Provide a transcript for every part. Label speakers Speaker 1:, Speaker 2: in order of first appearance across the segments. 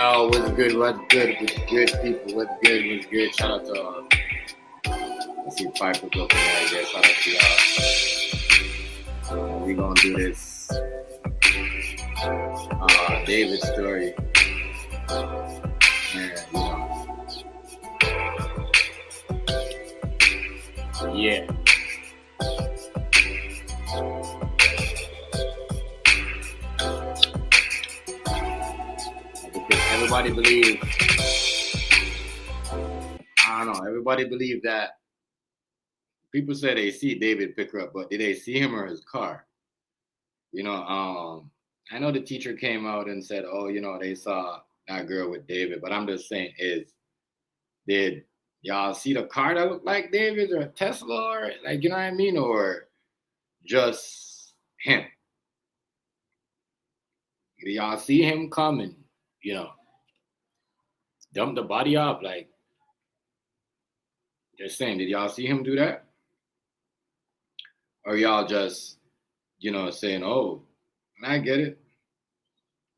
Speaker 1: Yo, what's good? What's good? What's good, people? What's good? What's good? Shout out to I see Piper looking right there. Shout out to y'all. We gonna do this David story. And, yeah. Because everybody believe, I don't know, everybody believe that people say they see David pick her up, but did they see him or his car? I know the teacher came out and said, oh, they saw that girl with David, but I'm just saying did y'all see the car that looked like David's or a Tesla or like, you know what I mean? Or just him? Did y'all see him come and, dump the body up? Like, just saying, did y'all see him do that? Or y'all just, saying, oh, I get it.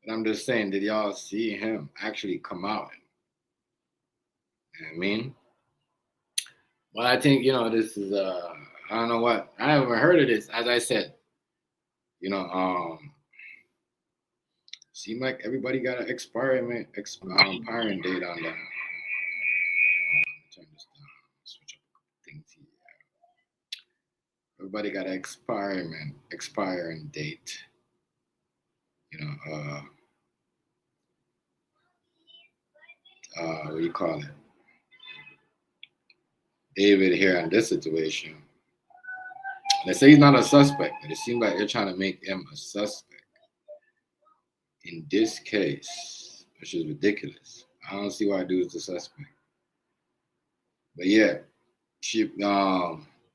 Speaker 1: But I'm just saying, did y'all see him actually come out? You know what I mean? Well, I think, this is, I don't know what, I haven't heard of this. As I said, seem like everybody got an expiring date on them. Turn this down. Switch up things here. Everybody got an expiring date. What do you call it? David here in this situation. They say he's not a suspect, but it seems like they're trying to make him a suspect in this case, which is ridiculous. I don't see why dude's a suspect. But yeah, she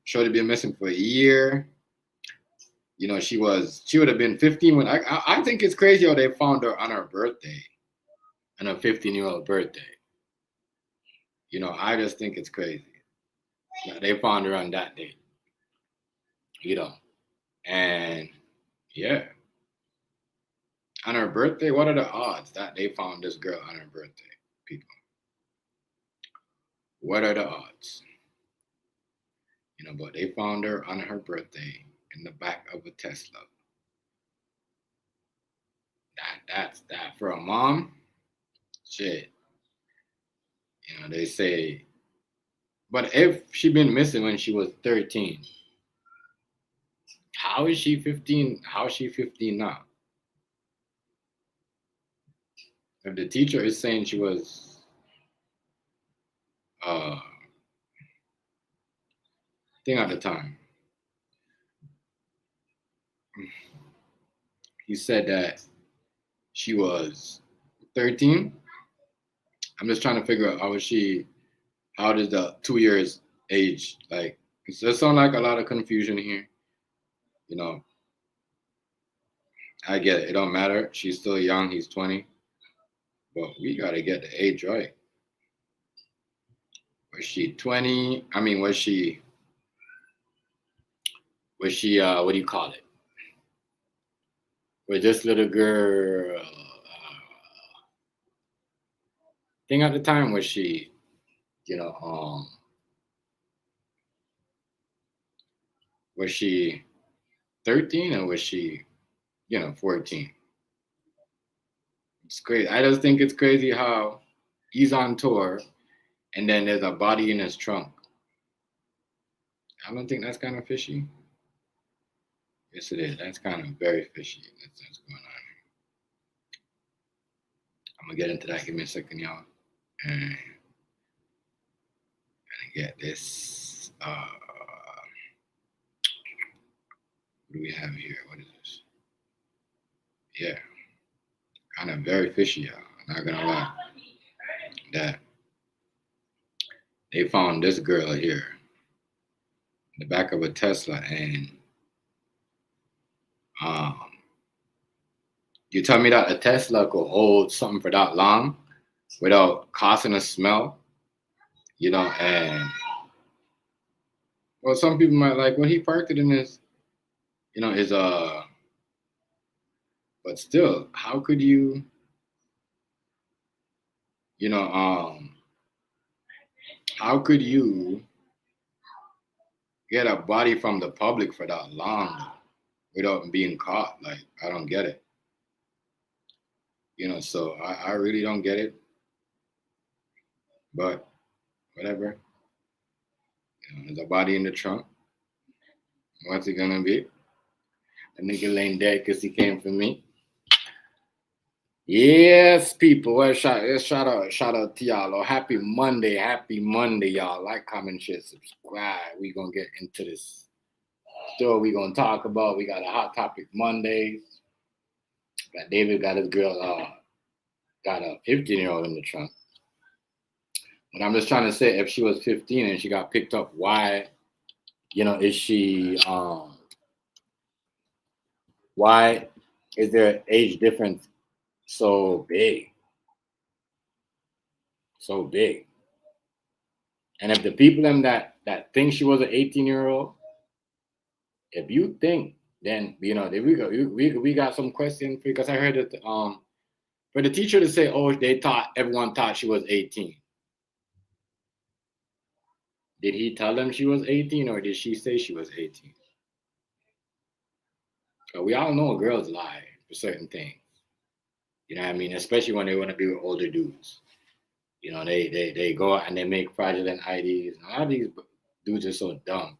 Speaker 1: showed to be missing for a year. She would have been 15 when I think it's crazy how they found her on her birthday, on her 15-year-old birthday. I just think it's crazy. They found her on that date. And yeah. On her birthday, what are the odds that they found this girl on her birthday, people? What are the odds? But they found her on her birthday in the back of a Tesla. That's that for a mom. Shit. They say, but if she been missing when she was 13, how is she 15? How is she 15 now? If the teacher is saying she was thing at the time, he said that she was 13. I'm just trying to figure out how does the 2 years age, like, it does sound like a lot of confusion here. I get it. It don't matter. She's still young. He's 20. But we got to get the age right. Was she 20? I mean, was she, what do you call it? Was this little girl, thing at the time, was she, was she 13 or was she, 14? It's crazy. I just think it's crazy how he's on tour and then there's a body in his trunk. I don't think that's kind of fishy. Yes, it is. That's kind of very fishy. That's what's going on here. I'm going to get into that. Give me a second, y'all. And I'm going to get this. What do we have here? What is this? Yeah. Kind of very fishy, y'all. I'm not going to lie. That they found this girl here in the back of a Tesla, and you tell me that a Tesla could hold something for that long without causing a smell, and well, some people might like, well, he parked it in his, but still, how could you how could you get a body from the public for that long without being caught? Like, I don't get it. So I really don't get it. But whatever. There's a body in the trunk. What's it gonna be? A nigga laying dead because he came for me. Yes, people. Well, shout out to y'all. Oh, happy Monday, y'all. Like, comment, share, subscribe. We gonna get into this story we gonna talk about. We got a hot topic Mondays. Got David got his girl, got a 15-year-old in the trunk. But I'm just trying to say, if she was 15 and she got picked up, why, is she, why is there an age difference so big? So big. And if the people that think she was an 18-year-old, if you think, then, we got some questions, because I heard that, for the teacher to say, oh, everyone thought she was 18. Did he tell them she was 18, or did she say she was 18? We all know girls lie for certain things. You know what I mean? Especially when they want to be with older dudes. They go out and they make fraudulent IDs. A lot of these dudes are so dumb.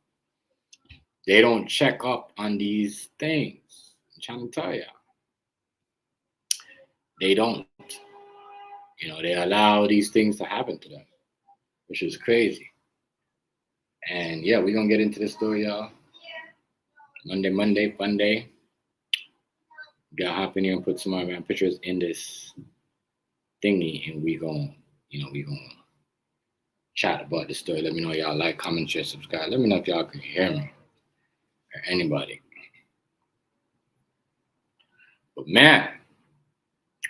Speaker 1: They don't check up on these things. I'm trying to tell you. They don't. They allow these things to happen to them, which is crazy. And yeah, we're going to get into the story, y'all. Monday, fun day. Gotta hop in here and put some of my pictures in this thingy, and we gonna chat about the story. Let me know y'all like, comment, share, subscribe. Let me know if y'all can hear me or anybody. But man,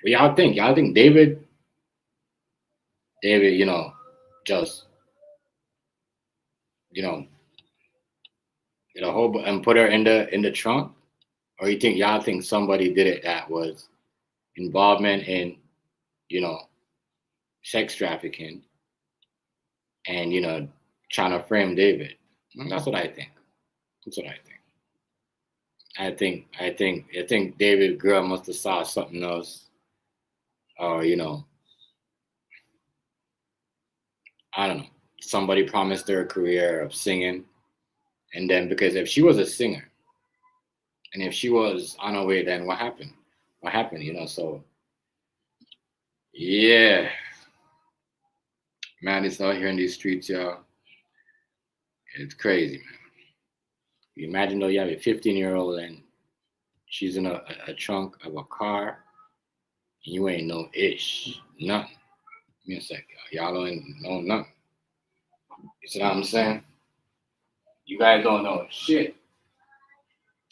Speaker 1: what y'all think? Y'all think David, just get a whole and put her in the trunk? Or y'all think somebody did it that was involvement in, sex trafficking and, trying to frame David? That's what I think. I think David girl must have saw something else, or, I don't know. Somebody promised her a career of singing. And then, because if she was a singer, and if she was on her way, then what happened? So, yeah. Man, it's out here in these streets, y'all. It's crazy, man. You imagine, though, you have a 15-year-old and she's in a trunk of a car, and you ain't no ish. Nothing. Give me a sec, y'all. Y'all don't know nothing. You see what I'm saying? You guys don't know shit.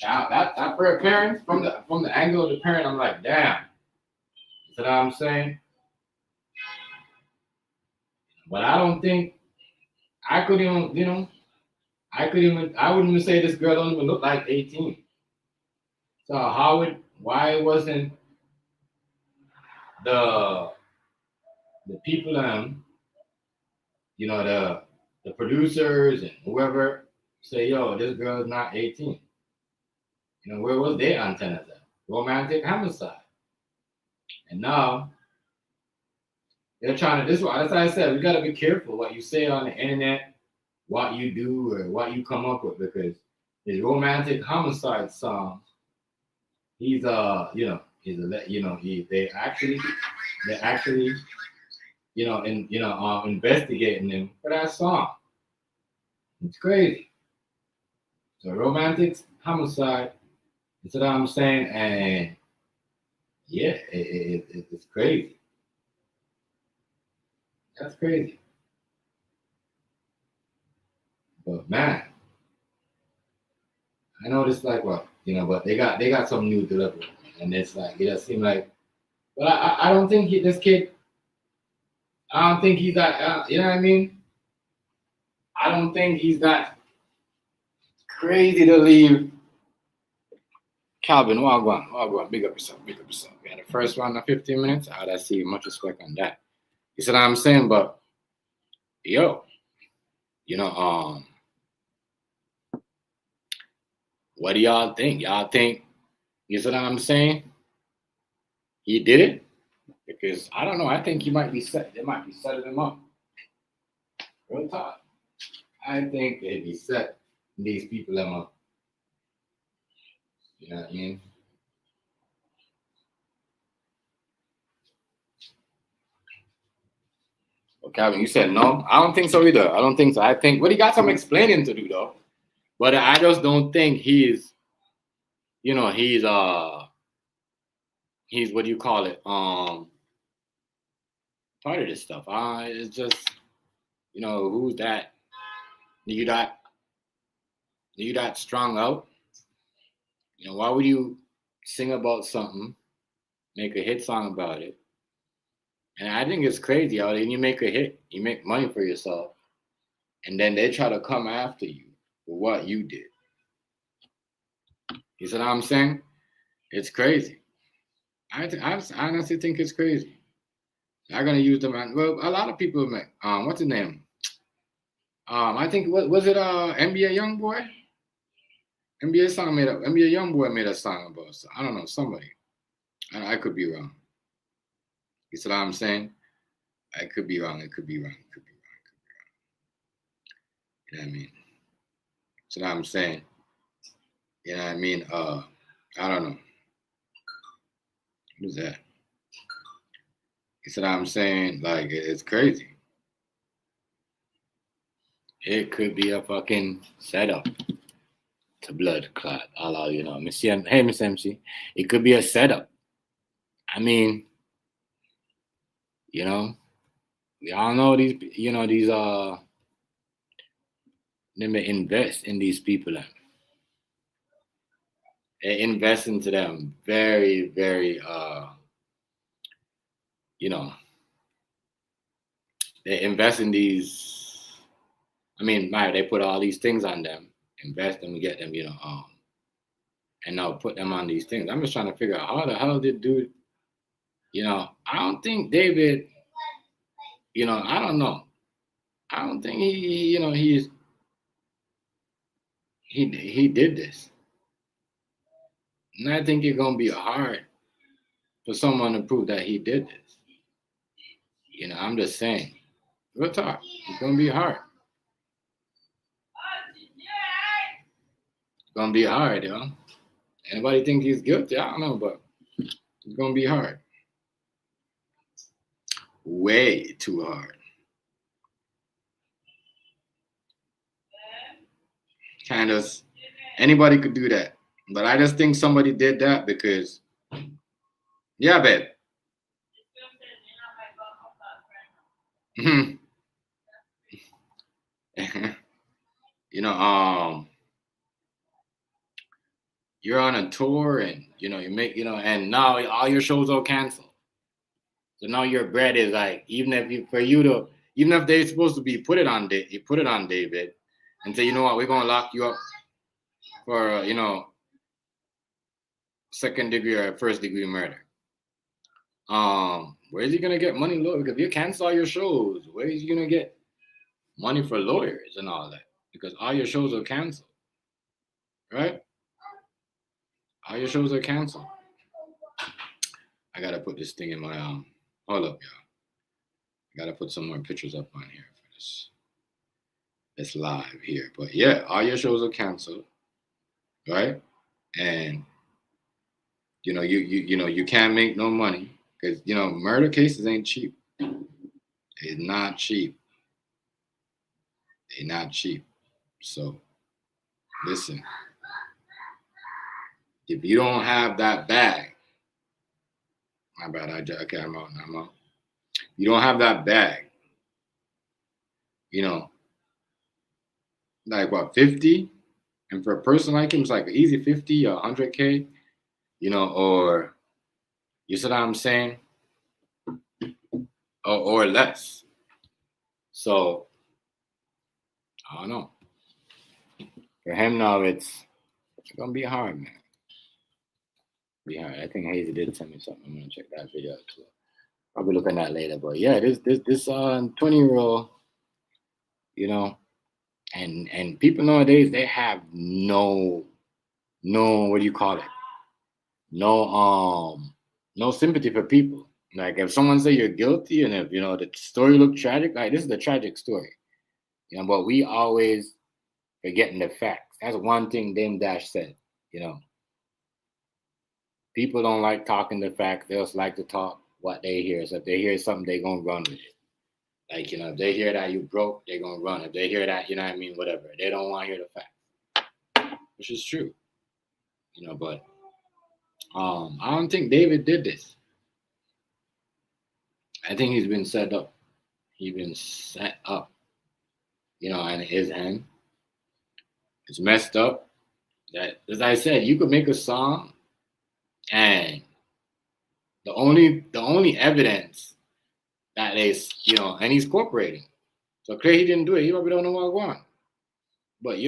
Speaker 1: Now, that for a parent, from the angle of the parent, I'm like, damn. You see what I'm saying? But I don't think I could even, I wouldn't even say this girl don't even look like 18. So why wasn't the people, the producers and whoever say, yo, this girl is not 18? Where was their antennas at? Romantic homicide. And now they're trying to, that's why I said, we got to be careful what you say on the internet, what you do, or what you come up with, because his romantic homicide song, they're actually, investigating him for that song. It's crazy. So romantic homicide, that's what I'm saying, and yeah, it's crazy. That's crazy. But man, I know this like what, but they got some new delivery, and it's like, it does seem like, but I don't think this kid, I don't think he's that, you know what I mean? I don't think he's that crazy to leave. Calvin, Wagwan, big up yourself. We had the first round of 15 minutes. I see much respect on that. You see what I'm saying? But yo, what do y'all think? Y'all think, you see what I'm saying? He did it? Because I don't know. I think he might be set. They might be setting him up. Real talk. I think they'd be set these people them up. You know what I mean? Well, Calvin, you said no. I don't think so either. I don't think so. I think he got some explaining to do though. But I just don't think he's he's what do you call it? Part of this stuff. It's just, who's that? You that strung out? Why would you sing about something, make a hit song about it? And I think it's crazy how then you make a hit, you make money for yourself, and then they try to come after you for what you did. You see what I'm saying? It's crazy. I honestly think it's crazy. They're gonna use them. Well, a lot of people make. What's his name? I think was it NBA YoungBoy? NBA YoungBoy made a song about. So I don't know, somebody. I could be wrong. You see what I'm saying? I could be wrong. It could be wrong. It could be wrong. It could be wrong. You know what I mean? So what I'm saying. You know what I mean? I don't know. Who's that? You see what I'm saying? Like, it's crazy. It could be a fucking setup to blood clot. Hey, Miss MC. It could be a setup. I mean, we all know these, they may invest in these people. They invest into them very, very, they invest in these. I mean, they put all these things on them, invest them, get them, and now put them on these things. I'm just trying to figure out how the hell did dude, I don't think David, I don't know. I don't think he did this. And I think it's gonna be hard for someone to prove that he did this. I'm just saying. Real talk. It's gonna be hard. It's gonna be hard, Anybody think he's guilty? I don't know, but it's gonna be hard. Way too hard. Kind of anybody could do that. But I just think somebody did that because, yeah, babe. You're on a tour and you make and now all your shows are canceled. So now your bread is like, even if they're supposed to be put it on David and say, you know what, we're gonna lock you up for second degree or first degree murder. Where is he gonna get money? Because if you cancel all your shows, where is he gonna get money for lawyers and all that? Because all your shows are canceled, right? All your shows are canceled. I gotta put this thing in my hold up, y'all. I gotta put some more pictures up on here for this. It's live here, but yeah, all your shows are canceled, right? And you can't make no money because murder cases ain't cheap. It's not cheap. They're not cheap. So listen, if you don't have that bag, my bad. Okay, I'm out. You don't have that bag. Like what, 50? And for a person like him, it's like an easy 50 or 100K, or you see what I'm saying? Or less. So, I don't know. For him now, it's going to be hard, man. Be hard. I think Hazy did send me something. I'm going to check that video too. I'll be looking at that later. But yeah, this 20-year-old, you know, and people nowadays, they have no what do you call it? No sympathy for people. Like if someone say you're guilty and if the story look tragic, like this is a tragic story. But we always forgetting the facts. That's one thing Dame Dash said, People don't like talking the facts, they just like to talk what they hear. So if they hear something, they gonna run with it. Like, if they hear that you broke, they gonna run. If they hear that, whatever. They don't want to hear the facts. Which is true. But I don't think David did this. I think he's been set up. He's been set up, in his end. It's messed up. That, as I said, you could make a song, and the only evidence that is, and he's cooperating. So clear he didn't do it. He probably don't know what's going on. But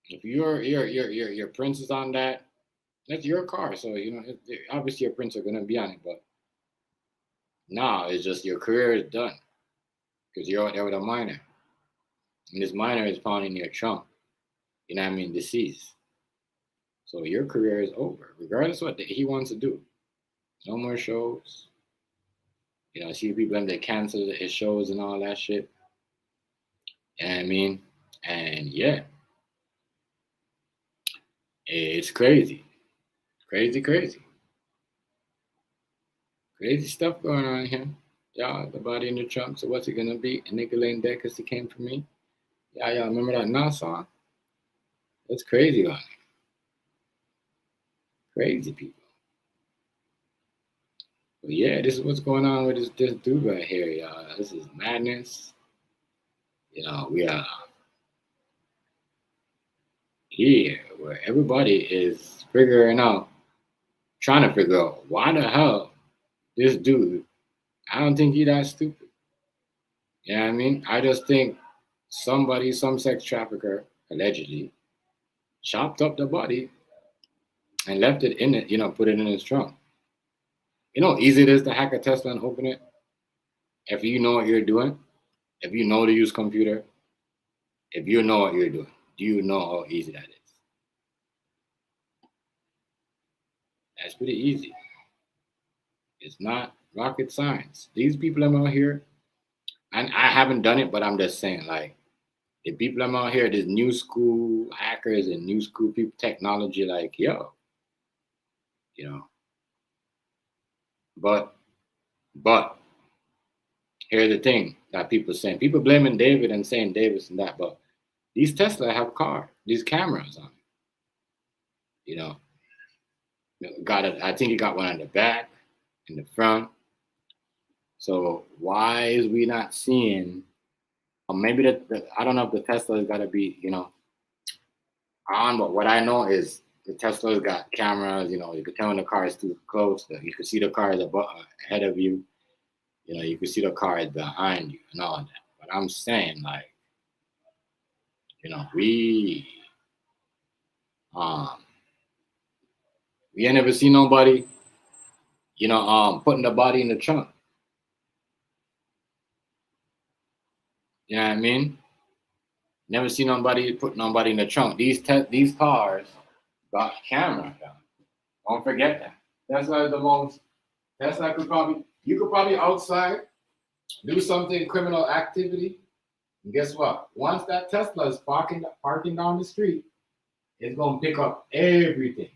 Speaker 1: if your prints is on that, that's your car. So obviously your prints are gonna be on it. But now it's just your career is done because you're out there with a minor, and this minor is found in your trunk. Deceased. So your career is over, regardless of what he wants to do. No more shows. I see people that cancel his shows and all that shit. And yeah, it's crazy. Crazy stuff going on here. Y'all, the body in the trunk. So what's it gonna be? A nigga laying dead because he came for me. Y'all remember that Nas song? That's crazy, man. Crazy people. But yeah, this is what's going on with this dude right here, y'all. This is madness. We are here where everybody is trying to figure out why the hell this dude, I don't think he's that stupid. You know what I mean? I just think some sex trafficker, allegedly, chopped up the body and left it in it, put it in his trunk. You know how easy it is to hack a Tesla and open it? If you know what you're doing, if you know to use computer, if you know what you're doing, do you know how easy that is? That's pretty easy. It's not rocket science. These people I'm out here, and I haven't done it, but I'm just saying, like, the people I'm out here, this new school hackers and new school people, technology, like, yo, But here's the thing that people saying. People blaming David and saying Davis and that, but these Tesla have these cameras on it. I think he got one on the back, in the front. So why is we not seeing? Maybe I don't know if the Tesla's got to be on, but what I know is the Tesla's got cameras. You can tell when the car is too close. You can see the car is ahead of you. You can see the car is behind you and all that. But I'm saying, like, we ain't never seen nobody, putting the body in the trunk. You know what I mean? Never seen nobody put nobody in the trunk. These cars got cameras down. Don't forget that. That's like you could probably outside do something criminal activity. And guess what? Once that Tesla is parking down the street, it's gonna pick up everything.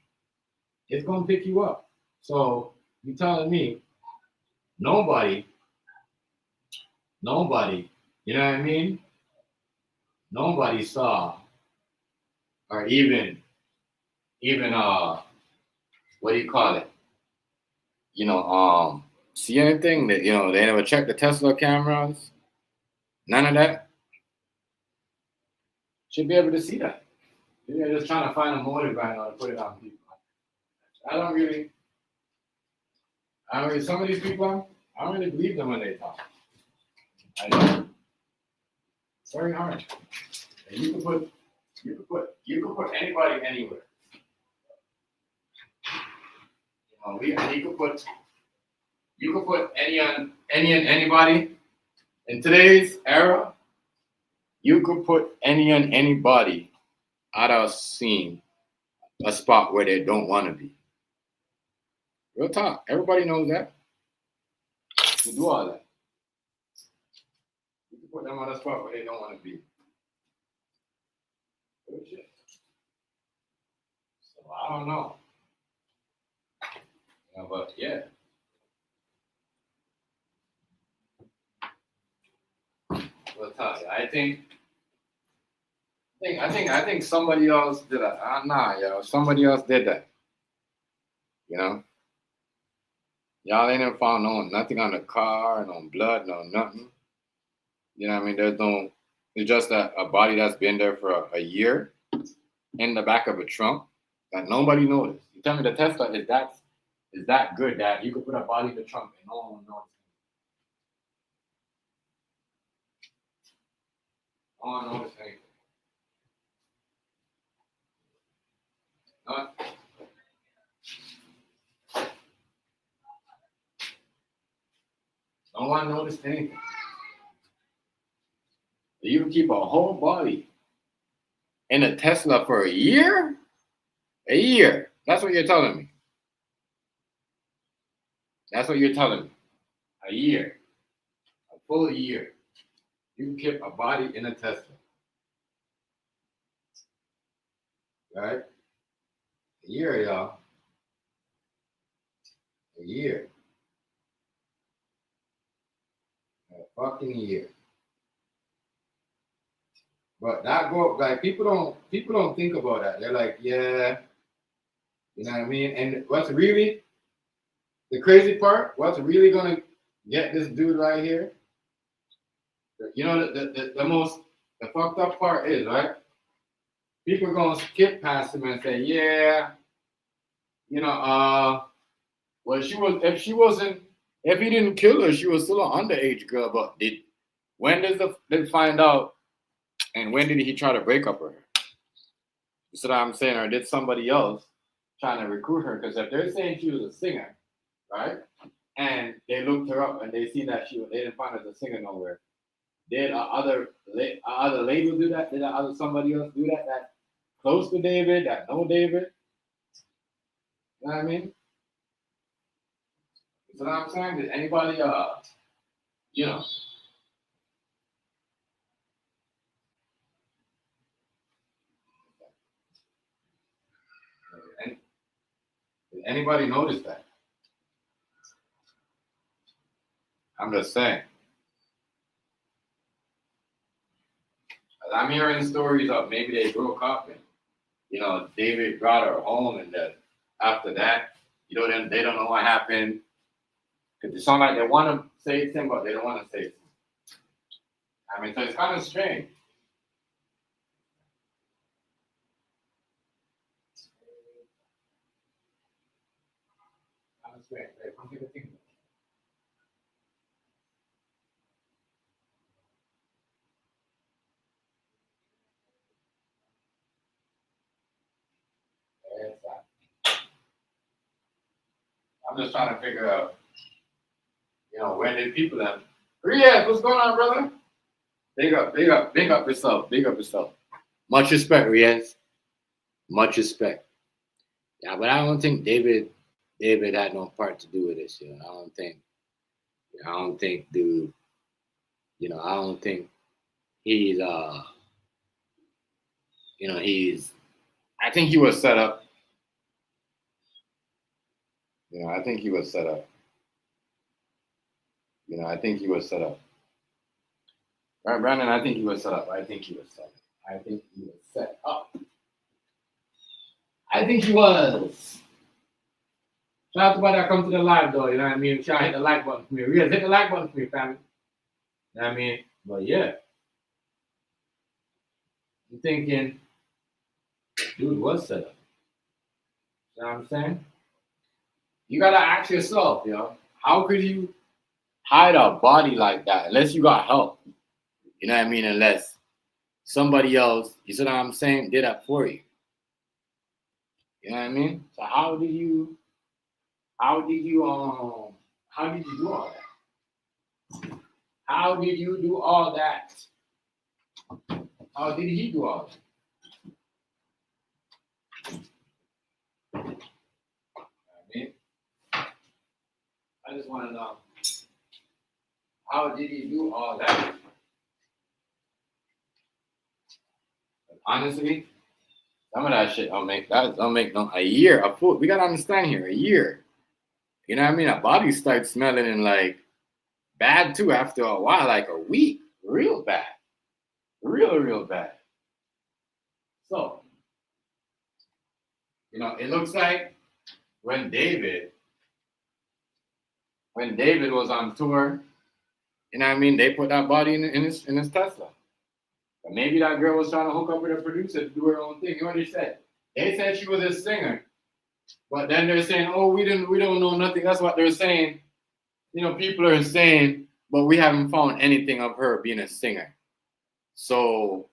Speaker 1: It's gonna pick you up. So you telling me nobody, you know what I mean? Nobody saw or even what do you call it? See anything that they never checked the Tesla cameras. None of that. Should be able to see that. They're just trying to find a motive right now to put it on people. I don't really. Some of these people, I don't really believe them when they talk. I don't. It's very hard. And you can put anybody anywhere. You could put You could put any and anybody in today's era. You could put any and anybody at a scene, a spot where they don't want to be. Real talk. Everybody knows that. You do all that. You can put them on a spot where they don't want to be. Real shit. So I don't know. But yeah. Real talk. I think somebody else did that. Nah, yo, somebody else did that. You know? Y'all ain't found nothing on the car, no blood, no nothing. You know what I mean? It's just a body that's been there for a year in the back of a trunk that nobody noticed. You tell me the Tesla is that good that you could put a body in the trunk and no one will notice. No one noticed anything. No one noticed anything. You can keep a whole body in a Tesla for a year? A year. That's what you're telling me. That's what you're telling me. A year. A full year. You can keep a body in a Tesla. Right? A year, y'all. A year. A fucking year. But that like people don't think about that. They're like, yeah, you know what I mean? And what's really the crazy part, what's really gonna get this dude right here? You know, the fucked up part is, right? People are gonna skip past him and say, yeah, you know, well, if he didn't kill her, she was still an underage girl. But when did they find out? And when did he try to break up with her? You see what I'm saying? Or did somebody else trying to recruit her? Because if they're saying she was a singer, right? And they looked her up and they see that they didn't find her as a singer nowhere. Did other label do that? Did somebody else do that? That close to David? That know David? You know what I mean? You see what I'm saying? Did anybody you know? Did anybody notice that? I'm just saying. I'm hearing stories of maybe they broke up and, you know, David brought her home and that after that, you know, then they don't know what happened. Because it sounds like they want to say something, but they don't want to say something. I mean, so it's kind of strange. Kind of strange. Some people think I'm just trying to figure out, you know, when did people have Riaz, what's going on, brother? Big up yourself. Big up yourself. Much respect, Riaz. Much respect. Yeah, but I don't think David had no part to do with this, you know. I don't think dude, you know, I don't think he's you know, I think he was set up. You know, I think he was set up. You know, I think he was set up. Right, Brandon, I think he was set up. I think he was set up. I think he was set up. I think he was. Shout out to everybody that come to the live though, you know what I mean? Try to hit the like button for me. Hit the like button for me, family. You know what I mean? But yeah. I'm thinking, dude was set up. You know what I'm saying? You gotta ask yourself, you know, how could you hide a body like that unless you got help? You know what I mean? Unless somebody else, you see what I'm saying, did that for you. You know what I mean? So how did you How did you do all that? How did you do all that? How did he do all that? I mean, I just want to know, how did he do all that? Honestly, some of that shit don't make no a year. We gotta understand here, a year. You know what I mean? A body starts smelling and like bad too after a while, like a week, real bad, real bad. So, you know, it looks like when David was on tour, you know what I mean? They put that body in his Tesla. But maybe that girl was trying to hook up with a producer to do her own thing. You know what they said? They said she was a singer, but then they're saying, "Oh, we don't know nothing." That's what they're saying. You know, people are saying, but we haven't found anything of her being a singer. So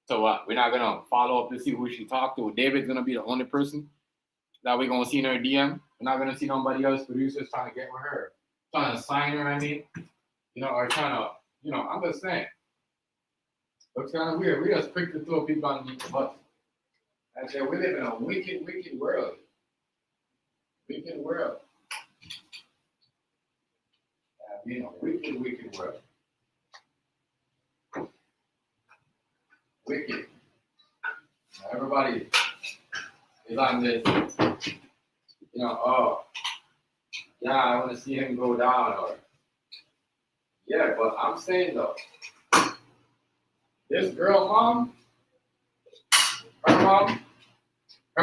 Speaker 1: what? We're not gonna follow up to see who she talked to. David's gonna be the only person that we're gonna see in her DM. We're not gonna see nobody else producers trying to get with her, trying to sign her. I mean, you know, or trying to, you know, I'm just saying. Looks kind of weird. We just quick to throw people on the bus. I said, we live in a wicked, wicked world. Wicked world. You know, wicked, wicked world. Wicked. Everybody is on this, you know, oh, yeah, I want to see him go down, or, yeah, but I'm saying though, this girl mom, her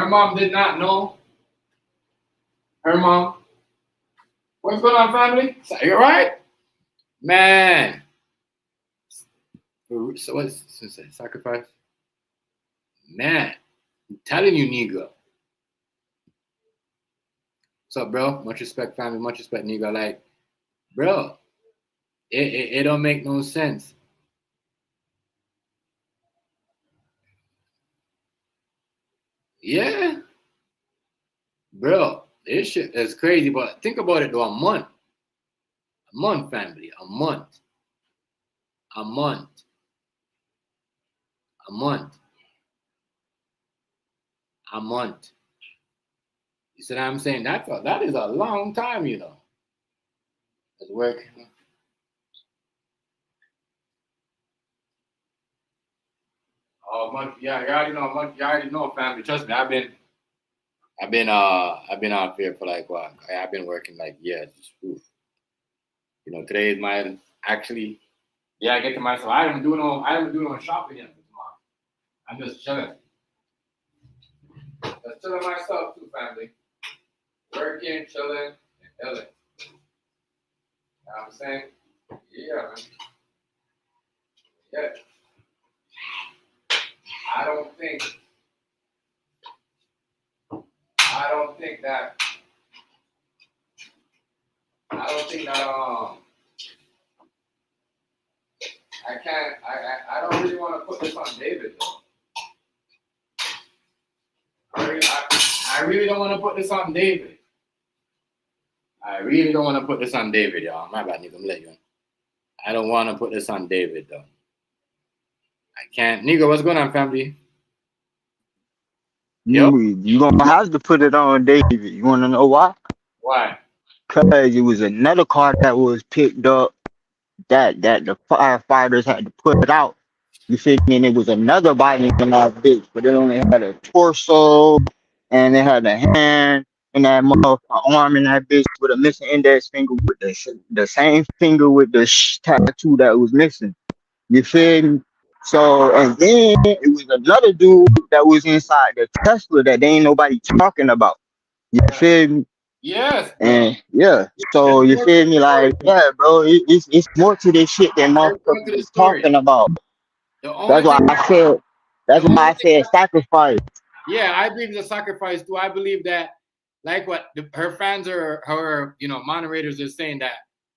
Speaker 1: mom did not know. Her mom, what's going on, family? You all right? Man. So what's sacrifice? Man, I'm telling you, nigga. What's up, bro? Much respect, family. Much respect, nigga. Like, bro, it don't make no sense. Yeah. Bro, this shit is crazy, but think about it though, a month, family, a month. You see what I'm saying? That is a long time, you know. It's work. Oh, month, yeah, you already know, family. Trust me, I've been out here for like what? I've been working like years. Oof. You know, today is my actually. Yeah, I get to myself. I haven't do no shopping yet tomorrow. I'm just chilling. Just chilling myself too, family. Working, chilling, and chilling. You know what I'm saying? Yeah, man. Yeah. I don't think that I don't really want to put this on David though. I really don't want to put this on David. Y'all. My bad, nigga. I'm letting you. I don't want to put this on David though. I can't. Nigga, what's going on, family?
Speaker 2: You gonna have to put it on David. You wanna know why?
Speaker 1: Why?
Speaker 2: Cause it was another car that was picked up that the firefighters had to put out. You feel me? And it was another body in that bitch, but it only had a torso and it had a hand and that motherfucker arm in that bitch with a missing index finger with the same finger with the tattoo that was missing. You feel me? So, and then it was another dude that was inside the Tesla that they ain't nobody talking about. You feel me?
Speaker 1: Yes, bro.
Speaker 2: And yeah, so
Speaker 1: There's
Speaker 2: you
Speaker 1: more to
Speaker 2: feel
Speaker 1: the
Speaker 2: me?
Speaker 1: story.
Speaker 2: Like, yeah, bro, it's more to this shit than
Speaker 1: There's more to
Speaker 2: motherfuckers
Speaker 1: the
Speaker 2: is
Speaker 1: story.
Speaker 2: talking about.
Speaker 1: The only
Speaker 2: That's why
Speaker 1: thing
Speaker 2: I said,
Speaker 1: the
Speaker 2: that's why
Speaker 1: only
Speaker 2: I
Speaker 1: thing
Speaker 2: said sacrifice.
Speaker 1: yeah, I believe it's a sacrifice too. I believe that, like what her fans or her, you know, moderators are saying that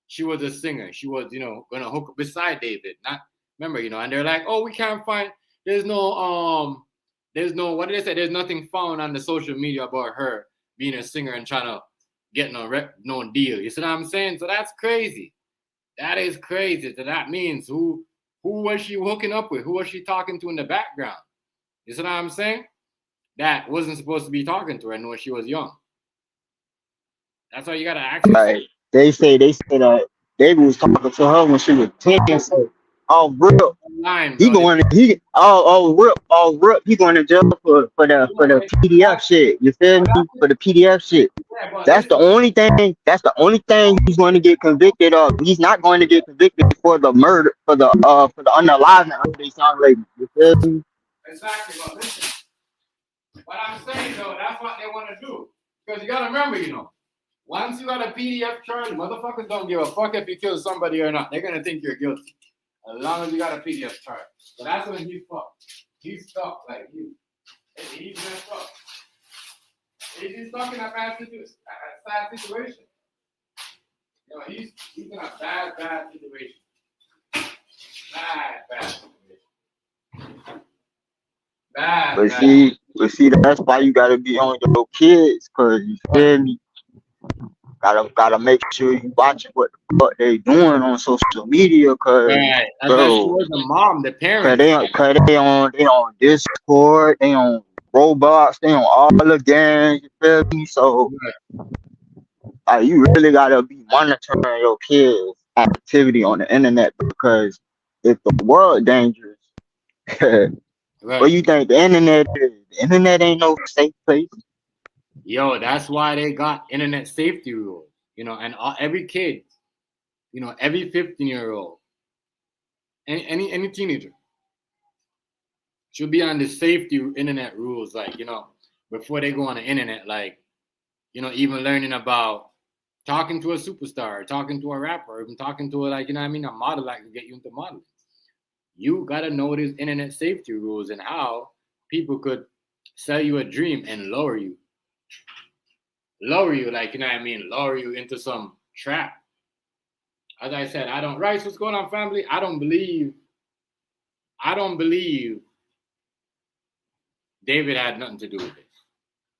Speaker 1: she was a singer. She was, you know, gonna hook up beside David. Not remember, you know, and they're like, oh, we can't find. There's no. What did they say? There's nothing found on the social media about her being a singer and trying to get no deal. You see what I'm saying? So that's crazy. That is crazy. So that means who was she hooking up with? Who was she talking to in the background? You see what I'm saying? That wasn't supposed to be talking to her when she was young. That's why you gotta ask yourself.
Speaker 2: Right. They say that David was talking to her when she was 10. So, oh, real,
Speaker 1: Line,
Speaker 2: he
Speaker 1: bro.
Speaker 2: going to real, he going to jail for the PDF shit. You feel me? For the PDF shit.
Speaker 1: Yeah, but
Speaker 2: That's the only thing. That's the only thing he's going to get convicted of. He's not going to get convicted for the murder, for the unaliving of these young ladies. You feel me?
Speaker 1: exactly. But listen, what I'm saying though, that's what they want to do. Because you gotta remember, once you got a PDF charge, motherfuckers don't give a fuck if you kill somebody or not. They're gonna think you're guilty. As long as you got a PDF charge. So that's when he's fucked. He's stuck like you. He's messed up. He's stuck in a sad situation. He's in a bad situation. Bad situation.
Speaker 2: But see, that's why you gotta be on your kids, cause you feel me. Gotta make sure you watching what the fuck they doing on social media, cause
Speaker 1: Right.
Speaker 2: bro,
Speaker 1: The mom, the parents.
Speaker 2: cause they on Discord, they on Roblox, they on all the games. You feel me? So you really gotta be monitoring your kids' activity on the internet, because if the world dangerous, what you think the internet is? The internet ain't no safe place.
Speaker 1: Yo, that's why they got internet safety rules. And every kid, every 15-year-old, any teenager should be on the safety internet rules, like, before they go on the internet, like, even learning about talking to a superstar, talking to a rapper, even talking to a model, like, to get you into modeling. You gotta know these internet safety rules and how people could sell you a dream and lower you, like, lower you into some trap. As I said, Rice, what's going on, family? I don't believe David had nothing to do with this.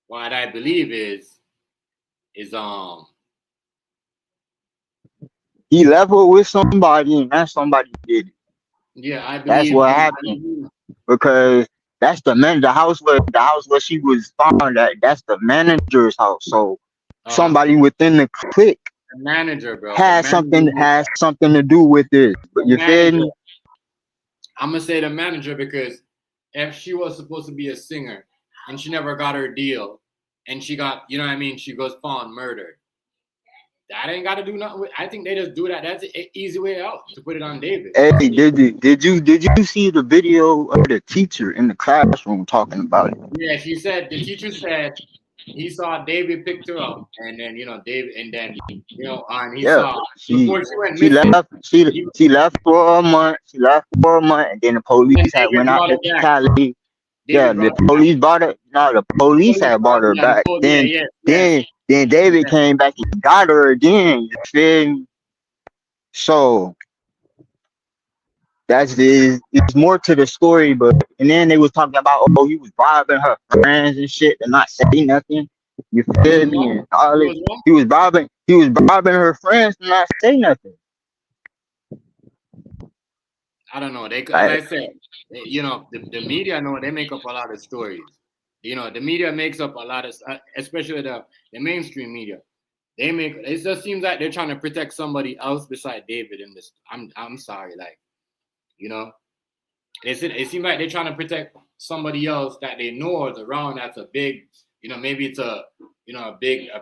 Speaker 1: What I believe is
Speaker 2: he leveled with somebody, and that somebody did it.
Speaker 1: Yeah, I believe
Speaker 2: that's what happened. Because that's the house where she was found at. That's the manager's house. So somebody within the clique,
Speaker 1: the manager, bro,
Speaker 2: has something to do with this. But you feel me?
Speaker 1: I'm gonna say the manager, because if she was supposed to be a singer and she never got her deal, and she got, she goes found murdered. That ain't got to do nothing with. I think they just do that. That's an easy way out to put it on David.
Speaker 2: Hey, did you see the video of the teacher in the classroom talking about it?
Speaker 1: Yeah, the teacher said he saw David picked her up, and then David, and then and he saw before she went missing.
Speaker 2: She left for a month. And then the police had went out to Cali. Yeah, the police brought her. No, the police had brought her back. Then David came back and got her again. You feel me? So it's more to the story, and then they was talking about, he was bribing her friends and shit to not say nothing. You feel me? And all it, he was bribing her friends to not say nothing.
Speaker 1: I don't know. Like I said, the media they make up a lot of stories. The media makes up a lot of, especially the mainstream media. It just seems like they're trying to protect somebody else beside David in this. I'm sorry, like, it seems like they're trying to protect somebody else that they know is around. That's a big, maybe it's a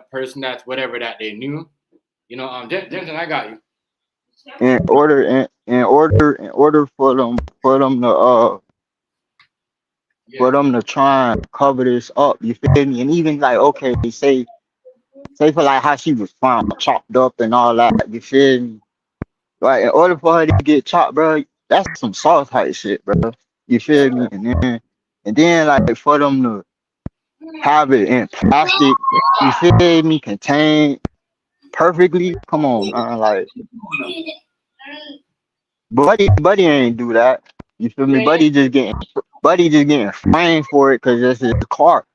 Speaker 1: person that's whatever that they knew. Jensen, I got you.
Speaker 2: In order for them to try and cover this up, you feel me? And even like, okay, say for like how she was found chopped up and all that, you feel me? Like, in order for her to get chopped, bro, that's some soft type shit, bro. You feel me? And then like for them to have it in plastic, you feel me, contained perfectly. Come on, man, like. Buddy ain't do that. You feel me? Buddy just getting framed for it because that's his car.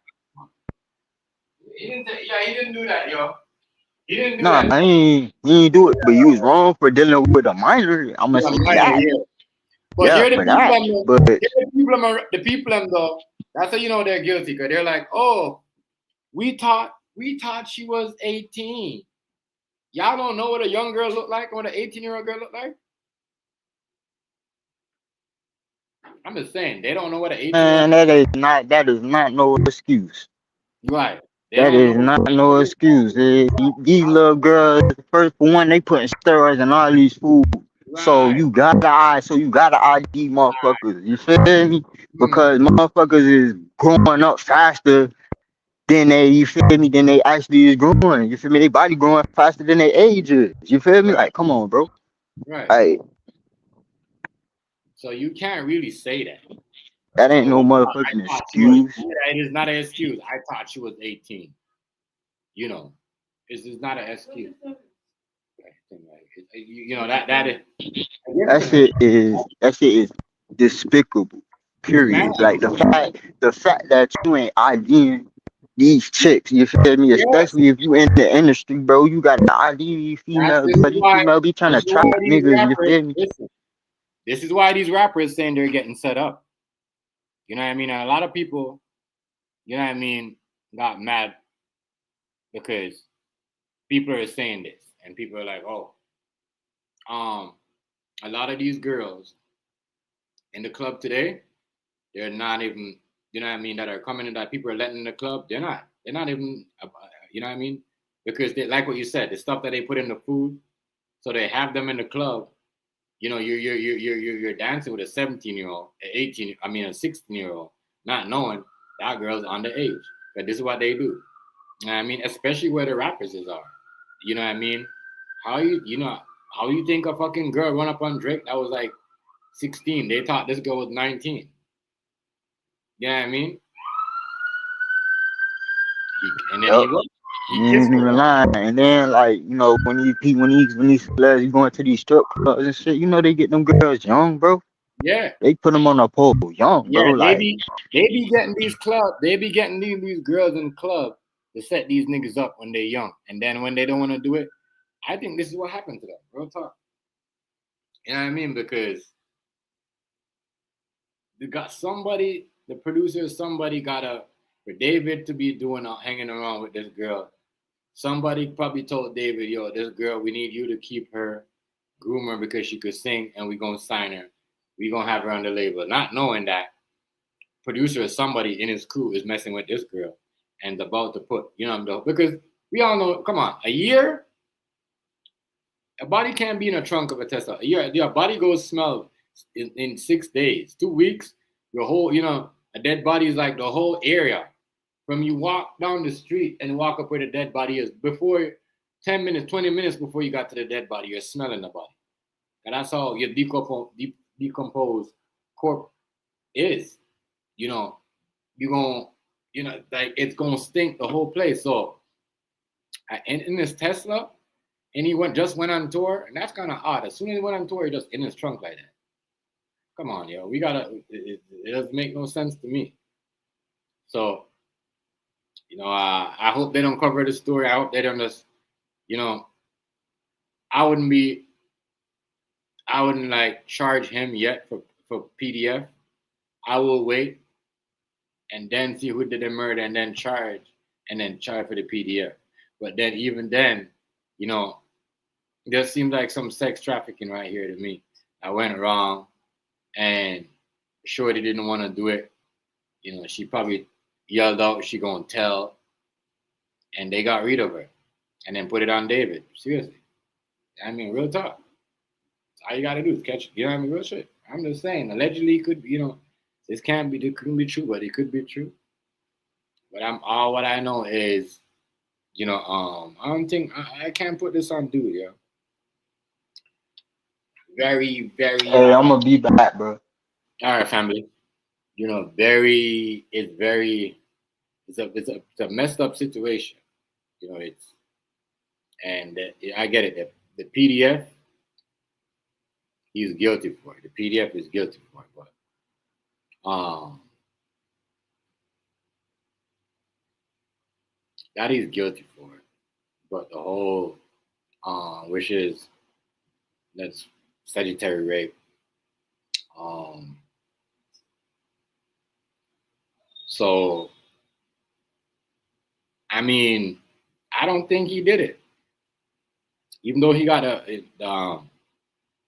Speaker 1: He didn't do that, yo. He didn't do
Speaker 2: Nah,
Speaker 1: that.
Speaker 2: he ain't do it, but he was wrong for dealing with a minor. I'm gonna
Speaker 1: Yeah,
Speaker 2: say
Speaker 1: minor,
Speaker 2: that.
Speaker 1: yeah. But
Speaker 2: Yeah,
Speaker 1: here the
Speaker 2: for
Speaker 1: people,
Speaker 2: that. But
Speaker 1: the people, though. That's how you know they're guilty, because they're like, oh, we thought she was 18. Y'all don't know what a young girl look like, what an 18-year-old girl look like. I'm just saying, they don't know what an 18-year-old.
Speaker 2: man, that is not no excuse.
Speaker 1: Right. They
Speaker 2: That
Speaker 1: don't know
Speaker 2: is
Speaker 1: what.
Speaker 2: not no excuse. These little girls, first for one, they putting steroids in all these food. So
Speaker 1: Right.
Speaker 2: you gotta ID motherfuckers. You feel me?
Speaker 1: Hmm.
Speaker 2: Because motherfuckers is growing up faster than you feel me, than they actually is growing. You feel me? They body growing faster than their age is. You feel me?
Speaker 1: Right.
Speaker 2: Like, come on, bro.
Speaker 1: Right.
Speaker 2: Like,
Speaker 1: So you can't really say that.
Speaker 2: that ain't no
Speaker 1: Oh, I
Speaker 2: motherfucking
Speaker 1: thought she was.
Speaker 2: excuse.
Speaker 1: It is not an excuse. I thought she was 18. You know, this is not an excuse. That is.
Speaker 2: That shit is despicable.
Speaker 1: Man,
Speaker 2: Period. Like the fact that you ain't IDing these chicks, you feel me?
Speaker 1: yes,
Speaker 2: Especially if you in the industry, bro, you got to ID these
Speaker 1: that's
Speaker 2: females, but these females be trying
Speaker 1: this
Speaker 2: to
Speaker 1: is why
Speaker 2: trap
Speaker 1: these
Speaker 2: niggas, you
Speaker 1: rappers
Speaker 2: feel me?
Speaker 1: listen. This is why these rappers saying they're getting set up. You know what I mean? And a lot of people, you know what I mean, got mad because people are saying this, and people are like, oh, um, a lot of these girls in the club today, they're not even, you know what I mean, that are coming in, that people are letting in the club. They're not even, you know what I mean, because they, like what you said, the stuff that they put in the food, so they have them in the club. You know, you're dancing with a 17-year-old, an 18, I mean a 16-year-old, not knowing that girl's underage. But this is what they do. You know what I mean, especially where the rappers are. You know what I mean? How you think a fucking girl run up on Drake that was like 16? They thought this girl was 19. You know what I mean? And then
Speaker 2: Yup.
Speaker 1: he
Speaker 2: You
Speaker 1: kissed
Speaker 2: ain't
Speaker 1: her.
Speaker 2: even lying. And then like, you know, when these celebs going to these strip clubs and shit, you know they get them girls young, bro.
Speaker 1: Yeah.
Speaker 2: They put them on a pole young,
Speaker 1: Yeah,
Speaker 2: bro. Like,
Speaker 1: they be getting they be getting these girls in the club to set these niggas up when they're young. And then when they don't want to do it, I think this is what happened to them. Real talk. You know what I mean? Because they got somebody, the producer, somebody got for David to be hanging around with this girl. Somebody probably told David, yo, this girl, we need you to keep her, groom her because she could sing, and we're gonna sign her. We're gonna have her on the label. Not knowing that producer or somebody in his crew is messing with this girl and about to put, because we all know, come on, a body can't be in a trunk of a Tesla. A year, your body goes smell in 6 days, 2 weeks. Your whole, a dead body is like the whole area. From you walk down the street and walk up where the dead body is, before 10 minutes, 20 minutes before you got to the dead body, you're smelling the body. And that's how your decomposed corpse is. You know, you're going, like it's going to stink the whole place. So, in this Tesla, and just went on tour, and that's kind of odd. As soon as he went on tour, he just in his trunk like that. Come on, yo, it doesn't make no sense to me. So, I hope they don't cover the story. I hope they don't just, you know, I wouldn't be, I wouldn't like charge him yet for PDF. I will wait and then see who did the murder and then charge for the PDF. But then even then, you know, there seems like some sex trafficking right here to me. I went wrong, and Shorty didn't want to do it. She probably yelled out she gonna tell, and they got rid of her, and then put it on David. Seriously, I mean, real talk. All you gotta do is catch. You know what I mean? Real shit. I'm just saying. Allegedly, it could be. This can't be. It couldn't be true, but it could be true. But all what I know is, I don't think I can't put this on dude, yo. Very, very.
Speaker 2: hey, I'm gonna be back, bro.
Speaker 1: All right, family. Very. It's very. It's a messed up situation. It's and I get it. The PDF, he's guilty for it. The PDF is guilty for it, but that he's guilty for it. but the whole, which is that's statutory rape. So I mean, I don't think he did it, even though he got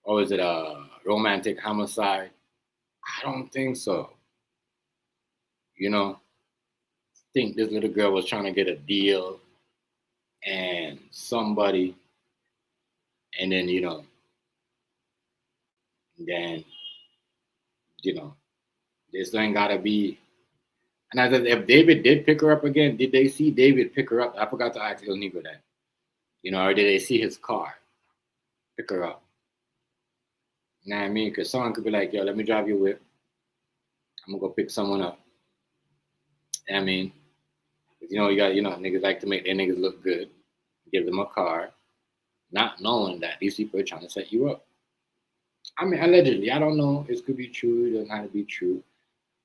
Speaker 1: or is it a romantic homicide? I don't think so. You know, I think this little girl was trying to get a deal, and somebody, and then then this ain't gotta be. And I said, if David did pick her up again, did they see David pick her up? I forgot to ask Ilniva that. Or did they see his car pick her up? You know what I mean? Because someone could be like, yo, let me drive you a whip. I'm gonna go pick someone up. I mean, you got, niggas like to make their niggas look good. Give them a car, not knowing that these people are trying to set you up. I mean, allegedly, I don't know. It could be true. It doesn't have to be true.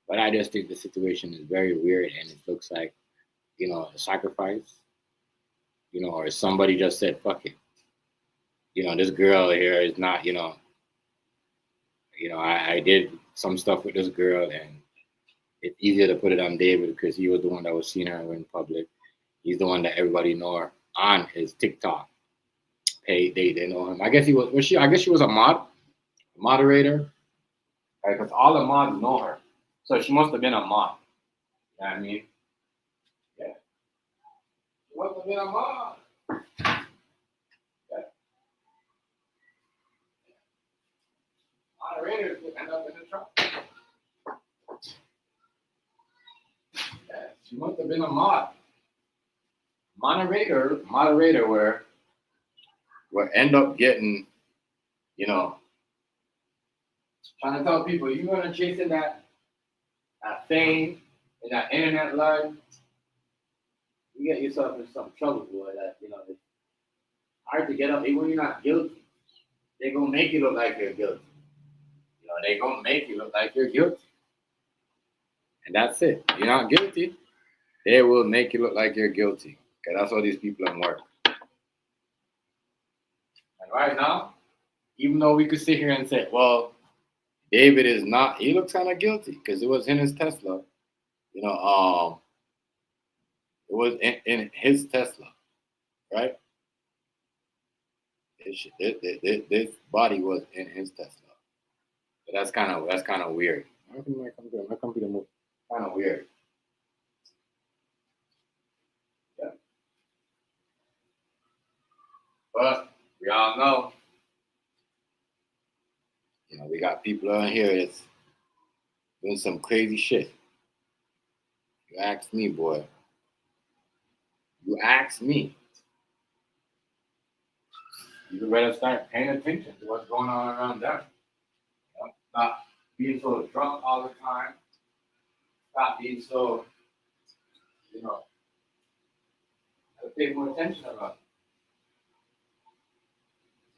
Speaker 1: But I just think the situation is very weird, and it looks like, a sacrifice, or somebody just said, fuck it. This girl here is not, I did some stuff with this girl, and it's easier to put it on David because he was the one that was seeing her in public. He's the one that everybody know on his TikTok page. They know him. I guess I guess she was a moderator, right? Because all the mods know her. So she must have been a mod. You know what I mean? Yeah. She must have been a mod. Yeah. Moderators would end up in the trunk. Yeah. She must have been a mod. Moderator where end up getting, trying to tell people you're gonna chase in that fame and that internet life, you get yourself in some trouble, boy. That it's hard to get up, even when you're not guilty. They're gonna make you look like you're guilty. They're gonna make you look like you're guilty. And that's it. You're not guilty. They will make you look like you're guilty. Okay, that's how these people work. And right now, even though we could sit here and say, well, David is not, he looks kind of guilty because it was in his Tesla. It was in his Tesla, right? This body was in his Tesla. So that's kind of weird. My computer moved kind of weird. Yeah. But we all know, we got people on here that's doing some crazy shit. You ask me, boy. You ask me. You better start paying attention to what's going on around them. Stop being so drunk all the time. Stop being so, pay more attention about it.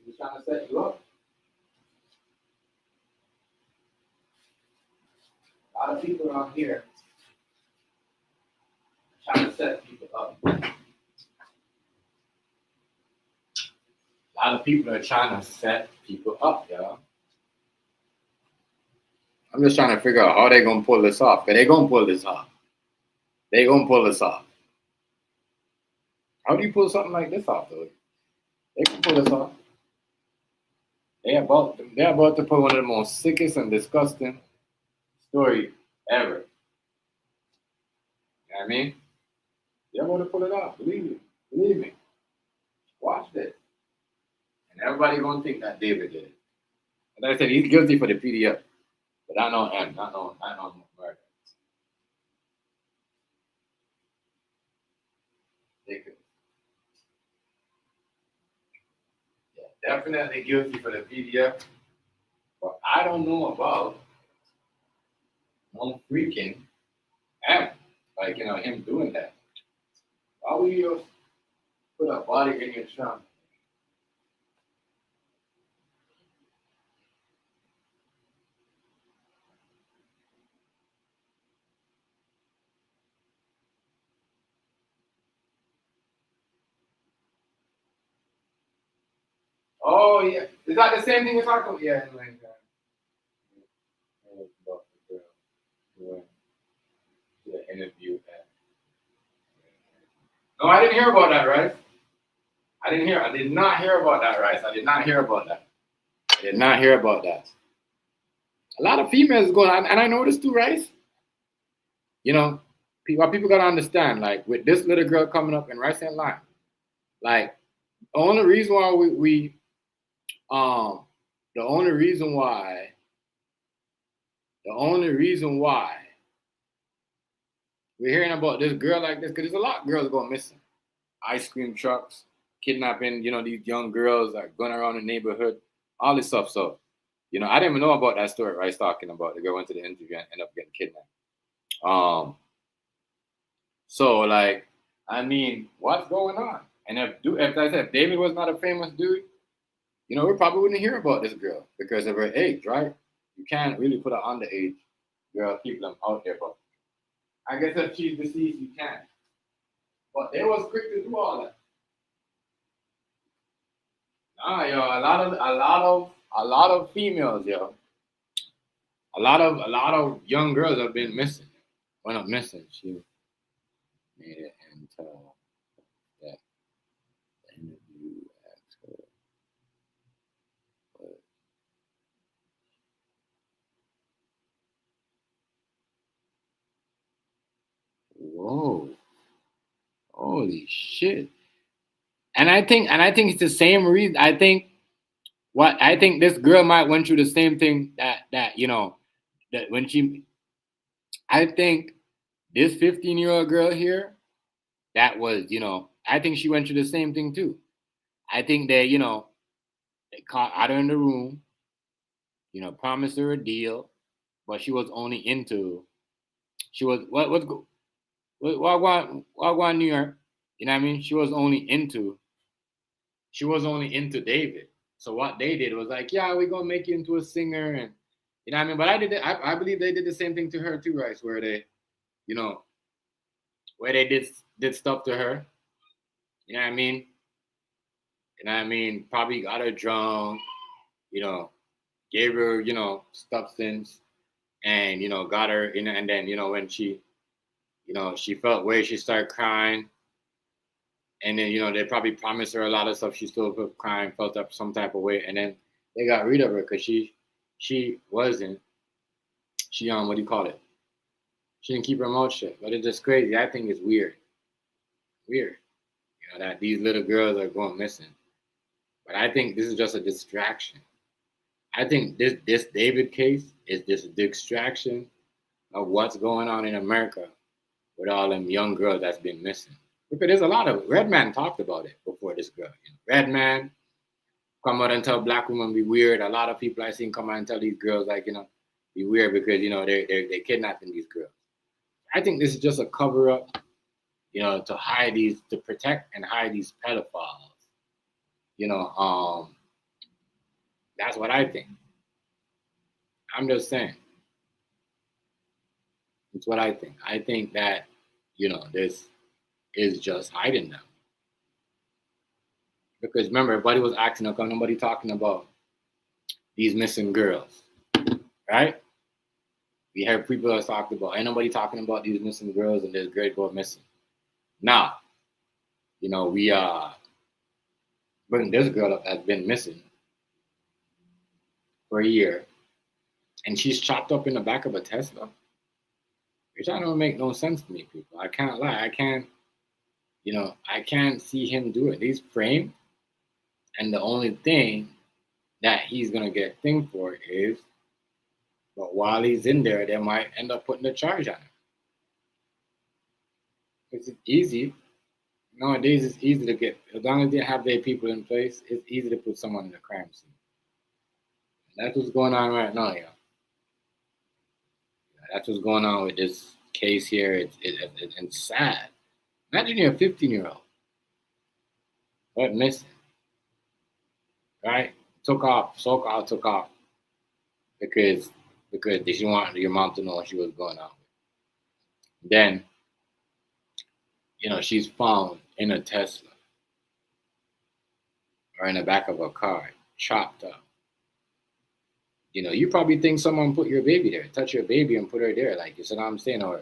Speaker 1: He's trying to set you up. A lot of people around here trying to set people up. A lot of people are trying to set people up, y'all. I'm just trying to figure out how they're going to pull this off. Because they're going to pull this off. They're going to pull this off. How do you pull something like this off, though? They can pull this off. They're about to put one of the most sickest and disgusting stories ever. You know what I mean? They're about to pull it off. Believe me. Watch this. And everybody going to think that David did it. Like I said, he's guilty for the PDF. But I know him, not know murder. Yeah, definitely guilty for the PDF. But I don't know about no freaking him. Like, him doing that. Why would you put a body in your trunk? Oh yeah, is that the same thing you're talking about? Yeah, like that. About the girl who went to the interview. No, I didn't hear about that, right? I did not hear about that, Rice. I did not hear about that. I did not hear about that. A lot of females going on, and I know this too, Rice. You know, what people gotta understand, like with this little girl coming up in Rice and Line, like the only reason why the only reason why we're hearing about this girl like this, because there's a lot of girls going missing. Ice cream trucks, kidnapping, these young girls like going around the neighborhood, all this stuff. So, I didn't even know about that story Rice talking about. The girl went to the interview and ended up getting kidnapped. So like, I mean, what's going on? And if I said David was not a famous dude, we probably wouldn't hear about this girl because of her age, right? You can't really put an underage girl, keep them out there, but I guess if she's deceased, you can. But they was quick to do all that. Nah, yo, a lot of females, yo. A lot of young girls have been missing. Well, not missing. She made it into that interview asked her. But whoa. Holy shit. And I think it's the same reason. I think this girl might went through the same thing that when she, I think this 15-year-old girl here, that was, I think she went through the same thing too. I think they caught her in the room, promised her a deal, but she was only into, she was, what New York, you know what I mean? She was only into David. So what they did was like, yeah, we're gonna make you into a singer, and you know what I mean. But I believe they did the same thing to her too, right? Where they, where they did stuff to her. You know what I mean? Probably got her drunk, gave her, substance, and got her, and then when she, she felt weird, she started crying. And then, they probably promised her a lot of stuff. She still crying, felt up some type of way. And then they got rid of her because she wasn't, what do you call it? She didn't keep her mouth shut. But it's just crazy. I think it's weird. Weird. That these little girls are going missing. But I think this is just a distraction. I think this David case is just a distraction of what's going on in America with all them young girls that's been missing. Because there's a lot of, Redman talked about it before this girl. Redman come out and tell black women be weird. A lot of people I seen come out and tell these girls like, be weird because, they're kidnapping these girls. I think this is just a cover up, to protect and hide these pedophiles. That's what I think. I'm just saying. It's what I think. I think that, this is just hiding them. Because remember, everybody was acting like nobody talking about these missing girls, right? We heard people that talked about, ain't nobody talking about these missing girls and this girl go missing. Now, we bring this girl up that's been missing for a year, and she's chopped up in the back of a Tesla, which don't make no sense to me, people. I can't lie. I can't see him do it. He's framed, and the only thing that he's gonna get thing for is, but while he's in there, they might end up putting a charge on him. It's easy. Nowadays, it's easy to get, as long as they have their people in place, it's easy to put someone in a crime scene. And that's what's going on right now, y'all. That's what's going on with this case here. It's sad. Imagine you're a 15-year-old, but missing, right? Took off because she wanted your mom to know what she was going on with. Then, she's found in a Tesla or in the back of a car. chopped up. You probably think someone put your baby there, touch your baby and put her there, like you said. I'm saying, or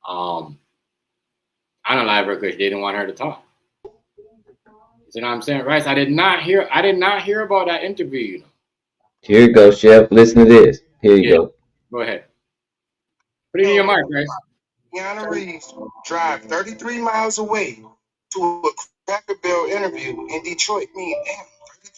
Speaker 1: um, unalive her because they didn't want her to talk. You know what I'm saying, Rice? I did not hear. I did not hear about that interview.
Speaker 3: Here you go, Chef. Listen to this. Here you
Speaker 1: Yeah,
Speaker 3: go.
Speaker 1: go ahead. Put it in
Speaker 4: Yo,
Speaker 1: your mic, Rice.
Speaker 4: Keanu Reeves drive 33 miles away to a Cracker Barrel interview in Detroit. I mean, damn,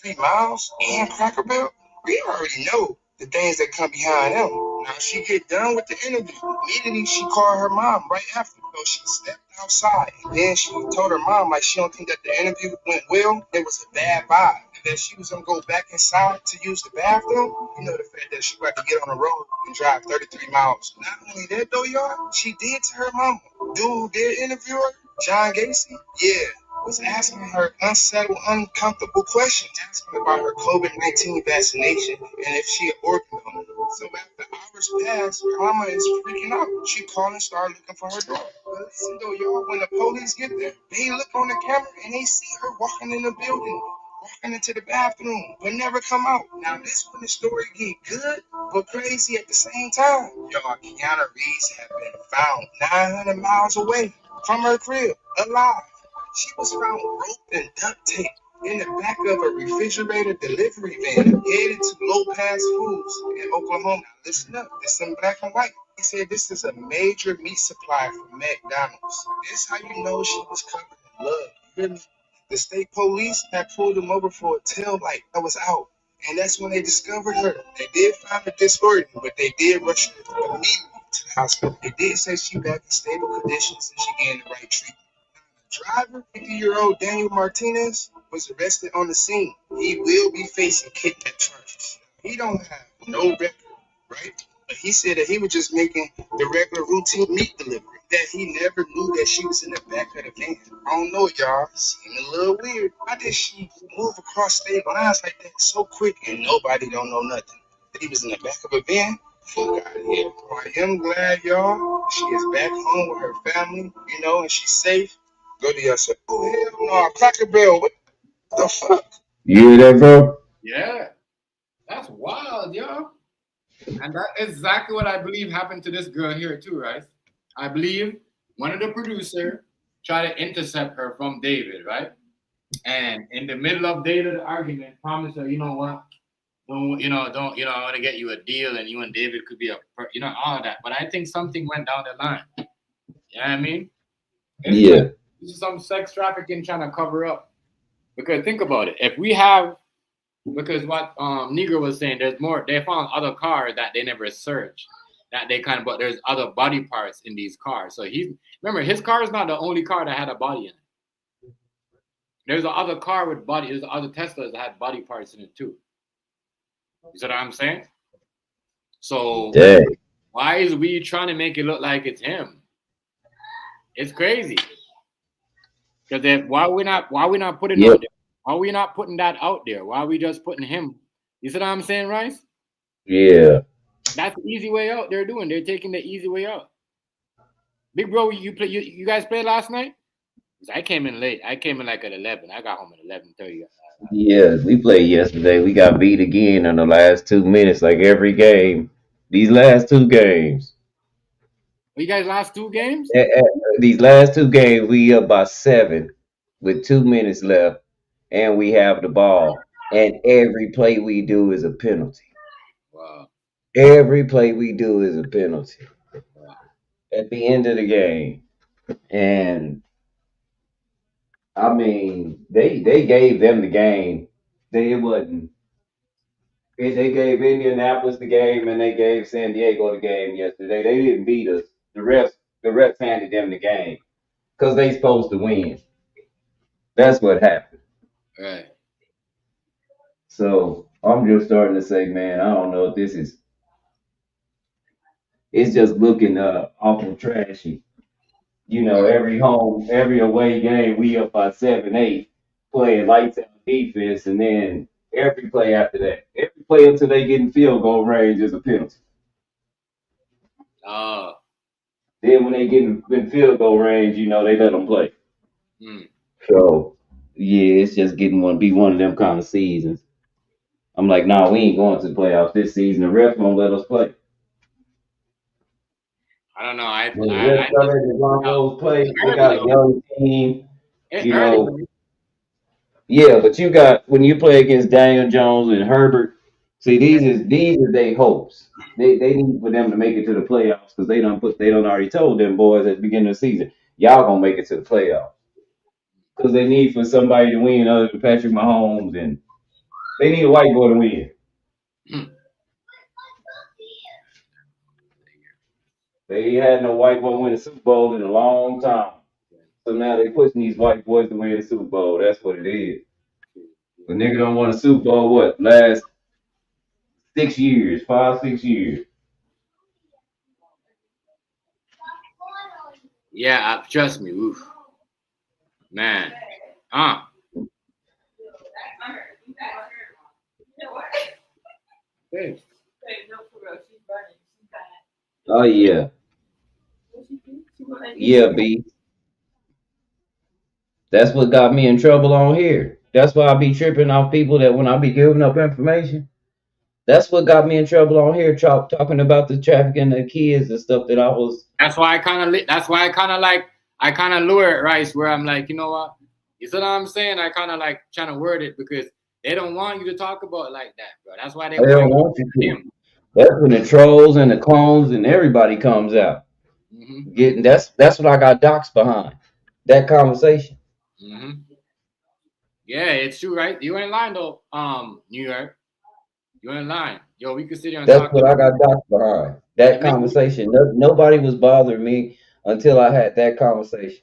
Speaker 4: 33 miles and Cracker Barrel? We already know the things that come behind them. Now she get done with the interview. Immediately she called her mom right after. So she stepped outside. And then she told her mom like she don't think that the interview went well. It was a bad vibe. And that she was gonna go back inside to use the bathroom. The fact that she about to get on the road and drive 33 miles. Not only that though, y'all, she did to her mama. Dude did interview her, John Gacy. Yeah, was asking her unsettled, uncomfortable questions, asking about her COVID-19 vaccination and if she had organ donor. So after hours passed, her mama is freaking out. She called and started looking for her daughter. But listen though, y'all, when the police get there, they look on the camera and they see her walking in the building, walking into the bathroom, but never come out. Now this when the story get good, but crazy at the same time. Y'all, Keanu Reeves had been found 900 miles away from her crib, alive. She was found roped and duct taped in the back of a refrigerator delivery van headed to Lopez Foods in Oklahoma. Now, listen up, this in black and white. He said this is a major meat supply for McDonald's. This how you know she was covered in blood. You hear me? The state police had pulled him over for a tail light that was out. And that's when they discovered her. They did find her disoriented, but they did rush her immediately to the hospital. They did say she back in stable conditions and she getting the right treatment. Driver, 50-year-old Daniel Martinez, was arrested on the scene. He will be facing kidnap charges. He don't have no record, right? But he said that he was just making the regular routine meat delivery. That he never knew that she was in the back of the van. I don't know, y'all. Seemed a little weird. Why did she move across state lines like that so quick and nobody don't know nothing? That he was in the back of a van? Fuck out of here. Well, I am glad, y'all, she is back home with her family, and she's safe. Go to yourself. Oh, hell no. Cracker Barrel. What the fuck?
Speaker 3: You hear that, bro?
Speaker 1: Yeah, that's wild, yo. And that's exactly what I believe happened to this girl here too, right? I believe one of the producer tried to intercept her from David, right? And in the middle of David's argument, promised her, you know what? I want to get you a deal, and you and David could be all of that. But I think something went down the line. You know what I mean? It's like
Speaker 3: Yeah.
Speaker 1: this is some sex trafficking trying to cover up. Because think about it. If we have, because what Negro was saying, there's more. They found other cars that they never searched. But there's other body parts in these cars. So remember, his car is not the only car that had a body in it. There's other car with body. There's other Teslas that had body parts in it too. You see what I'm saying? So
Speaker 3: Dang.
Speaker 1: why is we trying to make it look like it's him? It's crazy. Because why we not putting
Speaker 3: Yep.
Speaker 1: out there? Why are we not putting that out there? Why are we just putting him? You see what I'm saying, Rice?
Speaker 3: Yeah.
Speaker 1: That's the easy way out. They're taking the easy way out. Big bro, you guys played last night? I came in late. I came in like at 11. I got home at 11:30.
Speaker 3: Yeah. We played yesterday. We got beat again in the last 2 minutes, like every game. These last two games.
Speaker 1: You guys lost 2 games?
Speaker 3: These last two games, we up by 7 with 2 minutes left, and we have the ball. And every play we do is a penalty.
Speaker 1: Wow.
Speaker 3: Every play we do is a penalty
Speaker 1: Wow.
Speaker 3: at the end of the game. And I mean, they gave them the game. They it wasn't. They gave Indianapolis the game, and they gave San Diego the game yesterday. They didn't beat us. The refs handed them the game because they supposed to win. That's what happened.
Speaker 1: Right.
Speaker 3: So I'm just starting to say, man, I don't know if this is. It's just looking awful trashy.
Speaker 1: Right.
Speaker 3: Every away game, we up by 7-8, playing lights out defense, and then every play after that, every play until they get in field goal range is a penalty.
Speaker 1: Uh,
Speaker 3: Then when they get in field goal range, they let them play.
Speaker 1: hmm.
Speaker 3: So yeah, it's just getting one be one of them kind of seasons. I'm like, nah, we ain't going to the playoffs this season. The ref won't let us play.
Speaker 1: I don't know. I
Speaker 3: When the
Speaker 1: I,
Speaker 3: ref
Speaker 1: I
Speaker 3: don't let the Broncos play,
Speaker 1: it's
Speaker 3: they
Speaker 1: early
Speaker 3: got a
Speaker 1: though.
Speaker 3: young team.
Speaker 1: It's
Speaker 3: You
Speaker 1: early
Speaker 3: know,
Speaker 1: though.
Speaker 3: yeah, but you got when you play against Daniel Jones and Herbert. See, these are their hopes. They need for them to make it to the playoffs because they don't already told them boys at the beginning of the season, y'all gonna make it to the playoffs because they need for somebody to win other than Patrick Mahomes and they need a white boy to win. They ain't had no white boy win the Super Bowl in a long time. So now they pushing these white boys to win the Super Bowl. That's what it is. The nigga don't want a Super Bowl what last 6 years, 5, 6 years.
Speaker 1: Yeah, trust me. Oof. Man. Hey.
Speaker 3: Oh yeah, yeah, B. That's what got me in trouble on here. That's why I be tripping off people that when I be giving up information. That's what got me in trouble on here, talking about the trafficking of kids and stuff that I was.
Speaker 1: That's why I kind of lure it, right? Where I'm like, you know what? You see what I'm saying? I kind of like trying to word it because they don't want you to talk about it like that, bro. That's why they
Speaker 3: I don't
Speaker 1: want
Speaker 3: want you
Speaker 1: you
Speaker 3: to. That's when the trolls and the clones and everybody comes out.
Speaker 1: Mm-hmm.
Speaker 3: Getting that's what I got docs behind. That conversation.
Speaker 1: Mm-hmm. Yeah, it's true, right? You ain't lying though, New York. You ain't lying. Yo, we could sit here and
Speaker 3: That's
Speaker 1: talk
Speaker 3: what I got docs behind. That
Speaker 1: and maybe
Speaker 3: conversation. Nobody was bothering me until I had that conversation.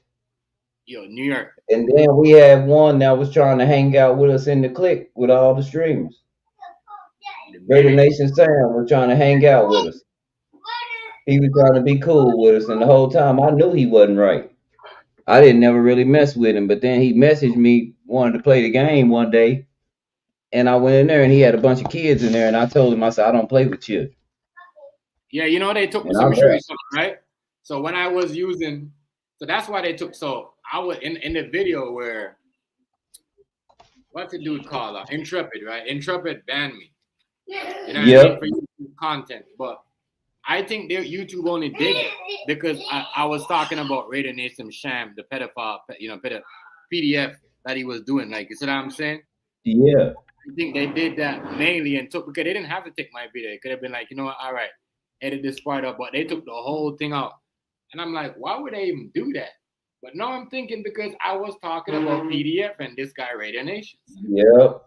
Speaker 1: yo, New York.
Speaker 3: And then we had one that was trying to hang out with us in the clique with all the streamers.
Speaker 1: The
Speaker 3: Raider
Speaker 1: minute
Speaker 3: Nation Sam was trying to hang out with us. He was trying to be cool with us, and the whole time I knew he wasn't right. I didn't never really mess with him, but then he messaged me, wanted to play the game one day, and I went in there and he had a bunch of kids in there, and I told him, I said, I don't play with you.
Speaker 1: yeah, you know they took
Speaker 3: And
Speaker 1: so
Speaker 3: I
Speaker 1: let me show you
Speaker 3: left.
Speaker 1: something, right? So when I was using so that's why they took so I was in the video where what's the dude called? Intrepid, right? Intrepid banned me. You know what I mean?
Speaker 3: Yep.
Speaker 1: For YouTube content. But I think their YouTube only did it because I was talking about Raider Nation Sham, the pedophile, PDF that he was doing. Like, you see what I'm saying?
Speaker 3: Yeah.
Speaker 1: I think they did that mainly and took because they didn't have to take my video. It could have been like, you know what, all right, edit this part up, but they took the whole thing out. And I'm like, why would they even do that? But now I'm thinking because I was talking about PDF and this guy Radio Nation.
Speaker 3: Yep.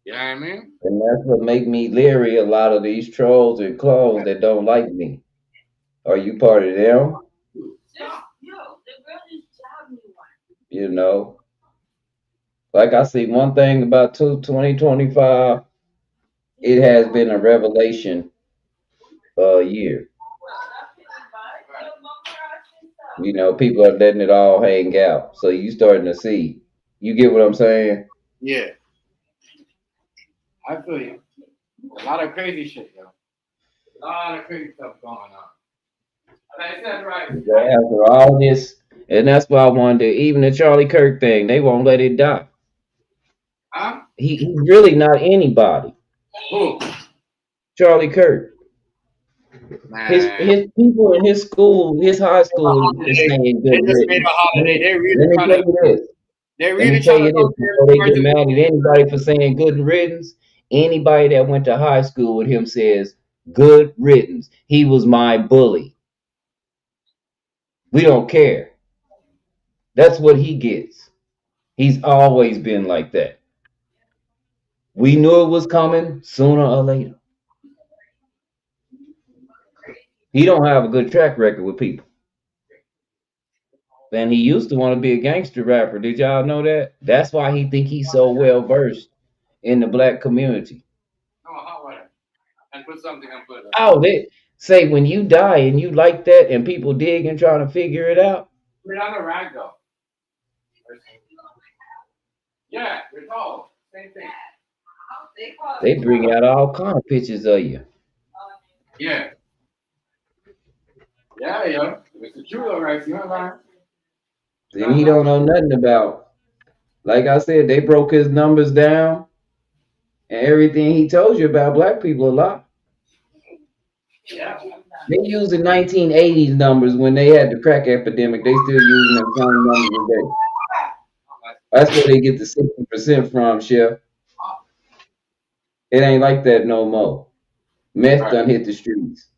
Speaker 1: You know what I mean?
Speaker 3: And that's what make me leery a lot of these trolls and clones that don't like me. Are you part of them? You know, like I see one thing about 2025, it has been a revelation year. You know, people are letting it all hang out. So you starting to see. You get what I'm saying?
Speaker 1: Yeah, I feel you. A lot of crazy shit, yo. A lot of crazy stuff going on. Like I said, right.
Speaker 3: After all this, and that's why I wanted to, even the Charlie Kirk thing, they won't let it die.
Speaker 1: Huh?
Speaker 3: He's really not anybody.
Speaker 1: Who?
Speaker 3: Charlie Kirk.
Speaker 1: Man.
Speaker 3: His people in his school, his high school is saying
Speaker 1: They
Speaker 3: good
Speaker 1: just made a
Speaker 3: riddance.
Speaker 1: holiday. They really
Speaker 3: Let me
Speaker 1: trying
Speaker 3: tell
Speaker 1: to.
Speaker 3: you this.
Speaker 1: They're
Speaker 3: Let me
Speaker 1: really
Speaker 3: tell
Speaker 1: trying to
Speaker 3: you
Speaker 1: go
Speaker 3: this
Speaker 1: there
Speaker 3: before they get
Speaker 1: person.
Speaker 3: mad at anybody for saying good riddance. Anybody that went to high school with him says good riddance. He was my bully. We don't care. That's what he gets. He's always been like that. We knew it was coming sooner or later. He don't have a good track record with people. And he used to want to be a gangster rapper. Did y'all know that? That's why he think he's so well versed in the black community.
Speaker 1: No, hot water. And put something and put it.
Speaker 3: Oh, they say when you die and you like that and people dig and trying to figure it out.
Speaker 1: Put it on the rag though. Yeah, it's all same thing.
Speaker 3: They bring out all kind of pictures of you.
Speaker 1: Yeah. Yeah, yeah. It's the truth, all right. You know what?
Speaker 3: And he don't know nothing about. Like I said, they broke his numbers down And everything he told you about black people a lot.
Speaker 1: Yeah.
Speaker 3: They used the 1980s numbers when they had the crack epidemic. They still using them same numbers today. That's where they get the 60% from, Chef. It ain't like that no more. Meth
Speaker 1: Right.
Speaker 3: done hit the streets.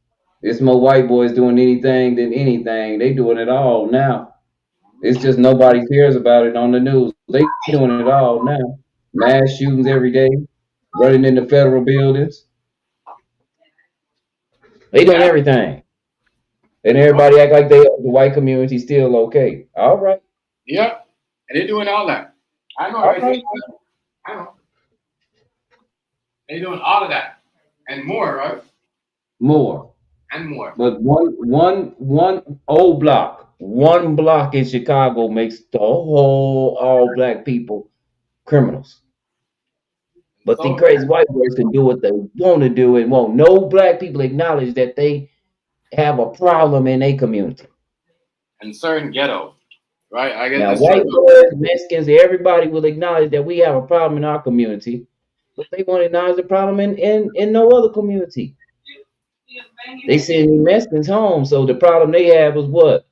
Speaker 3: It's more white boys doing anything than anything. They doing it all now. It's just nobody cares about it on the news. They doing it all now. Mass shootings every day, running into federal buildings. They doing
Speaker 1: Yeah.
Speaker 3: everything. And everybody act like the white community still okay. All right.
Speaker 1: Yeah. And they're doing all that. I know,
Speaker 3: All
Speaker 1: right?
Speaker 3: right.
Speaker 1: I know. They're doing all of that and more, right?
Speaker 3: More.
Speaker 1: And more.
Speaker 3: But one old block, one block in Chicago makes the whole all black people criminals. But the
Speaker 1: So
Speaker 3: crazy white boys can do what they want to do and won't no black people acknowledge that they have a problem in their community.
Speaker 1: in certain ghettos, right? I guess
Speaker 3: Now,
Speaker 1: it's true.
Speaker 3: white boys, Mexicans, everybody will acknowledge that we have a problem in our community, but they won't acknowledge the problem in no other community. They send the Mexicans home, so the problem they had was what?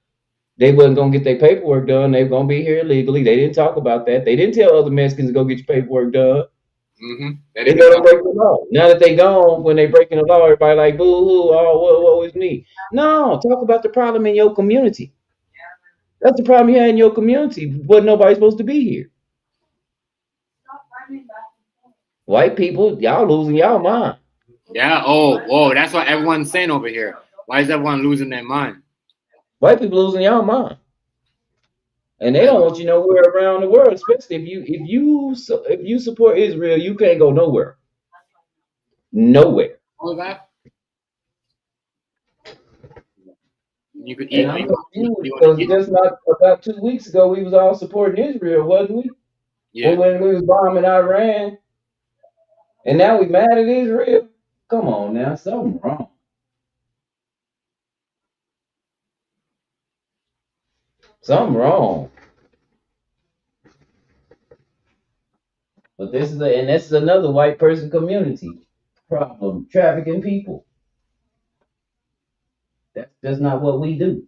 Speaker 3: They wasn't gonna get their paperwork done. They were gonna be here illegally. They didn't talk about that. They didn't tell other Mexicans to go get your paperwork done.
Speaker 1: Mm-hmm. They
Speaker 3: They
Speaker 1: didn't
Speaker 3: let
Speaker 1: know.
Speaker 3: them break the law. Now that they gone, when they breaking the law, everybody like boo hoo. Oh, what was me? No, talk about the problem in your community. That's the problem you had in your community. Wasn't nobody supposed to be here. White people, y'all losing y'all mind.
Speaker 1: Yeah. Oh, that's what everyone's saying over here. Why is everyone losing their mind?
Speaker 3: White people losing y'all mind, and they don't want you nowhere around the world. Especially if you support Israel, you can't go nowhere. Nowhere.
Speaker 1: All of that. You could
Speaker 3: And
Speaker 1: eat.
Speaker 3: I'm
Speaker 1: You
Speaker 3: confused
Speaker 1: want to
Speaker 3: because
Speaker 1: eat?
Speaker 3: just not about 2 weeks ago, we was all supporting Israel, wasn't we?
Speaker 1: Yeah.
Speaker 3: Well, when we was bombing Iran, and now we mad at Israel. Come on now, something wrong. Something wrong. But this is another white person community problem. Trafficking people. That's just not what we do.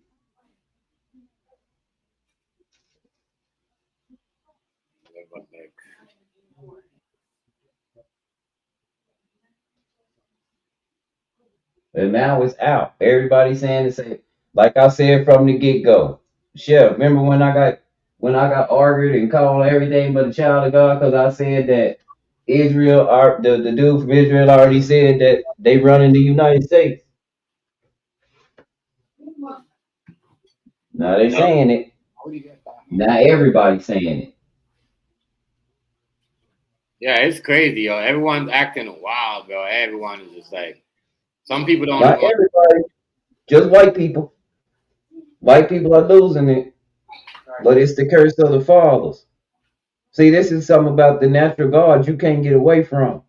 Speaker 3: And now it's out. Everybody's saying the same. Like I said from the get go. Chef, remember when I got argued and called everything but a child of God because I said that Israel, the dude from Israel already said that they run in the United States. Now they saying it. Now everybody's saying it.
Speaker 1: Yeah, it's crazy, yo. Everyone's acting wild, bro. Everyone is just like, some people don't
Speaker 3: Not
Speaker 1: even.
Speaker 3: everybody, just white people. White people are losing it, but it's the curse of the fathers. See, this is something about the natural God you can't get away from.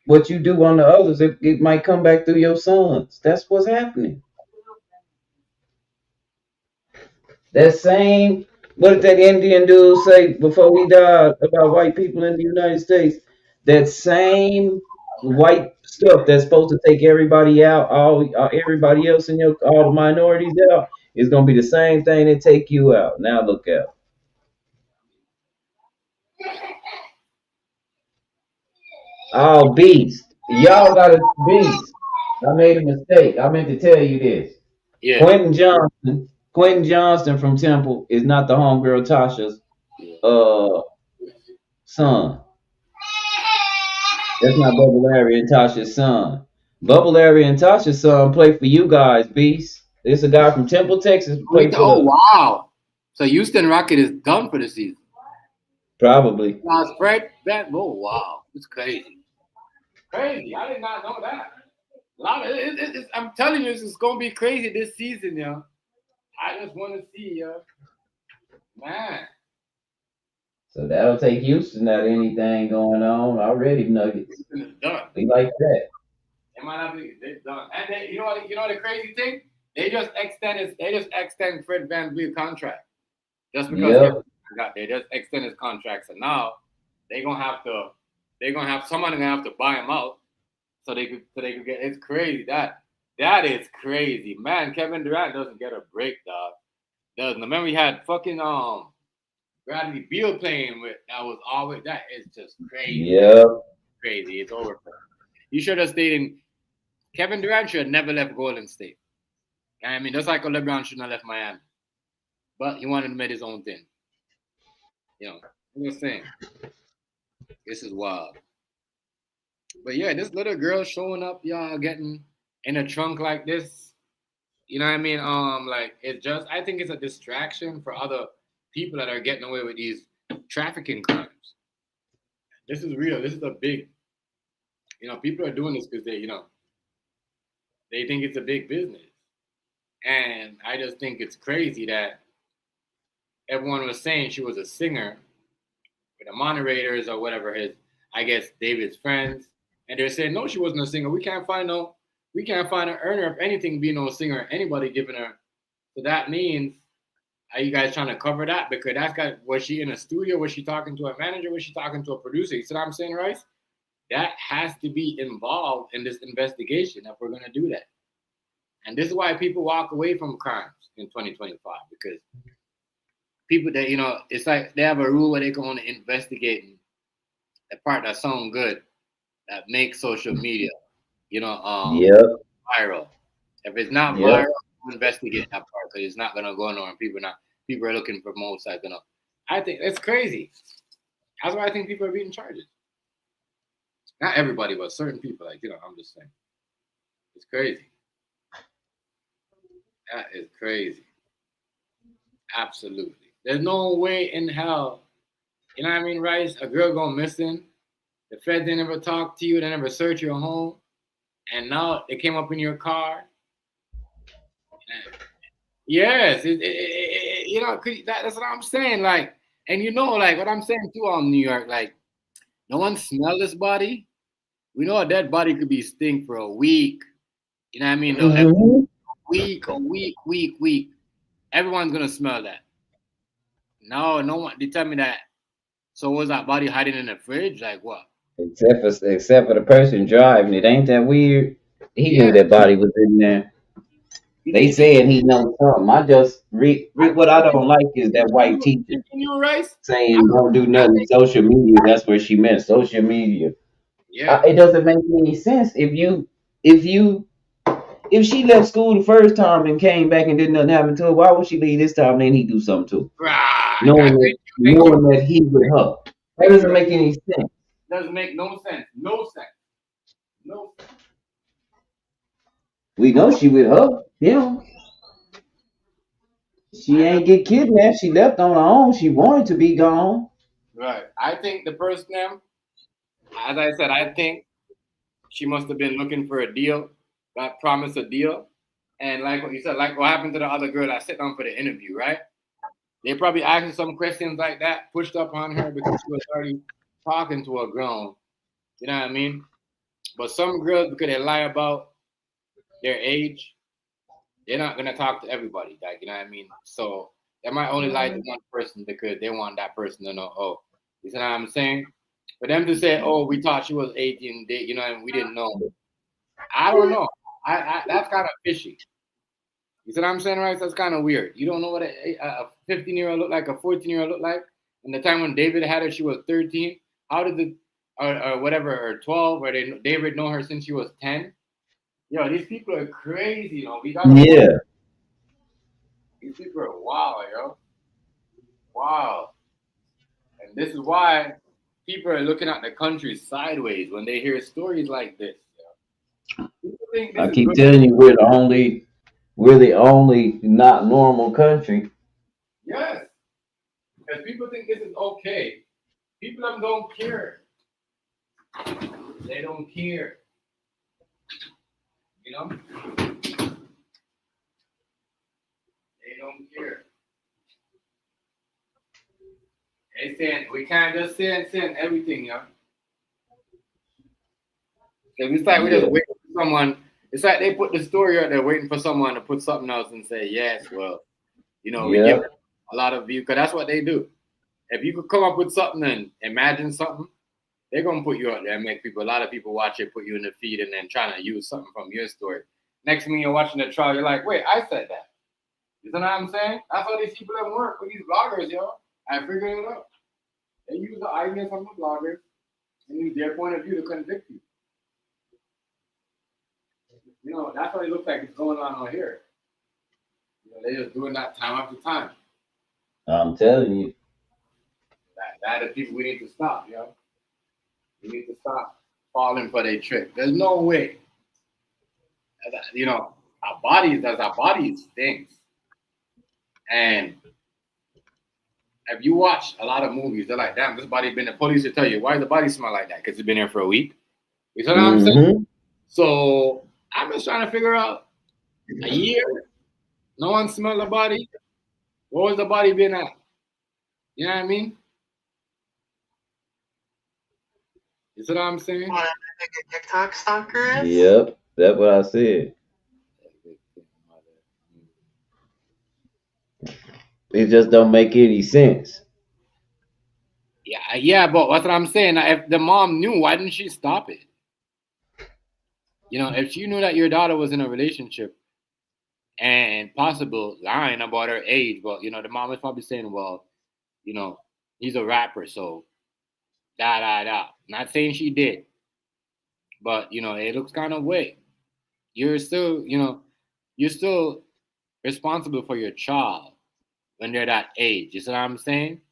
Speaker 3: What you do on the others, it might come back through your sons. That's what's happening. That same, what did that Indian dude say before he died about white people in the United States? That same white stuff that's supposed to take everybody out, everybody else in all the minorities out, is gonna be the same thing that take you out. Now look out. Oh, beast. Y'all got a beast. I made a mistake. I meant to tell you this.
Speaker 1: Yeah.
Speaker 3: Quentin Johnston from Temple is not the homegirl Tasha's uh son. That's not Bubble Larry and Tasha's son. Bubble Larry and Tasha's son play for you guys, beast. It's a guy from Temple, Texas, play for
Speaker 1: Oh,
Speaker 3: the
Speaker 1: wow. So Houston Rocket is done for the season.
Speaker 3: probably.
Speaker 1: Now spread that. Oh, wow. It's crazy. Crazy. I did not know that. A lot of I'm telling you, it's going to be crazy this season, yo. I just want to see, yo. Man.
Speaker 3: So that'll take Houston out of anything going on. Already Nuggets.
Speaker 1: Houston is done.
Speaker 3: We like that.
Speaker 1: They might not be. They're done. And they, you know the crazy thing? They just extend Fred VanVleet's contract. Just because
Speaker 3: Yep.
Speaker 1: they just extend his contract. So now they're gonna have to they're gonna have someone gonna have to buy them out so they could get. It's crazy. That is crazy, man. Kevin Durant doesn't get a break, dog. Doesn't. Remember we had fucking Bradley Beal playing with that was always that is just crazy.
Speaker 3: Yeah.
Speaker 1: Crazy. It's over. You should have stayed in. Kevin Durant should have never left Golden State. I mean, just like LeBron shouldn't have left Miami, but he wanted to make his own thing. You know, I'm just saying. This is wild. But yeah, this little girl showing up, y'all getting in a trunk like this. You know what I mean? Like it just I think it's a distraction for other people that are getting away with these trafficking crimes. This is real. This is a big, people are doing this because they think it's a big business. And I just think it's crazy that everyone was saying she was a singer with the moderators or whatever I guess David's friends. And they're saying, no, she wasn't a singer. We can't find an earner of anything being no singer, anybody giving her. So that means, are you guys trying to cover that? Because was she in a studio? Was she talking to a manager? Was she talking to a producer? You see what I'm saying, Rice? That has to be involved in this investigation if we're going to do that. And this is why people walk away from crimes in 2025, because people that, it's like they have a rule where they can only investigate the part that sounds good, that makes social media, viral. If it's not viral, investigate that part because it's not going to go nowhere. People are looking for more sides. I think it's crazy. That's why I think people are being charged. Not everybody, but certain people. I'm just saying. It's crazy. That is crazy. Absolutely. There's no way in hell, you know what I mean, Rice? A girl going missing. The feds, they never talk to you. They never search your home. And now they came up in your car. Yes. That's what I'm saying. What I'm saying too, New York, no one smell this body. We know a dead body could be stink for a week. You know what I mean?
Speaker 3: Mm-hmm.
Speaker 1: A week. Everyone's gonna smell that. No one. They tell me that. So was that body hiding in the fridge? Like what?
Speaker 3: Except for the person driving it, ain't that weird? He knew that body was in there. They saying he knows something. I just read what I don't like is that white teacher saying don't do nothing. Social media. That's where she meant social media.
Speaker 1: Yeah.
Speaker 3: It doesn't make any sense if she left school the first time and came back and did nothing happen to her. Why would she leave this time and then he do something to her?
Speaker 1: Right.
Speaker 3: Knowing that he with her. That doesn't make any sense.
Speaker 1: Doesn't make no sense. No sense.
Speaker 3: We know she with her. Yeah. She ain't get kidnapped. She left on her own. She wanted to be gone.
Speaker 1: Right. I think the person, as I said, I think she must have been looking for a deal, got promised a deal. And like what you said, like what happened to the other girl that sat down for the interview, right? They probably asked her some questions like that, pushed up on her because she was already talking to a girl. You know what I mean? But some girls, because they lie about their age, they're not gonna talk to everybody. You know what I mean? So they might only lie to one person because they want that person to know. Oh, you see what I'm saying? For them to say, "Oh, we thought she was 18," and we didn't know. I don't know. I that's kind of fishy. You see what I'm saying, right? That's kind of weird. You don't know what a 15-year-old look like, a 14-year-old look like. And the time when David had her, she was 13. How did or whatever, or 12, or David know her since she was 10? Yo, these people are crazy, We gotta These people are wild, yo. Wow. And this is why people are looking at the country sideways when they hear stories like this.
Speaker 3: I keep telling you, we're the only not normal country.
Speaker 1: Yes. Because people think this is okay. People don't care. They don't care. They don't care. They saying we can't just send everything, yo. It's like we just waiting for someone. It's like they put the story out there waiting for someone to put something else and say, yes, well, we give a lot of views, because that's what they do. If you could come up with something and imagine something, they're gonna put you out there and make people. A lot of people watch it, put you in the feed, and then trying to use something from your story. Next thing you're watching the trial, you're like, wait, I said that. You know what I'm saying? That's how these people that work with these bloggers, yo. I figured it out. They use the ideas from the bloggers and use their point of view to convict you. You know, that's what it looks like it's going on over here. You know, they're just doing that time after time.
Speaker 3: I'm telling you.
Speaker 1: That is people we need to stop, yo. We need to stop falling for their trick. There's no way. You know, our bodies things. And if you watch a lot of movies, they're like, damn, this body been, the police will tell you, why does the body smell like that? Because it's been there for a week. You know what I'm saying? So I'm just trying to figure out a year. No one smelled the body. What was the body been at? You know what I mean? You see what I'm saying?
Speaker 4: What a TikTok stalker is?
Speaker 3: Yep, that's what I said. It just don't make any sense.
Speaker 1: Yeah, but that's what I'm saying. If the mom knew, why didn't she stop it? You know, if she knew that your daughter was in a relationship and possible lying about her age, but you know, the mom was probably saying, well, you know, he's a rapper, so da. Not saying she did, but you know, it looks kind of way. You're still, you know, you're still responsible for your child when they're that age. You see what I'm saying?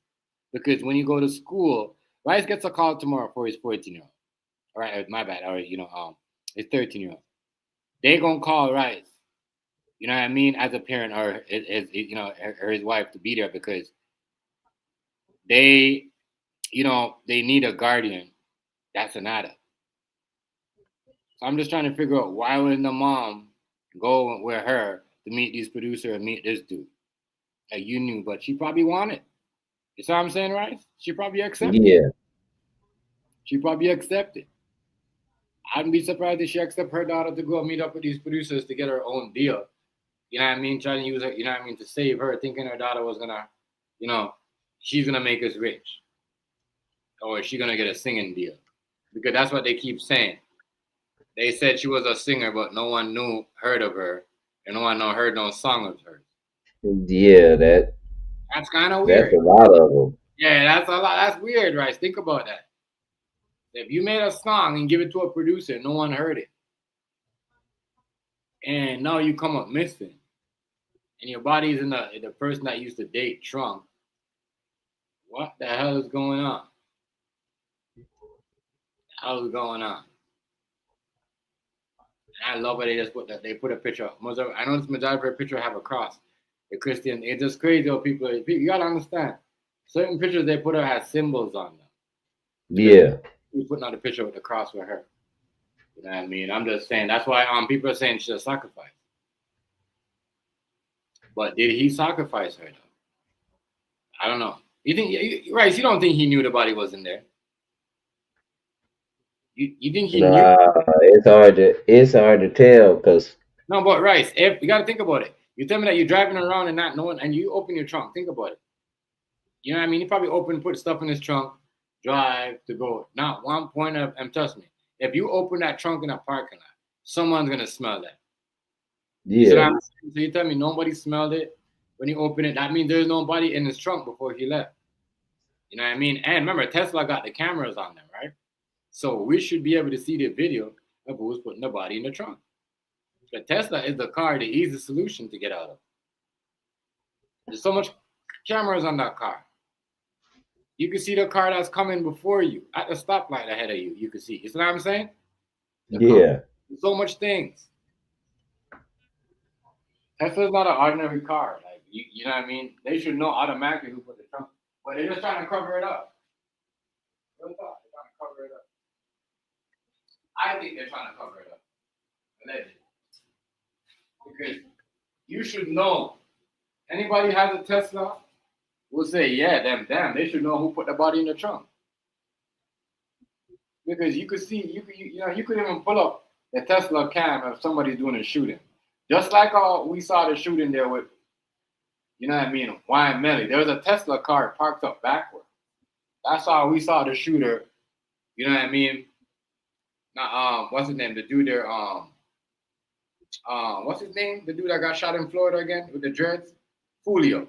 Speaker 1: Because when you go to school, Rice gets a call tomorrow for his 14-year-old. All right, my bad. All right, you know, his 13-year-old. They gonna call Rice. You know what I mean? As a parent or his you know, or his wife to be there because they, you know, they need a guardian. That's an adult. So I'm just trying to figure out why wouldn't the mom go with her to meet these producers and meet this dude? Like you knew, but she probably wanted. You see what I'm saying, right? She probably accepted.
Speaker 3: Yeah.
Speaker 1: She probably accepted. I wouldn't be surprised if she accept her daughter to go meet up with these producers to get her own deal. You know what I mean? Trying to use her, you know what I mean, to save her, thinking her daughter was gonna, you know, she's gonna make us rich. Or she's gonna get a singing deal. Because that's what they keep saying. They said she was a singer, but no one heard of her, and no one heard no song of hers.
Speaker 3: Yeah,
Speaker 1: That's kind of weird.
Speaker 3: That's a lot of them.
Speaker 1: Yeah, that's a lot. That's weird, right? Think about that. If you made a song and give it to a producer, no one heard it, and now you come up missing, and your body's in the person that used to date trunk. What the hell is going on? Hell is going on? And I love it. They just put a picture. I know this majority of her picture have a cross. The Christian, it's just crazy how people. You gotta understand. Certain pictures they put her has symbols on them.
Speaker 3: Yeah.
Speaker 1: We putting out a picture with the cross with her. You know what I mean? I'm just saying that's why people are saying she's a sacrifice. But did he sacrifice her though? I don't know. You think right? You don't think he knew the body wasn't there? You think he knew?
Speaker 3: It's hard to tell because
Speaker 1: No, but Rice, if you got to think about it. You tell me that you're driving around and not knowing, and you open your trunk. Think about it. You know what I mean? He probably put stuff in his trunk, drive to go. Not one point of, and trust me, if you open that trunk in a parking lot, someone's gonna smell that.
Speaker 3: yeah.
Speaker 1: So you tell me nobody smelled it when you open it. That means there's nobody in his trunk before he left. You know what I mean? And remember, Tesla got the cameras on them, right? So we should be able to see the video of who's putting the body in the trunk. But Tesla is the car, the easy solution to get out of. There's so much cameras on that car. You can see the car that's coming before you at the stoplight ahead of you. You can see. You see what I'm saying?
Speaker 3: Yeah.
Speaker 1: There's so much things. Tesla's not an ordinary car. Like you know what I mean? They should know automatically who put the trunk. But they're just trying to cover it up. What is that? They're trying to cover it up. I think they're trying to cover it up. Allegedly. Because you should know. Anybody has a Tesla will say, yeah, damn, they should know who put the body in the trunk. Because you could see, you could even pull up the Tesla cam if somebody's doing a shooting. Just like we saw the shooting there with, you know what I mean, Wine Melly. There was a Tesla car parked up backward. That's how we saw the shooter You know what I mean? Now, what's his name? The dude there, what's his name? The dude that got shot in Florida again with the dreads? Julio,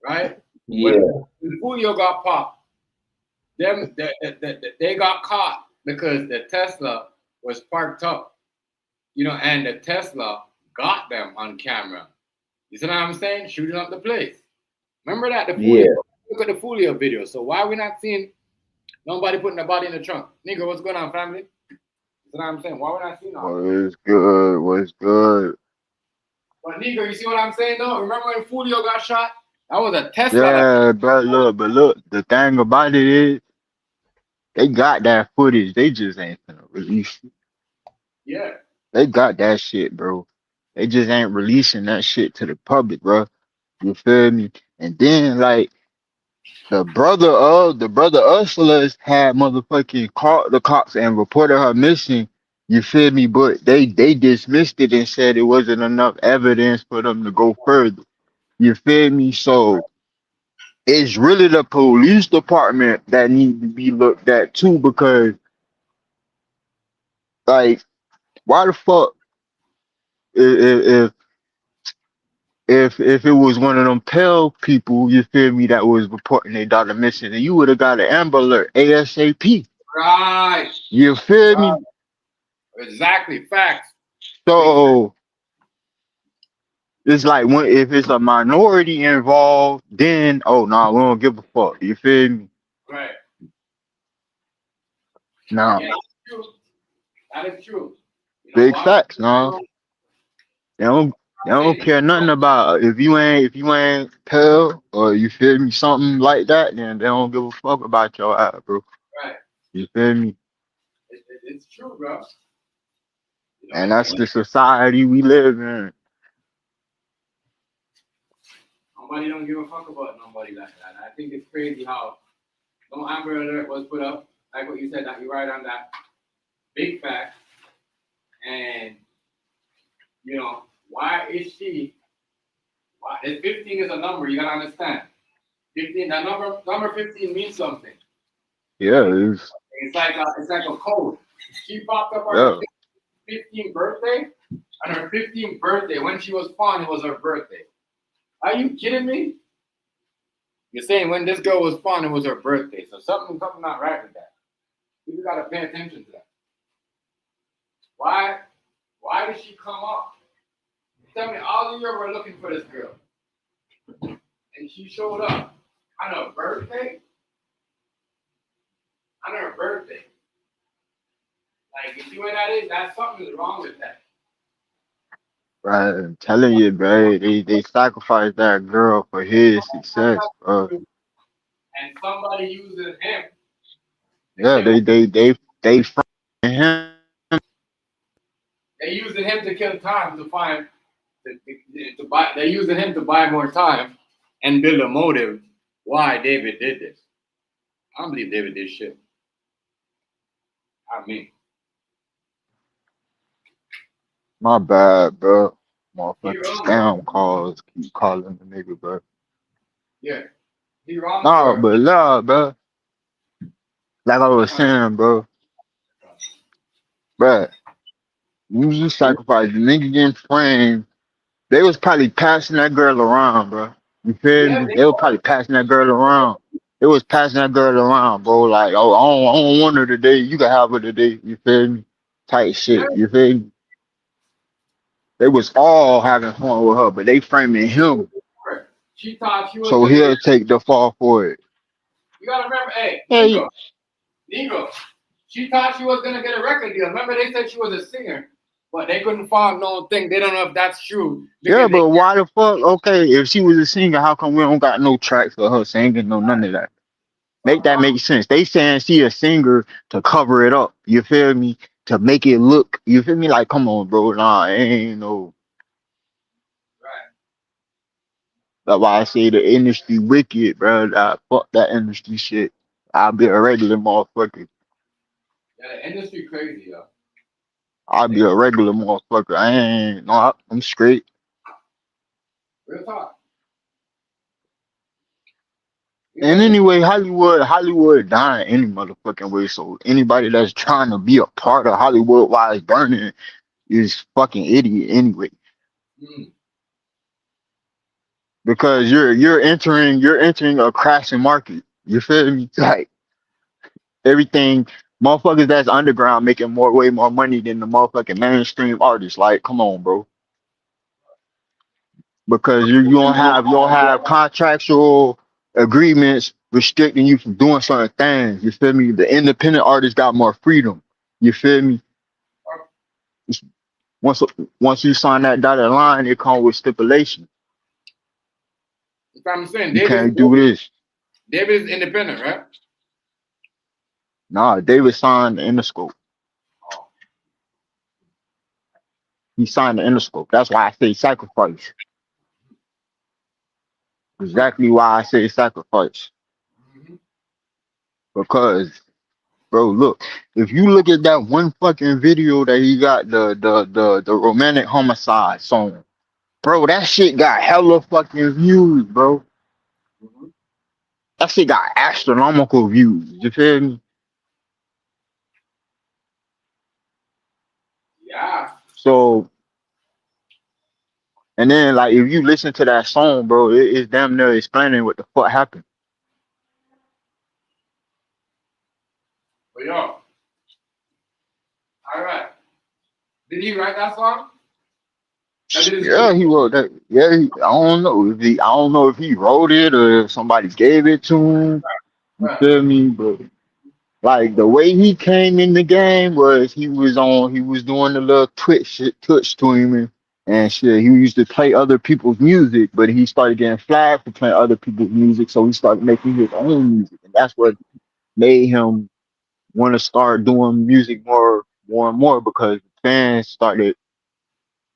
Speaker 1: right?
Speaker 3: Yeah.
Speaker 1: When Julio got popped, they got caught because the Tesla was parked up, you know, and the Tesla got them on camera. You see what I'm saying? Shooting up the place. Remember that? The Julio, look at the Julio video. So why are we not seeing nobody putting the body in the trunk? Nigga, what's going on, family? You see what I'm saying? Why are we not seeing all that?
Speaker 2: What's good? What's good?
Speaker 1: But Nigga, you see what I'm saying though? Remember when Julio got shot? That was a Tesla.
Speaker 2: Yeah, but look, the thing about it is they got that footage. They just ain't gonna release it.
Speaker 1: Yeah.
Speaker 2: They got that shit, bro. They just ain't releasing that shit to the public, bro. You feel me? And then like the brother Ursula's had motherfucking called the cops and reported her missing. You feel me? But they dismissed it and said it wasn't enough evidence for them to go further. You feel me? So it's really the police department that need to be looked at too, because like why the fuck if if it was one of them Pell people, you feel me, that was reporting their daughter missing, and you would have got an Amber Alert ASAP.
Speaker 1: Right.
Speaker 2: You feel me?
Speaker 1: Exactly. Facts.
Speaker 2: So it's like when if it's a minority involved, then oh no, we don't give a fuck. You feel me?
Speaker 1: Right.
Speaker 2: Nah,
Speaker 1: Yeah, that's true. That is true. You know
Speaker 2: big
Speaker 1: why?
Speaker 2: facts, nah. They don't care nothing about if you ain't Pell or you feel me, something like that, then they don't give a fuck about your ass, bro.
Speaker 1: Right.
Speaker 2: You feel me?
Speaker 1: It's true, bro. You know,
Speaker 2: And that's the society we live in.
Speaker 1: nobody don't give a fuck about nobody like that. I think it's crazy how no Amber Alert was put up, like what you said, that you right on that big fact. And you know, why is she? Why? If 15 is a number, you gotta understand. 15, that number 15 means something.
Speaker 2: Yeah,
Speaker 1: It's like a code. She popped up on
Speaker 2: yeah.
Speaker 1: her 15th birthday. On her 15th birthday, when she was born, it was her birthday. Are you kidding me? You're saying when this girl was born, it was her birthday. So something not right with that. You gotta pay attention to that. Why? Why did she come up? Tell me, all year we're looking for this girl, and she showed up on her birthday. On her birthday. Like, you see what that is? That's something is wrong with that.
Speaker 2: Right, I'm telling you, bro. They sacrificed that girl for his success, bro.
Speaker 1: And somebody using him to
Speaker 2: Yeah,
Speaker 1: kill.
Speaker 2: they fronting him.
Speaker 1: They using him to kill time to find to buy. They're using him to buy more time and build a motive why David did this. I don't believe David did shit. I mean,
Speaker 2: My bad, bro.
Speaker 1: he
Speaker 2: Motherfucking
Speaker 1: wrong, bro.
Speaker 2: scam calls keep calling the nigga, bro.
Speaker 1: Yeah, he wrong
Speaker 2: Nah,
Speaker 1: for.
Speaker 2: but nah, bro. Like I was
Speaker 1: Uh,
Speaker 2: saying, bro. Bro, you sacrifice the nigga getting framed. They was probably passing that girl around, bro. You feel
Speaker 1: yeah,
Speaker 2: me?
Speaker 1: they
Speaker 2: They was probably passing that girl around. It was passing that girl around, bro. Like, oh, I don't want her today. You can have her today. You feel me? Type
Speaker 1: yeah.
Speaker 2: shit. You feel me? They was all having fun with her, but they framing him
Speaker 1: She thought she was
Speaker 2: so
Speaker 1: gonna get.
Speaker 2: he'll take the fall for it.
Speaker 1: You gotta remember, hey,
Speaker 2: Hey,
Speaker 1: Negro. She thought she was gonna get a record deal. Remember, they said she was a singer, but they couldn't find no thing. They don't know if that's true
Speaker 2: yeah,
Speaker 1: because they.
Speaker 2: but why the fuck? Okay, if she was a singer, how come we don't got no tracks for her singing? No, none of that. Make that make sense. They saying she a singer to cover it up. You feel me? To make it look. You feel me? Like, come on, bro. Nah, ain't no.
Speaker 1: Right.
Speaker 2: That's why I say the industry wicked, bro. Fuck that industry shit. I'll be a regular motherfucker.
Speaker 1: Yeah, the industry crazy, yo.
Speaker 2: I'll be a regular motherfucker. I ain't no. I'm straight.
Speaker 1: Real talk.
Speaker 2: And anyway, Hollywood dying any motherfucking way. So anybody that's trying to be a part of Hollywood while it's burning is fucking idiot anyway.
Speaker 1: Mm.
Speaker 2: Because you're entering a crashing market. You feel me? Like everything, motherfuckers that's underground making way more money than the motherfucking mainstream artists. Like, come on, bro. Because you don't have contractual agreements restricting you from doing certain things. You feel me? The independent artists got more freedom. You feel me? Once once you sign that dotted line, it comes with stipulations.
Speaker 1: That's what I'm saying.
Speaker 2: You can't do this.
Speaker 1: David is independent, right?
Speaker 2: Nah, David signed the Interscope.
Speaker 1: Oh.
Speaker 2: He signed the Interscope. That's why I say sacrifice. Exactly why I say sacrifice.
Speaker 1: Mm-hmm.
Speaker 2: Because, bro, look, if you look at that one fucking video that he got the romantic homicide song, bro, that shit got hella fucking views, bro.
Speaker 1: Mm-hmm.
Speaker 2: That shit got astronomical views. You feel me?
Speaker 1: Yeah.
Speaker 2: So, and then like if you listen to that song, bro, it's damn near explaining what the fuck happened.
Speaker 1: But yo, all right. Did he write that song?
Speaker 2: Yeah, he wrote that. Yeah, I don't know if he wrote it or if somebody gave it to him. You
Speaker 1: Right.
Speaker 2: feel me? But like the way he came in the game was he was doing the little Twitch streaming and shit. He used to play other people's music, but he started getting flagged for playing other people's music, so he started making his own music, and that's what made him want to start doing music more and more because fans started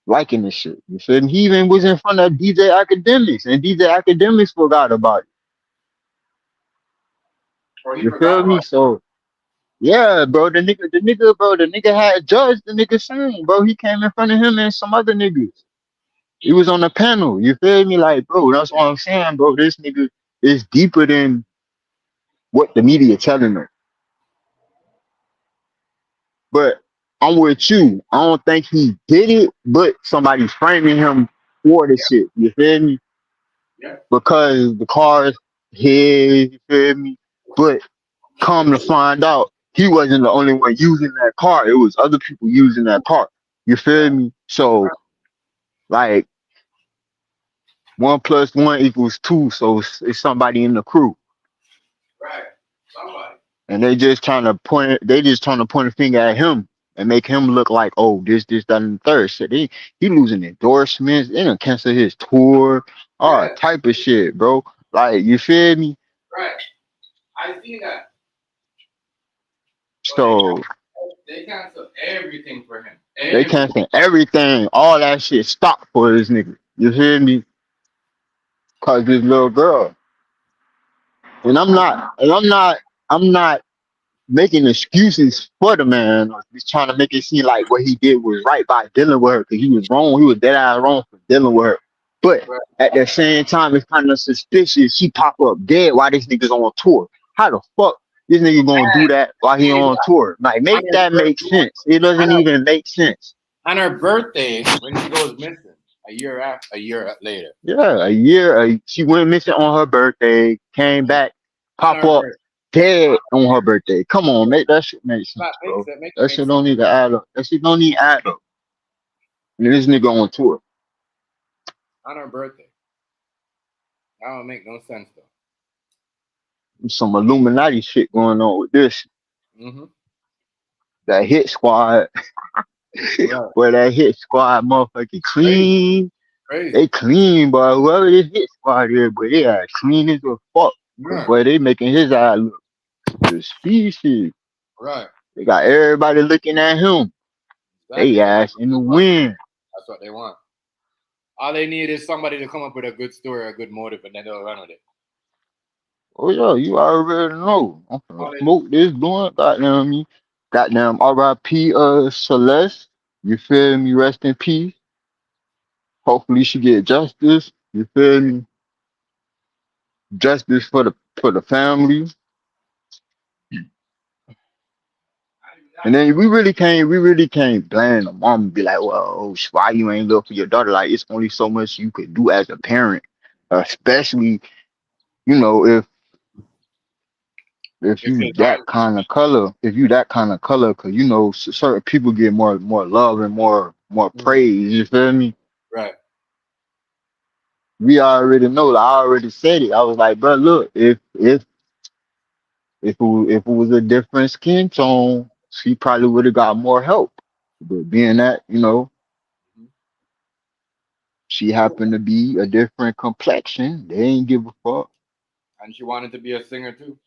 Speaker 2: liking this shit. You feel me? He even was in front of DJ Academics, and DJ Academics forgot about it.
Speaker 1: Or he
Speaker 2: You feel
Speaker 1: forgot
Speaker 2: me?
Speaker 1: about
Speaker 2: So yeah, bro, the nigga had judged the nigga song, bro. He came in front of him and some other niggas. He was on the panel. You feel me? Like, bro, that's what I'm saying, bro. This nigga is deeper than what the media telling him. But I'm with you. I don't think he did it, but somebody's framing him for the shit. You feel me?
Speaker 1: it. Yeah.
Speaker 2: Because the car's his, you feel me? But come to find out, he wasn't the only one using that car. It was other people using that car. You feel me? So, like, 1+1 = 2. So it's somebody in the crew.
Speaker 1: Right. Somebody.
Speaker 2: And they just trying to point a finger at him and make him look like, oh, that, and the third shit. He losing endorsements, they done cancel his tour, all
Speaker 1: Yeah.
Speaker 2: type of shit, bro. Like, you feel me?
Speaker 1: Right. I see that. But
Speaker 2: So
Speaker 1: they cancel everything for him.
Speaker 2: they canceling everything, all that shit stopped for this nigga. You feel me? Cause this little girl. And I'm not making excuses for the man. He's trying to make it seem like what he did was right by dealing with her because he was wrong. He was dead eye wrong for dealing with her. But
Speaker 1: Right.
Speaker 2: at the same time, it's kind of suspicious. She pop up dead while this nigga's on tour. How the fuck this nigga gonna do that while he on tour? Like, make that make sense. It doesn't even make sense.
Speaker 1: On her birthday, when she goes missing, a year later.
Speaker 2: Yeah, she went missing on her birthday, came back,
Speaker 1: On
Speaker 2: pop
Speaker 1: her
Speaker 2: up
Speaker 1: birthday.
Speaker 2: dead on her birthday. Come on, make that shit make sense,
Speaker 1: That
Speaker 2: bro.
Speaker 1: makes it make
Speaker 2: That
Speaker 1: make
Speaker 2: shit
Speaker 1: sense.
Speaker 2: don't need to add up. That shit don't need to add up. And this nigga on tour.
Speaker 1: On her birthday. That don't make no sense though.
Speaker 2: Some Illuminati shit going on with this.
Speaker 1: Mm-hmm.
Speaker 2: That hit squad,
Speaker 1: Right.
Speaker 2: where that hit squad motherfucking clean.
Speaker 1: Crazy.
Speaker 2: They clean, boy. Whoever this hit squad is, but they are clean as a fuck.
Speaker 1: Yeah.
Speaker 2: Boy, they making his eye look the species.
Speaker 1: Right.
Speaker 2: They got everybody looking at him.
Speaker 1: Exactly.
Speaker 2: They ass in the wind.
Speaker 1: That's what they want. All they need is somebody to come up with a good story, a good motive, and then they'll run with it.
Speaker 2: Oh yeah, you already know. I'm
Speaker 1: All
Speaker 2: finna
Speaker 1: they,
Speaker 2: smoke this blunt, goddamn me. Goddamn R.I.P. Celeste. You feel me? Rest in peace. Hopefully she get justice. You feel me? Justice for the family. And then we really can't blame the mom and be like, well, why you ain't look for your daughter? Like it's only so much you could do as a parent, especially if
Speaker 1: If
Speaker 2: you
Speaker 1: your daughter,
Speaker 2: that kind of color, because certain people get more love and more
Speaker 1: Mhm.
Speaker 2: praise. You feel me?
Speaker 1: Right?
Speaker 2: We already know. I already said it. I was like, bro, look, if it was a different skin tone, she probably would have got more help. But being that,
Speaker 1: Mhm.
Speaker 2: she happened to be a different complexion, they ain't give a fuck.
Speaker 1: And she wanted to be a singer too,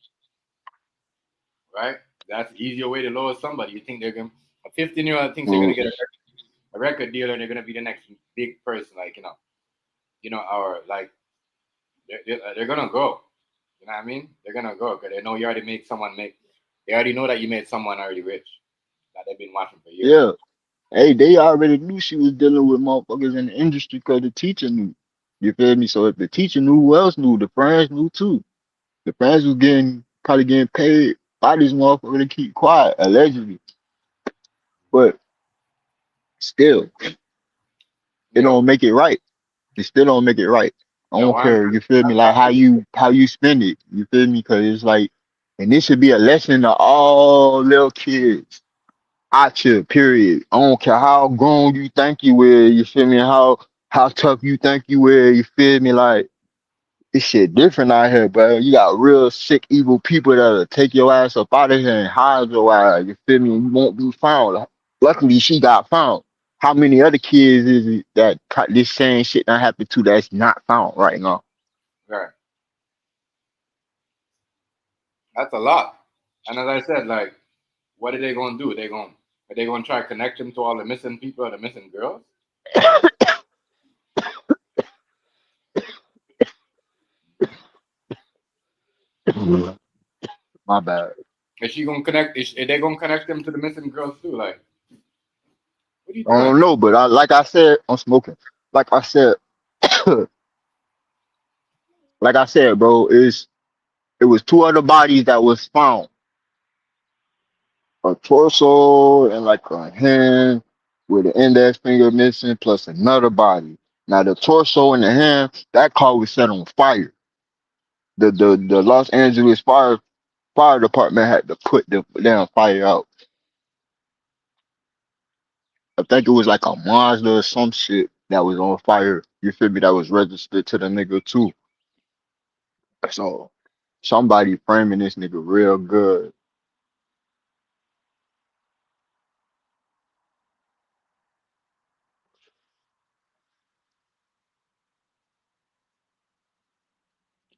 Speaker 1: right? That's the easier way to lower somebody. You think they're gonna a 15-year-old thinks they're gonna
Speaker 2: Well,
Speaker 1: get a record deal and they're gonna be the next big person, like or like they're gonna go. You know what I mean? They're gonna go because they know you already made someone make. They already know that you made someone already rich that they've been watching for years.
Speaker 2: yeah. Hey, they already knew she was dealing with motherfuckers in the industry because the teacher knew. You feel me? So if the teacher knew, who else knew? The friends knew too. The friends was probably getting paid by these motherfuckers to keep quiet, allegedly. But still, it
Speaker 1: Yo,
Speaker 2: don't make it right. It still don't make it right. I
Speaker 1: yo,
Speaker 2: don't
Speaker 1: one.
Speaker 2: care. You feel me? Like how you spend it. You feel me? Because it's like, and this should be a lesson to all little kids out here. Period. I don't care how grown you think you is. You feel me? How tough you think you is. You feel me? Like this shit different out here, bro. You got real sick, evil people that'll take your ass up out of here and hide your ass. You feel me? You won't be found. Luckily, she got found. How many other kids is it that this same shit that happened to that's not found right now?
Speaker 1: Right. That's a lot. And as I said, like, what are they gonna do? Are they gonna try to connect them to all the missing people or the missing girls?
Speaker 2: My bad.
Speaker 1: Is she gonna connect? Is they gonna connect them to the missing girls too? Like, what are you
Speaker 2: I
Speaker 1: doing?
Speaker 2: don't know, but like I said, I'm smoking. Like I said, like I said, bro, it was two other bodies that was found. A torso and like a hand with an index finger missing, plus another body. Now the torso and the hand, that car was set on fire. The Los Angeles fire department had to put the damn fire out. I think it was like a Mazda or some shit that was on fire. You feel me? That was registered to the nigga too. So somebody framing this nigga real good.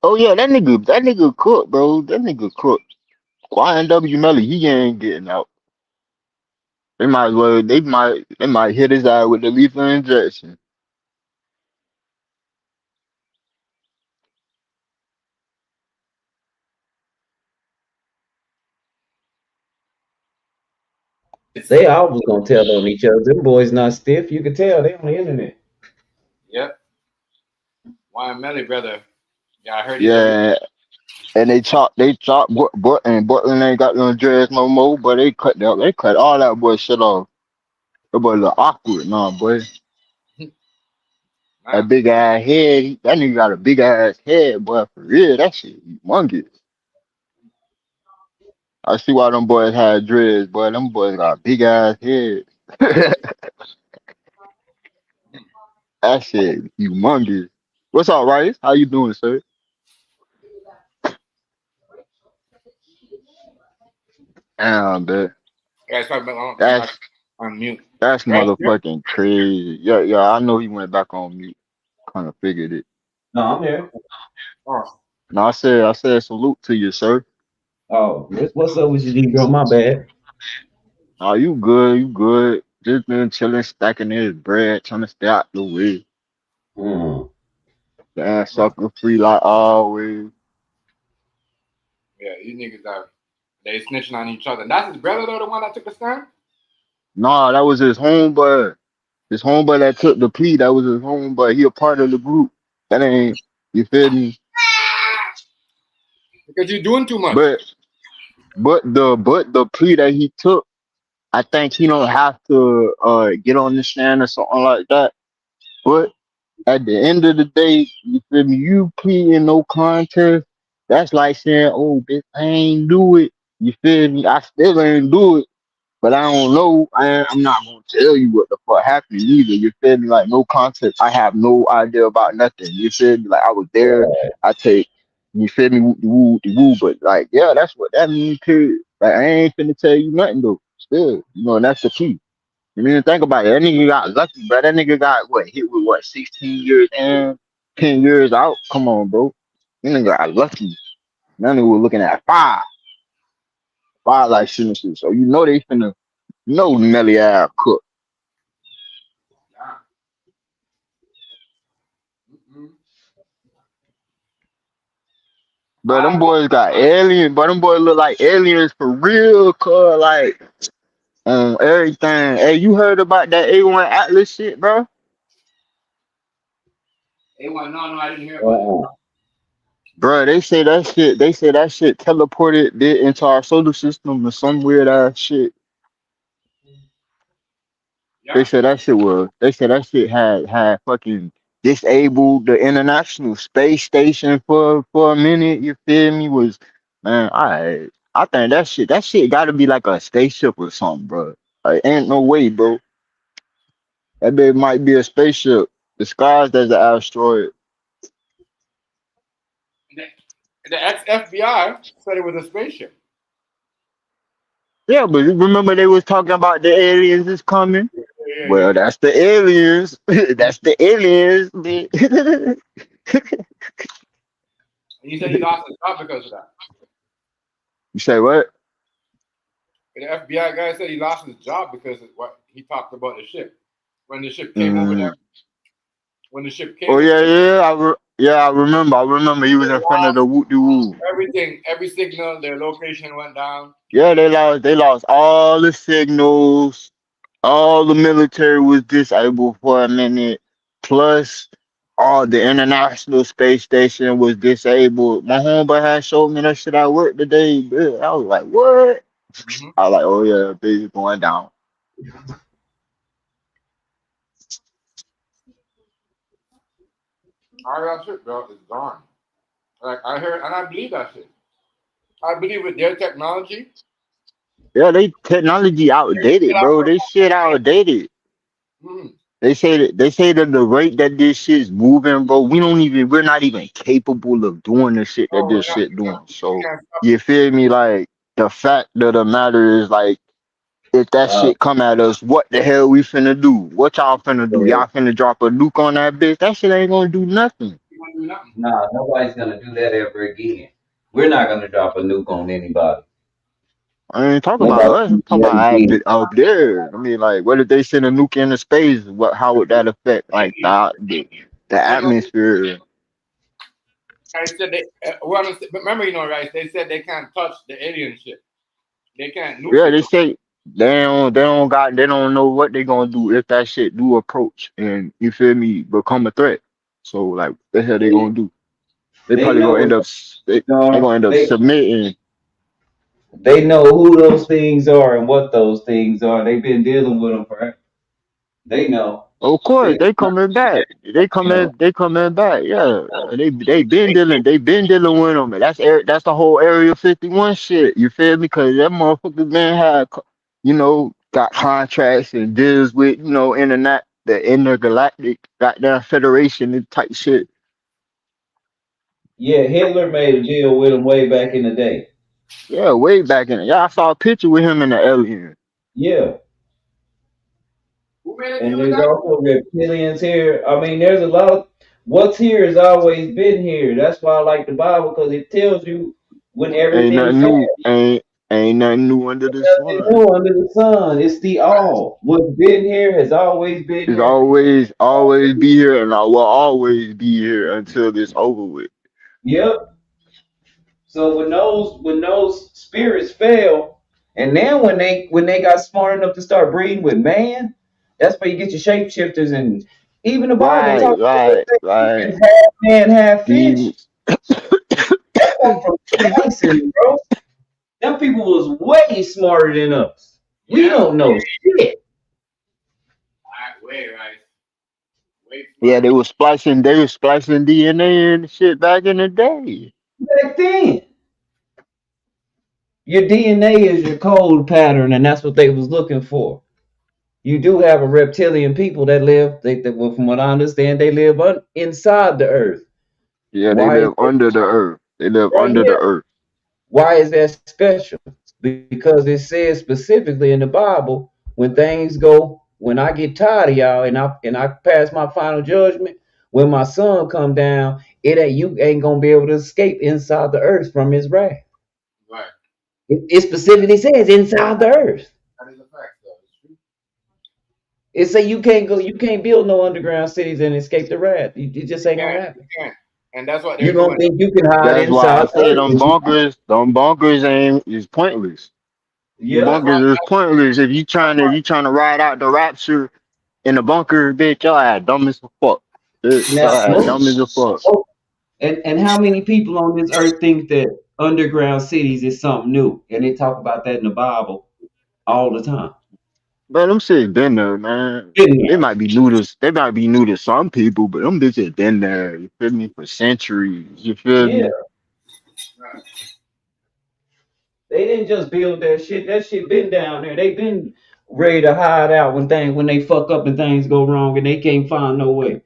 Speaker 2: Oh yeah, that nigga cooked, bro. That nigga cooked. YNW Melly, he ain't getting out. They might hit his eye with the lethal injection.
Speaker 3: They always gonna tell on each other. Them boys not stiff. You can tell they on the internet.
Speaker 1: Yep. Why Melly brother? Yeah, I heard he's a.
Speaker 2: Yeah, and they chop, and Portland ain't got no dreads no more, but they cut all that boy shit off. That boy look awkward, nah, boy. That
Speaker 1: Man,
Speaker 2: big ass head, that nigga got a big ass head, boy. For real, that shit humongous. I see why them boys had dreads, boy. Them boys got big ass head. That shit humongous. What's up, Rice? How you doing, sir? Damn, man.
Speaker 1: guys, talking about I'm back
Speaker 2: That's
Speaker 1: on mute.
Speaker 2: that's
Speaker 1: Right here.
Speaker 2: motherfucking crazy. Yeah, yeah. I know he went back on mute. Kind of figured it.
Speaker 3: No, I'm here.
Speaker 1: Oh,
Speaker 2: No, I said salute to you, sir.
Speaker 3: Oh, what's up with you, D girl? My bad.
Speaker 2: Oh, you good? You good? Just been chilling, stacking his bread, trying to stay out the way.
Speaker 3: Hmm.
Speaker 2: Damn, sucker free like always.
Speaker 1: yeah, these niggas are they snitching on each other. And that's his brother though, the one that took the stand.
Speaker 2: Nah, that was his homeboy. His homeboy that took the plea. That was his homeboy. He a part of the group. That ain't. You feel me?
Speaker 1: Because you're doing too much.
Speaker 2: But the plea that he took, I think he don't have to get on the stand or something like that. But at the end of the day, you feel me? You pleading no contest. That's like saying, "Oh, bitch, I ain't do it." You feel me? I still ain't do it, but I don't know. I'm not gonna tell you what the fuck happened either. You feel me? Like no context. I have no idea about nothing. You feel me? Like I was there. I take. You feel me? Woo, woo, woo. But like, yeah, that's what that means. Period. Like I ain't finna tell you nothing though. Still, and that's the key. You mean think about it? That nigga got lucky, bro. That nigga got what hit with what 16 years and 10 years out. Come on, bro. That nigga got lucky. That nigga was looking at five like sentences. So they finna Nelly ass cook.
Speaker 1: Yeah. Mm-mm.
Speaker 2: But them boys got aliens. But them boys look like aliens for real. Cause like on everything. Hey, you heard about that A1 Atlas shit, bro?
Speaker 1: A1, no, I didn't hear about it.
Speaker 2: Bro, they say that shit. They say that shit teleported it into our solar system or some weird ass shit.
Speaker 1: Yeah.
Speaker 2: They said that shit was. They said that shit had fucking disabled the International Space Station for a minute. You feel me? Was man, I think that shit got to be like a spaceship or something, bro. Like, ain't no way, bro. That bit might be a spaceship disguised as an asteroid.
Speaker 1: The ex-FBI said it was a spaceship.
Speaker 2: Yeah, but remember they was talking about the aliens is coming. Well, that's the aliens. That's the aliens.
Speaker 1: And he said he lost his job because of that.
Speaker 2: You say what?
Speaker 1: The FBI guy said he lost his job because of what he talked about the ship. When the ship came over there. When the ship came.
Speaker 2: Oh yeah, I remember. I remember he was in front of the woo.
Speaker 1: Everything, every signal, their location went down.
Speaker 2: Yeah, they lost all the signals. All the military was disabled for a minute. Plus, all the International Space Station was disabled. My homeboy had showed me that shit at work today. Bitch. I was like, what?
Speaker 1: Mm-hmm.
Speaker 2: I was like, oh yeah, bitch going down.
Speaker 1: All that shit, bro, is gone. Like I heard, and I believe that shit. I believe with their technology.
Speaker 2: Yeah, they technology outdated, bro. They shit outdated.
Speaker 1: Mm-hmm.
Speaker 2: They say that the rate that this shit's moving, bro, we're not even capable of doing the shit that this shit doing. So you feel me? Like the fact of the matter is like if that shit come at us, what the hell we finna do? What y'all finna do? Y'all finna drop a nuke on that bitch? That shit ain't gonna do nothing.
Speaker 3: Nah, nobody's gonna do that ever again. We're not gonna drop a nuke on anybody.
Speaker 2: I ain't talking about
Speaker 3: Nobody
Speaker 2: us. I'm
Speaker 3: can do
Speaker 2: talking
Speaker 3: that
Speaker 2: about
Speaker 3: again.
Speaker 2: up there. I mean, like, what if they send a nuke into space? How would that affect like the atmosphere?
Speaker 1: I said they. Well, remember, right? They said they can't touch the alien shit. They can't nuke
Speaker 2: Yeah,
Speaker 1: it.
Speaker 2: they say they don't know what they gonna do if that shit do approach and you feel me become a threat. So like, what the hell they gonna do? They
Speaker 3: They
Speaker 2: probably
Speaker 3: know
Speaker 2: gonna
Speaker 3: what
Speaker 2: end up they
Speaker 3: are.
Speaker 2: gonna end up submitting.
Speaker 3: They know who those things are and what those things are. They've been dealing with them forever. They know.
Speaker 2: Of course,
Speaker 3: They
Speaker 2: they coming back.
Speaker 3: know.
Speaker 2: They coming back. Yeah, they been dealing with them. That's the whole Area 51 shit. You feel me? Because that motherfucker been got contracts and deals with internet the intergalactic goddamn federation and type shit.
Speaker 3: Yeah, Hitler made a deal with them way back in the day.
Speaker 2: Yeah, way back in. Yeah, I saw a picture with him and the alien.
Speaker 3: Yeah.
Speaker 1: Who made a deal
Speaker 3: And
Speaker 1: with
Speaker 3: there's
Speaker 1: that?
Speaker 3: also reptilians here. I mean, there's a lot of what's here has always been here. That's why I like the Bible because it tells you when
Speaker 2: Ain't
Speaker 3: everything
Speaker 2: nothing new.
Speaker 3: started.
Speaker 2: Ain't nothing new under the
Speaker 3: Nothing
Speaker 2: sun.
Speaker 3: new under the sun. It's the all. What's been here has always been
Speaker 2: It's
Speaker 3: here.
Speaker 2: always be here, and I will always be here until it's over with.
Speaker 3: Yep. So when those spirits fell, and then when they got smart enough to start breeding with man, that's where you get your shapeshifters and even the Bible talks about
Speaker 2: Right.
Speaker 3: half man, half fish.
Speaker 2: The
Speaker 3: That come from splicing, bro. Them people was way smarter than us. We don't know shit.
Speaker 1: Way right. Way
Speaker 2: Yeah,
Speaker 1: smart.
Speaker 2: they were splicing DNA and shit back in the day.
Speaker 3: Back then, your DNA is your code pattern, and that's what they was looking for. You do have a reptilian people that live. Well, from what I understand, they live inside the earth.
Speaker 2: Yeah, they
Speaker 3: Why is
Speaker 2: live under the earth. They live
Speaker 3: right
Speaker 2: under the
Speaker 3: here?
Speaker 2: earth.
Speaker 3: Why is that special? Because it says specifically in the Bible, when I get tired of y'all and I pass my final judgment, when my son come down, you ain't gonna be able to escape inside the earth from his wrath.
Speaker 1: Right.
Speaker 3: It specifically says inside the earth.
Speaker 1: That is a fact, though. It's true.
Speaker 3: It say you can't build no underground cities and escape the wrath. It just ain't gonna happen.
Speaker 1: You can't. And that's what
Speaker 3: You
Speaker 1: they're
Speaker 3: gonna
Speaker 1: doing.
Speaker 3: think you can hide
Speaker 2: That's why I
Speaker 3: inside the
Speaker 2: say
Speaker 3: earth, but you can't.
Speaker 2: them bunkers ain't is pointless. Them
Speaker 3: Yeah,
Speaker 1: That's why.
Speaker 2: bunkers is pointless. If you trying to ride out the rapture in the bunker, bitch, y'all had dumb as a fuck. Bitch,
Speaker 3: now
Speaker 2: y'all had dumb as a fuck.
Speaker 3: and how many people on this earth think that underground cities is something new? And they talk about that in the Bible all the time.
Speaker 2: Man, them shit been there, man.
Speaker 3: Didn't they?
Speaker 2: They might be new to some people, but them bitches been there, you feel me, for centuries. You feel
Speaker 3: Yeah,
Speaker 2: me?
Speaker 1: Right.
Speaker 3: they didn't just build that shit. That shit been down there. They been ready to hide out when they fuck up and things go wrong and they can't find no way.
Speaker 1: That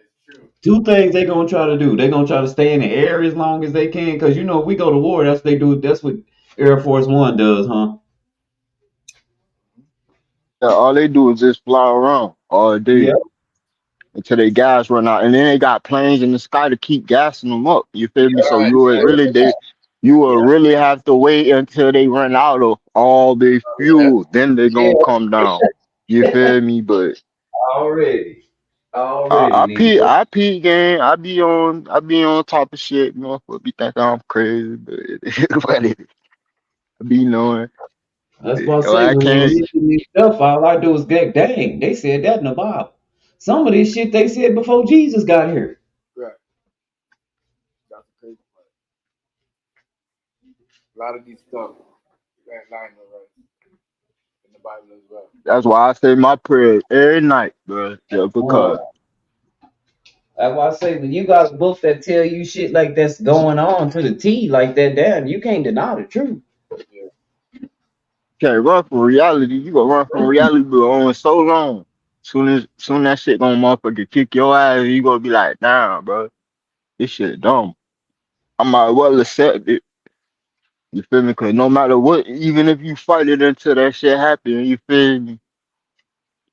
Speaker 1: is true.
Speaker 3: Two things they gonna try to do. They gonna try to stay in the air as long as they can, cause if we go to war, that's what they do. That's what Air Force One does, huh?
Speaker 2: Yeah, all they do is just fly around all
Speaker 3: Yeah,
Speaker 2: day until they gas run out, and then they got planes in the sky to keep gassing them up. You feel me? So
Speaker 1: Right.
Speaker 2: you would
Speaker 3: yeah,
Speaker 2: really have to wait until they run out of all their
Speaker 1: Yeah.
Speaker 2: fuel, then they
Speaker 3: yeah.
Speaker 2: gonna come down. You feel me? But
Speaker 3: Already, already, nigga.
Speaker 2: I peep game. I be on top of shit. Motherfucker be thinking I'm crazy, but what it I be knowing.
Speaker 3: That's what I
Speaker 2: Oh,
Speaker 3: say.
Speaker 2: I
Speaker 3: When we
Speaker 2: can't.
Speaker 3: read this stuff, all I do is get, dang, they said that in the Bible. Some of this shit they said before Jesus got here.
Speaker 1: Right. That's the crazy part. A lot of these stuff that line are right in the Bible as well.
Speaker 2: That's why I say my prayers every night, bro. Just
Speaker 3: Uh,
Speaker 2: because.
Speaker 3: that's why I say when you got books that tell you shit like that's going on to the T like that, damn, you can't deny the truth.
Speaker 1: Yeah.
Speaker 2: Can't run from reality. You gonna run from reality, but only so long. Soon that shit gonna motherfucker kick your ass, you gonna be like, damn, bro, this shit dumb. I might well accept it. You feel me? Cause no matter what, even if you fight it until that shit happen, you feel me?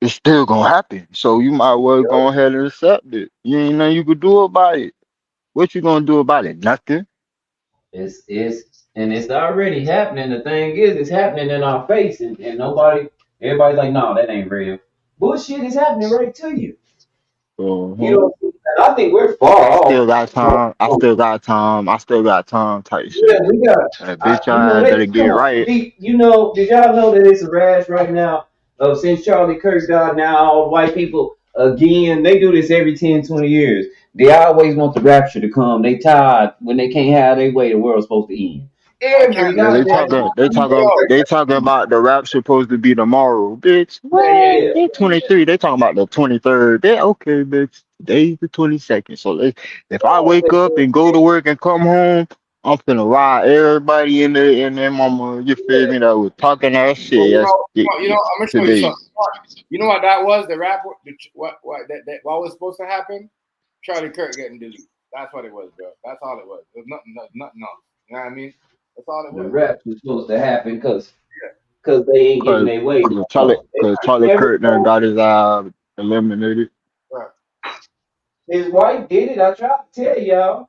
Speaker 2: It's still gonna happen. So you might well go ahead and accept it. You ain't nothing you could do about it. What you gonna do about it? Nothing.
Speaker 3: It's and it's already happening. The thing is, it's happening in our face, and everybody's like, no, that ain't real. Bullshit is happening right to you. You
Speaker 2: Uh-huh.
Speaker 3: know, and I think we're far
Speaker 2: I
Speaker 3: off.
Speaker 2: still got time. I still got time. I still got time. Type
Speaker 3: Yeah,
Speaker 2: shit.
Speaker 3: we got.
Speaker 2: Bitch, I
Speaker 3: They
Speaker 2: better get
Speaker 3: come on.
Speaker 2: right.
Speaker 3: Did y'all know that it's a rash right now of since Charlie Kirk died? Now all white people again. They do this every 10, 20 years. They always want the rapture to come. They tired when they can't have their way. The world's supposed to end.
Speaker 1: I can't.
Speaker 3: Every
Speaker 2: Yeah,
Speaker 3: goddamn time.
Speaker 1: Yo.
Speaker 2: they talking about the rap supposed to be tomorrow, bitch.
Speaker 1: Yeah, yeah,
Speaker 2: What?
Speaker 3: Yeah,
Speaker 2: They 23. They talking about the 23rd. They okay, bitch. Today's the 22nd. So if I wake up and go to work and come home, I'm finna ride everybody in their mama. You feel me? That was talking that
Speaker 1: Well,
Speaker 2: shit
Speaker 1: I'm gonna show you
Speaker 2: today.
Speaker 1: something. You know what that was? The rap. What was supposed to happen? Charlie Kirk getting deleted. That's what it was, bro. That's all it was. It was nothing else. You know what I mean? That's all it
Speaker 3: the
Speaker 1: was.
Speaker 3: rap is supposed to happen because they ain't getting
Speaker 2: Cause,
Speaker 3: their way.
Speaker 2: cause Charlie
Speaker 3: Every
Speaker 2: Kirk done got his eliminated.
Speaker 1: Right.
Speaker 3: his wife did it. I tried to tell y'all.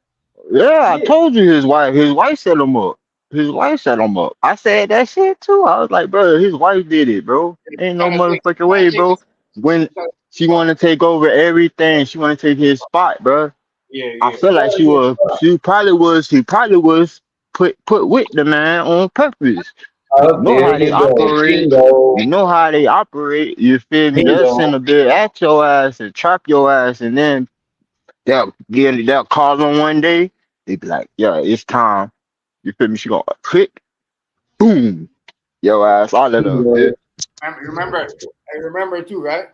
Speaker 2: Yeah, I
Speaker 3: Shit.
Speaker 2: told you his wife set him up. His wife set him up. I said that shit too. I was like, bro, his wife did it, bro. Ain't no motherfucking way, bro. When she wanna take over everything, she wanna take his spot, bro.
Speaker 1: Yeah,
Speaker 2: I
Speaker 1: yeah.
Speaker 2: feel like he probably was put with the man on purpose. You
Speaker 3: Oh,
Speaker 2: know
Speaker 3: there
Speaker 2: how they
Speaker 3: you go.
Speaker 2: operate.
Speaker 3: Bingo.
Speaker 2: You know how they operate. You feel me? They'll
Speaker 3: Bingo.
Speaker 2: send a bit at your ass and trap your ass, and then they'll call them one day. They be like, yeah, it's time. You feel me? She gonna click, boom, yo ass all of them, bitch.
Speaker 1: I remember too, right?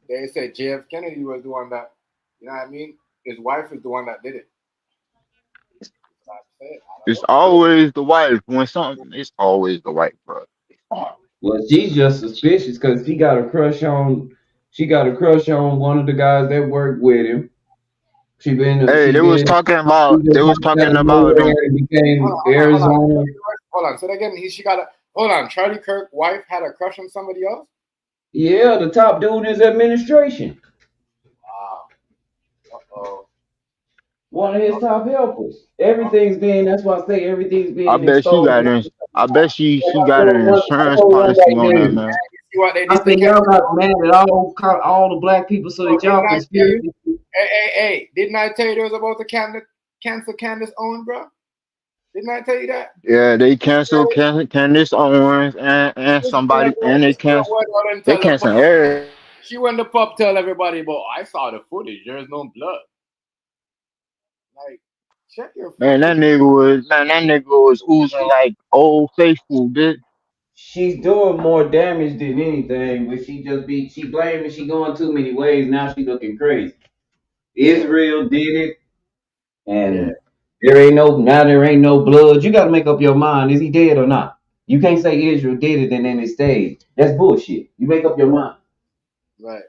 Speaker 1: They said JF Kennedy was the one that, you know what I mean? His wife is the one that did it. I said, I don't
Speaker 2: It's
Speaker 1: know.
Speaker 2: always the wife. When something, it's always the wife, bro.
Speaker 3: Well, she's just suspicious because she got a crush on one of the guys that worked with him.
Speaker 2: Hey,
Speaker 3: She been
Speaker 2: they was
Speaker 3: out
Speaker 2: talking
Speaker 3: of
Speaker 2: about
Speaker 3: nowhere
Speaker 2: them.
Speaker 3: and became
Speaker 1: Hold on.
Speaker 3: Arizona.
Speaker 1: Hold on. So again, she got a hold on. Charlie Kirk's wife had a crush on somebody else.
Speaker 3: Yeah, the top dude in his administration.
Speaker 1: Wow. Uh-oh.
Speaker 3: One of his top helpers. Everything's being that's why I say everything's
Speaker 2: I
Speaker 3: being
Speaker 2: bet she
Speaker 3: exposed.
Speaker 2: got in. I bet
Speaker 3: Like
Speaker 2: she got an
Speaker 3: I
Speaker 2: insurance
Speaker 3: told one
Speaker 2: policy
Speaker 3: white
Speaker 2: on that,
Speaker 3: dude.
Speaker 2: man.
Speaker 1: You see what they
Speaker 3: I
Speaker 1: did to
Speaker 3: said, y'all
Speaker 1: Candace
Speaker 3: got
Speaker 1: Owens?
Speaker 3: mad at all the black people so
Speaker 1: Oh,
Speaker 3: that
Speaker 1: didn't
Speaker 3: y'all
Speaker 1: I tell you?
Speaker 3: conspiracy.
Speaker 1: Hey! Didn't I tell you there was about to cancel Candace Owens, bro? Didn't I tell you that?
Speaker 2: Yeah, they canceled Candace Owens and somebody, and
Speaker 1: This girl went out and
Speaker 2: they
Speaker 1: tell the pub.
Speaker 2: canceled everybody.
Speaker 1: She went to pub tell everybody about. I saw the footage. There's no blood. Like, check your
Speaker 2: Man,
Speaker 1: fucking.
Speaker 2: that nigga was oozing like old faithful, bitch.
Speaker 3: She's doing more damage than anything, but she blaming she going too many ways. Now she looking crazy. Israel did it,
Speaker 1: Yeah.
Speaker 3: and there ain't no blood. You got to make up your mind: is he dead or not? You can't say Israel did it and then it stayed. That's bullshit. You make up your mind.
Speaker 1: Right.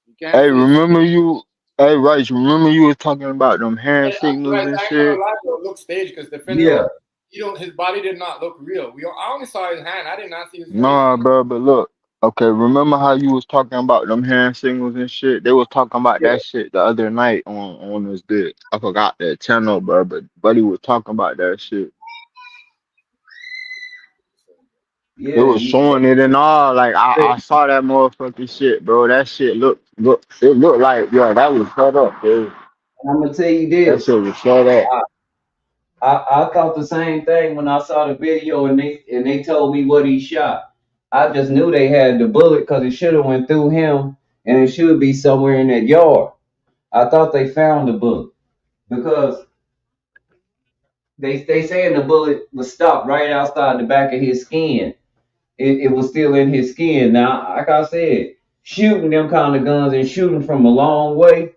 Speaker 1: You can't
Speaker 2: Hey,
Speaker 1: say.
Speaker 2: remember you? Hey, Rice, remember you was talking about them hand
Speaker 1: Yeah,
Speaker 2: signals
Speaker 1: right.
Speaker 2: and
Speaker 1: I ain't gonna
Speaker 2: shit?
Speaker 1: lie, though. It looked staged because the
Speaker 3: Yeah,
Speaker 1: funeral, his body did not look real. I only saw his hand. I did not see his face.
Speaker 2: Nah, bro, but look. Okay, remember how you was talking about them hand signals and shit? They was talking about
Speaker 3: yeah,
Speaker 2: that shit the other night on this bit. I forgot that channel, bro, but Buddy was talking about that shit. They
Speaker 3: yeah.
Speaker 2: was showing it and all. Like I saw that motherfucking shit, bro. That shit it looked like that was shut up, dude.
Speaker 3: I'm gonna tell you
Speaker 2: That
Speaker 3: this.
Speaker 2: shit was shut up.
Speaker 3: I thought the same thing when I saw the video and they told me what he shot. I just knew they had the bullet because it should have went through him and it should be somewhere in that yard. I thought they found the bullet because they saying the bullet was stopped right outside the back of his skin. It was still in his skin. Now, like I said, shooting them kind of guns and shooting from a long way,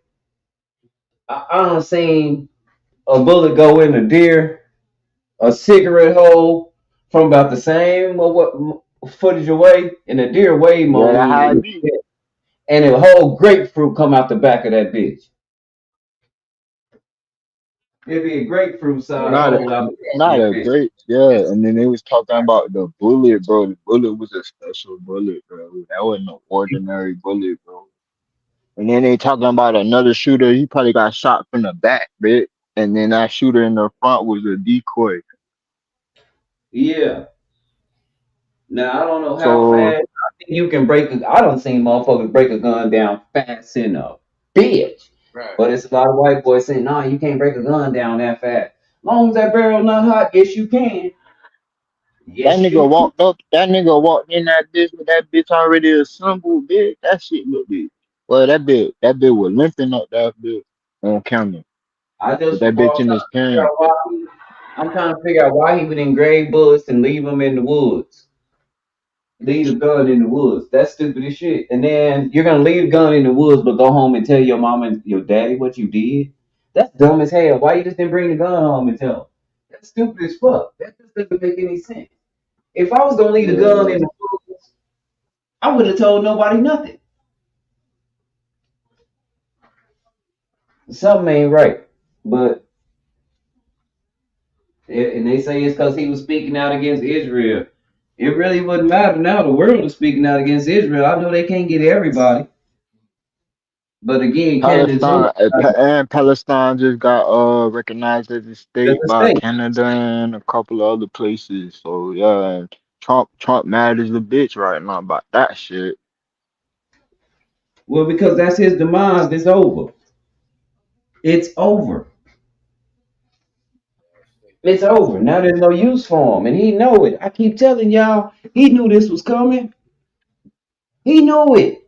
Speaker 3: I don't seen a bullet go in a deer, a cigarette hole from about the same or what footage away, and a deer way
Speaker 2: Yeah,
Speaker 3: more
Speaker 2: that how
Speaker 3: than
Speaker 2: it be.
Speaker 3: and a whole grapefruit come out the back of that bitch. It'd be a grapefruit size
Speaker 2: Not a
Speaker 3: hole out the back of
Speaker 2: not
Speaker 3: that
Speaker 2: a
Speaker 3: bitch.
Speaker 2: great and then they was talking about the bullet, bro. The bullet was a special bullet, bro. That wasn't no ordinary bullet, bro. And then they talking about another shooter. He probably got shot from the back, bitch. And then that shooter in the front was a decoy.
Speaker 3: Yeah. Now I don't know how
Speaker 2: So
Speaker 3: fast. I think you can break. I don't see motherfuckers break a gun down fast enough, bitch.
Speaker 1: Right.
Speaker 3: But it's a lot of white boys saying, "No, you can't break a gun down that fast. Long as that barrel not hot, yes you can.
Speaker 2: that
Speaker 3: Yes
Speaker 2: nigga
Speaker 3: you can."
Speaker 2: walked up. That nigga walked in that bitch with that bitch already assembled, bitch. That shit look big. Well, that bitch was limping up that bitch on camera
Speaker 3: I
Speaker 2: with
Speaker 3: just
Speaker 2: that bitch
Speaker 3: was
Speaker 2: in
Speaker 3: trying
Speaker 2: his
Speaker 3: to figure
Speaker 2: pants.
Speaker 3: out why. I'm trying to figure out why he would engrave bullets and leave them in the woods. Leave the gun in the woods. That's stupid as shit. And then you're gonna leave the gun in the woods, but go home and tell your mom and your daddy what you did. That's dumb as hell. Why you just didn't bring the gun home and tell them? That's stupid as fuck. That just doesn't make any sense. If I was gonna leave the gun in
Speaker 2: Yeah.
Speaker 3: the woods, I wouldn't have told nobody nothing. Something ain't right. But and they say it's because he was speaking out against Israel. It really wouldn't matter now. The world is speaking out against Israel. I know they can't get everybody, but again, Candace Owens
Speaker 2: Palestine just got recognized as a
Speaker 3: does
Speaker 2: state
Speaker 3: the
Speaker 2: by
Speaker 3: state.
Speaker 2: Canada and a couple of other places. So yeah, and Trump mad as a bitch right now about that shit.
Speaker 3: Well, because that's his demise. It's over. It's over. It's over. Now there's no use for him, and he know it. I keep telling y'all, he knew this was coming. He knew it.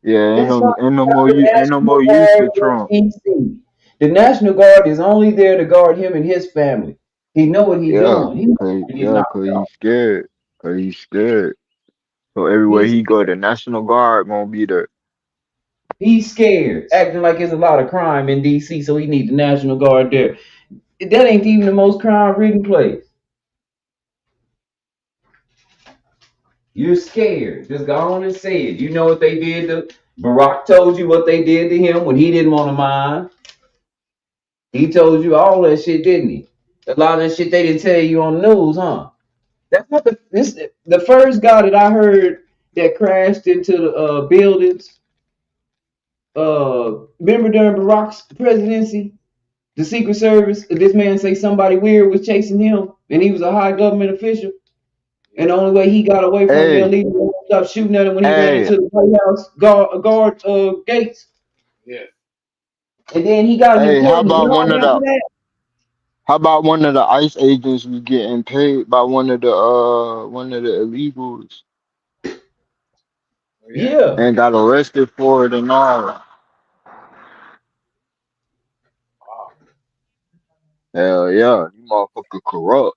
Speaker 2: Yeah,
Speaker 3: That's why
Speaker 2: ain't no more use
Speaker 3: national
Speaker 2: for
Speaker 3: guard was
Speaker 2: Trump.
Speaker 3: PC. The National Guard is only there to guard him and his family. He know what he
Speaker 2: Yeah,
Speaker 3: doing. He not
Speaker 2: cause
Speaker 3: gonna get
Speaker 2: yeah,
Speaker 3: knocked
Speaker 2: cause
Speaker 3: out.
Speaker 2: he's scared. Cause he's scared. So everywhere
Speaker 3: He's
Speaker 2: he go, the National Guard gonna be there.
Speaker 3: he's scared, acting like there's a lot of crime in DC, so he need the National Guard there. That ain't even the most crime-ridden place. You're scared. Just go on and say it. You know what they did to Barack told you what they did to him when he didn't want to mind. He told you all that shit, didn't he? A lot of that shit they didn't tell you on the news, huh? That's not the first guy that I heard that crashed into the buildings. Remember during Barack's presidency, the Secret Service, this man say somebody weird was chasing him, and he was a high government official. And the only way he got away from them,
Speaker 2: Hey,
Speaker 3: leaving them stop shooting at him when he ran
Speaker 2: hey,
Speaker 3: into the White House guard gates.
Speaker 1: Yeah.
Speaker 3: And then he got an
Speaker 2: hey,
Speaker 3: important job after that.
Speaker 2: how about one of the ICE agents was getting paid by one of the illegals
Speaker 1: Oh, yeah.
Speaker 3: Yeah.
Speaker 2: and got arrested for it and all?
Speaker 1: Wow.
Speaker 2: Hell yeah, you motherfucker corrupt.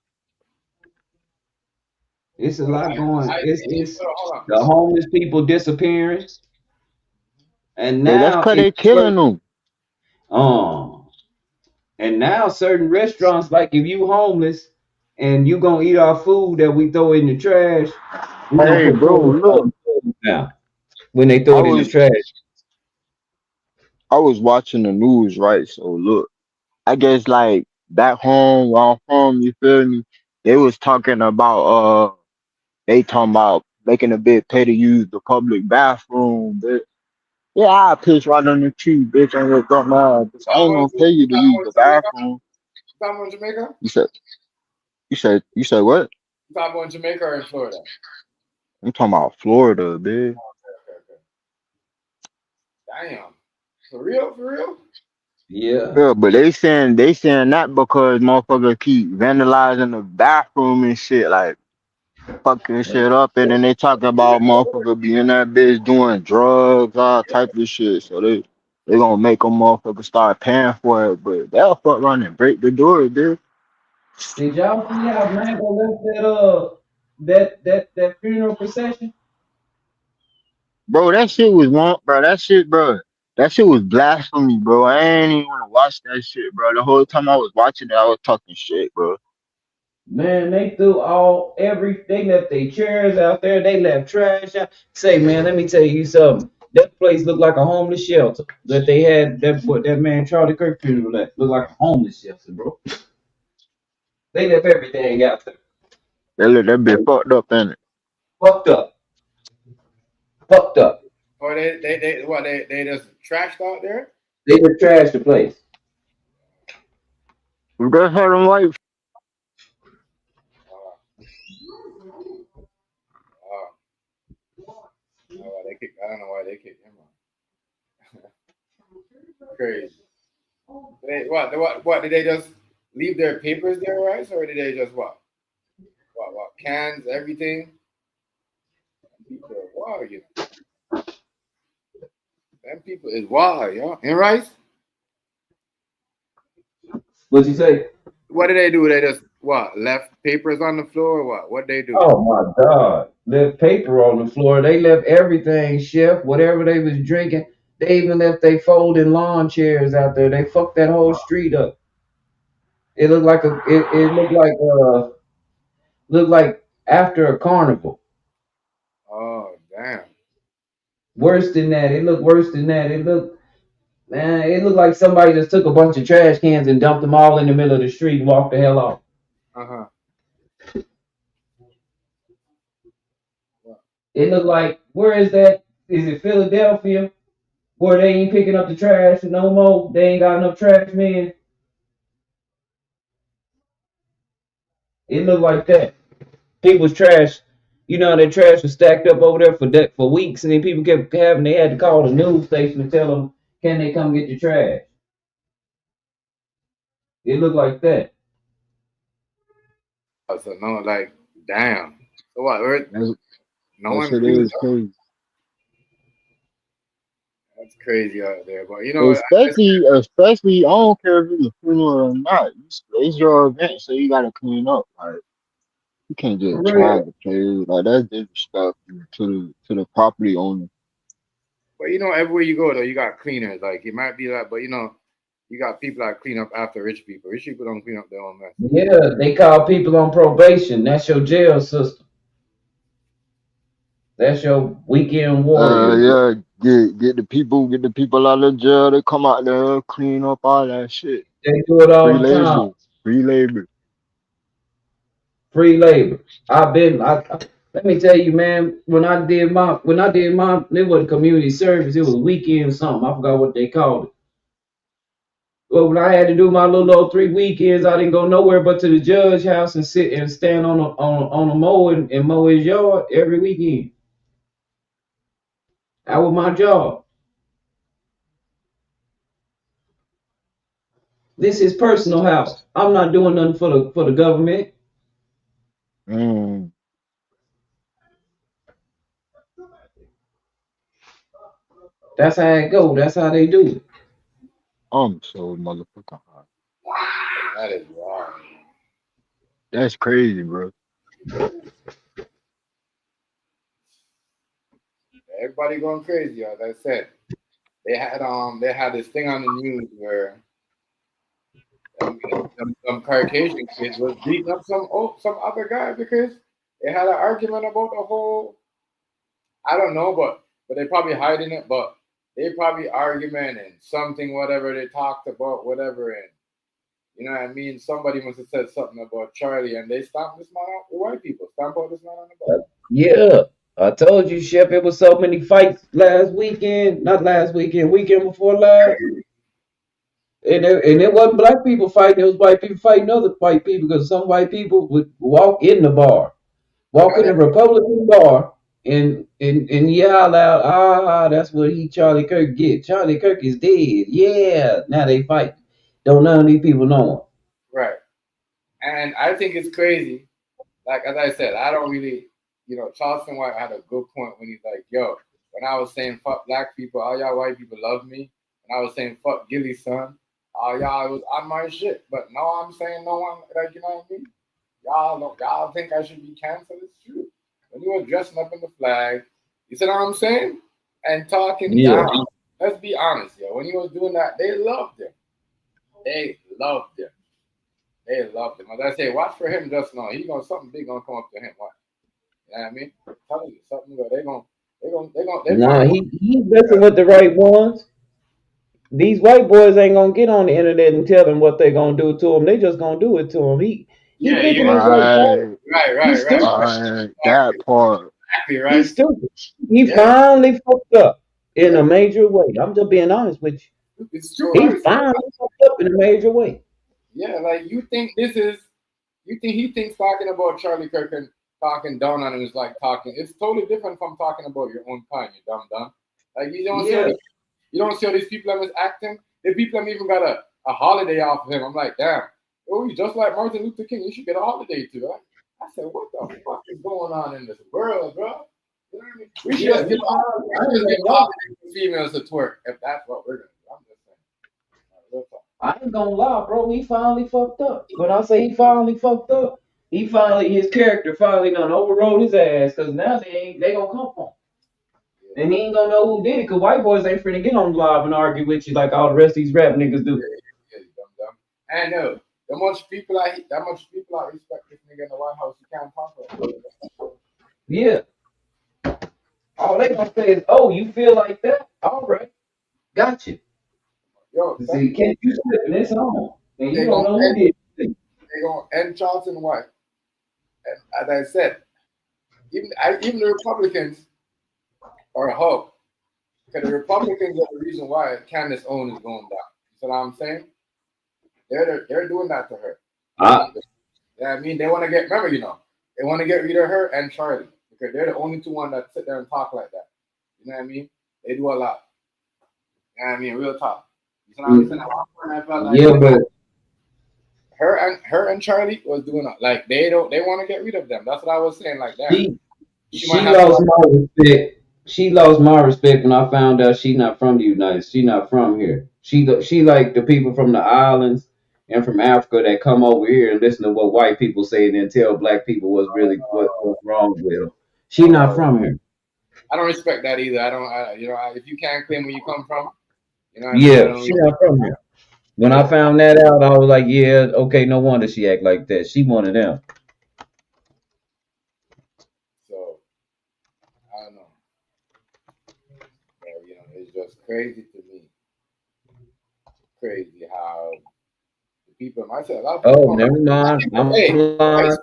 Speaker 3: It's a
Speaker 1: Well,
Speaker 3: lot going. It's
Speaker 1: hold on.
Speaker 3: the homeless people disappearing. And
Speaker 2: Hey, that's
Speaker 3: now
Speaker 2: cause
Speaker 3: it's
Speaker 2: they killing them.
Speaker 3: um and now certain restaurants, like if you homeless and you gonna eat our food that we throw in the trash, we gonna
Speaker 2: Hey,
Speaker 3: put
Speaker 2: bro,
Speaker 3: $20
Speaker 2: look,
Speaker 3: now when they throw
Speaker 2: I
Speaker 3: it in the
Speaker 2: was
Speaker 3: trash.
Speaker 2: I was watching the news, right? So look, I guess like back home, where I'm from, you feel me? They was talking about they talking about making a bit pay to use the public bathroom, bitch. Yeah, I piss right on the tree, bitch, and your dumb ass. Bitch, I ain't gonna pay you to use the bathroom.
Speaker 1: You talking about Jamaica?
Speaker 2: You said, you said what?
Speaker 1: You talking about Jamaica or in Florida?
Speaker 2: I'm talking about Florida, bitch.
Speaker 1: Okay. Damn. For real? For real?
Speaker 3: Yeah.
Speaker 2: Yeah, but they saying that because motherfuckers keep vandalizing the bathroom and shit, like fucking shit up, and then they talk about motherfucker being that bitch doing drugs, all type of shit. So they gonna make a motherfucker start paying for it, but they'll fuck around and break the door, dude.
Speaker 3: Did y'all see how Mango left that funeral procession?
Speaker 2: Bro, that shit was one, bro. That shit was blasphemy, bro. I ain't even wanna watch that shit, bro. The whole time I was watching it, I was talking shit, bro.
Speaker 3: Man, they threw they left their chairs out there, they left trash out. Say, man, let me tell you something. That place looked like a homeless shelter that they had that man Charlie Kirk funeral at. Looked like a homeless shelter, bro. They left everything out there.
Speaker 2: That bitch fucked up, ain't it?
Speaker 3: Fucked up. Fucked up.
Speaker 1: Or they just trashed out there?
Speaker 3: They just trashed the place.
Speaker 2: That's how them white.
Speaker 1: Uh, uh, I don't know why they kicked him out. Crazy. What? Did they just leave their papers there, right? Or did they just what? What? Cans, everything? People are wild, you know. Them people is wild, yo. And Rice?
Speaker 3: What'd you say?
Speaker 1: What did they do? They just what? Left papers on the floor or what? What they do?
Speaker 3: Oh my God. Left paper on the floor. They left everything, chef, whatever they was drinking. They even left they folding lawn chairs out there. They fucked that whole street up. It looked like after a carnival.
Speaker 1: Oh, damn.
Speaker 3: Worse than that. It looked worse than that. It looked like somebody just took a bunch of trash cans and dumped them all in the middle of the street and walked the hell off.
Speaker 1: Uh-huh.
Speaker 3: It looked like, where is that? Is it Philadelphia? Where they ain't picking up the trash no more. They ain't got enough trash men. It looked like that. People's trash, their trash was stacked up over there for weeks, and then people kept having. They had to call the news station to tell them, can they come get your trash? It looked like that.
Speaker 1: So no, like, damn. So what?
Speaker 2: That's,
Speaker 1: No
Speaker 2: that
Speaker 1: one
Speaker 2: shit
Speaker 1: cleaned
Speaker 2: is
Speaker 1: up.
Speaker 2: crazy.
Speaker 1: That's crazy out there. But you know,
Speaker 2: Especially, I don't care if it's a funeral or not. It's your event, so you gotta clean up. Like you can't
Speaker 3: For
Speaker 2: just try
Speaker 3: real.
Speaker 2: to play. Like that's disrespectful to the property owner.
Speaker 1: but you know, everywhere you go though, you got cleaners. Like it might be like, but you know, you got people that clean up after rich people. Rich people don't clean up their own mess.
Speaker 3: Yeah, they call people on probation. That's your jail system. That's your weekend warriors.
Speaker 2: Yeah, get the people out of jail. They come out there, clean up all that shit.
Speaker 3: They do it
Speaker 2: Free
Speaker 3: all the time.
Speaker 2: labor, free labor.
Speaker 3: Free labor. Let me tell you, man. When I did my, it wasn't community service. It was weekend something. I forgot what they called it. Well, when I had to do my little old 3 weekends, I didn't go nowhere but to the judge house and sit and stand on a mow and mow his yard every weekend. That was my job. This is personal house. I'm not doing nothing for the government.
Speaker 2: Mm,
Speaker 3: That's how it go. That's how they do it.
Speaker 2: I'm so motherfucking hot.
Speaker 1: That is wild.
Speaker 2: That's crazy, bro.
Speaker 1: Everybody going crazy. As I said, they had this thing on the news where some Caucasian kids was beating up some other guy because they had an argument about the whole. I don't know, but they probably hiding it. But they probably argument and something whatever they talked about whatever and you know what I mean. Somebody must have said something about Charlie and they stomped this man out. The white people stomp out this man on the bus.
Speaker 3: Yeah, I told you, Shep. It was so many fights last weekend. Not last weekend. Weekend before last. And it wasn't black people fighting. It was white people fighting other white people because some white people would walk in the bar, walk in the Republican bar, and yell out, "Ah, that's what Charlie Kirk get. Charlie Kirk is dead." Yeah, now they fight. Don't none of these people know him.
Speaker 1: Right. And I think it's crazy. Like as I said, I don't really, you know, Charleston White had a good point when he's like, "Yo, when I was saying fuck black people, all y'all white people love me. When I was saying fuck Gilly's son, all y'all was on my shit. But now I'm saying no one, like you know what I mean? Y'all think I should be canceled? It's true. When you were dressing up in the flag, you see what I'm saying? And talking
Speaker 3: Yeah,
Speaker 1: down. Let's be honest, yo. When he was doing that, they loved him. They loved him. They loved him. As I say, watch for him just now. He gonna something big gonna come up to him. Watch. You know what I mean? I'm telling you, something good. They
Speaker 3: nah,
Speaker 1: find
Speaker 3: he messing with the right ones. These white boys ain't gonna get on the internet and tell them what they gonna do to him. They just gonna do it to him. He
Speaker 1: yeah,
Speaker 3: thinking
Speaker 1: yeah.
Speaker 3: his way.
Speaker 2: Right,
Speaker 3: He's
Speaker 1: Right.
Speaker 3: stupid.
Speaker 2: that part.
Speaker 1: Exactly right.
Speaker 3: He's stupid. He
Speaker 1: Yeah,
Speaker 3: finally fucked up in
Speaker 1: yeah.
Speaker 3: a major way. I'm just being honest with
Speaker 1: It's true.
Speaker 3: you. He
Speaker 1: Like,
Speaker 3: finally fucked up in a major way.
Speaker 1: yeah, like you think he thinks talking about Charlie Kirk and talking down on him is like talking. It's totally different from talking about your own kind, you dumb. Like
Speaker 3: Yeah,
Speaker 1: you don't see all these people that is acting. The people that even got a holiday off of him. I'm like, damn. Oh, you just like Martin Luther King. You should get a holiday too. I said, what the fuck is going on in this world, bro? You know what I mean? We should
Speaker 3: yeah.
Speaker 1: just get holidays for females to twerk if that's what we're gonna do. I'm just saying. Real talk.
Speaker 3: I ain't gonna lie, bro. He finally fucked up. When I say he finally fucked up, his character finally done overrode his ass. Cause now they gonna come for him.
Speaker 1: Yeah,
Speaker 3: And he ain't gonna know who did it, cause white boys ain't finna get on live and argue with you like all the rest of these rap niggas do.
Speaker 1: you dumb. I know. That much people I respect this nigga in the White House. You can't talk about it.
Speaker 3: Yeah. All they gonna say is, "Oh, you feel like that? All right, got you."
Speaker 1: Yo,
Speaker 3: See, can't you slip and it's on, and you
Speaker 1: they
Speaker 3: don't
Speaker 1: gonna
Speaker 3: know who did it.
Speaker 1: they gonna end Charleston White. And as I said, even the Republicans are a hope. Because the Republicans are the reason why Candace Owens is going down. You know what I'm saying? They're doing that to her. Yeah, I mean they want to remember, they want to get rid of her and Charlie because they're the only two ones that sit there and talk like that. You know what I mean? They do a lot. You know what I mean? Real talk. You know what I'm saying? At one point I felt like
Speaker 3: Yeah, but
Speaker 1: her and Charlie was doing it. Like they want to get rid of them. That's what I was saying. Like that.
Speaker 3: she
Speaker 1: She
Speaker 3: she
Speaker 1: might have
Speaker 3: lost my respect. she lost my respect when I found out she not from the United. She not from here. She like the people from the islands and from Africa that come over here and listen to what white people say and then tell black people what's wrong with them. She not
Speaker 1: Oh,
Speaker 3: from here.
Speaker 1: I don't respect that either. I don't. If you can't claim where you come from, you know what I mean. I
Speaker 3: Yeah,
Speaker 1: don't
Speaker 3: she
Speaker 1: respect
Speaker 3: not from here. When I
Speaker 1: it.
Speaker 3: found that out, I was like, yeah, okay, no wonder she act like that. She one of them.
Speaker 1: So I don't know. It's just crazy to me. Crazy how the people. I said a lot of people
Speaker 3: Oh,
Speaker 1: come.
Speaker 3: never
Speaker 1: A lot of
Speaker 3: mind.
Speaker 1: people.
Speaker 3: I'm
Speaker 1: Hey,
Speaker 3: lying.
Speaker 1: Rice,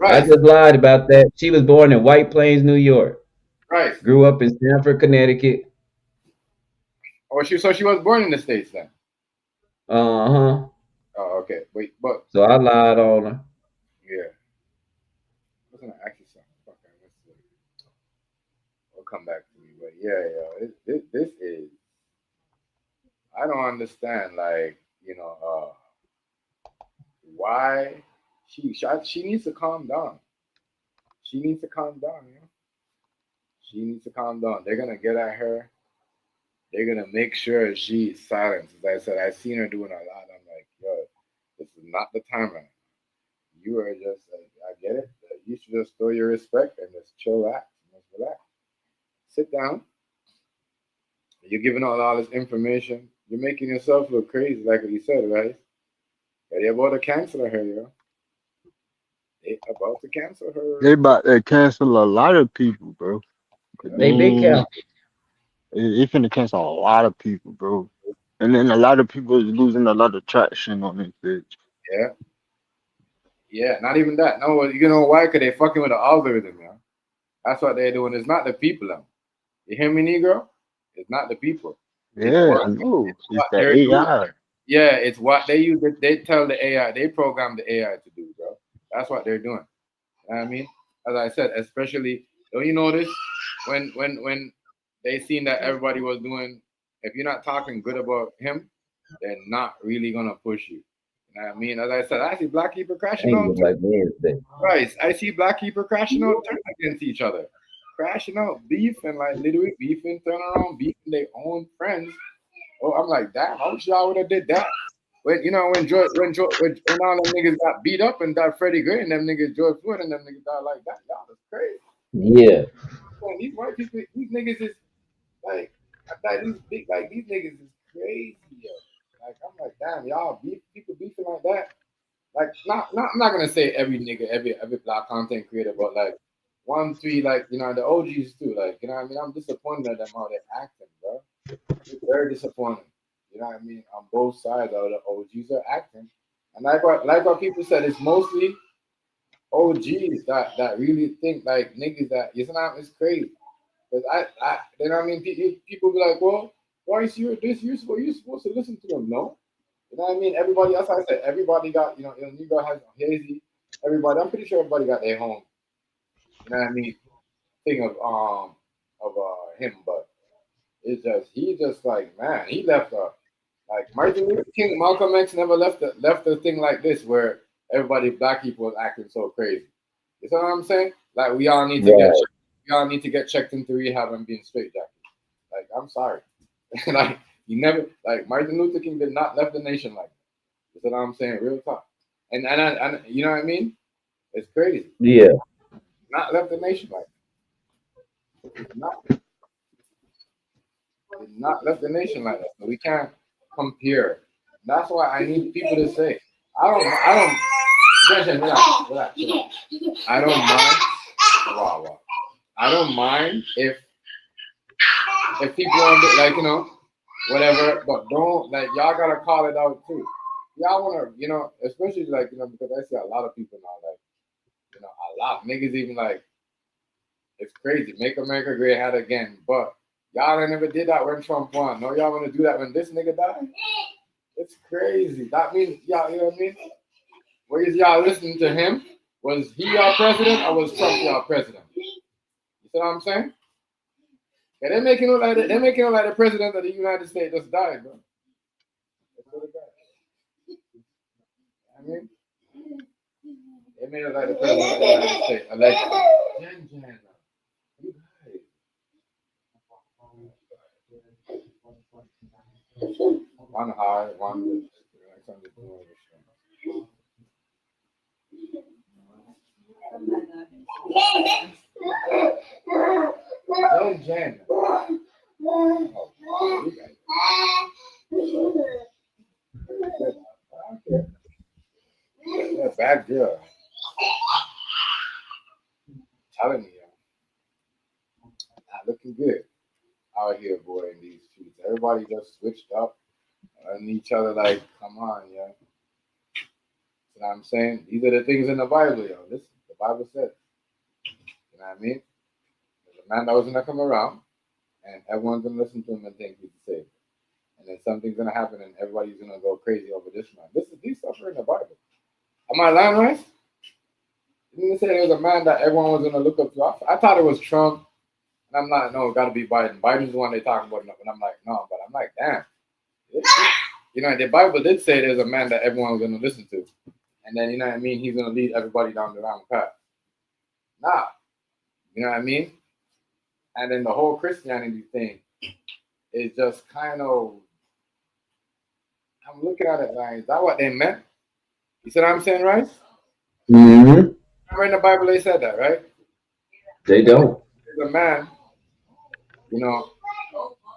Speaker 3: I
Speaker 1: Rice,
Speaker 3: just lied about that. She was born in White Plains, New York.
Speaker 1: Rice.
Speaker 3: Grew up in Stamford, Connecticut.
Speaker 1: So she was born in the States then.
Speaker 3: Uh-huh.
Speaker 1: Oh, okay. Wait, but
Speaker 3: So I lied on her.
Speaker 1: yeah, I was gonna ask you something. Fuck, I missed it. It'll come back to me. But yeah, this is. I don't understand. Like why she needs to calm down. She needs to calm down. She needs to calm down. They're gonna get at her. They're gonna make sure she's silenced. As I said, I've seen her doing a lot. I'm like, yo, this is not the time right now. You are just, I get it. You should just throw your respect and just chill out. Just relax. Sit down. You're giving all this information. You're making yourself look crazy, like what you said, right? They're about to cancel her, yo. They about to cancel
Speaker 2: They
Speaker 1: her.
Speaker 2: about to cancel a lot of people, bro.
Speaker 1: Yeah,
Speaker 3: They big count.
Speaker 2: They finna cancel a lot of people, bro. And then a lot of people is losing a lot of traction on this bitch.
Speaker 1: yeah, yeah. Not even that. No, you know why? Because they fucking with the algorithm, yo. That's what they're doing. It's not the people, yo. You hear me, Negro? It's not the people. It's
Speaker 2: Yeah,
Speaker 1: what
Speaker 2: I know. It's
Speaker 1: what
Speaker 2: the
Speaker 1: they're doing.
Speaker 2: AI.
Speaker 1: Yeah, it's what they use. They tell the AI. They program the AI to do, bro. That's what they're doing. You know what I mean? As I said, especially don't you notice when they seen that everybody was doing, if you're not talking good about him, they're not really gonna push you. You know what I mean? As I said, I see black people crashing
Speaker 3: Ain't
Speaker 1: out
Speaker 3: look like Wednesday.
Speaker 1: Right. I see black people crashing out, turning against each other. Crashing out, beefing, like literally beefing, turn around, beefing their own friends. Oh, I'm like, damn, I wish y'all would have did that. When all them niggas got beat up and that Freddie Gray and them niggas George Floyd and them niggas died like that, y'all is crazy.
Speaker 3: Yeah.
Speaker 1: Man, these white people, these niggas is like, these big, like these niggas is crazy. Yo. Like I'm like, damn, y'all people beefing like that. Like not I'm not gonna say every nigga, every black content creator, but like one, three, like the OGs too. Like what I mean, I'm disappointed at them how they're acting, bro. It's very disappointing. You know what I mean? On both sides of the OGs are acting. And like what people said, it's mostly OGs that really think like niggas that it's crazy. Because you know what I mean? People be like, well, Royce, you're this, you're supposed to listen to them. No, you know what I mean? Everybody, as I said, everybody got, Negro has hazy. Everybody, I'm pretty sure everybody got their home. You know what I mean? Thing of him, but it's just he just like man, he left like Martin Luther King, Malcolm X never left a thing like this where everybody black people was acting so crazy. You know what I'm saying? Like
Speaker 3: Right.
Speaker 1: we all need to get checked into rehab and being straight jacket. Like I'm sorry, like you never like Martin Luther King did not left the nation like that. You know what I'm saying? Real talk. And you know what I mean? It's crazy.
Speaker 3: Yeah.
Speaker 1: Not left the nation like that. Did not left the nation like that. So we can't compare. That's why I need people to say, Jensen, relax. I don't mind. Wow. I don't mind if people want to like whatever, but don't like y'all gotta call it out too. Y'all wanna especially like because I see a lot of people now like a lot of niggas even like it's crazy. Make America great hat again, but y'all ain't never did that when Trump won. No, y'all wanna do that when this nigga died. It's crazy. That means y'all, you know what I mean? Was y'all listening to him? Was he y'all president or was Trump y'all president? You see what I'm saying? Yeah, they're making it like the president of the United States just died, bro. That's what it got. I mean, they made it like the president of the United States, allegedly. Jen, you guys. One high, one with no Jen. Oh, yeah, bad girl. Telling you, not looking good out here, boy, in these streets. Everybody just switched up on each other. Like, come on, yeah. You know what I'm saying? These are the things in the Bible, yo. Listen, the Bible says. You know what I mean? There's a man that was gonna come around, and everyone's gonna listen to him and think he's the savior. And then something's gonna happen, and everybody's gonna go crazy over this man. These stuff are in the Bible. Am I lying, right? Didn't it say there was a man that everyone was gonna look up to? I thought it was Trump, and I'm not. No, it got to be Biden. Biden's the one they talk about, and I'm like, no, but I'm like, damn. You know, the Bible did say there's a man that everyone was gonna listen to, and then you know what I mean. He's gonna lead everybody down the wrong path. Nah, you know what I mean. And then the whole Christianity thing is just kind of. I'm looking at it like, is that what they meant? You see what I'm saying, right?
Speaker 3: Mm-hmm.
Speaker 1: Remember in the Bible they said that, right?
Speaker 3: They don't.
Speaker 1: There's a man, you know,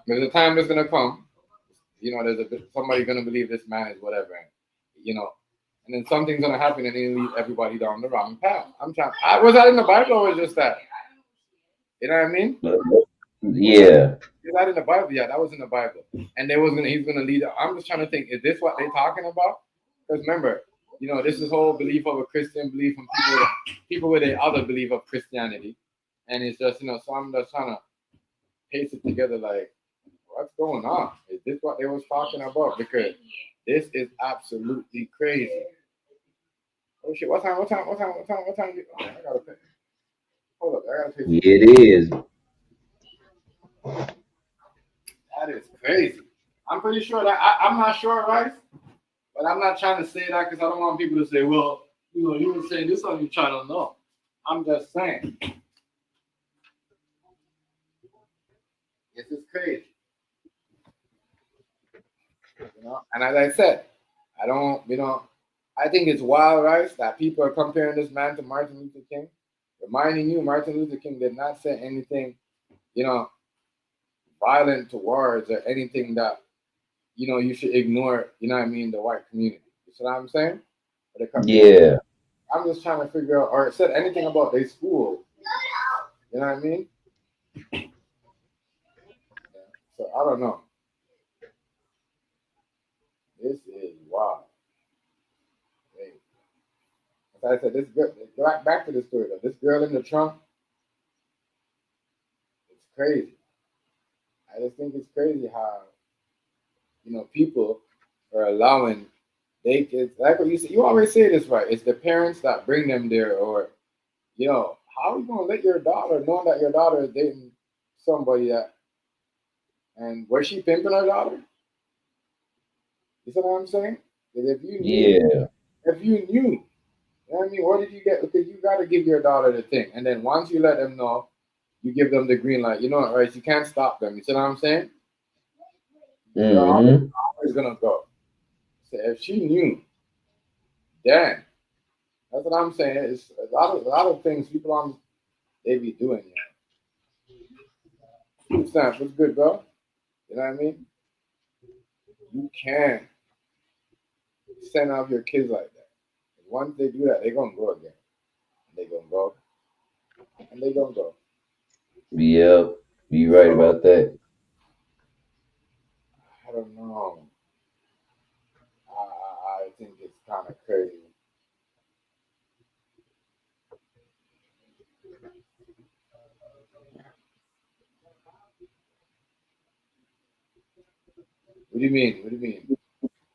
Speaker 1: there's a time that's gonna come, you know, somebody gonna believe this man is whatever, you know, and then something's gonna happen and he'll lead everybody down the wrong path. Was that in the Bible or was just that? You know what I mean?
Speaker 3: Yeah.
Speaker 1: Is that in the Bible? Yeah, that was in the Bible. And he's gonna lead. I'm just trying to think, is this what they're talking about? Because remember, you know, this is whole belief of a Christian belief from people with a other belief of Christianity. And it's just, you know, so I'm just trying to paste it together like, what's going on? Is this what they was talking about? Because this is absolutely crazy. Oh shit, what time? Oh, I gotta pay. Hold up, I gotta pay.
Speaker 3: It is.
Speaker 1: That is crazy. I'm pretty sure that I'm not sure, right? But I'm not trying to say that because I don't want people to say, well, you know, you were saying this on your channel. No. I'm just saying. This is crazy. You know, and as I said, I think it's wild, right, that people are comparing this man to Martin Luther King. Reminding you, Martin Luther King did not say anything, you know, violent towards or anything that, you know, you should ignore, you know what I mean, the white community. You see what I'm saying?
Speaker 3: Yeah.
Speaker 1: I'm just trying to figure out, or it said anything about their school. You know what I mean? Yeah. So I don't know. This is wild. Hey. As I said, this girl, back to the story though. This girl in the trunk, it's crazy. I just think it's crazy how, you know, people are allowing they kids, like what you say, you always say this, right? It's the parents that bring them there, or, you know, how are you gonna let your daughter, knowing that your daughter is dating somebody that, and was she pimping her daughter? You see what I'm saying? Because if you knew, you know what I mean, what did you get? Because you got to give your daughter the thing, and then once you let them know, you give them the green light. You know what, right? You can't stop them. You see what I'm saying? They're always gonna go. So if she knew, then that's what I'm saying. It's a lot of things people they be doing. Yeah. Stamps, what's good, bro? You know what I mean? You can't send out your kids like that. Once they do that, they're gonna go again. They're gonna go, and they're gonna go.
Speaker 3: Yep. You right
Speaker 1: So
Speaker 3: about that.
Speaker 1: I don't know. I think it's kind of crazy. What do you mean? What do you mean?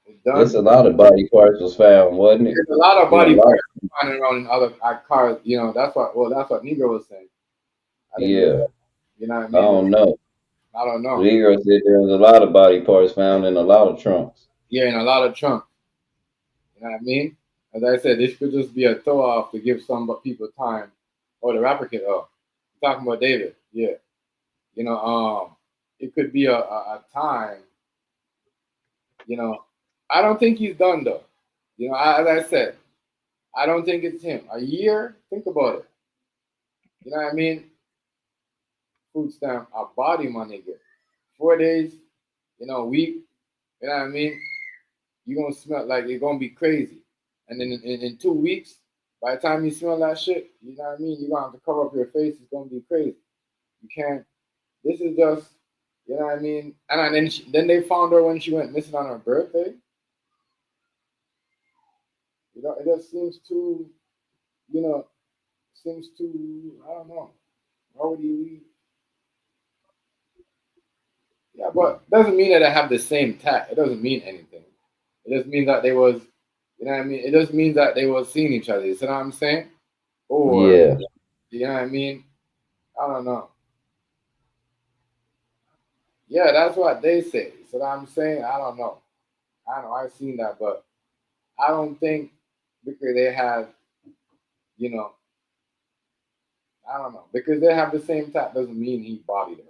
Speaker 1: It's
Speaker 3: It's
Speaker 1: done.
Speaker 3: a lot of body parts was found, wasn't it?
Speaker 1: There's a lot of
Speaker 3: In a
Speaker 1: body
Speaker 3: lot.
Speaker 1: parts flying around in other cars. You know, that's what. Well, that's what Negro was saying. I didn't hear
Speaker 3: Yeah.
Speaker 1: that. You know what I
Speaker 3: I
Speaker 1: mean?
Speaker 3: don't know.
Speaker 1: I don't know.
Speaker 3: Negro said there was a lot of body parts found in a lot of trunks.
Speaker 1: Yeah, in a lot of trunks. You know what I mean? As I said, this could just be a throw off to give some people time. Oh, the rapper kid. Oh, you're talking about David. Yeah. You know, it could be a time You know, I don't think he's done though. You know, as I said, I don't think it's him. A year, think about it. You know what I mean? Food stamp, a body, my nigga. 4 days, a week. You know what I mean? You're gonna smell like it's gonna be crazy. And then in 2 weeks, by the time you smell that shit, you know what I mean? You're gonna have to cover up your face. It's gonna be crazy. You can't. This is just, you know what I mean? And then they found her when she went missing on her birthday. You know, it just seems too, you know, seems too. I don't know. Why would you? Yeah, but doesn't mean that they have the same tact. It doesn't mean anything. It just means that they was, you know what I mean? It just means that they was seeing each other. You see what I'm saying? Or,
Speaker 3: Yeah.
Speaker 1: you know what I mean? I don't know. Yeah, that's what they say. You see what I'm saying? I don't know. I don't know. I've seen that, but I don't think because they have, you know, I don't know. Because they have the same tact doesn't mean he bodied her.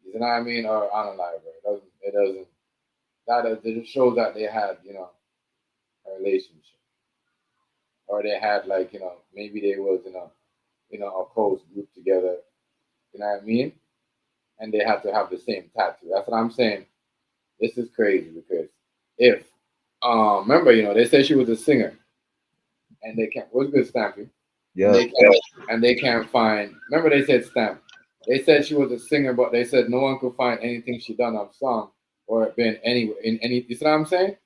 Speaker 1: You know what I mean? Or I don't know. It doesn't. It doesn't. It just shows that they had, a relationship, or they had like, maybe they was in a close group together. You know what I mean? And they had to have the same tattoo. That's what I'm saying. This is crazy because if remember, they said she was a singer, and they can't. What's good, Stampy? And
Speaker 2: Yeah.
Speaker 1: they can't find. Remember, they said Stamp. They said she was a singer, but they said no one could find anything she done on song or been anywhere in any. You see what I'm saying?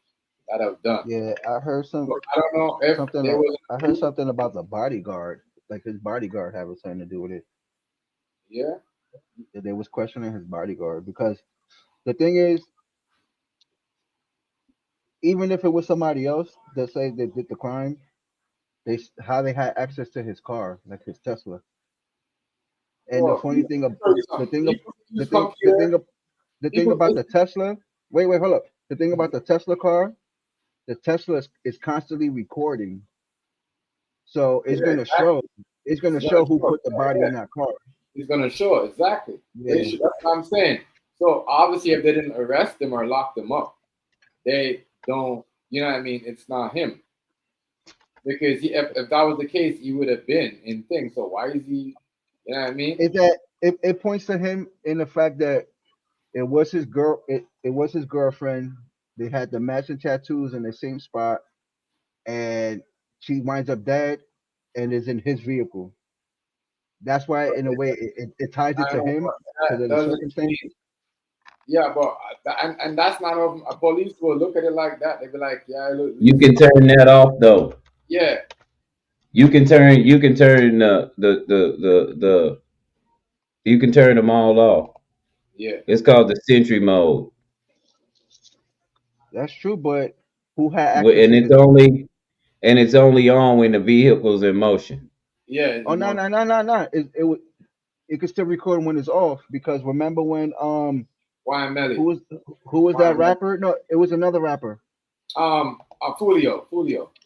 Speaker 1: That I've done.
Speaker 5: Yeah, I heard
Speaker 1: So I don't know if
Speaker 5: something.
Speaker 1: there was.
Speaker 5: I heard something about the bodyguard. Like his bodyguard having something to do with it.
Speaker 1: Yeah.
Speaker 5: That they was questioning his bodyguard because the thing is, even if it was somebody else that say they did the crime, how they had access to his car, like his Tesla. And the
Speaker 1: Well,
Speaker 5: funny thing of
Speaker 1: tell you
Speaker 5: the
Speaker 1: something.
Speaker 5: thing of
Speaker 1: People
Speaker 5: the
Speaker 1: use
Speaker 5: thing the
Speaker 1: computer.
Speaker 5: thing of the thing
Speaker 1: People.
Speaker 5: about the Tesla. Wait, hold up. The thing about the Tesla car, the Tesla is constantly recording, so
Speaker 1: Yeah,
Speaker 5: it's gonna show.
Speaker 1: exactly.
Speaker 5: It's
Speaker 1: It's
Speaker 5: gonna
Speaker 1: gonna
Speaker 5: show who
Speaker 1: show.
Speaker 5: put the body
Speaker 1: Yeah,
Speaker 5: in that car.
Speaker 1: it's gonna show exactly. They
Speaker 5: Yeah,
Speaker 1: should. That's what I'm saying. So obviously, if they didn't arrest him or lock them up, they don't. You know what I mean? It's not him because if that was the case, he would have been in things. So why is he? You know what I mean?
Speaker 5: is that it points to him in the fact that it was his girl. It was his girlfriend. They had the matching tattoos in the same spot, and she winds up dead, and is in his vehicle. That's why, in a way, it ties it
Speaker 1: I
Speaker 5: to
Speaker 1: know,
Speaker 5: him
Speaker 1: but
Speaker 5: because
Speaker 1: that
Speaker 5: of the
Speaker 1: doesn't
Speaker 5: circumstances.
Speaker 1: mean. Yeah, but and that's not a police will look at it like that. They be like, yeah, look,
Speaker 3: You
Speaker 1: listen,
Speaker 3: can turn that off though.
Speaker 1: yeah,
Speaker 3: You can turn you can turn them all off.
Speaker 1: yeah.
Speaker 3: It's called the Sentry mode,
Speaker 5: That's true, but who had
Speaker 3: Wh-
Speaker 5: access
Speaker 3: and
Speaker 5: to
Speaker 3: it's
Speaker 5: his?
Speaker 3: only and it's only on when the vehicle's in motion.
Speaker 1: Yeah, it's
Speaker 5: Oh, no,
Speaker 1: emotion.
Speaker 5: no, no, no, no. It could still record when it's off because remember when
Speaker 1: Why
Speaker 5: who
Speaker 1: Melly?
Speaker 5: was who was
Speaker 1: Why
Speaker 5: that
Speaker 1: Melly?
Speaker 5: rapper? No, it was another rapper.
Speaker 1: Fulio.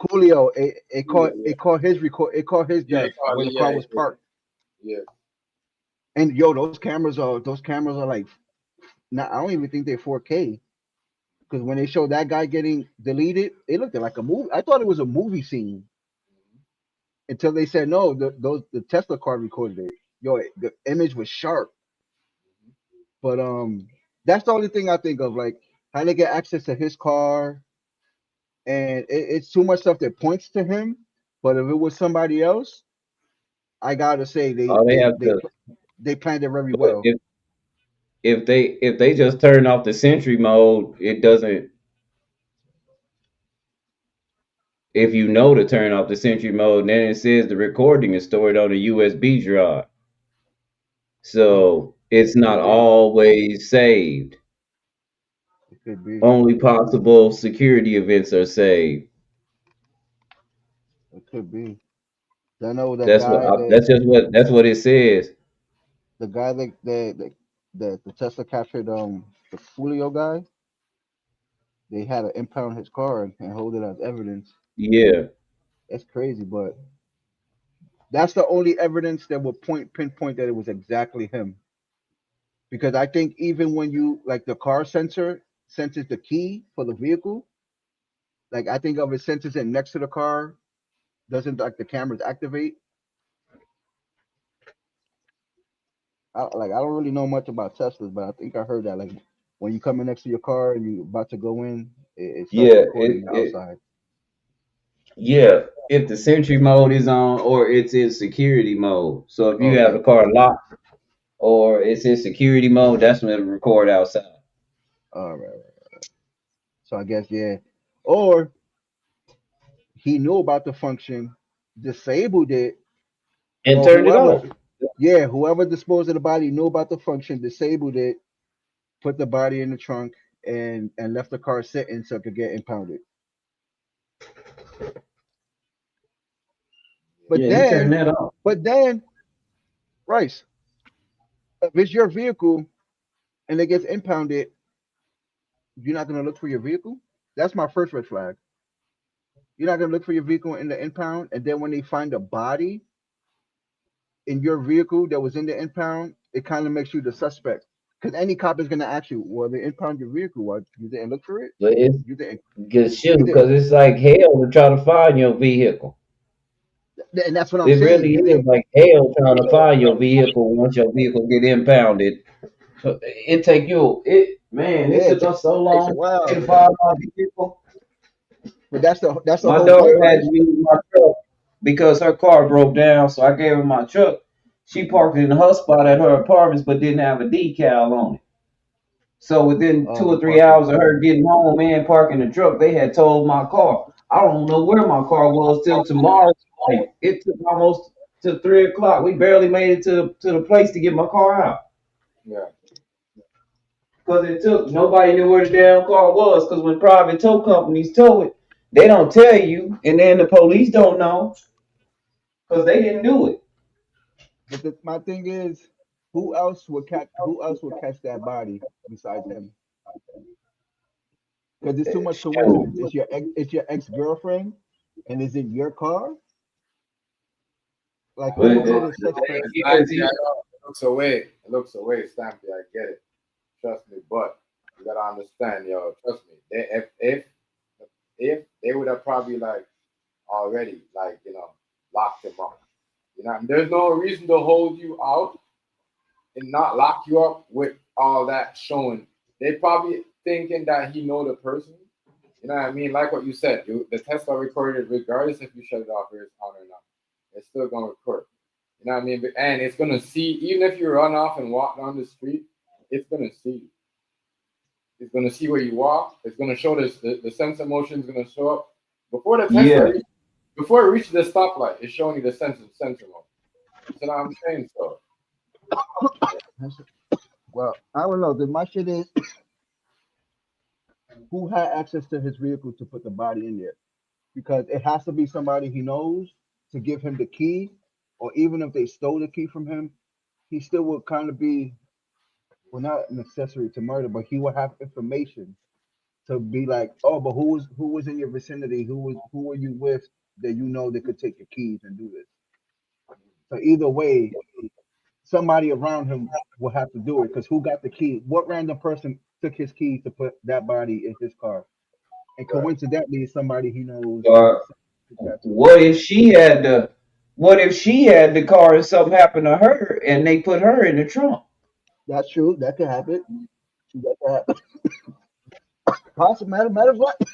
Speaker 5: Coolio. It
Speaker 1: Fulio,
Speaker 5: caught
Speaker 1: yeah.
Speaker 5: it caught his record. It caught his
Speaker 1: Yeah,
Speaker 5: death where the car
Speaker 1: yeah,
Speaker 5: was parked.
Speaker 1: yeah.
Speaker 5: And yo, those cameras are like, not, I don't even think they're 4K because when they showed that guy getting deleted, it looked like a movie. I thought it was a movie scene until they said no. The Tesla car recorded it. Yo, the image was sharp, but that's the only thing I think of. Like how they get access to his car, and it's too much stuff that points to him. But if it was somebody else, I gotta say
Speaker 3: All they have to,
Speaker 5: they planned it very
Speaker 3: but
Speaker 5: well.
Speaker 3: if they just turn off the Sentry mode, it doesn't. If you know to turn off the Sentry mode, then it says the recording is stored on a USB drive,
Speaker 5: Mm,
Speaker 3: so it's
Speaker 5: it
Speaker 3: not
Speaker 5: could be.
Speaker 3: always saved.
Speaker 5: It could be.
Speaker 3: Only possible security events are saved.
Speaker 5: It could be. I know that
Speaker 3: That's what.
Speaker 5: guy that
Speaker 3: That's what it says.
Speaker 5: the guy that the Tesla captured the Fulio guy. They had to impound his car and hold it as evidence.
Speaker 3: Yeah.
Speaker 5: That's crazy, but that's the only evidence that will pinpoint that it was exactly him. Because I think even when you like the car sensor, senses the key for the vehicle. Like I think of it senses it next to the car. Doesn't like the cameras activate? I don't really know much about Teslas, but I think I heard that like when you come in next to your car and you about to go in, it starts
Speaker 3: Yeah,
Speaker 5: recording the outside.
Speaker 3: yeah. If the sentry mode is on or it's in security mode. So if you have
Speaker 5: Okay.
Speaker 3: the car locked or it's in security mode, that's when it'll record outside.
Speaker 5: All right, right. So I guess yeah. Or he knew about the function, disabled it,
Speaker 3: And
Speaker 5: or
Speaker 3: turned it
Speaker 5: whoever,
Speaker 3: off.
Speaker 5: yeah, whoever disposed of the body knew about the function, disabled it, put the body in the trunk, and left the car sitting so it could get impounded. But
Speaker 3: Yeah, he turned
Speaker 5: then,
Speaker 3: that off.
Speaker 5: but then, Rice, if it's your vehicle and it gets impounded, you're not gonna look for your vehicle. That's my first red flag. You're not gonna look for your vehicle in the impound, and then when they find a body in your vehicle that was in the impound, it kind of makes you the suspect. Because any cop is gonna ask you, "Well, they impound your vehicle. What? You didn't look for it?
Speaker 3: But it's
Speaker 5: You didn't?
Speaker 3: good shoot
Speaker 5: You didn't?"
Speaker 3: because it's like hell to try to find your vehicle.
Speaker 5: And that's what I'm
Speaker 3: It
Speaker 5: saying.
Speaker 3: really
Speaker 5: You
Speaker 3: is
Speaker 5: didn't.
Speaker 3: like hell trying to find your vehicle once your vehicle get impounded. So it take you it man, it
Speaker 5: Yeah,
Speaker 3: took us so
Speaker 5: takes
Speaker 3: long
Speaker 5: a while,
Speaker 3: to
Speaker 5: but
Speaker 3: find my vehicle.
Speaker 5: that's the
Speaker 3: My
Speaker 5: whole
Speaker 3: daughter
Speaker 5: point,
Speaker 3: had
Speaker 5: right?
Speaker 3: to use my truck because her car broke down, so I gave her my truck. She parked it in her spot at her apartments but didn't have a decal on it. So within two
Speaker 5: The
Speaker 3: or three
Speaker 5: parking.
Speaker 3: hours of her getting home and parking the truck, they had towed my car. I don't know where my car was till tomorrow. Like, it took almost to 3 o'clock. We barely made it to the place to get my car out.
Speaker 1: Yeah.
Speaker 3: Because it took nobody knew where the damn car was. Because when private tow companies tow it, they don't tell you, and then the police don't know because they didn't do it.
Speaker 5: But my thing is, who else would catch? Who else would catch that body besides him? Because it's too much
Speaker 3: Shoot.
Speaker 5: coincidence. It's your ex girlfriend, and is it your car? Like, who
Speaker 3: But
Speaker 5: would be
Speaker 3: the
Speaker 5: the
Speaker 3: thing
Speaker 5: suspect?
Speaker 3: is,
Speaker 1: Stampy, I know it looks away. It looks away, Stampy. I get it. Trust me, but you gotta understand, yo. Trust me. If they would have probably like already like locked him up. There's no reason to hold you out and not lock you up with all that showing. They probably thinking that he know the person. You know what I mean? Like what you said, the Tesla recorded regardless if you shut it off or it's on or not. It's still gonna record. You know what I mean? And it's gonna see, even if you run off and walk down the street, it's gonna see you. It's gonna see where you walk. It's gonna show this. The sensor motion is gonna show up before the
Speaker 3: yeah.
Speaker 1: Tesla, before it reaches the stoplight. It's showing you the sensor mode. You know what I'm saying? So
Speaker 5: Well, I don't know. My shit is who had access to his vehicle to put the body in there, because it has to be somebody he knows to give him the key, or even if they stole the key from him, he still would kind of be, well, not an accessory to murder, but he would have information to be like, oh, but who was in your vicinity? Who were you with that you know that could take your keys and do this? So either way, somebody around him will have to do it, because who got the key? What random person took his keys to put that body in his car? And
Speaker 1: right.
Speaker 5: coincidentally, it's somebody he knows and
Speaker 3: Or
Speaker 5: tattoo.
Speaker 3: what if she had the what if she had the car and something happened to her and they put her in the trunk?
Speaker 5: That's true. That could happen. That could happen. Possible. Matter of fact,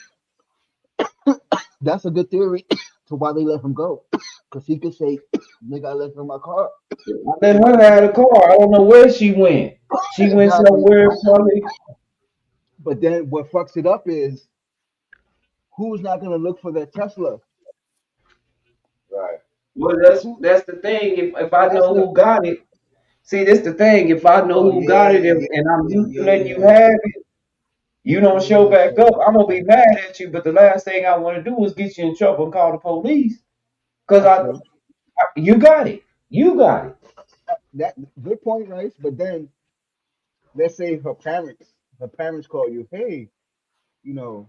Speaker 5: that's a good theory to why they let him go. Because he could say, "Nigga, I left in my car."
Speaker 3: I let her have the car. I don't know where she went. She went
Speaker 5: Exactly.
Speaker 3: somewhere probably.
Speaker 5: But then what fucks it up is who's not gonna look for their Tesla?
Speaker 1: Right.
Speaker 3: Well,
Speaker 5: Who?
Speaker 3: that's the thing. If I
Speaker 5: That's
Speaker 3: know
Speaker 5: the.
Speaker 3: who got it, see, that's the thing. If I know
Speaker 5: Oh
Speaker 3: who got
Speaker 5: yeah,
Speaker 3: it
Speaker 5: yeah,
Speaker 3: and I'm used to letting you
Speaker 5: yeah,
Speaker 3: have it, you don't show
Speaker 5: yeah.
Speaker 3: back up. I'm gonna be mad at you. But the last thing I want to do is get you in trouble and call the police because
Speaker 5: That's true.
Speaker 3: you got it. You got it.
Speaker 5: That good point, Rice. But then let's say her parents call you, hey, you know,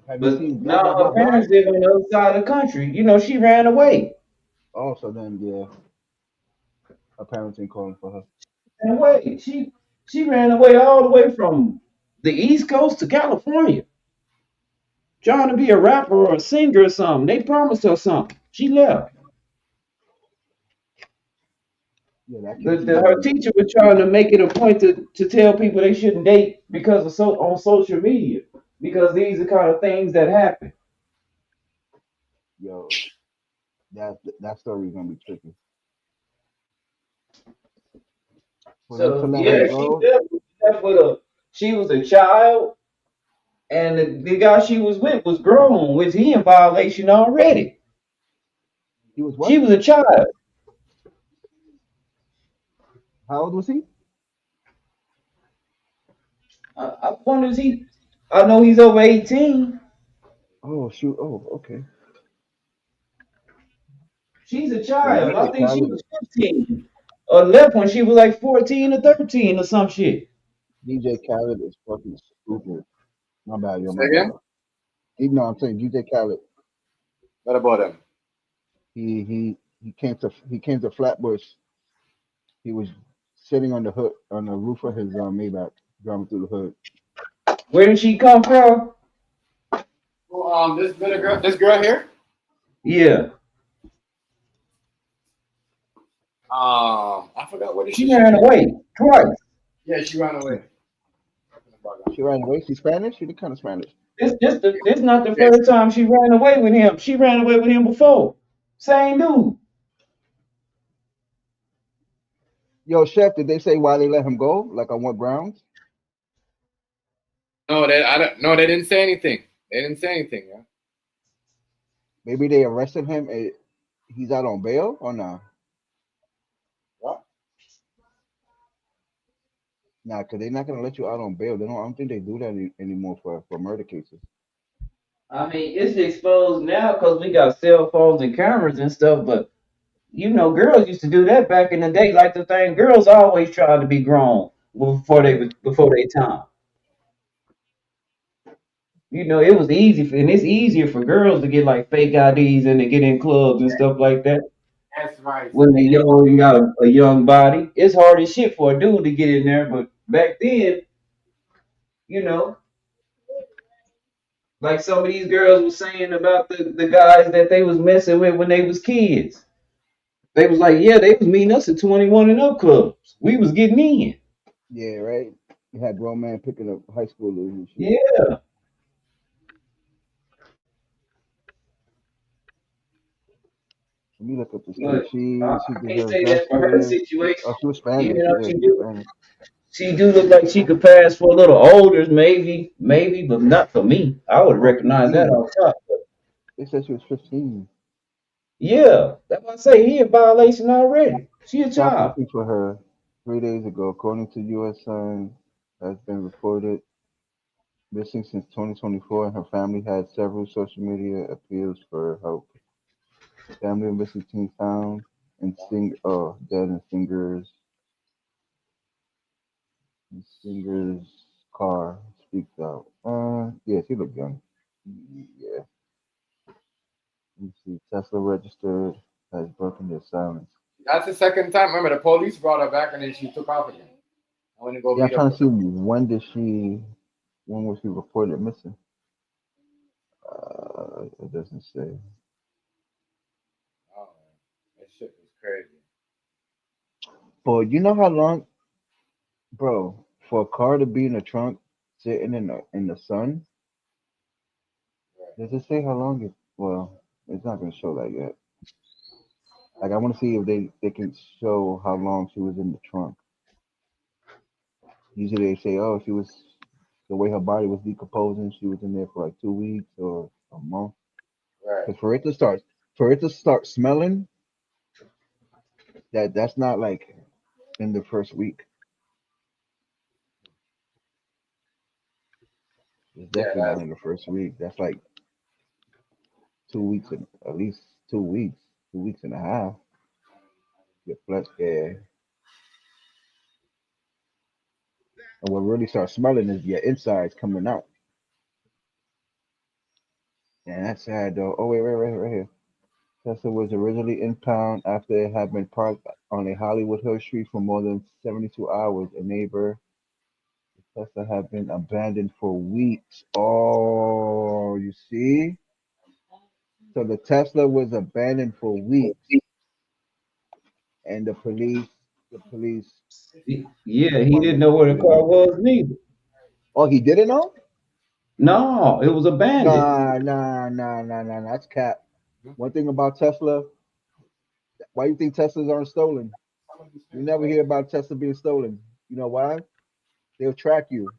Speaker 5: have you
Speaker 3: But
Speaker 5: seen blah
Speaker 3: now
Speaker 5: blah blah
Speaker 3: her
Speaker 5: blah?
Speaker 3: parents live on the other side of the country. She ran away.
Speaker 5: Oh, so then yeah, her parents ain't calling for her.
Speaker 3: Ran away. She ran away all the way from. the East Coast to California, trying to be a rapper or a singer or something. They promised her something. She left.
Speaker 5: Yeah, that kid she
Speaker 3: Her
Speaker 5: was.
Speaker 3: teacher was trying to make it a point to tell people they shouldn't date because of on social media because these are kind of things that happen.
Speaker 5: Yo, that story is gonna be tricky. For them to
Speaker 3: So
Speaker 5: let
Speaker 3: yeah,
Speaker 5: him go,
Speaker 3: she left with a she was a child, and the guy she was with was grown, which he in violation already.
Speaker 5: he was
Speaker 3: She
Speaker 5: what?
Speaker 3: was a child.
Speaker 5: How old was he?
Speaker 3: I wonder is he? I know he's over 18.
Speaker 5: Oh shoot. Oh, okay.
Speaker 3: She's a
Speaker 5: Yeah,
Speaker 3: child. I
Speaker 5: DJ
Speaker 3: think she
Speaker 5: Khaled.
Speaker 3: was 15 or left when she was like 14 or 13 or some shit.
Speaker 5: DJ Khaled is fucking stupid. My bad, yo,
Speaker 1: Say
Speaker 5: my bad.
Speaker 1: again?
Speaker 5: No, I'm saying DJ Khaled.
Speaker 1: What about him?
Speaker 5: He came to Flatbush. He was sitting on the hood on the roof of his Maybach, driving through the hood.
Speaker 3: Where did she come from?
Speaker 1: Well, this girl here.
Speaker 3: Yeah,
Speaker 1: I forgot what did
Speaker 3: she
Speaker 1: she
Speaker 3: ran
Speaker 1: say.
Speaker 3: away twice.
Speaker 1: Yeah, she ran away.
Speaker 5: She ran away. She's Spanish. She's kind of Spanish.
Speaker 3: This not the
Speaker 1: Yes.
Speaker 3: first time she ran away with him. She ran away with him before. Same dude.
Speaker 5: Yo, chef, did they say why they let him go? Like on what grounds?
Speaker 1: No, they I don't. No, they didn't say anything. They didn't say anything. Yeah.
Speaker 5: Maybe they arrested him and he's out on bail or nah?
Speaker 1: What?
Speaker 5: Nah, because they're not gonna let you out on bail. They don't. I don't think they do that anymore for murder cases.
Speaker 3: I mean, it's exposed now because we got cell phones and cameras and stuff. But girls used to do that back in the day. Like the thing, girls always tried to be grown before they time. It was easy, and it's easier for girls to get like fake IDs and to get in clubs and stuff like that.
Speaker 1: That's right.
Speaker 3: When they young and got a young body, it's hard as shit for a dude to get in there. But back then, you know, like some of these girls were saying about the guys that they was messing with when they was kids. They was like, yeah, they was meeting us at 21 and up clubs. We was getting in.
Speaker 5: Yeah, right. You had grown man picking up high schoolers and shit.
Speaker 3: Yeah.
Speaker 5: Let me look up this kid.
Speaker 3: But
Speaker 5: She
Speaker 3: I can't
Speaker 5: deserves
Speaker 3: say that for her
Speaker 5: justice.
Speaker 3: situation.
Speaker 5: Oh, she was
Speaker 3: Even
Speaker 5: Spanish.
Speaker 3: though
Speaker 5: Yeah,
Speaker 3: she
Speaker 5: she was
Speaker 3: do
Speaker 5: Spanish.
Speaker 3: she do look like she could pass for a little older, maybe, but not for me. I would
Speaker 5: Oh,
Speaker 3: recognize that
Speaker 5: 15.
Speaker 3: off top.
Speaker 5: They said she was 15.
Speaker 3: Yeah, that's why I say he in violation already. She a
Speaker 5: Stopped
Speaker 3: child.
Speaker 5: looking for her 3 days ago, according to U.S. Sun, has been reported missing since 2024, and her family had several social media appeals for help. Family of missing teen found dead in Singer's car speaks out. Yeah, she looked young. Yeah, let me see. Tesla registered has broken their silence.
Speaker 1: That's the second time. Remember, the police brought her back and then she took off again. I went to go
Speaker 5: Yeah, I'm
Speaker 1: meet up
Speaker 5: trying to
Speaker 1: with
Speaker 5: see
Speaker 1: her.
Speaker 5: when was she reported missing? It doesn't say.
Speaker 1: Oh, that shit was crazy.
Speaker 5: But you know how long, bro, for a car to be in the trunk, sitting in the sun?
Speaker 1: Right.
Speaker 5: Does it say how long it? Well, it's not gonna show that yet. Like I want to see if they can show how long she was in the trunk. Usually they say, oh, she was the way her body was decomposing, she was in there for like 2 weeks or a month.
Speaker 1: Right.
Speaker 5: Because for it to start smelling, that's not like in the first week. It's
Speaker 1: Yeah,
Speaker 5: definitely not in the first week. That's like 2 weeks and at least 2 weeks, 2 weeks and a half. Your flesh, yeah. And what really starts smelling is your insides coming out. And that's sad though. Oh wait, right here. Tesla was originally impound after it had been parked on a Hollywood Hill street for more than 72 hours. A neighbor Tesla have been abandoned for weeks. Oh, you see? So the Tesla was abandoned for weeks, and the police
Speaker 3: Yeah, he didn't
Speaker 5: wanted
Speaker 3: know where the
Speaker 5: to.
Speaker 3: car was neither.
Speaker 5: Oh, he didn't know?
Speaker 3: No, it was abandoned.
Speaker 5: Nah. That's cap. One thing about Tesla, why you think Teslas aren't stolen? You never hear about Tesla being stolen. You know why? They'll track you.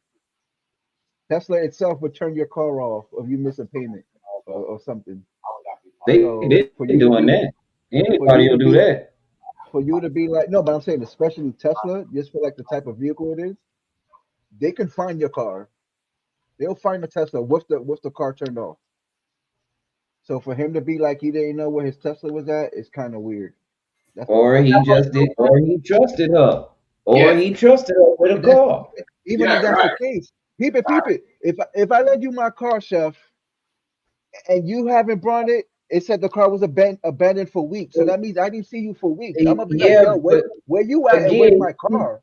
Speaker 5: Tesla itself would turn your car off if you miss a payment or something.
Speaker 3: They
Speaker 5: So
Speaker 3: been doing that.
Speaker 5: for you
Speaker 3: Anybody
Speaker 5: to
Speaker 3: will do
Speaker 5: be
Speaker 3: that.
Speaker 5: for you to be like no, but I'm saying especially Tesla, just for like the type of vehicle it is, they can find your car. They'll find the Tesla with the car turned off. So for him to be like he didn't know where his Tesla was at, it's kind of weird. That's the
Speaker 3: Or
Speaker 5: that's
Speaker 3: he
Speaker 5: the
Speaker 3: just did, or he trusted her. Or
Speaker 1: Yeah,
Speaker 3: he trusted her with a
Speaker 5: but that's
Speaker 3: car.
Speaker 5: even if
Speaker 1: yeah,
Speaker 5: that's the
Speaker 1: right.
Speaker 5: case. Peep it. If I lend you my car, chef, and you haven't brought it, it said the car was abandoned for weeks. So that means I didn't see you for weeks. I'm gonna be like,
Speaker 3: Yeah,
Speaker 5: yo,
Speaker 3: but
Speaker 5: where you at and where's
Speaker 3: again,
Speaker 5: my car?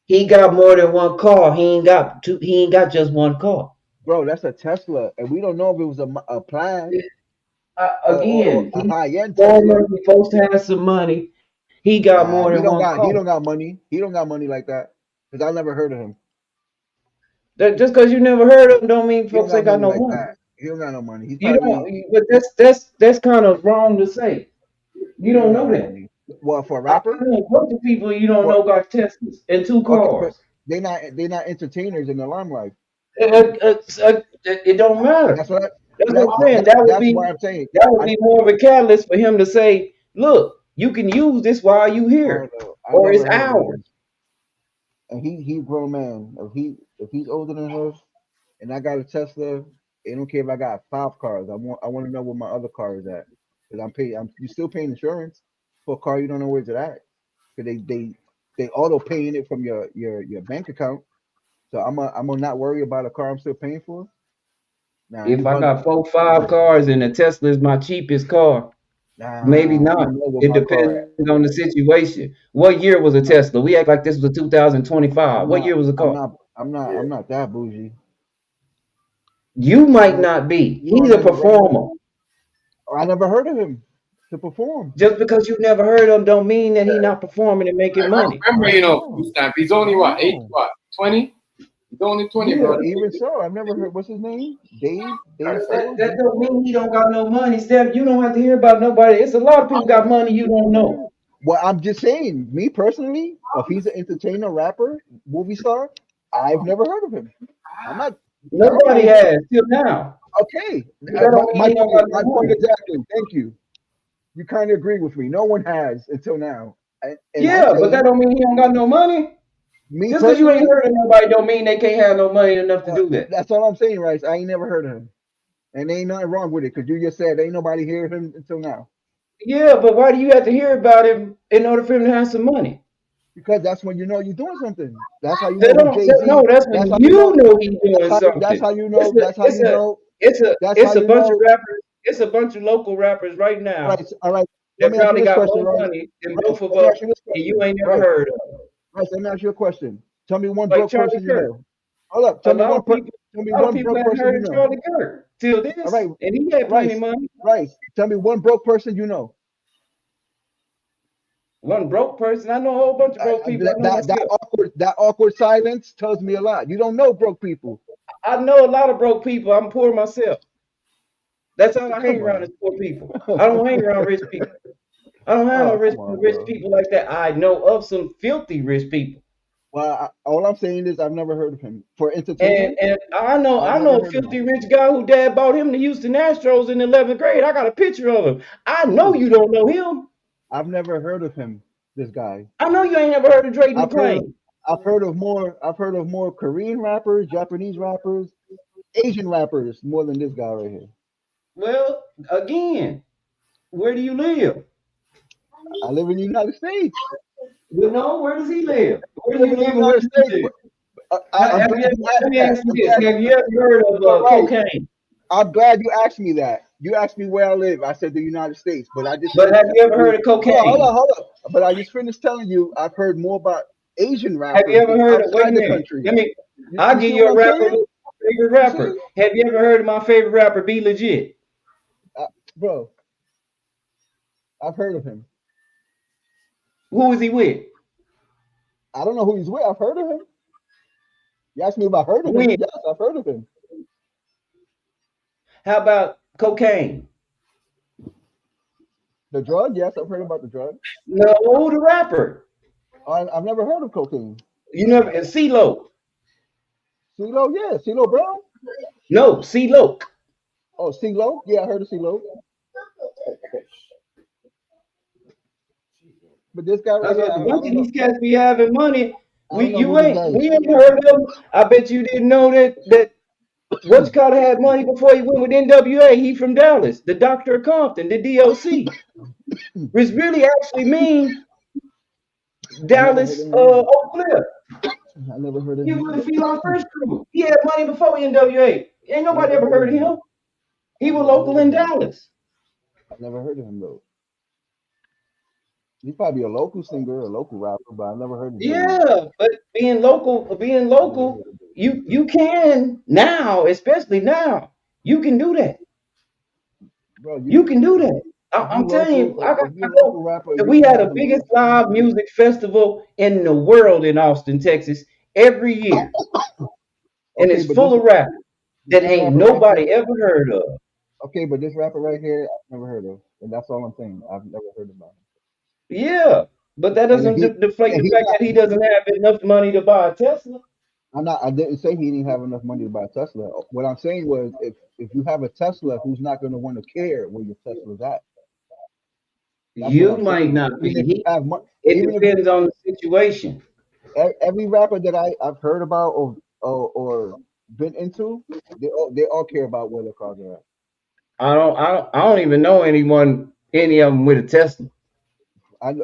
Speaker 3: he got more than one car. He ain't got two. He ain't got just one car.
Speaker 5: Bro, that's a Tesla, and we don't know if it was a plan or
Speaker 3: Again,
Speaker 5: a
Speaker 3: he's
Speaker 5: high end Tesla.
Speaker 3: former. He's supposed to have some money. He got
Speaker 5: Nah,
Speaker 3: more than one
Speaker 5: he
Speaker 3: car.
Speaker 5: don't got money. He don't got money like that. Cause I never heard of him.
Speaker 3: Just because you never heard of him, don't mean
Speaker 5: He don't
Speaker 3: folks
Speaker 5: got
Speaker 3: ain't got
Speaker 5: money
Speaker 3: no
Speaker 5: like
Speaker 3: money.
Speaker 5: that. He don't got no money. He's
Speaker 3: You don't.
Speaker 5: probably
Speaker 3: But that's kind of wrong to say. You
Speaker 5: he don't
Speaker 3: don't
Speaker 5: got
Speaker 3: know
Speaker 5: no
Speaker 3: that.
Speaker 5: money. Well, for a
Speaker 3: I
Speaker 5: rapper,
Speaker 3: know a bunch of people you don't
Speaker 5: for
Speaker 3: know got Teslas and two
Speaker 5: okay, but
Speaker 3: cars.
Speaker 5: they not entertainers in the limelight.
Speaker 3: It don't matter.
Speaker 5: That's what I,
Speaker 3: That's what I'm saying.
Speaker 5: that's why I'm saying
Speaker 3: That would
Speaker 5: I
Speaker 3: be more of a catalyst for him to say, "Look, you can use this while you
Speaker 5: I
Speaker 3: here,
Speaker 5: don't know. I
Speaker 3: or it's
Speaker 5: never heard of
Speaker 3: ours."
Speaker 5: him. And he's a grown man. If he's older than her, and I got a Tesla, it don't care if I got 5 cars. I want to know where my other car is at. Because you still paying insurance for a car you don't know where it's at. Because they auto paying it from your bank account. So I'm gonna not worry about a car I'm still paying for. Nah, you
Speaker 3: If I got
Speaker 5: bugging.
Speaker 3: 4, 5 cars and the Tesla is my cheapest car, maybe
Speaker 5: Nah,
Speaker 3: not.
Speaker 5: you know where
Speaker 3: It
Speaker 5: my car at.
Speaker 3: depends on the situation. What year was a
Speaker 5: I'm
Speaker 3: Tesla? We act like this was a 2025.
Speaker 5: I'm
Speaker 3: What
Speaker 5: not
Speaker 3: year was the
Speaker 5: I'm
Speaker 3: car?
Speaker 5: not I'm not that bougie.
Speaker 3: You
Speaker 5: You
Speaker 3: might
Speaker 5: know
Speaker 3: not be.
Speaker 5: you know
Speaker 3: He's
Speaker 5: I'm
Speaker 3: a
Speaker 5: in a regular.
Speaker 3: performer.
Speaker 5: I never heard of him to perform.
Speaker 3: Just because you never heard of him don't mean that he's not performing and making money.
Speaker 1: Remember,
Speaker 5: No,
Speaker 1: Stamp, he's only
Speaker 5: I
Speaker 1: what, age
Speaker 5: know.
Speaker 1: what, 20? He's only 20,
Speaker 3: Yeah.
Speaker 1: bro.
Speaker 5: Even so, I've never heard. What's his name? Dave
Speaker 3: That,
Speaker 5: Four.
Speaker 3: that don't mean he don't got no money, Steph. You don't have to hear about nobody. It's a lot of people got money you don't know.
Speaker 5: Well, I'm just saying, me personally, if he's an entertainer, rapper, movie star, I've never heard of him. I'm not. I don't
Speaker 3: Nobody
Speaker 5: know.
Speaker 3: has till now.
Speaker 5: Okay,
Speaker 3: But that
Speaker 5: my,
Speaker 3: don't mean
Speaker 5: my
Speaker 3: he don't
Speaker 5: point.
Speaker 3: got no
Speaker 5: My point
Speaker 3: money.
Speaker 5: exactly. Thank you. You kind of agree with me. No one has until now, and I'm
Speaker 3: Yeah, but that
Speaker 5: saying,
Speaker 3: don't mean he don't got no money.
Speaker 5: me
Speaker 3: Just because you ain't
Speaker 5: personally,
Speaker 3: heard of nobody don't mean they can't have no money enough to do that.
Speaker 5: that's all I'm saying, right? I ain't never heard of him, and ain't nothing wrong with it because you just said ain't nobody hear of him until now.
Speaker 3: Yeah, but why do you have to hear about him in order for him to have some money?
Speaker 5: Because that's when you know you're doing something. That's how you
Speaker 3: They
Speaker 5: know who
Speaker 3: don't.
Speaker 5: Jay
Speaker 3: No,
Speaker 5: Z.
Speaker 3: that's
Speaker 5: That's
Speaker 3: when
Speaker 5: how you
Speaker 3: you
Speaker 5: know.
Speaker 3: know he's
Speaker 5: That's
Speaker 3: doing
Speaker 5: how. That's
Speaker 3: something.
Speaker 5: how you
Speaker 3: It's
Speaker 5: know.
Speaker 3: a
Speaker 5: That's how
Speaker 3: it's
Speaker 5: you
Speaker 3: a
Speaker 5: know.
Speaker 3: it's a
Speaker 5: That's how
Speaker 3: it's a
Speaker 5: you
Speaker 3: bunch of
Speaker 5: know.
Speaker 3: rappers. It's a bunch of local rappers right
Speaker 5: All
Speaker 3: now
Speaker 5: right. All right. Let
Speaker 3: that
Speaker 5: me ask you
Speaker 3: probably
Speaker 5: this
Speaker 3: got
Speaker 5: question,
Speaker 3: more
Speaker 5: right?
Speaker 3: money than
Speaker 5: Right.
Speaker 3: both of
Speaker 5: Let me
Speaker 3: us,
Speaker 5: ask you this
Speaker 3: and you
Speaker 5: question.
Speaker 3: ain't never
Speaker 5: Right.
Speaker 3: heard of.
Speaker 5: Right. Let me ask you a question. Tell me one
Speaker 3: Like
Speaker 5: broke
Speaker 3: Charlie
Speaker 5: person you
Speaker 3: Kirk.
Speaker 5: know. Hold up.
Speaker 3: A lot of people,
Speaker 5: Tell me
Speaker 3: a lot of
Speaker 5: one
Speaker 3: people
Speaker 5: broke
Speaker 3: hadn't
Speaker 5: person
Speaker 3: heard
Speaker 5: you
Speaker 3: of
Speaker 5: know.
Speaker 3: Charlie Kirk till
Speaker 5: All
Speaker 3: this,
Speaker 5: right.
Speaker 3: and he had plenty of
Speaker 5: Rice.
Speaker 3: money.
Speaker 5: Rice. Tell me one broke person you know.
Speaker 3: One broke person. I know a whole bunch of broke people. I know myself.
Speaker 5: That awkward silence tells me a lot. You don't know broke people.
Speaker 3: I know a lot of broke people. I'm poor myself. That's all I hang
Speaker 5: Come
Speaker 3: around
Speaker 5: on.
Speaker 3: is poor people. I don't hang around rich people. I don't have no
Speaker 5: Oh,
Speaker 3: rich
Speaker 5: come on,
Speaker 3: rich
Speaker 5: bro.
Speaker 3: people like that. I know of some filthy rich people.
Speaker 5: Well, all I'm saying is I've never heard of him for
Speaker 3: And
Speaker 5: entertainment.
Speaker 3: and I know
Speaker 5: I've
Speaker 3: I
Speaker 5: never
Speaker 3: know a
Speaker 5: heard of him.
Speaker 3: filthy rich guy who dad bought him the Houston Astros in the 11th grade. I got a picture of him. I know
Speaker 5: Who?
Speaker 3: you don't know him.
Speaker 5: I've never heard of him. This guy.
Speaker 3: I know you ain't never heard of Drake
Speaker 5: I've heard of
Speaker 3: McClain.
Speaker 5: I've heard of more Korean rappers, Japanese rappers, Asian rappers more than this guy right here.
Speaker 3: Well, again, where do you live?
Speaker 5: I live in the United States.
Speaker 3: You know, where does he live? Where
Speaker 5: I
Speaker 3: do
Speaker 5: live
Speaker 3: you
Speaker 5: in the
Speaker 3: live and where
Speaker 5: United
Speaker 3: do he
Speaker 5: States.
Speaker 3: live?
Speaker 5: But I'm
Speaker 3: Have
Speaker 5: glad
Speaker 3: you ever,
Speaker 5: you asked
Speaker 3: let me
Speaker 5: that.
Speaker 3: ask you this. Have you ever heard of
Speaker 5: You're right.
Speaker 3: cocaine?
Speaker 5: I'm glad you asked me that. You asked me where I live. I said the United States, but I just
Speaker 3: But
Speaker 5: finished
Speaker 3: have you ever
Speaker 5: telling
Speaker 3: heard
Speaker 5: you.
Speaker 3: of
Speaker 5: Hold on, hold
Speaker 3: cocaine?
Speaker 5: on, hold on. But I just finished telling you I've heard more about Asian
Speaker 3: Have you
Speaker 5: rappers
Speaker 3: ever
Speaker 5: that's
Speaker 3: heard of? Wait a
Speaker 5: outside the
Speaker 3: minute.
Speaker 5: country.
Speaker 3: Let me. I'll
Speaker 5: You
Speaker 3: give
Speaker 5: see
Speaker 3: you
Speaker 5: what
Speaker 3: a
Speaker 5: I'm
Speaker 3: rapper.
Speaker 5: saying?
Speaker 3: My favorite
Speaker 5: You
Speaker 3: rapper.
Speaker 5: see,
Speaker 3: Have you ever heard of my favorite rapper? Be legit.
Speaker 5: uh, bro, I've heard of him.
Speaker 3: Who is he with?
Speaker 5: I don't know who he's with. I've heard of him. You asked me if I heard of him.
Speaker 3: When?
Speaker 5: Yes, I've heard of him.
Speaker 3: How about cocaine?
Speaker 5: The drug, yes, I've heard about the drug.
Speaker 3: No, the rapper.
Speaker 5: I've never heard of cocaine.
Speaker 3: You never. CeeLo.
Speaker 5: CeeLo, yeah, CeeLo Brown.
Speaker 3: No, CeeLo.
Speaker 5: Oh, CeeLo, yeah, I heard of CeeLo. But this guy right
Speaker 3: That's
Speaker 5: here,
Speaker 3: what a bunch
Speaker 5: don't
Speaker 3: of
Speaker 5: know.
Speaker 3: these cats be having money.
Speaker 5: I don't know who this guy is.
Speaker 3: We ain't heard of him. I bet you didn't know that what's called had money before he went with NWA. He from Dallas, the Doctor of Compton, the DOC, which really actually mean
Speaker 5: I never heard of
Speaker 3: Dallas
Speaker 5: him either.
Speaker 3: Oak Cliff.
Speaker 5: I never heard of
Speaker 3: He
Speaker 5: him
Speaker 3: was the
Speaker 5: either.
Speaker 3: Phelan First Crew. He had money before NWA. Ain't nobody
Speaker 5: Never
Speaker 3: ever
Speaker 5: heard of
Speaker 3: heard of
Speaker 5: him.
Speaker 3: him. He
Speaker 5: I
Speaker 3: was
Speaker 5: never heard
Speaker 3: local
Speaker 5: of
Speaker 3: in
Speaker 5: him.
Speaker 3: Dallas.
Speaker 5: I never heard of him though. He's probably a local singer, a local rapper, but I never heard his name.
Speaker 3: Yeah, but being
Speaker 5: I never
Speaker 3: local,
Speaker 5: heard of him.
Speaker 3: you can now, especially now, you can do that.
Speaker 5: Bro,
Speaker 3: You can do that.
Speaker 5: if you
Speaker 3: I'm telling
Speaker 5: local,
Speaker 3: you, I
Speaker 5: if you
Speaker 3: know
Speaker 5: local rapper,
Speaker 3: that
Speaker 5: you
Speaker 3: we
Speaker 5: can
Speaker 3: had
Speaker 5: have
Speaker 3: the
Speaker 5: the
Speaker 3: biggest
Speaker 5: most fans.
Speaker 3: live music festival in the world in Austin, Texas, every year, and
Speaker 5: Okay,
Speaker 3: it's
Speaker 5: but
Speaker 3: full of rappers that
Speaker 5: this
Speaker 3: ain't
Speaker 5: rapper right here.
Speaker 3: nobody ever heard of.
Speaker 5: Okay, but this rapper right here, I've never heard of, and that's all I'm saying. I've never heard about
Speaker 3: Yeah, but that
Speaker 5: him. And
Speaker 3: doesn't deflate the
Speaker 5: he's
Speaker 3: fact
Speaker 5: not.
Speaker 3: that he doesn't have enough money to buy a Tesla.
Speaker 5: I'm not. I didn't say he didn't have enough money to buy a Tesla. What I'm saying was, if you have a Tesla, who's not going to want to care where your Tesla's at? That's what
Speaker 3: You
Speaker 5: I'm
Speaker 3: might
Speaker 5: saying.
Speaker 3: not be.
Speaker 5: Even if you have money,
Speaker 3: It
Speaker 5: even if you
Speaker 3: depends on the situation.
Speaker 5: every rapper that I've heard about or been into, they all care about where their cars are at.
Speaker 3: I don't even know any of them with a Tesla.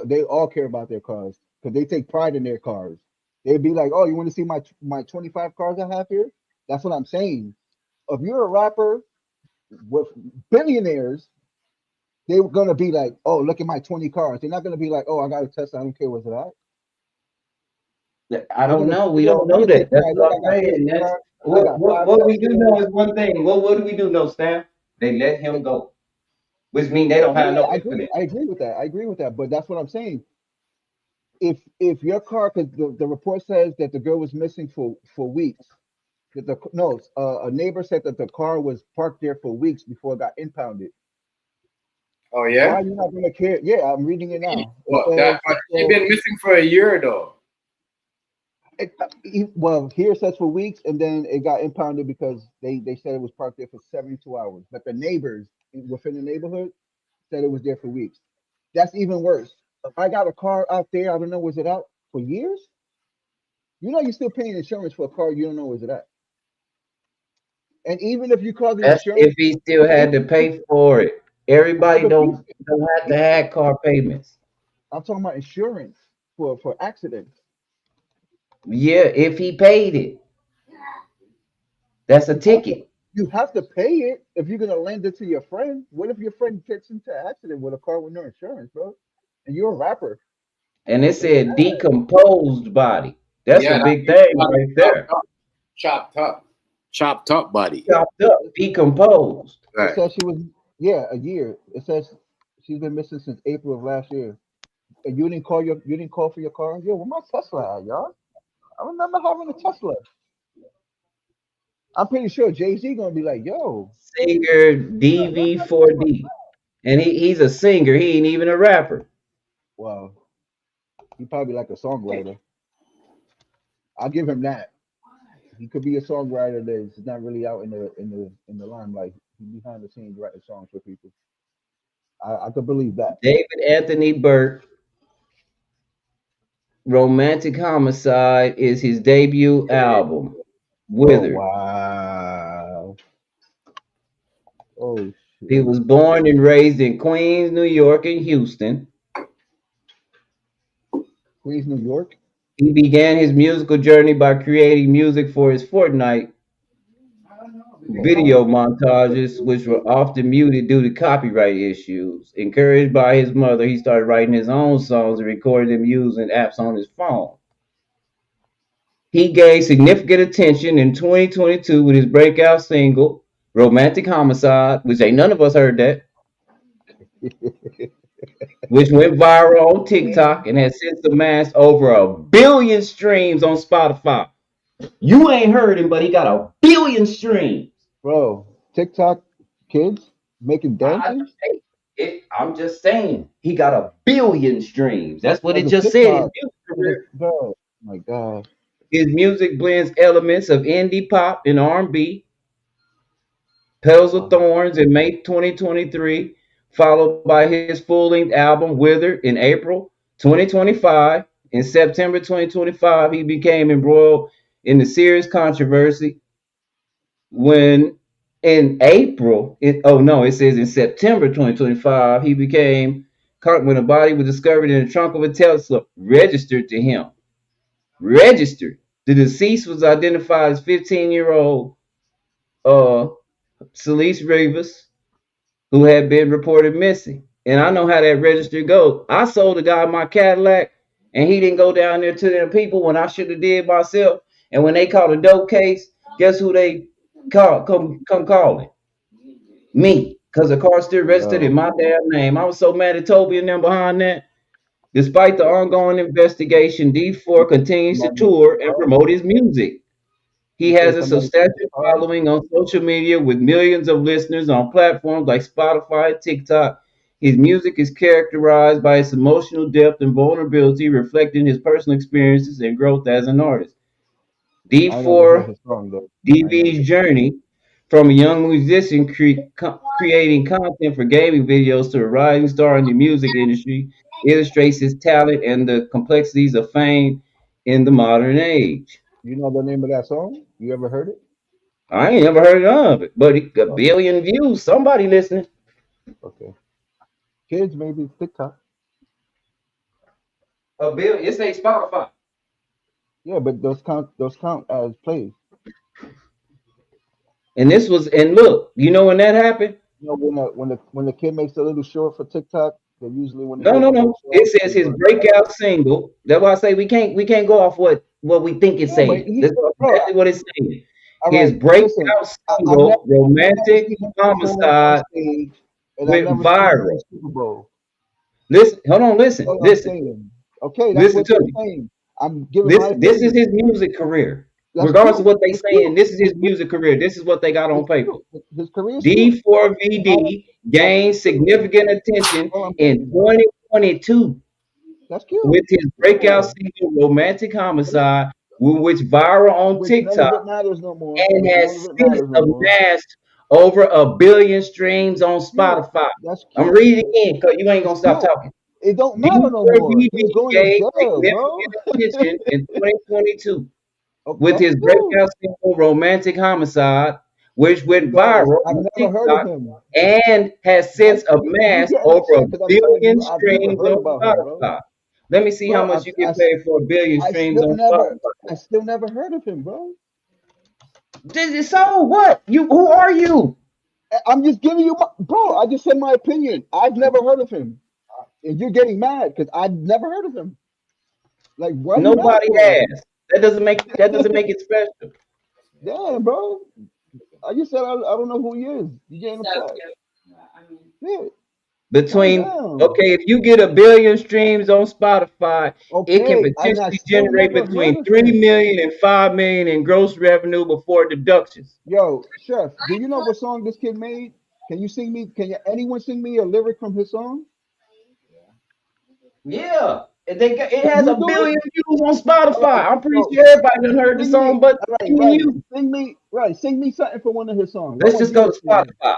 Speaker 5: They all care about their cars because they take pride in their cars. They'd be like, "Oh, you want to see my 25 cars I have here?" That's what I'm saying. If you're a rapper with billionaires, they're gonna be like, "Oh, look at my 20 cars." They're not gonna be like, "Oh, I got a Tesla. I don't care what's it at."
Speaker 3: I don't know. We don't
Speaker 5: They're
Speaker 3: know
Speaker 5: gonna say,
Speaker 3: that. That's
Speaker 5: "All right, look,
Speaker 3: what
Speaker 5: I
Speaker 3: I'm
Speaker 5: got six
Speaker 3: saying. That's
Speaker 5: cars. I got five
Speaker 3: what we do know
Speaker 5: Teslas."
Speaker 3: is one thing. What do we do know, Stan? They let him go, which means they
Speaker 5: Yeah,
Speaker 3: don't
Speaker 5: yeah,
Speaker 3: have
Speaker 5: yeah.
Speaker 3: no
Speaker 5: I agree.
Speaker 3: infinite.
Speaker 5: I agree with that. I agree with that. But that's what I'm saying. If your car, because the report says that the girl was missing for weeks. That the no, a neighbor said that the car was parked there for weeks before it got impounded.
Speaker 1: Oh
Speaker 5: Why
Speaker 1: yeah.
Speaker 5: are you not gonna care? Yeah, I'm reading it now. It
Speaker 1: Well,
Speaker 5: says
Speaker 1: but she been missing for a year though.
Speaker 5: well, here it says for weeks, and then it got impounded because they said it was parked there for 72 hours. But the neighbors within the neighborhood said it was there for weeks. That's even worse. If I got a car out there, I don't know, was it out for years? You know, you're still paying insurance for a car you don't know is it at. And even if you call the
Speaker 3: That's
Speaker 5: insurance,
Speaker 3: if he still had to pay for it.
Speaker 5: okay,
Speaker 3: Everybody
Speaker 5: but
Speaker 3: don't have to have car payments.
Speaker 5: I'm talking about insurance for accidents.
Speaker 3: Yeah, if he paid it, that's a
Speaker 5: You have to
Speaker 3: ticket.
Speaker 5: you have to pay it if you're gonna lend it to your friend. What if your friend gets into an accident with a car with no insurance, bro? And you're a rapper.
Speaker 3: And it
Speaker 5: It's
Speaker 3: said
Speaker 5: bad.
Speaker 3: decomposed body. That's a
Speaker 1: Yeah,
Speaker 3: big thing right there.
Speaker 1: chopped up, chopped up body.
Speaker 3: Chopped up, decomposed.
Speaker 5: It
Speaker 1: Right.
Speaker 5: says she was, yeah, a year. It says she's been missing since April of last year. And you didn't call for your car? Yo, where my Tesla at, y'all? I remember having a Tesla. I'm pretty sure Jay-Z gonna be like, yo,
Speaker 3: Singer DV4D. And he's a singer. He ain't even a rapper.
Speaker 5: well, he probably like a songwriter. I'll give him that. He could be a songwriter that's not really out in the limelight. He behind the scenes writing songs for people. I could believe that.
Speaker 3: David Anthony Burke, Romantic Homicide is his debut album.
Speaker 5: Oh
Speaker 3: Withered.
Speaker 5: wow. Oh
Speaker 3: He
Speaker 5: shit.
Speaker 3: was born and raised in Queens, New York, and Houston.
Speaker 5: Queens, New York.
Speaker 3: He began his musical journey by creating music for his Fortnite video montages, which were often muted due to copyright issues. Encouraged by his mother, he started writing his own songs and recording them using apps on his phone. He gained significant attention in 2022 with his breakout single, Romantic Homicide, which ain't none of us heard that, which went viral on TikTok and has since amassed over 1 billion streams on Spotify. You ain't heard him, but he got 1 billion streams.
Speaker 5: Bro, TikTok kids making dances
Speaker 3: I'm just saying, he got 1 billion streams. That's what it
Speaker 5: because of
Speaker 3: just said.
Speaker 5: TikTok. Bro, oh my God.
Speaker 3: His music blends elements of indie pop and R&B. Petals of Thorns in May 2023, followed by his full-length album Wither in April 2025. In September 2025, he became embroiled in the serious controversy when in April, it says in September 2025, he became caught when a body was discovered in the trunk of a Tesla registered to him. Registered. The deceased was identified as 15-year-old Celeste Rivas, who had been reported missing. And I know how that register goes. I sold a guy my Cadillac, and he didn't go down there to them people when I should have did myself. And when they caught a dope case, guess who they come calling? Me, because the car still registered in my damn name. I was so mad at Toby and them behind that. Despite the ongoing investigation, D4 continues to tour and promote his music. He has a substantial following on social media with millions of listeners on platforms like Spotify and TikTok. His music is characterized by its emotional depth and vulnerability, reflecting his personal experiences and growth as an artist.
Speaker 5: I never heard
Speaker 3: D4
Speaker 5: his song though.
Speaker 3: DV's journey from a young musician creating content for gaming videos to a rising star in the music industry illustrates his talent and the complexities of fame in the modern age.
Speaker 5: You know the name of that song? You ever heard it?
Speaker 3: I ain't never heard of it, but it, 1 billion views. Somebody listening.
Speaker 5: Okay. Kids maybe TikTok.
Speaker 3: 1 billion. It say Spotify.
Speaker 5: Yeah, but those count as plays.
Speaker 3: And this was and look, you know when that happened?
Speaker 5: You know when the kid makes a little short for TikTok, they usually when they
Speaker 3: No,
Speaker 5: make
Speaker 3: no,
Speaker 5: a whole
Speaker 3: no. It
Speaker 5: song,
Speaker 3: says
Speaker 5: they
Speaker 3: his
Speaker 5: go to TikTok.
Speaker 3: breakout single. That's why I say we can't go off what we think it's
Speaker 5: Yeah, but
Speaker 3: saying. This is
Speaker 5: bro,
Speaker 3: exactly what it's saying.
Speaker 5: all
Speaker 3: His
Speaker 5: right, listen,
Speaker 3: breakout
Speaker 5: I've never
Speaker 3: single,
Speaker 5: seen
Speaker 3: Romantic
Speaker 5: him perform on
Speaker 3: Homicide,
Speaker 5: stage, and I've
Speaker 3: went
Speaker 5: never seen him in
Speaker 3: viral.
Speaker 5: a Super Bowl.
Speaker 3: Listen, hold on,
Speaker 5: That's
Speaker 3: listen,
Speaker 5: all I'm
Speaker 3: listen,
Speaker 5: saying. Okay, that's
Speaker 3: listen
Speaker 5: what
Speaker 3: to
Speaker 5: they're
Speaker 3: me.
Speaker 5: saying. I'm giving
Speaker 3: This
Speaker 5: my
Speaker 3: this is
Speaker 5: opinion.
Speaker 3: his music career.
Speaker 5: That's
Speaker 3: Regardless of
Speaker 5: cute.
Speaker 3: what they
Speaker 5: It's
Speaker 3: saying,
Speaker 5: cute.
Speaker 3: this is his
Speaker 5: It's cute.
Speaker 3: music career. This is what they got on
Speaker 5: It's
Speaker 3: paper.
Speaker 5: cute. His career is cute. All
Speaker 3: D4vd
Speaker 5: that's
Speaker 3: gained
Speaker 5: cute.
Speaker 3: significant attention
Speaker 5: All I'm
Speaker 3: in
Speaker 5: saying.
Speaker 3: 2022
Speaker 5: That's cute.
Speaker 3: with his breakout
Speaker 5: Yeah.
Speaker 3: single Romantic
Speaker 5: But it,
Speaker 3: Homicide, which viral on
Speaker 5: which none of
Speaker 3: TikTok
Speaker 5: it matters no more.
Speaker 3: and
Speaker 5: Which none
Speaker 3: has
Speaker 5: of it
Speaker 3: since
Speaker 5: matters no more.
Speaker 3: amassed over 1 billion streams on
Speaker 5: That's cute.
Speaker 3: Spotify.
Speaker 5: That's
Speaker 3: I'm
Speaker 5: cute.
Speaker 3: reading again because you ain't
Speaker 5: It's
Speaker 3: gonna stop
Speaker 5: cute.
Speaker 3: talking.
Speaker 5: It don't matter no more.
Speaker 3: D4vd
Speaker 5: He's going to
Speaker 3: gained
Speaker 5: jail, bro.
Speaker 3: significant attention in 2022
Speaker 5: Oh,
Speaker 3: with
Speaker 5: that's
Speaker 3: his
Speaker 5: cute.
Speaker 3: breakout single Romantic Homicide, which went
Speaker 5: Yo,
Speaker 3: viral
Speaker 5: I've
Speaker 3: on
Speaker 5: never heard of
Speaker 3: TikTok
Speaker 5: him.
Speaker 3: and has
Speaker 5: Why
Speaker 3: since
Speaker 5: you
Speaker 3: amassed
Speaker 5: getting
Speaker 3: over a
Speaker 5: upset? Because I'm telling
Speaker 3: billion
Speaker 5: you, I've never
Speaker 3: streams
Speaker 5: heard
Speaker 3: on
Speaker 5: about him, bro.
Speaker 3: Spotify. Let me see how
Speaker 5: Bro,
Speaker 3: much you get paid for 1 billion
Speaker 5: I
Speaker 3: streams
Speaker 5: still
Speaker 3: on
Speaker 5: never,
Speaker 3: Spotify.
Speaker 5: I still never heard of him, bro.
Speaker 3: This is so what? Who are you?
Speaker 5: I'm just giving you, bro. I just said my opinion. I've never heard of him, and you're getting mad because I've never heard of him. Like, what are you mad
Speaker 3: Nobody
Speaker 5: for?
Speaker 3: has. That doesn't make it special.
Speaker 5: Damn, bro. I just said I don't know who he is. You getting upset? Yeah, calm down.
Speaker 3: Okay, if you get 1 billion streams on Spotify, it can
Speaker 5: Okay, and I
Speaker 3: potentially
Speaker 5: still
Speaker 3: generate
Speaker 5: never heard
Speaker 3: between
Speaker 5: of
Speaker 3: 3
Speaker 5: him.
Speaker 3: million and 5 million in gross revenue before deductions.
Speaker 5: Yo, Chef, do you know what song this kid made? Can you sing me? Anyone sing me a lyric from his song?
Speaker 3: Yeah, it
Speaker 5: Can
Speaker 3: has
Speaker 5: you
Speaker 3: a
Speaker 5: do it?
Speaker 3: billion views on
Speaker 5: All right,
Speaker 3: Spotify. I'm pretty
Speaker 5: so
Speaker 3: sure everybody done heard the
Speaker 5: sing me.
Speaker 3: song, but
Speaker 5: All right,
Speaker 3: me and
Speaker 5: right.
Speaker 3: you.
Speaker 5: Sing me something from one of his songs. I
Speaker 3: Let's
Speaker 5: want
Speaker 3: just
Speaker 5: you
Speaker 3: go
Speaker 5: to
Speaker 3: to
Speaker 5: sing it.
Speaker 3: Spotify.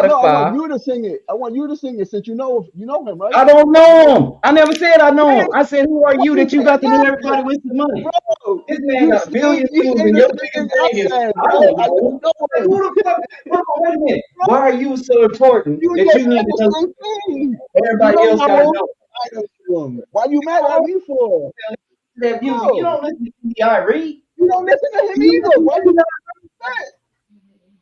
Speaker 5: No, I want
Speaker 3: Spotify.
Speaker 5: you to sing it. I want you to sing it since you know him, right?
Speaker 3: I don't know him. I never said I know
Speaker 5: Yeah,
Speaker 3: him. I said, who are
Speaker 5: why
Speaker 3: you
Speaker 5: you
Speaker 3: that you
Speaker 5: getting
Speaker 3: got to do
Speaker 5: mad?
Speaker 3: everybody with the money?
Speaker 5: Bro,
Speaker 3: This man got a billion
Speaker 5: you
Speaker 3: views,
Speaker 5: say
Speaker 3: and
Speaker 5: the
Speaker 3: your
Speaker 5: same
Speaker 3: biggest
Speaker 5: thing I
Speaker 3: thing is,
Speaker 5: said,
Speaker 3: I
Speaker 5: bro.
Speaker 3: don't
Speaker 5: I
Speaker 3: know him.
Speaker 5: don't know
Speaker 3: Like,
Speaker 5: him.
Speaker 3: who the fuck? Hold on, wait a minute.
Speaker 5: Bro,
Speaker 3: Why are you so important
Speaker 5: you
Speaker 3: that
Speaker 5: just
Speaker 3: you
Speaker 5: said
Speaker 3: need to know
Speaker 5: the same thing. You
Speaker 3: everybody
Speaker 5: know
Speaker 3: else
Speaker 5: I
Speaker 3: got to
Speaker 5: don't.
Speaker 3: know?
Speaker 5: I don't know him. Why you mad
Speaker 3: You
Speaker 5: at
Speaker 3: don't
Speaker 5: me for?
Speaker 3: listen to that music. You
Speaker 5: Bro,
Speaker 3: don't listen to T.I. Reid.
Speaker 5: you don't listen to him
Speaker 3: You
Speaker 5: either.
Speaker 3: listen
Speaker 5: Why
Speaker 3: to
Speaker 5: you
Speaker 3: T.I.
Speaker 5: mad?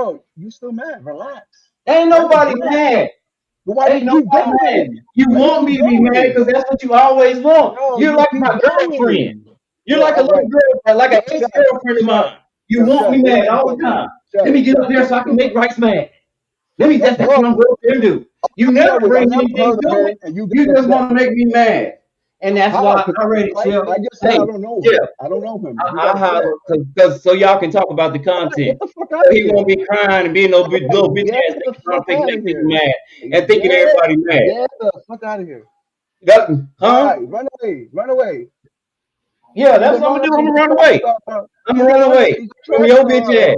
Speaker 5: bro, you still mad? Relax.
Speaker 3: Ain't
Speaker 5: Let him
Speaker 3: nobody
Speaker 5: do that.
Speaker 3: mad.
Speaker 5: But why
Speaker 3: Ain't
Speaker 5: you keep
Speaker 3: nobody mad.
Speaker 5: going?
Speaker 3: You
Speaker 5: Why you
Speaker 3: want
Speaker 5: keep
Speaker 3: me to be mad
Speaker 5: going?
Speaker 3: because that's what you always want.
Speaker 5: No,
Speaker 3: You're
Speaker 5: you
Speaker 3: like
Speaker 5: keep
Speaker 3: my girlfriend.
Speaker 5: going.
Speaker 3: You're
Speaker 5: Yo,
Speaker 3: like a
Speaker 5: all right.
Speaker 3: little girlfriend, like an
Speaker 5: Chef,
Speaker 3: ex-girlfriend of
Speaker 5: chef,
Speaker 3: mine. You
Speaker 5: yo,
Speaker 3: want
Speaker 5: chef,
Speaker 3: me
Speaker 5: what are
Speaker 3: mad
Speaker 5: you
Speaker 3: all the
Speaker 5: talking about?
Speaker 3: time.
Speaker 5: Chef,
Speaker 3: Let me get
Speaker 5: chef,
Speaker 3: up there
Speaker 5: what
Speaker 3: so
Speaker 5: are
Speaker 3: I
Speaker 5: you
Speaker 3: can
Speaker 5: talking
Speaker 3: make
Speaker 5: about?
Speaker 3: Rice mad. Let me.
Speaker 5: Chef,
Speaker 3: That's what I'm
Speaker 5: bro,
Speaker 3: going to do. You
Speaker 5: I
Speaker 3: never bring
Speaker 5: never
Speaker 3: anything
Speaker 5: heard of
Speaker 3: to
Speaker 5: her
Speaker 3: it.
Speaker 5: and you
Speaker 3: You
Speaker 5: get
Speaker 3: just
Speaker 5: upset.
Speaker 3: want to make me mad, and that's
Speaker 5: How?
Speaker 3: why
Speaker 5: 'Cause
Speaker 3: I read it, Chef.
Speaker 5: I just said
Speaker 3: Hey,
Speaker 5: I don't know
Speaker 3: Chef,
Speaker 5: him. I don't know him. You
Speaker 3: I
Speaker 5: got upset.
Speaker 3: holler because so y'all can talk about the
Speaker 5: All right, get
Speaker 3: content.
Speaker 5: the fuck
Speaker 3: So
Speaker 5: out of
Speaker 3: he won't
Speaker 5: here.
Speaker 3: be crying and being no
Speaker 5: All right,
Speaker 3: little bitch
Speaker 5: get
Speaker 3: ass
Speaker 5: the
Speaker 3: nigga trying
Speaker 5: fuck
Speaker 3: to make
Speaker 5: out of
Speaker 3: people
Speaker 5: here.
Speaker 3: mad and thinking
Speaker 5: Get,
Speaker 3: everybody mad.
Speaker 5: get the fuck out of here.
Speaker 3: That, huh?
Speaker 5: Bye. Run away. Run away.
Speaker 3: Yeah,
Speaker 5: Either
Speaker 3: that's what I'm
Speaker 5: run
Speaker 3: gonna
Speaker 5: us,
Speaker 3: do. I'm
Speaker 5: either
Speaker 3: gonna run
Speaker 5: track
Speaker 3: away.
Speaker 5: star.
Speaker 3: I'm gonna
Speaker 5: Either
Speaker 3: run
Speaker 5: run us,
Speaker 3: away
Speaker 5: either
Speaker 3: from
Speaker 5: track
Speaker 3: your bitch
Speaker 5: star.
Speaker 3: ass.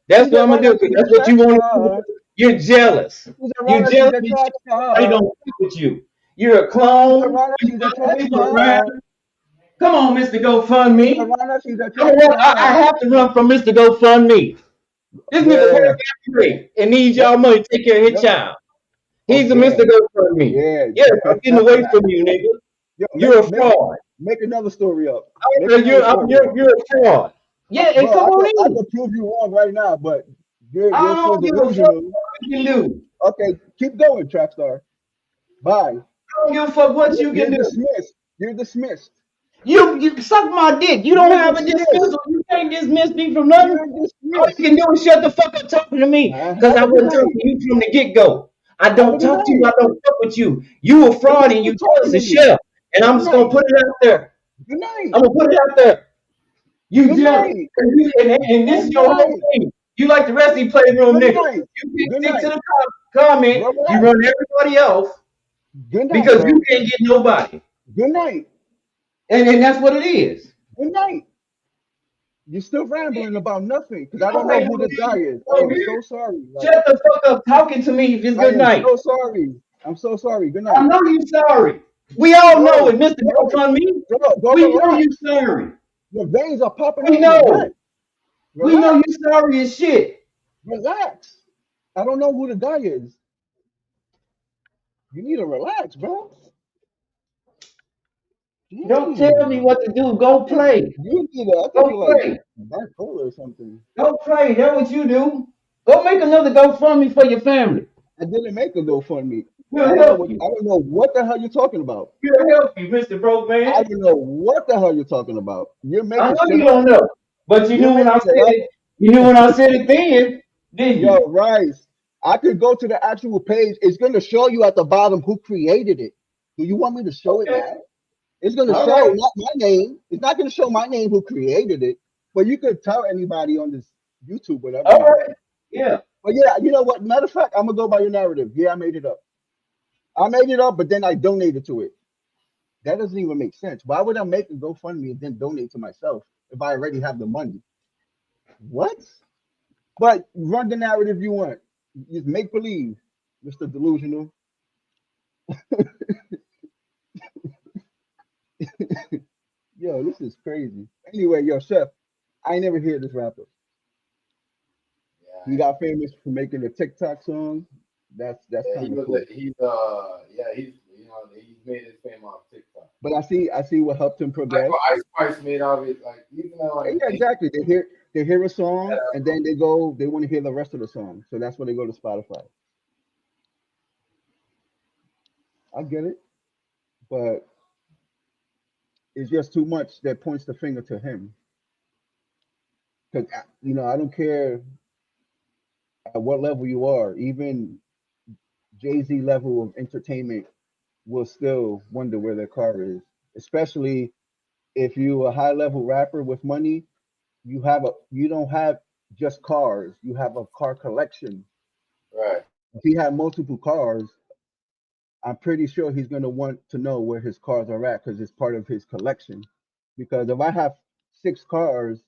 Speaker 3: That's what
Speaker 5: Either
Speaker 3: I'm gonna
Speaker 5: run
Speaker 3: do
Speaker 5: us,
Speaker 3: because
Speaker 5: either
Speaker 3: that's what
Speaker 5: track
Speaker 3: you want to do.
Speaker 5: star.
Speaker 3: You're jealous.
Speaker 5: Either
Speaker 3: You're
Speaker 5: run us,
Speaker 3: jealous
Speaker 5: either
Speaker 3: because
Speaker 5: track
Speaker 3: somebody
Speaker 5: star.
Speaker 3: don't fuck with you. You're a
Speaker 5: Either
Speaker 3: clone.
Speaker 5: run us,
Speaker 3: You
Speaker 5: either
Speaker 3: follow
Speaker 5: track
Speaker 3: people around.
Speaker 5: star.
Speaker 3: Come on, Mr.
Speaker 5: Either
Speaker 3: GoFundMe.
Speaker 5: run us, either
Speaker 3: I'm gonna
Speaker 5: track
Speaker 3: run, I
Speaker 5: star.
Speaker 3: have to run from Mr. GoFundMe. This nigga work
Speaker 5: Yeah.
Speaker 3: every day and needs
Speaker 5: Yep.
Speaker 3: y'all money to take care of his
Speaker 5: Yep.
Speaker 3: child.
Speaker 5: Oh
Speaker 3: He's a
Speaker 5: yeah.
Speaker 3: Mr. GoFundMe.
Speaker 5: Yeah.
Speaker 3: Yeah, I'm getting away from you, nigga.
Speaker 5: Yo,
Speaker 3: You're a
Speaker 5: make
Speaker 3: fraud.
Speaker 5: make another story up. Make another
Speaker 3: You're,
Speaker 5: story up.
Speaker 3: you're a fraud. Yeah, and
Speaker 5: Bro,
Speaker 3: come on
Speaker 5: I
Speaker 3: in.
Speaker 5: could prove you wrong right now, but you're
Speaker 3: I
Speaker 5: so
Speaker 3: don't give a fuck
Speaker 5: delusional.
Speaker 3: what you can do.
Speaker 5: Okay, keep going, Trackstar. Bye.
Speaker 3: I don't give a fuck what you
Speaker 5: You're
Speaker 3: can do.
Speaker 5: dismissed. You're dismissed.
Speaker 3: You suck my dick. You don't
Speaker 5: You're
Speaker 3: have a
Speaker 5: dismissed.
Speaker 3: dismissal. You can't dismiss me from nothing.
Speaker 5: You're
Speaker 3: All you
Speaker 5: dismissed.
Speaker 3: can do is shut the fuck up talking to me. Because
Speaker 5: Have
Speaker 3: I
Speaker 5: a good
Speaker 3: wasn't talking
Speaker 5: night.
Speaker 3: to you from the get-go. I
Speaker 5: Have a
Speaker 3: don't
Speaker 5: good
Speaker 3: talk to you. I
Speaker 5: night.
Speaker 3: don't fuck with you. You a
Speaker 5: Then
Speaker 3: fraud
Speaker 5: just
Speaker 3: and you
Speaker 5: keep
Speaker 3: jealous
Speaker 5: talking to
Speaker 3: as
Speaker 5: me.
Speaker 3: shit. And I'm
Speaker 5: Good
Speaker 3: just gonna
Speaker 5: night.
Speaker 3: put it out there.
Speaker 5: Good night.
Speaker 3: I'm gonna put it out there. You
Speaker 5: Good
Speaker 3: jealous.
Speaker 5: night.
Speaker 3: And this
Speaker 5: Good
Speaker 3: is your whole
Speaker 5: night.
Speaker 3: thing. You like the rest of you playroom
Speaker 5: Good
Speaker 3: niggas.
Speaker 5: night.
Speaker 3: You can
Speaker 5: Good
Speaker 3: stick to
Speaker 5: night.
Speaker 3: the comment. You
Speaker 5: Relax.
Speaker 3: run everybody else
Speaker 5: Good night,
Speaker 3: because you
Speaker 5: bro.
Speaker 3: can't get nobody.
Speaker 5: Good night.
Speaker 3: And that's what it is.
Speaker 5: Good night. You're still rambling about nothing because I don't know
Speaker 3: Okay,
Speaker 5: who this guy is. I am so sorry. Like,
Speaker 3: shut the fuck up talking to me if it's
Speaker 5: I
Speaker 3: good
Speaker 5: am
Speaker 3: night.
Speaker 5: so sorry. I'm so sorry. Good
Speaker 3: I
Speaker 5: night.
Speaker 3: know you sorry. We all know
Speaker 5: No,
Speaker 3: it, Mr.
Speaker 5: no.
Speaker 3: GoFundMe.
Speaker 5: Go
Speaker 3: We know you
Speaker 5: relax.
Speaker 3: sorry.
Speaker 5: Your veins are popping
Speaker 3: We
Speaker 5: up. Relax.
Speaker 3: know. We know
Speaker 5: Relax.
Speaker 3: you sorry as shit.
Speaker 5: Relax. I don't know who the guy is. You need to relax, bro.
Speaker 3: Don't tell me
Speaker 5: Damn.
Speaker 3: what to do.
Speaker 5: I
Speaker 3: Go
Speaker 5: think
Speaker 3: play.
Speaker 5: you need to. I think
Speaker 3: Go
Speaker 5: you're like
Speaker 3: play.
Speaker 5: bipolar or something.
Speaker 3: Go play. That's what you do. Go make another GoFundMe for your family.
Speaker 5: I didn't make a GoFundMe. I
Speaker 3: We'll
Speaker 5: don't know
Speaker 3: help
Speaker 5: what.
Speaker 3: you.
Speaker 5: I don't know what the hell you're talking about.
Speaker 3: We'll help you, Mr. Broke
Speaker 5: I
Speaker 3: Man.
Speaker 5: don't know what the hell you're talking about. You're
Speaker 3: I
Speaker 5: making
Speaker 3: know
Speaker 5: shit
Speaker 3: you
Speaker 5: up.
Speaker 3: don't know. But you
Speaker 5: You're
Speaker 3: knew when I
Speaker 5: making
Speaker 3: said
Speaker 5: it up.
Speaker 3: it. You knew when I said it then, didn't
Speaker 5: Yo,
Speaker 3: you?
Speaker 5: Rice, I could go to the actual page. It's going to show you at the bottom who created it. Do you want me to show it
Speaker 3: Okay.
Speaker 5: now? It's going to
Speaker 3: All
Speaker 5: show
Speaker 3: right.
Speaker 5: not my name. It's not going to show my name who created it. But you could tell anybody on this YouTube, whatever
Speaker 3: All
Speaker 5: you want.
Speaker 3: right. Yeah.
Speaker 5: But yeah, you know what? Matter of fact, I'm going to go by your narrative. Yeah, I made it up. I made it up, but then I donated to it. That doesn't even make sense. Why would I make a GoFundMe and then donate to myself if I already have the money? What? But run the narrative you want. Just make believe, Mr. Delusional. Yo, this is crazy. Anyway, yo, Chef, I ain't never hear this rapper. He
Speaker 1: Yeah,
Speaker 5: got famous for making a TikTok song. That's
Speaker 1: yeah,
Speaker 5: kind of cool.
Speaker 1: he's he's made his fame off TikTok.
Speaker 5: But I see what helped him
Speaker 1: Like
Speaker 5: progress.
Speaker 1: what Ice Spice made of it, like even though
Speaker 5: Yeah, exactly. They hear a song and then they want to hear the rest of the song. So that's when they go to Spotify. I get it, but it's just too much that points the finger to him. Because I don't care at what level you are, even Jay-Z level of entertainment will still wonder where their car is. Especially if you a high level rapper with money, you don't have just cars, you have a car collection.
Speaker 1: right.
Speaker 5: If he had multiple cars, I'm pretty sure he's gonna want to know where his cars are at because it's part of his collection. Because if I have 6 cars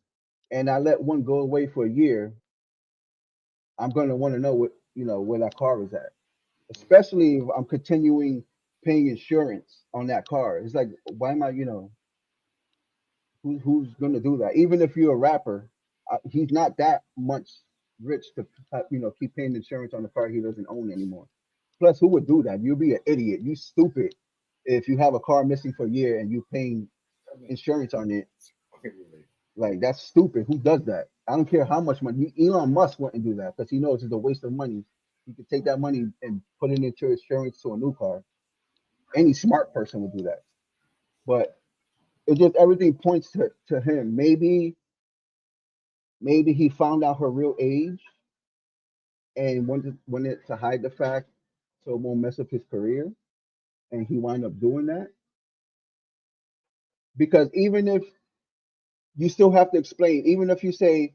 Speaker 5: and I let one go away for a year, I'm gonna want to know where that car is at. Especially if I'm continuing paying insurance on that car. It's like, why am I, who's going to do that? Even if you're a rapper, he's not that much rich to, keep paying insurance on a car he doesn't own anymore. Plus, who would do that? You'd be an idiot. You stupid if you have a car missing for a year and you paying
Speaker 1: I mean,
Speaker 5: insurance on it.
Speaker 1: fucking really.
Speaker 5: Like, that's stupid. Who does that? I don't care how much money. Elon Musk wouldn't do that because he knows it's a waste of money He could take that money and put it into insurance to a new car. Any smart person would do that. But it just everything points to him. Maybe he found out her real age and wanted to hide the fact so it won't mess up his career, and he wound up doing that. Because even if you still have to explain, even if you say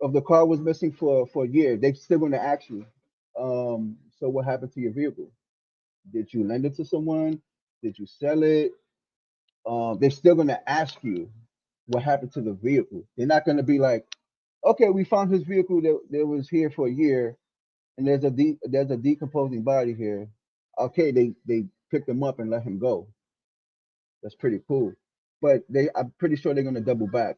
Speaker 5: if the car was missing for a year, they still going to ask you. So what happened to your vehicle? Did you lend it to someone? Did you sell it? They're still going to ask you what happened to the vehicle. They're not going to be like, okay, we found his vehicle that was here for a year, and there's a decomposing body here. Okay, they picked him up and let him go. That's pretty cool. But I'm pretty sure they're going to double back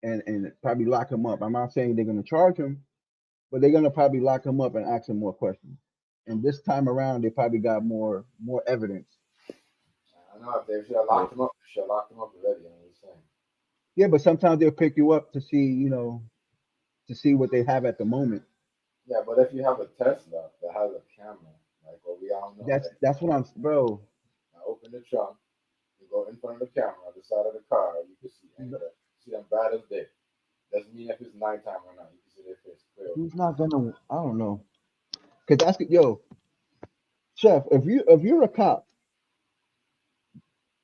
Speaker 5: and probably lock him up. I'm not saying they're going to charge him, but they're going to probably lock him up and ask him more questions. And this time around, they probably got more evidence.
Speaker 1: I know if they should have locked him up, they should have locked him up already. I'm just saying.
Speaker 5: Yeah, but sometimes they'll pick you up to see, to see what they have at the moment.
Speaker 1: Yeah, but if you have a Tesla that has a camera, like what we all know,
Speaker 5: That's what I'm, bro.
Speaker 1: I open the trunk, you go in front of the camera, on the side of the car, you can see anywhere. See them bright as day. Doesn't mean if it's nighttime or not. You can see their face clear.
Speaker 5: Who's not gonna? I don't know. Cause that's yo, chef. If you're a cop,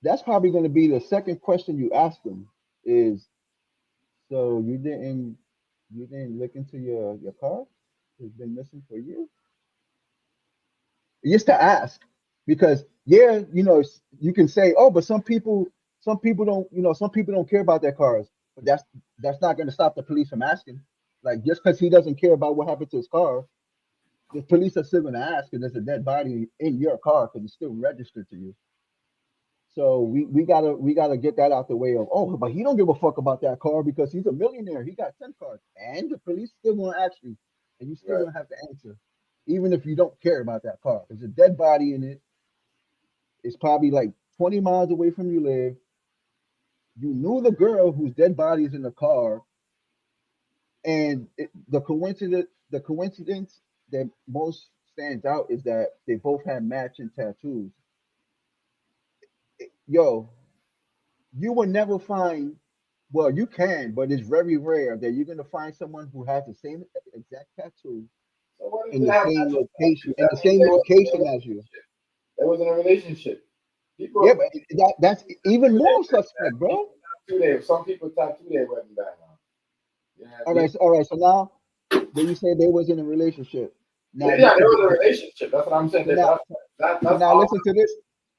Speaker 5: that's probably gonna be the second question you ask them is, so you didn't look into your car? It's been missing for years. Just to ask, because yeah, you can say, oh, but some people don't, some people don't care about their cars, but that's not gonna stop the police from asking. Like just because he doesn't care about what happened to his car, the police are still gonna ask, and there's a dead body in your car because it's still registered to you. So we gotta get that out the way of, oh, but he don't give a fuck about that car because he's a millionaire. He got 10 cars. And the police still gonna ask you, and you still
Speaker 1: Right.
Speaker 5: gonna have to answer. Even if you don't care about that car. There's a dead body in it. It's probably like 20 miles away from you live. You knew the girl whose dead body is in the car, and the coincidence that most stands out is that they both had matching tattoos. Yo, you will never find, well, you can, but it's very rare that you're gonna find someone who has the same exact tattoo
Speaker 1: So what if
Speaker 5: in
Speaker 1: they
Speaker 5: the
Speaker 1: have
Speaker 5: same
Speaker 1: natural
Speaker 5: location,
Speaker 1: tattoos?
Speaker 5: in
Speaker 1: That
Speaker 5: the
Speaker 1: means
Speaker 5: same
Speaker 1: they was in a
Speaker 5: location as you.
Speaker 1: relationship. They was in a relationship.
Speaker 5: Yeah,
Speaker 1: People
Speaker 5: but that's even
Speaker 1: tattoo their
Speaker 5: more suspect, bro.
Speaker 1: some people tattoo their wedding band on. You know what I
Speaker 5: All right,
Speaker 1: mean?
Speaker 5: all right. So now, then you say they was in a relationship. Now,
Speaker 1: Yeah,
Speaker 5: you,
Speaker 1: yeah, there was a relationship. That's what I'm saying.
Speaker 5: so now, so
Speaker 1: That's
Speaker 5: now
Speaker 1: all.
Speaker 5: listen to this.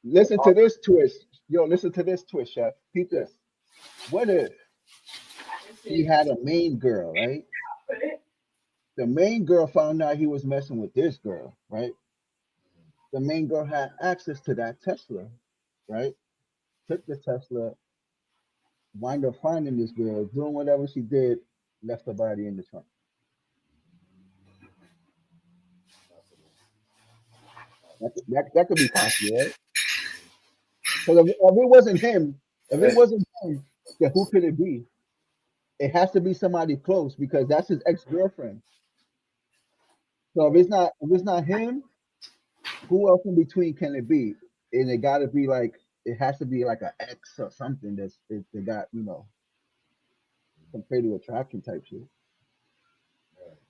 Speaker 5: Listen to this twist. Yo, listen to this twist, chef. Peep
Speaker 1: Yeah.
Speaker 5: this. What if he had a main girl, right? The main girl found out he was messing with this girl, right? The main girl had access to that Tesla, right? Took the Tesla, wind up finding this girl, doing whatever she did, left her body in the trunk. That could be possible, right? Because if it wasn't him, then who could it be? It has to be somebody close because that's his ex-girlfriend. So if it's not him, who else in between can it be? And it got to be like, it has to be like an ex or something they got, some fatal attraction type shit.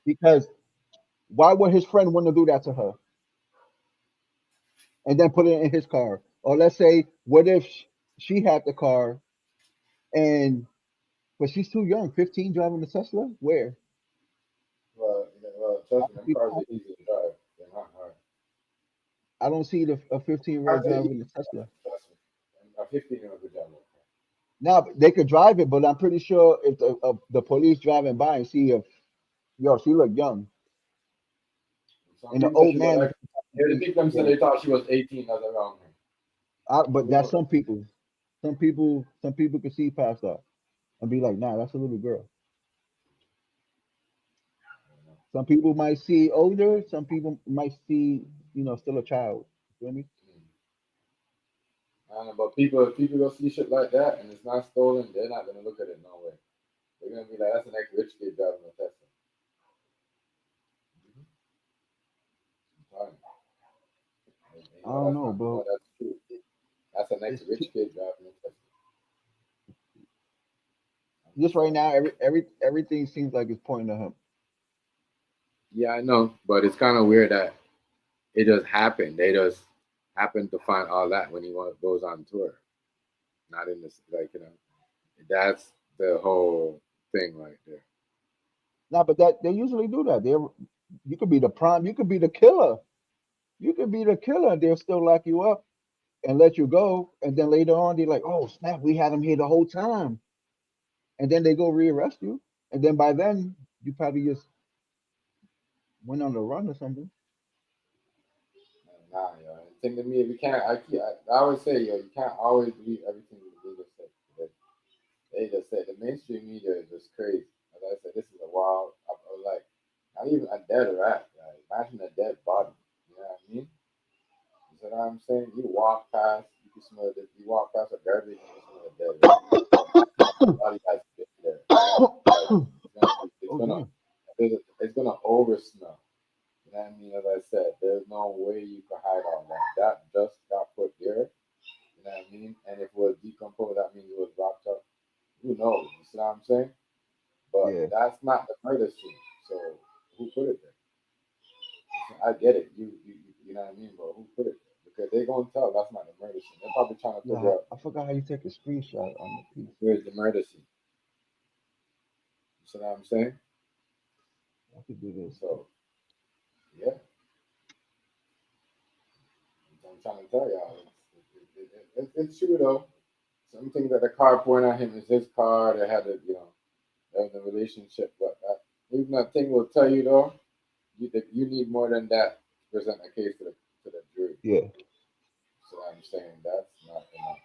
Speaker 5: Because why would his friend want to do that to her and then put it in his car? Or let's say, what if she had the car and but she's too young, 15, driving the Tesla? Where? I
Speaker 1: Trust me,
Speaker 5: don't
Speaker 1: them
Speaker 5: see
Speaker 1: cars
Speaker 5: that
Speaker 1: are
Speaker 5: happen.
Speaker 1: easy to drive. They're not hard.
Speaker 5: I don't see a 15-year-old
Speaker 1: Cars are easy
Speaker 5: driving the
Speaker 1: to drive.
Speaker 5: Tesla.
Speaker 1: Trust me. A 15-year-old could drive that car.
Speaker 5: Now they could drive it, but I'm pretty sure if the police driving by and see if yo, she look young,
Speaker 1: Some
Speaker 5: and the
Speaker 1: people say
Speaker 5: old
Speaker 1: she look
Speaker 5: man,
Speaker 1: like. Yeah, the people them said
Speaker 5: yeah,
Speaker 1: they thought she was 18 as around her.
Speaker 5: but
Speaker 1: You
Speaker 5: that's
Speaker 1: know,
Speaker 5: some people. Some people can see past that and be like, nah, that's a little girl. Some people might see older. Some people might see, still a child. You feel me?
Speaker 1: I don't know, but people, if people go see shit like that and it's not stolen, they're not gonna look at it no way. They're gonna be like, that's an ex rich kid driving a Tesla. And
Speaker 5: I don't know,
Speaker 1: you know
Speaker 5: bro.
Speaker 1: that's true. That's a next
Speaker 5: It's too,
Speaker 1: rich kid driving a Tesla. I'm
Speaker 5: just
Speaker 1: just
Speaker 5: right
Speaker 1: saying.
Speaker 5: now. Everything seems like it's pointing to him.
Speaker 1: Yeah, I know, but it's kind of weird that it just happened. They just happened to find all that when goes on tour. Not in this, like, that's the whole thing right there.
Speaker 5: Nah, but that they usually do that. They you could be the prime, you could be the killer, you could be the killer, and they'll still lock you up and let you go. And then later on, they're like, "Oh snap, we had him here the whole time," and then they go rearrest you. And then by then, you probably just went on the run or something.
Speaker 1: Nah, yo. And thing to me, if you can't, I always say, yo, you can't always believe everything the media says. They just say the mainstream media is just crazy. As I said, this is a wild. I was like, not even a dead rat. Like, imagine a dead body. You know what I mean? You see what I'm saying? You walk past, you can smell it. You walk past a garbage, you can smell a dead rat. The body has been there. Like it's
Speaker 5: Oh
Speaker 1: gonna,
Speaker 5: damn.
Speaker 1: it's gonna over smell. You know what I mean? As I said, there's no way you can hide all that. That just got put there. You know what I mean? And if it was decomposed, that means it was wrapped up. Who knows? You see what I'm saying? But
Speaker 5: Yeah.
Speaker 1: that's not the murder scene. So who put it there? I get it. You know what I mean? But who put it there? Because they're gonna tell that's not the murder scene. They're probably trying to
Speaker 5: Yeah.
Speaker 1: figure out
Speaker 5: I forgot how you take a screenshot on the piece.
Speaker 1: where's the murder scene. You see what I'm saying?
Speaker 5: I could do this.
Speaker 1: So yeah, I'm trying to tell y'all. It's true though. Some things that the car point at him is his car. They had a there was a relationship, but even that thing will tell you though. You need more than that to present a case to the jury.
Speaker 5: Yeah.
Speaker 1: So I'm saying that's not enough.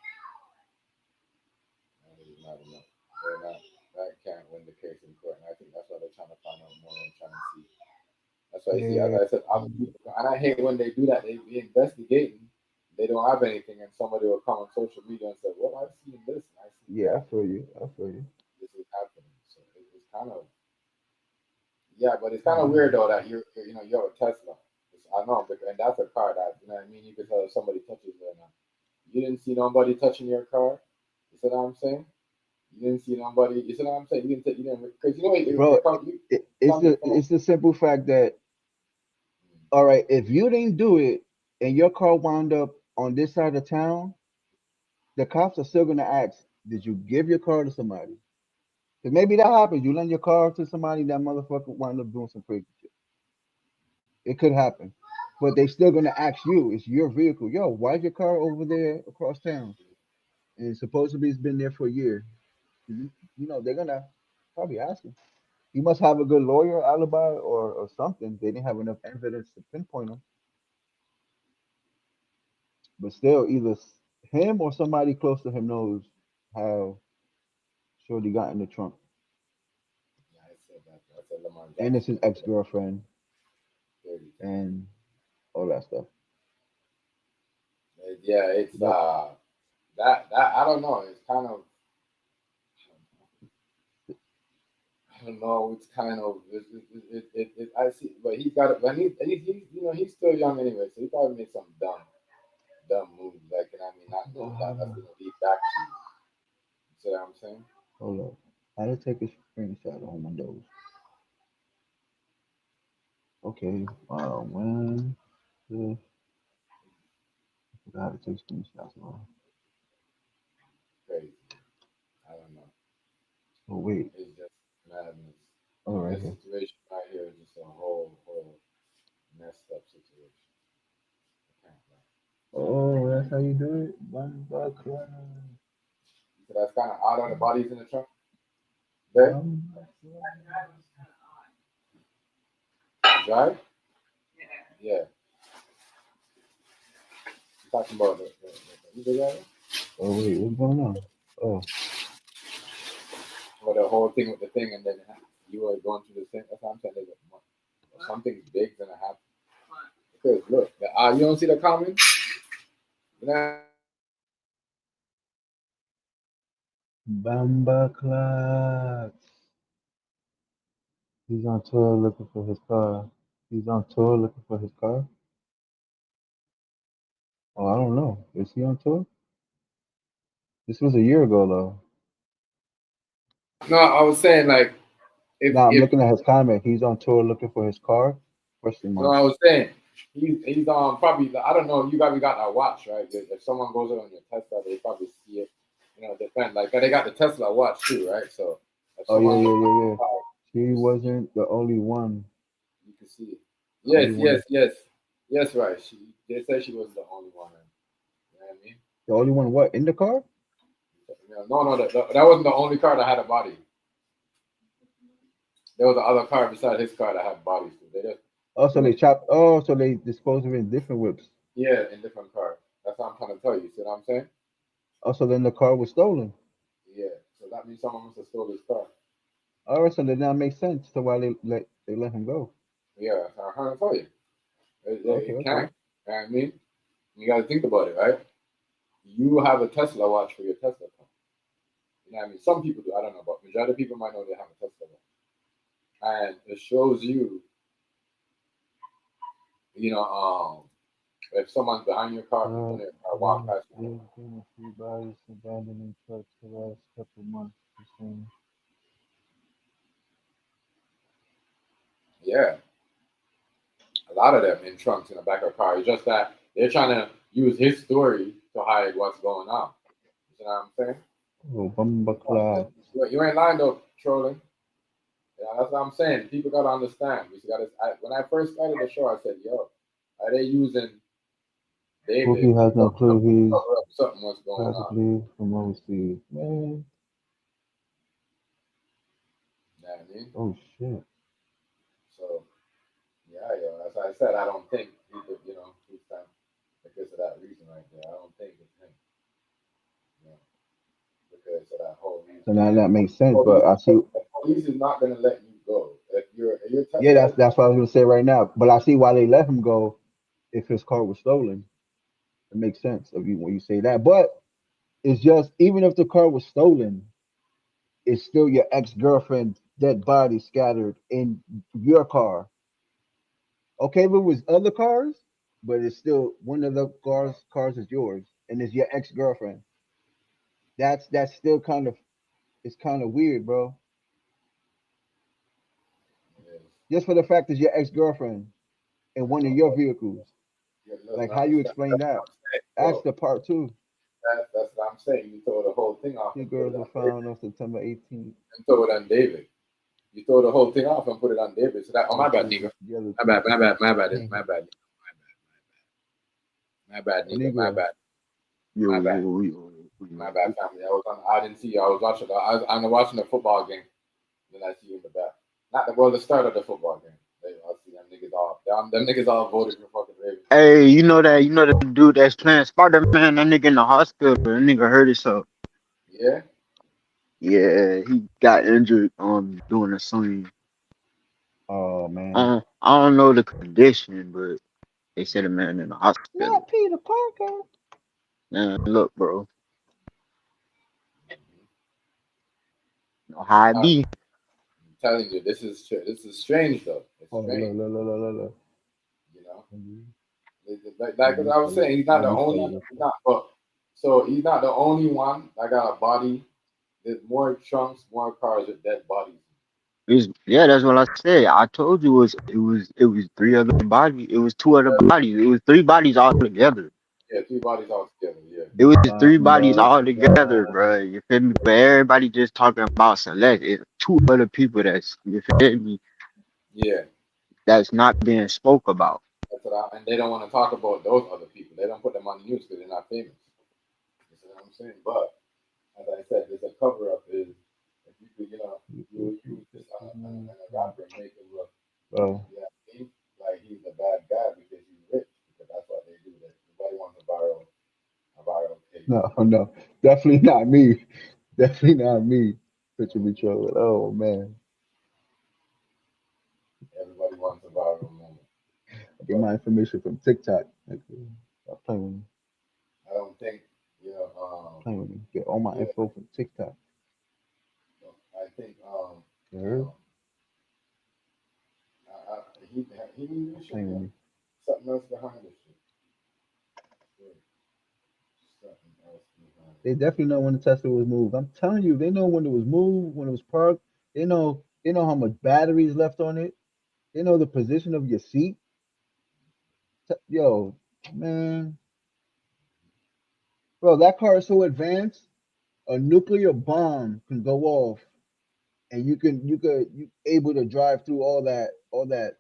Speaker 1: That is not enough. They're not. That can't win the case in court, and I think that's why they're trying to find out more and trying to see. That's why you see, as
Speaker 5: Yeah.
Speaker 1: I said, other people, and I hate when they do that. They be investigating. They don't have anything, and somebody will come on social media and say, "Well, I've seen this and I've seen
Speaker 5: Yeah. I
Speaker 1: that.
Speaker 5: feel you. I feel you.
Speaker 1: This is happening." So it's kind of yeah, but it's kind of
Speaker 5: Mm.
Speaker 1: weird though that you have a Tesla. I know, and that's a car that you know what I mean. You can tell if somebody touches it or not. You didn't see nobody touching your car. You see what I'm saying? You didn't see nobody. You see what I'm saying? You didn't because you know
Speaker 5: Bro,
Speaker 1: it comes.
Speaker 5: it's
Speaker 1: Something
Speaker 5: the
Speaker 1: come up.
Speaker 5: it's the simple fact that all right, if you didn't do it and your car wound up on this side of town, the cops are still gonna ask, did you give your car to somebody? Because maybe that happens. You lend your car to somebody, that motherfucker wind up doing some crazy shit. It could happen. But they still gonna ask you, it's your vehicle. Yo, why's your car over there across town? And supposedly it's been there for a year. They're gonna probably ask him. He must have a good lawyer, alibi, or something. They didn't have enough evidence to pinpoint him. But still, either him or somebody close to him knows how Shorty got in the trunk.
Speaker 1: Yeah, I said that. I said Lamar
Speaker 5: And it's
Speaker 1: Jackson
Speaker 5: his
Speaker 1: got
Speaker 5: ex
Speaker 1: put up
Speaker 5: girlfriend
Speaker 1: 30 times.
Speaker 5: and all that stuff.
Speaker 1: Yeah, it's
Speaker 5: Yep.
Speaker 1: that I don't know. It's kind of I don't know. It's kind of I see, but he's got it. But he's still young anyway, so he probably made some dumb moves. Like, and I mean, not knowing that that's gonna lead back to you. See what I'm saying?
Speaker 5: Hold up. How to take a screenshot on Windows. Okay. When the I forgot how to take screenshots.
Speaker 1: Crazy. I don't know.
Speaker 5: Oh wait.
Speaker 1: It's just madness.
Speaker 5: Oh right
Speaker 1: This
Speaker 5: here.
Speaker 1: situation right here is just a whole messed up situation. I can't lie.
Speaker 5: Oh, that's how you do it? One buck.
Speaker 1: So that's kind of odd. Are the bodies in the trunk? There,
Speaker 5: One.
Speaker 1: drive. Yeah, you're talking about the guy.
Speaker 5: Oh wait, what's going on? Oh,
Speaker 1: Or the whole thing with the thing, and then you were going through the thing. That's what I'm saying. Something big gonna happen. Because look, you don't see the comment. You know,
Speaker 5: Bamba Clock. He's on tour looking for his car. He's on tour looking for his car. Oh, I don't know. Is he on tour? This was a year ago though.
Speaker 1: No, I was saying like
Speaker 5: No, I'm
Speaker 1: if
Speaker 5: looking at his comment. He's on tour looking for his car. Question
Speaker 1: no,
Speaker 5: mark.
Speaker 1: I was saying he's probably I don't know. You probably got that watch, right? If someone goes on your Tesla, they probably see it. You know, depend like they got the Tesla watch too, right? So if
Speaker 5: Oh yeah,
Speaker 1: someone
Speaker 5: yeah,
Speaker 1: goes on
Speaker 5: yeah,
Speaker 1: your
Speaker 5: yeah.
Speaker 1: car,
Speaker 5: She
Speaker 1: you see it.
Speaker 5: wasn't the only one.
Speaker 1: You can see it.
Speaker 5: The only
Speaker 1: Yes,
Speaker 5: one.
Speaker 1: yes, yes, yes. Right. They said she was the only one. Right? You know what I mean?
Speaker 5: The only one what in the car?
Speaker 1: No, no, that wasn't the only car that had a body. There was another car beside his car that had bodies. They just
Speaker 5: Oh,
Speaker 1: it
Speaker 5: so they
Speaker 1: was
Speaker 5: chopped. Oh, so they disposed of it in different whips.
Speaker 1: yeah in different cars. That's what I'm trying to tell you. See what I'm saying?
Speaker 5: Oh, so then the car was stolen.
Speaker 1: Yeah. So that means someone must have stole his car.
Speaker 5: All right, so then that makes sense to why they let him go.
Speaker 1: Yeah, I'm trying to tell you.
Speaker 5: Okay,
Speaker 1: It
Speaker 5: okay.
Speaker 1: can. You know what I mean? You got to think about it, right? You have a Tesla watch for your Tesla car. You know what I mean? Some people do. I don't know, but majority of people might know they have a Tesla watch, and it shows you, you know, if someone's behind your car, in front of your car, walk past you.
Speaker 5: There's been a few bodies abandoned in trucks the last couple months.
Speaker 1: Yeah, a lot of them in trunks in the back of the car. It's just that they're trying to use his story to hide what's going on. You know what I'm saying?
Speaker 5: Oh, Bumba Clyde.
Speaker 1: You ain't lying though, trolling. Yeah, that's what I'm saying. People gotta understand. We gotta. When I first started the show, I said, "Yo, are they using David
Speaker 5: Whoopi has
Speaker 1: to
Speaker 5: no clue he's
Speaker 1: cover up something what's going on?"
Speaker 5: practically from overseas. Man,
Speaker 1: You know what I mean?
Speaker 5: oh shit.
Speaker 1: So yeah, yo, as I said, I don't think people, he's done because of that reason right there. I don't think it's him, you know, because of that whole
Speaker 5: So
Speaker 1: reason.
Speaker 5: now
Speaker 1: And
Speaker 5: that makes sense,
Speaker 1: police,
Speaker 5: but I see.
Speaker 1: the police is not gonna let you go if your
Speaker 5: Yeah,
Speaker 1: Tesla.
Speaker 5: that's what I was gonna say right now. But I see why they let him go if his car was stolen. It makes sense of you when you say that. But it's just even if the car was stolen, it's still your ex girlfriend's dead body scattered in your car. Okay, if it was other cars, but it's still one of the cars is yours, and it's your ex girlfriend. That's still kind of it's kind of weird, bro.
Speaker 1: Yes.
Speaker 5: Just for the fact that your ex girlfriend in one of your vehicles,
Speaker 1: You
Speaker 5: like
Speaker 1: doesn't
Speaker 5: how you
Speaker 1: understand.
Speaker 5: explain
Speaker 1: That's what
Speaker 5: that?
Speaker 1: I'm saying,
Speaker 5: That's
Speaker 1: bro.
Speaker 5: the part two.
Speaker 1: That's what I'm saying. You throw the whole thing off
Speaker 5: Two
Speaker 1: and put
Speaker 5: girls
Speaker 1: it
Speaker 5: were
Speaker 1: on David.
Speaker 5: found on September 18th.
Speaker 1: And throw it on David. You throw the whole thing off and put it on David. So that, oh, my
Speaker 5: Both
Speaker 1: bad, nigga.
Speaker 5: vehicles together.
Speaker 1: My bad, my bad, my bad, my
Speaker 5: Damn.
Speaker 1: bad, my bad,
Speaker 5: A
Speaker 1: nigga. My
Speaker 5: Negro.
Speaker 1: bad, my bad, my
Speaker 2: Yo.
Speaker 1: bad, family. I didn't see you. I was watching. I'm watching the football game. Then I see you in the back. Not the well, the start of the football game. I see them niggas all. Them niggas all voted for fucking Ravens.
Speaker 2: Hey, you know that dude that's playing Spider Man, that nigga in the hospital, that nigga hurt himself.
Speaker 1: Yeah.
Speaker 2: Yeah, he got injured doing a swing.
Speaker 5: Oh man.
Speaker 2: I don't know the condition, but they said a man in the hospital.
Speaker 5: Not Peter Parker.
Speaker 2: Man, look, bro, you know how I
Speaker 1: I'm
Speaker 2: be.
Speaker 1: telling you, this is strange though. It's
Speaker 5: Oh,
Speaker 1: strange.
Speaker 5: look.
Speaker 1: You know.
Speaker 5: Mhm.
Speaker 1: Like I was saying, he's not
Speaker 5: Let
Speaker 1: the
Speaker 5: me
Speaker 1: only.
Speaker 5: see.
Speaker 1: He's not, but so he's not the only one that got a body. There's more trunks, more cars with dead bodies.
Speaker 2: Yeah, that's what I said. I told you it was three other bodies. It was two other bodies. It was three bodies all together.
Speaker 1: Yeah, three bodies all together. Yeah,
Speaker 2: It was three bodies
Speaker 5: But
Speaker 2: all together, bro. You feel me? But everybody just talking about Celeste. It's two other people that's you feel me.
Speaker 1: yeah.
Speaker 2: That's not being spoke about.
Speaker 1: And they don't want to talk about those other people. They don't put them on the news because they're not famous. You see what I'm saying? But as I said, there's a cover up. Is if you could, you use this on a rapper and make him look,
Speaker 5: uh,
Speaker 1: you know what I mean? Like he's a bad guy because he's rich. Because that's what they do. That everybody wants a viral case.
Speaker 5: no, definitely not me. Definitely not me. Picture me trolling. Oh man,
Speaker 1: Everybody wants a viral moment.
Speaker 5: I get
Speaker 1: But
Speaker 5: my information from TikTok. Like, stop playing with me.
Speaker 1: I don't think,
Speaker 5: Playing with me. Get all my
Speaker 1: yeah,
Speaker 5: info from TikTok.
Speaker 1: I think,
Speaker 5: You
Speaker 1: you
Speaker 5: heard?
Speaker 1: know, he needs to do
Speaker 5: Stop
Speaker 1: shit,
Speaker 5: playing with
Speaker 1: man.
Speaker 5: me.
Speaker 1: Something else behind this shit.
Speaker 5: They definitely know when the Tesla was moved. I'm telling you, they know when it was moved, when it was parked. They know how much battery is left on it. They know the position of your seat. Yo, man, bro, that car is so advanced. A nuclear bomb can go off, and you able to drive through all that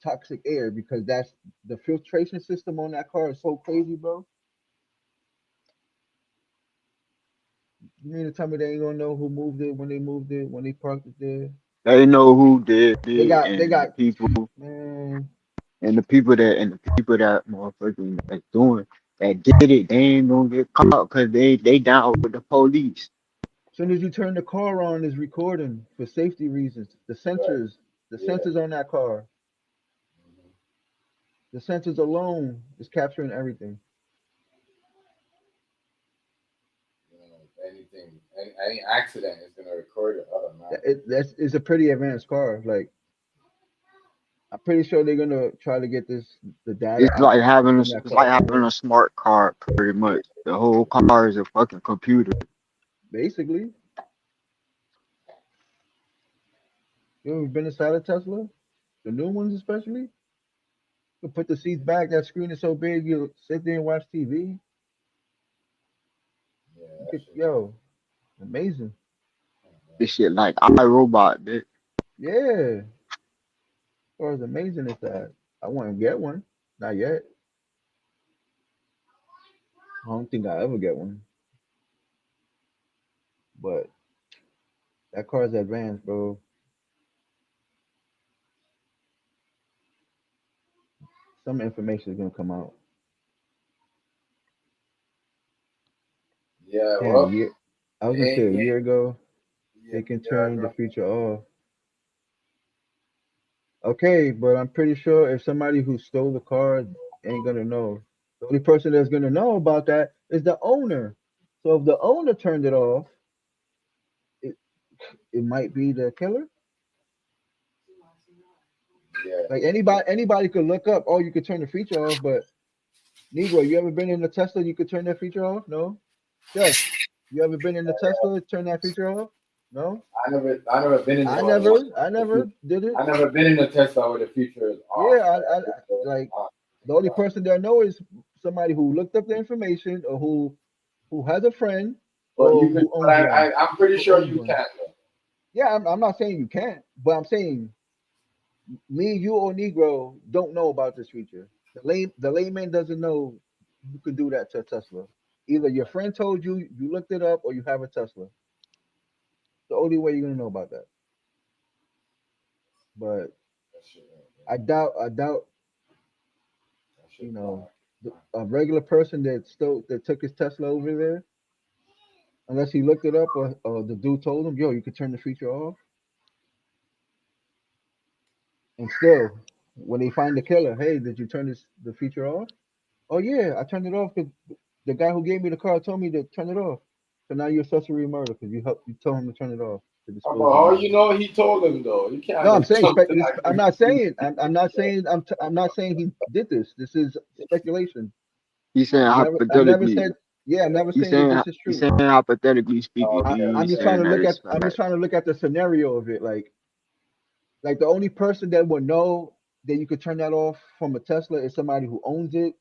Speaker 5: toxic air because that's the filtration system on that car is so crazy, bro. You mean to tell me they ain't gonna know who moved it when they moved it when they parked it there?
Speaker 2: They know who did
Speaker 5: They
Speaker 2: it,
Speaker 5: got they
Speaker 2: and the
Speaker 5: got
Speaker 2: people
Speaker 5: man.
Speaker 2: and the people that motherfucking that's doing that did it. They ain't gonna get caught because they down with the police.
Speaker 5: As soon as you turn the car on, is recording for safety reasons. The sensors on that car, the sensors alone is capturing everything.
Speaker 1: Any accident is gonna record it automatically.
Speaker 5: That's it's a pretty advanced car. Like I'm pretty sure they're gonna try to get the data
Speaker 2: It's
Speaker 5: out
Speaker 2: like having a,
Speaker 5: from that
Speaker 2: it's
Speaker 5: car
Speaker 2: like having
Speaker 5: first.
Speaker 2: a smart car, pretty much. The whole car is a fucking computer.
Speaker 5: Basically, you ever been inside a Tesla? The new ones, especially. You put the seats back. That screen is so big, you sit there and watch TV.
Speaker 1: Yeah,
Speaker 5: You
Speaker 1: that
Speaker 5: could,
Speaker 1: shit.
Speaker 5: yo, amazing.
Speaker 2: This shit like iRobot, bitch.
Speaker 5: Yeah, or as amazing as that. I want to get one. Not yet. I don't think I ever get one. But that car's advanced, bro. Some information is gonna come out.
Speaker 1: Yeah,
Speaker 5: Damn, a
Speaker 1: well,
Speaker 5: year. I was gonna say a
Speaker 1: ain't
Speaker 5: year ago
Speaker 1: yeah,
Speaker 5: they can
Speaker 1: yeah,
Speaker 5: turn the
Speaker 1: bro.
Speaker 5: feature off. Okay, but I'm pretty sure if somebody who stole the car ain't gonna know. The only person that's gonna know about that is the owner. So if the owner turned it off, it, it might be the killer.
Speaker 1: Yeah,
Speaker 5: Like anybody could look up, oh, you could turn the feature off, but Negro, you ever been in a Tesla you could turn that feature off? No? Yes. You ever been in a Tesla turn that feature off? No?
Speaker 1: I never been in
Speaker 5: I
Speaker 1: one.
Speaker 5: never I never did it.
Speaker 1: I never been in a Tesla where the feature is
Speaker 5: Yeah,
Speaker 1: off.
Speaker 5: like the only person that I know is somebody who looked up the information or who has a friend
Speaker 1: But you
Speaker 5: or
Speaker 1: could,
Speaker 5: who
Speaker 1: but
Speaker 5: owns one.
Speaker 1: I'm pretty
Speaker 5: Who
Speaker 1: sure
Speaker 5: owns
Speaker 1: you
Speaker 5: one.
Speaker 1: can.
Speaker 5: Yeah, I'm not saying you can't, but I'm saying me, you, or Negro don't know about this feature. The layman doesn't know you could do that to a Tesla. Either your friend told you, you looked it up, or you have a Tesla. The only way you're gonna know about that. But
Speaker 1: That shit,
Speaker 5: I doubt,
Speaker 1: that
Speaker 5: you
Speaker 1: shit
Speaker 5: know,
Speaker 1: fire.
Speaker 5: a regular person that took his Tesla over there, unless he looked it up or the dude told him, yo, you could turn the feature off. And still, when they find the killer, hey, did you turn the feature off? Oh yeah, I turned it off because the guy who gave me the car told me to turn it off. So now you're accessory murder because you told him to turn it off to
Speaker 1: But
Speaker 5: dispose of
Speaker 1: how
Speaker 5: evidence.
Speaker 1: you know he told him though? You can't
Speaker 5: No, I'm
Speaker 1: just
Speaker 5: saying
Speaker 1: jump to that
Speaker 5: I'm not
Speaker 1: conclusion.
Speaker 5: saying I'm not saying he did this. This is speculation.
Speaker 2: He's saying
Speaker 5: I never
Speaker 2: hypothetically.
Speaker 5: said yeah. I'm never
Speaker 2: He's
Speaker 5: saying that
Speaker 2: saying
Speaker 5: this is
Speaker 2: he's
Speaker 5: true.
Speaker 2: saying hypothetically speaking.
Speaker 1: Okay,
Speaker 5: I'm
Speaker 2: He's
Speaker 5: just trying
Speaker 2: saying
Speaker 5: to
Speaker 2: that
Speaker 5: look at
Speaker 2: it's fact.
Speaker 5: the scenario of it. Like the only person that would know that you could turn that off from a Tesla is somebody who owns it,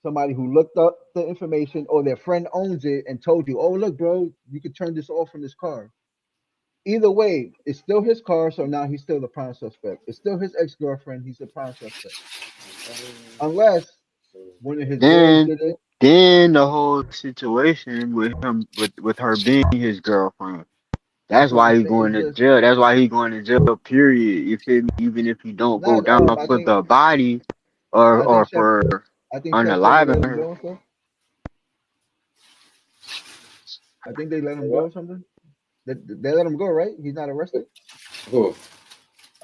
Speaker 5: somebody who looked up the information, or their friend owns it and told you, oh look, bro, you could turn this off from this car. Either way, it's still his car, so now he's still the prime suspect. It's still his ex-girlfriend, he's the prime suspect. Unless one of his girls
Speaker 2: Then
Speaker 5: did it.
Speaker 2: then the whole situation with him with her being his girlfriend.
Speaker 5: That's
Speaker 2: That's
Speaker 5: what I'm
Speaker 2: why he's
Speaker 5: saying.
Speaker 2: going
Speaker 5: It's
Speaker 2: to
Speaker 5: just
Speaker 2: jail. That's why he's going to jail. Period. You feel me? Even if you don't go
Speaker 5: not
Speaker 2: down
Speaker 5: I
Speaker 2: for
Speaker 5: think
Speaker 2: the body
Speaker 5: I
Speaker 2: or
Speaker 5: think Chef
Speaker 2: for
Speaker 5: I think Chef said they
Speaker 2: unaliving
Speaker 5: let him
Speaker 2: her.
Speaker 5: go and stuff. I think they let him go
Speaker 1: what?
Speaker 5: or something. They let him go, right? He's not arrested.
Speaker 1: Who?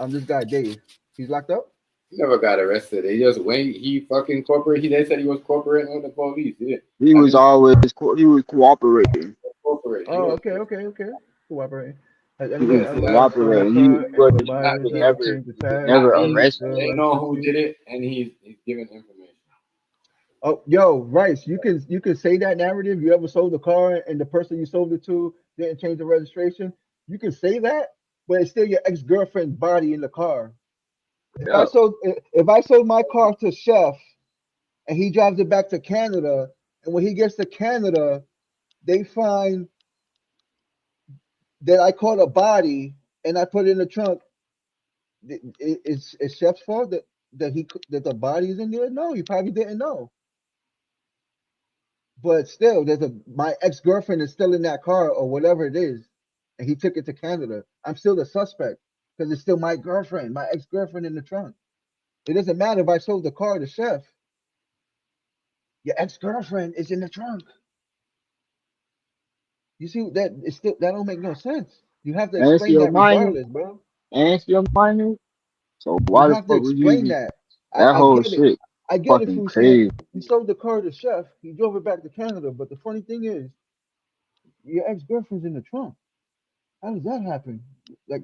Speaker 5: This guy Dave. He's locked up.
Speaker 1: He never got arrested. They just went. He fucking corporate. They said he was cooperating with the police. Yeah,
Speaker 2: He
Speaker 1: I
Speaker 2: was
Speaker 1: just
Speaker 2: always he was cooperating.
Speaker 1: corporate. He was.
Speaker 5: Okay. Cooperating. Has
Speaker 2: He
Speaker 5: anyone
Speaker 2: was
Speaker 1: Yeah, so
Speaker 5: ever stolen a
Speaker 2: cooperating.
Speaker 5: car? Any
Speaker 1: not
Speaker 5: providers
Speaker 1: he,
Speaker 5: ever
Speaker 2: Never
Speaker 5: came to
Speaker 1: he did
Speaker 5: task?
Speaker 2: never
Speaker 1: not
Speaker 5: Ever
Speaker 1: be.
Speaker 2: arrested.
Speaker 5: feel
Speaker 1: They
Speaker 5: like
Speaker 1: know who
Speaker 5: custody?
Speaker 1: did it, and he's giving information.
Speaker 5: Oh, yo, Rice, you can say that narrative. You ever sold a car and the person you sold it to didn't change the registration? You can say that, but it's still your ex girlfriend's body in the car.
Speaker 2: Yeah.
Speaker 5: If I sold my car to Chef and he drives it back to Canada, and when he gets to Canada, they find that I caught a body and I put it in the trunk. It's Chef's fault that the body is in there? No, he probably didn't know. But still, my ex girlfriend is still in that car or whatever it is, and he took it to Canada. I'm still the suspect because it's still my girlfriend, my ex girlfriend in the trunk. It doesn't matter if I sold the car to Chef. Your ex girlfriend is in the trunk. You see that it's still that don't make no sense. You have to
Speaker 2: And it's
Speaker 5: explain
Speaker 2: your
Speaker 5: that
Speaker 2: minor,
Speaker 5: regardless, bro.
Speaker 2: and it's your minor. So
Speaker 5: You
Speaker 2: why the
Speaker 5: have to
Speaker 2: fuck would you
Speaker 5: explain
Speaker 2: be
Speaker 5: that.
Speaker 2: that
Speaker 5: I
Speaker 2: whole
Speaker 5: get it.
Speaker 2: shit
Speaker 5: I get it,
Speaker 2: fucking
Speaker 5: Fu saying
Speaker 2: crazy?
Speaker 5: he sold the car to Chef. He drove it back to Canada. But the funny thing is, your ex girlfriend's in the trunk. How does that happen? Like,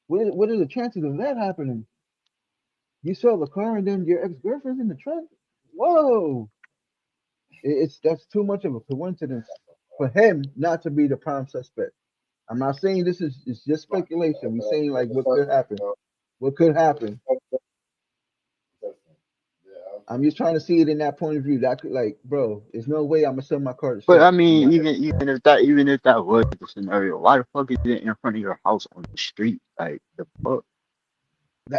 Speaker 5: what are the chances of that happening? You sell the car and then your ex girlfriend's in the trunk? Whoa! It's that's too much of a coincidence for him not to be the prime suspect. I'm not saying this is it's just speculation. We're saying like what could happen. What could happen?
Speaker 1: Yeah.
Speaker 5: I'm just trying to see it in that point of view. That could like, bro, there's no way I'm gonna sell my car to
Speaker 2: But I
Speaker 5: Chef. And
Speaker 2: mean,
Speaker 5: my
Speaker 2: even if that was the scenario, why the fuck is it in front of your house on the street? Like the fuck?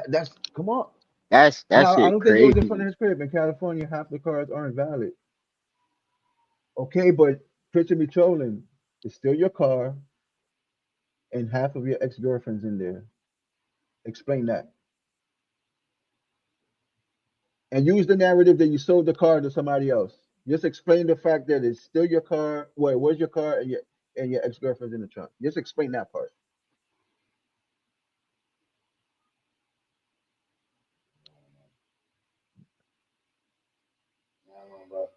Speaker 5: that's come on.
Speaker 2: That
Speaker 5: Now I
Speaker 2: shit
Speaker 5: don't think it was in front
Speaker 2: crazy.
Speaker 5: of his crib. In California, half the cars aren't valid. Okay, but picture me trolling. It's still your car and half of your ex girlfriend's in there. Explain that. And use the narrative that you sold the car to somebody else. Just explain the fact that it's still your car. Well, it was your car and your ex girlfriend's in the trunk. Just explain that part.
Speaker 1: I don't know, bro.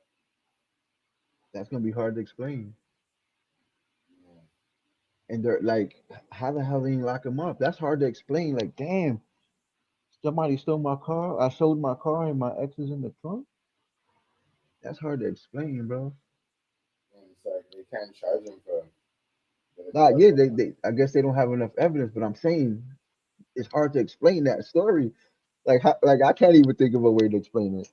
Speaker 5: That's gonna be hard to explain.
Speaker 1: Yeah.
Speaker 5: And they're like, how the hell they didn't lock him up? That's hard to explain. Like, damn, somebody stole my car. I sold my car and my ex is in the trunk. That's hard to explain, bro.
Speaker 1: And it's like they can't charge him for the
Speaker 5: Nah,
Speaker 1: drug.
Speaker 5: yeah, they I guess they don't have enough evidence, but I'm saying it's hard to explain that story. Like I can't even think of a way to explain it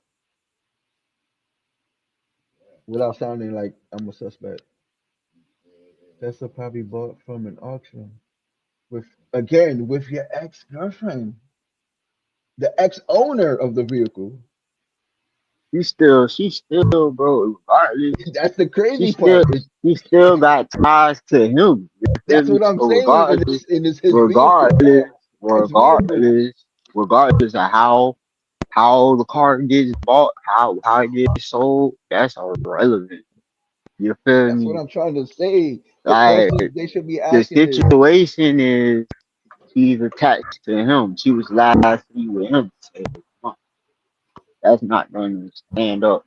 Speaker 5: without sounding like I'm a suspect. Tesla probably bought from an auction with again with your ex girlfriend, the ex owner of the vehicle.
Speaker 2: She still, bro. Regardless,
Speaker 5: That's the
Speaker 2: she
Speaker 5: crazy
Speaker 2: still,
Speaker 5: part. It's,
Speaker 2: she still got ties to him. You feel
Speaker 5: that's
Speaker 2: me?
Speaker 5: what I'm
Speaker 2: So
Speaker 5: saying. And
Speaker 2: regardless,
Speaker 5: it's his vehicle.
Speaker 2: regardless,
Speaker 5: That's weird.
Speaker 2: regardless, regardless of how the car gets bought, how it gets sold, that's irrelevant. You feel
Speaker 5: That's what
Speaker 2: me?
Speaker 5: I'm trying to say. The
Speaker 2: Like
Speaker 5: question they should be
Speaker 2: the
Speaker 5: asking is
Speaker 2: situation is she's attached to him. She was last seen with him. So, that's not going to stand up.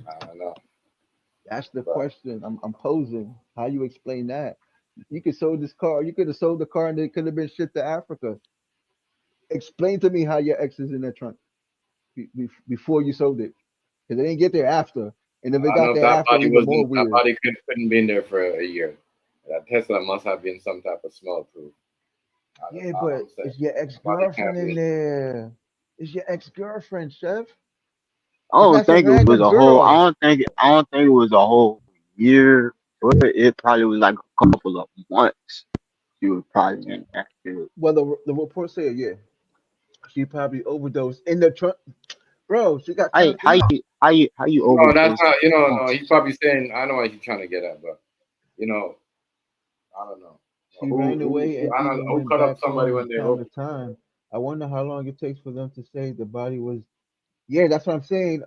Speaker 1: I don't know,
Speaker 5: that's the
Speaker 1: but
Speaker 5: question I'm posing. How you explain that? You could sold this car. You could have sold the car and it could have been shipped to Africa. Explain to me how your ex is in that trunk before you sold it, because it didn't get there after. And if it
Speaker 1: I don't know
Speaker 5: got
Speaker 1: if
Speaker 5: there
Speaker 1: that
Speaker 5: after,
Speaker 1: body
Speaker 5: even
Speaker 1: wasn't
Speaker 5: more
Speaker 1: that
Speaker 5: weird.
Speaker 1: body couldn't been there for a year. That Tesla must have been some type of smell proof. That's
Speaker 5: Yeah,
Speaker 1: all
Speaker 5: but
Speaker 1: I'm saying.
Speaker 5: it's your ex
Speaker 1: That body
Speaker 5: girlfriend
Speaker 1: can't
Speaker 5: in
Speaker 1: be.
Speaker 5: there. It's your ex girlfriend, Chef.
Speaker 2: I
Speaker 5: It's
Speaker 2: don't
Speaker 5: not some
Speaker 2: think it was
Speaker 5: random
Speaker 2: a whole.
Speaker 5: girl.
Speaker 2: I don't think it was a whole year. But it probably was like a couple of months. She was probably in that shit.
Speaker 5: Well, the report said, yeah, she probably overdosed in the trunk. Bro, she got
Speaker 2: How
Speaker 5: turned
Speaker 2: how
Speaker 5: out.
Speaker 2: you how you how you
Speaker 1: No, that's
Speaker 2: overdose?
Speaker 1: not. You know,
Speaker 2: Oh,
Speaker 1: no. He's probably saying. I know what he's trying to get at, but you know, I don't know.
Speaker 5: She ran away and
Speaker 1: I don't know
Speaker 5: even
Speaker 1: who
Speaker 5: went
Speaker 1: cut up
Speaker 5: back
Speaker 1: somebody
Speaker 5: home
Speaker 1: when they
Speaker 5: time to
Speaker 1: over.
Speaker 5: time. I wonder how long it takes for them to say the body was. Yeah, that's what I'm saying.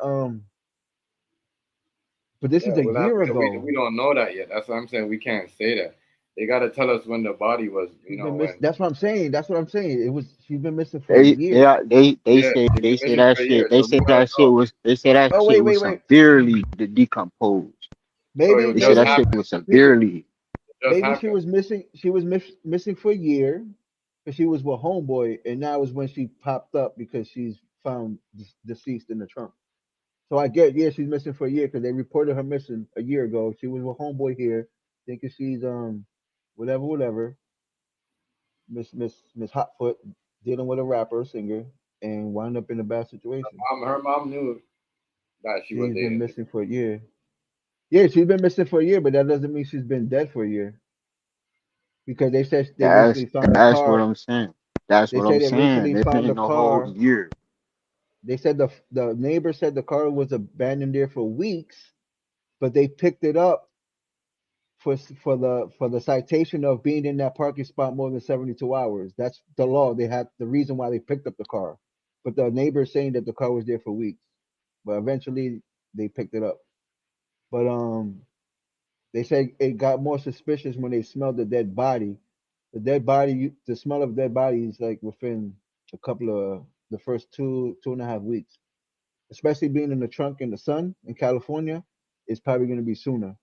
Speaker 5: But this is
Speaker 1: Yeah,
Speaker 5: a
Speaker 1: we'll have
Speaker 5: year
Speaker 1: to. We
Speaker 5: ago.
Speaker 1: don't know that yet. That's what I'm saying. We can't say that. They got to tell us when the body was. You
Speaker 5: She's
Speaker 1: know
Speaker 5: been
Speaker 1: when.
Speaker 5: missing. That's what I'm saying. That's what I'm saying. It was. She's been missing for a
Speaker 2: they they
Speaker 5: year.
Speaker 2: are- they
Speaker 1: Yeah,
Speaker 2: say
Speaker 1: they've
Speaker 2: they
Speaker 1: been
Speaker 2: say
Speaker 1: missing
Speaker 2: that
Speaker 1: for
Speaker 2: shit.
Speaker 1: years,
Speaker 2: They
Speaker 1: so
Speaker 2: say
Speaker 1: we don't
Speaker 2: that shit
Speaker 1: know.
Speaker 2: was they say that
Speaker 5: Oh
Speaker 2: shit
Speaker 5: wait,
Speaker 2: was
Speaker 5: wait, wait.
Speaker 2: severely decomposed.
Speaker 1: So
Speaker 5: Maybe,
Speaker 1: it
Speaker 2: They say
Speaker 1: just
Speaker 2: that
Speaker 5: maybe,
Speaker 2: shit
Speaker 1: happened.
Speaker 2: was
Speaker 5: maybe,
Speaker 2: severely.
Speaker 1: It just
Speaker 5: maybe she
Speaker 1: happened.
Speaker 5: was missing. She was missing for a year, because she was with homeboy, and now is when she popped up because she's found deceased in the trunk. So I get, yeah, she's missing for a year because they reported her missing a year ago. She was with homeboy here, thinking she's whatever. Miss Hotfoot dealing with a rapper, singer, and wound up in a bad situation.
Speaker 1: Her mom knew that she was
Speaker 5: She's been
Speaker 1: dating.
Speaker 5: missing for a year. Yeah, she's been missing for a year, but that doesn't mean she's been dead for a year because they said they recently found a
Speaker 2: That's what
Speaker 5: car.
Speaker 2: I'm saying. That's
Speaker 5: They
Speaker 2: what I'm
Speaker 5: said they
Speaker 2: saying.
Speaker 5: recently
Speaker 2: It's
Speaker 5: found a
Speaker 2: been a whole
Speaker 5: car.
Speaker 2: year.
Speaker 5: They said the neighbor said the car was abandoned there for weeks, but they picked it up for the citation of being in that parking spot more than 72 hours. That's the law. They had the reason why they picked up the car, but the neighbor is saying that the car was there for weeks, but eventually they picked it up. But they say it got more suspicious when they smelled the dead body. The dead body, the smell of dead body is like within a couple of the first 2.5 weeks, especially being in the trunk in the sun in California. It's probably going to be sooner.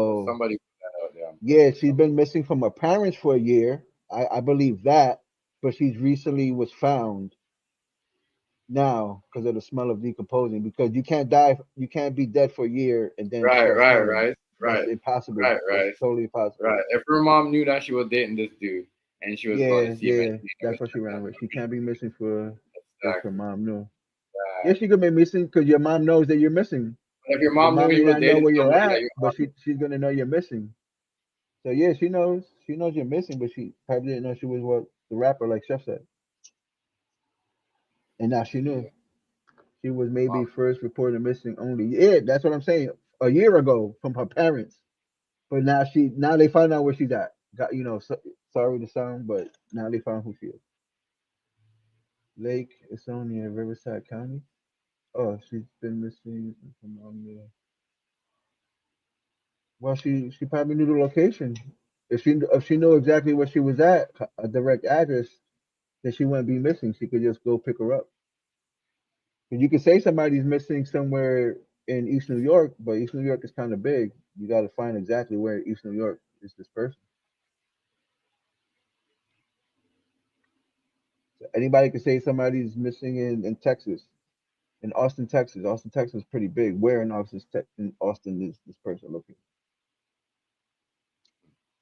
Speaker 1: Well,
Speaker 5: So
Speaker 1: somebody put that out there. I'm pretty
Speaker 5: yeah,
Speaker 1: sure
Speaker 5: she's
Speaker 1: somebody.
Speaker 5: been missing from her parents for a year. I believe that, but she's recently was found now because of the smell of decomposing. Because you can't die, you can't be dead for a year and then
Speaker 1: Right,
Speaker 5: start
Speaker 1: right,
Speaker 5: smelling.
Speaker 1: right,
Speaker 5: That's
Speaker 1: right,
Speaker 5: impossible.
Speaker 1: right,
Speaker 5: That's
Speaker 1: right,
Speaker 5: totally impossible.
Speaker 1: right. If her mom knew that she was dating this dude and she was going to
Speaker 5: Yeah,
Speaker 1: see him and
Speaker 5: yeah,
Speaker 1: she never
Speaker 5: that's what she
Speaker 1: checked
Speaker 5: ran
Speaker 1: on
Speaker 5: with. She
Speaker 1: him.
Speaker 5: can't be missing for if her
Speaker 1: Exactly.
Speaker 5: mom knew. Yeah,
Speaker 1: Right.
Speaker 5: she could be missing because your mom knows that you're missing.
Speaker 1: If your
Speaker 5: Your
Speaker 1: mom knew
Speaker 5: mom
Speaker 1: he
Speaker 5: may
Speaker 1: was
Speaker 5: not know
Speaker 1: dating
Speaker 5: where you're
Speaker 1: somebody that
Speaker 5: at,
Speaker 1: your
Speaker 5: but
Speaker 1: mom,
Speaker 5: she's gonna know you're missing. So yeah, she knows. She knows you're missing, but she probably didn't know she was what the rapper, like Chef said. And now she knew.
Speaker 1: yeah,
Speaker 5: She was maybe
Speaker 1: mom,
Speaker 5: first reported missing only. Yeah, that's what I'm saying. A year ago from her parents, but now they find out where she's at. Got sorry to sound, but now they found who she is. Lake Esonia, Riverside County. Oh, she's been missing from well, she probably knew the location. If she knew exactly where she was at, a direct address, then she wouldn't be missing. She could just go pick her up. And you could say somebody's missing somewhere in East New York, but East New York is kind of big. You got to find exactly where East New York is this person. So anybody could say somebody's missing in Texas, in Austin, Texas. Austin, Texas is pretty big. Where in Austin is this person looking?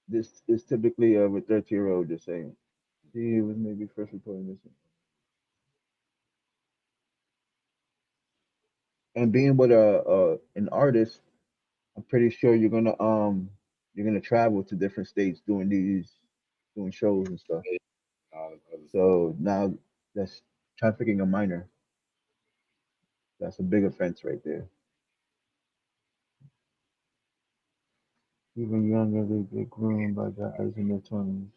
Speaker 5: This is typically of a 30-year-old just saying he was maybe first reported missing. And being with a an artist, I'm pretty sure you're gonna travel to different states doing shows and stuff.
Speaker 1: and all this other stuff.
Speaker 5: So now that's trafficking a minor. That's a big offense right there. Even younger, they get groomed by guys in their 20s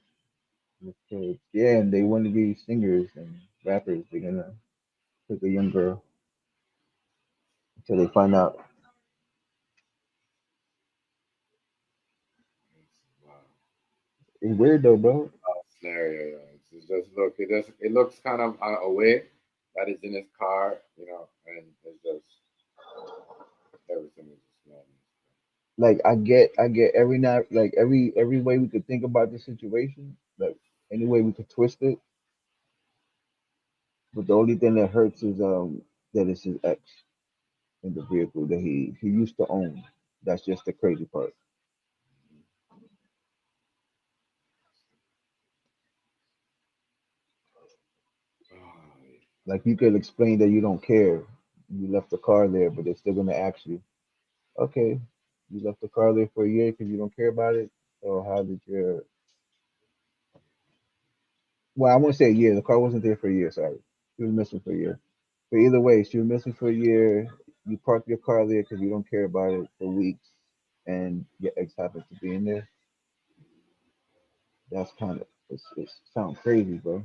Speaker 5: with kids. Yeah, and they want to be singers and rappers. They're gonna pick a young girl until they find out.
Speaker 1: Wow.
Speaker 5: It's weird though, bro.
Speaker 1: Scenario. Yeah. It's just it looks kind of away that is in his car, and it's just everything is just madness.
Speaker 5: Like I get every night, like every way we could think about the situation, like any way we could twist it. But the only thing that hurts is that it's his ex in the vehicle that he used to own. That's just the crazy part.
Speaker 1: Oh,
Speaker 5: Like you could explain that you don't care. You left the car there, but they're still gonna ask you, okay, you left the car there for a year because you don't care about it. So how did your well, I won't say a year. The car wasn't there for a year. Sorry, she was missing for a year. But either way, she was missing for a year. You parked your car there because you don't care about it for weeks, and your ex happened to be in there. That's kind of it sounds crazy, bro.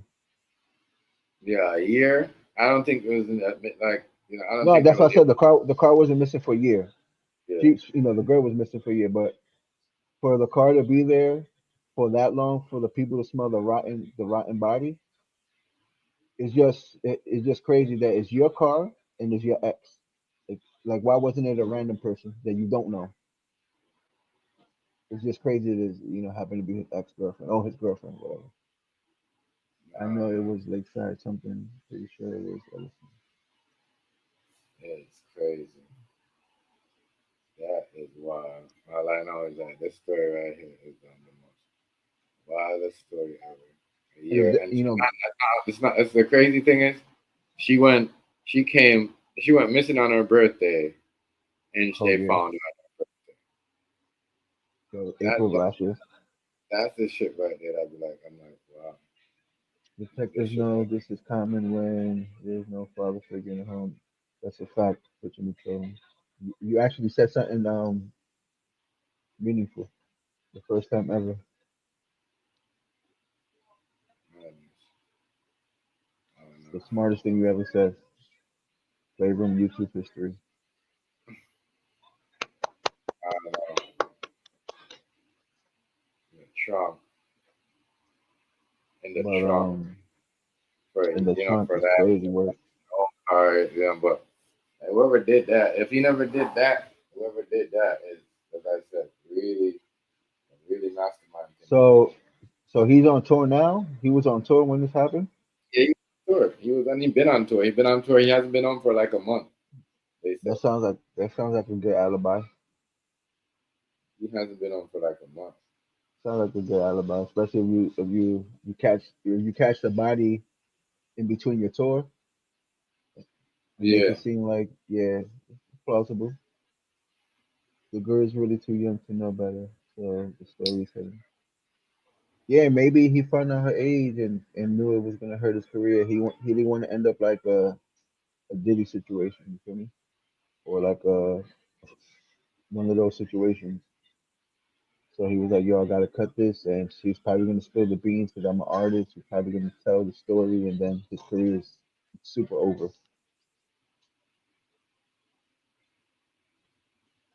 Speaker 1: yeah, a year. I don't think it was in that like I don't
Speaker 5: No,
Speaker 1: think they
Speaker 5: that's
Speaker 1: was
Speaker 5: what I
Speaker 1: able.
Speaker 5: said. The car wasn't missing for a year.
Speaker 1: Yeah,
Speaker 5: The girl was missing for a year, but for the car to be there for that long, for the people to smell the rotten body, it's just crazy that it's your car and it's your ex. Like why wasn't it a random person that you don't know? It's just crazy that it's, happened to be his ex girlfriend. Oh, his girlfriend, whatever. I
Speaker 1: nah,
Speaker 5: know it
Speaker 1: nah.
Speaker 5: was Lakeside something. Pretty sure it was.
Speaker 1: It's crazy. That is wild. All I know is that this story right here is the most wildest story ever. A year, and
Speaker 5: You know,
Speaker 1: it's not. It's the crazy thing is, she went. She came. She went missing on her birthday, and
Speaker 5: oh
Speaker 1: they
Speaker 5: yeah,
Speaker 1: found her.
Speaker 5: so
Speaker 1: That's
Speaker 5: April of last year.
Speaker 1: that's the shit right there. I'd be like, I'm like, wow, this
Speaker 5: Detectives
Speaker 1: shit.
Speaker 5: know this is common when there's no father figure in the home. That's a fact. What you told me. You actually said something meaningful. The first time ever.
Speaker 1: Madness. I don't
Speaker 5: The
Speaker 1: know.
Speaker 5: smartest thing you ever said. Playroom YouTube history.
Speaker 1: I don't know. The trunk in the
Speaker 5: But
Speaker 1: trunk for
Speaker 5: in the trunk
Speaker 1: for
Speaker 5: is
Speaker 1: that.
Speaker 5: crazy work.
Speaker 1: Oh, all right, yeah, but whoever did that, if he never did that, whoever did that is, as I said, really, really mastermind thing.
Speaker 5: So he's on tour now. He was on tour when this happened.
Speaker 1: Yeah, he was on tour. He was, and he been on tour. He been on tour. He hasn't been on for like a month. They said
Speaker 5: That sounds like a good alibi.
Speaker 1: he hasn't been on for like a month.
Speaker 5: Sounds like a good alibi, especially if you catch the body in between your tour and make
Speaker 1: Yeah,
Speaker 5: it seem like yeah, plausible. The girl is really too young to know better. So the story's hidden. Yeah, maybe he found out her age and knew it was gonna hurt his career. He didn't want to end up like a Diddy situation. You feel me? Or like one of those situations. So he was like, "Yo, I gotta cut this," and she's probably gonna spill the beans because I'm an artist. She's probably gonna tell the story, and then his career is super over.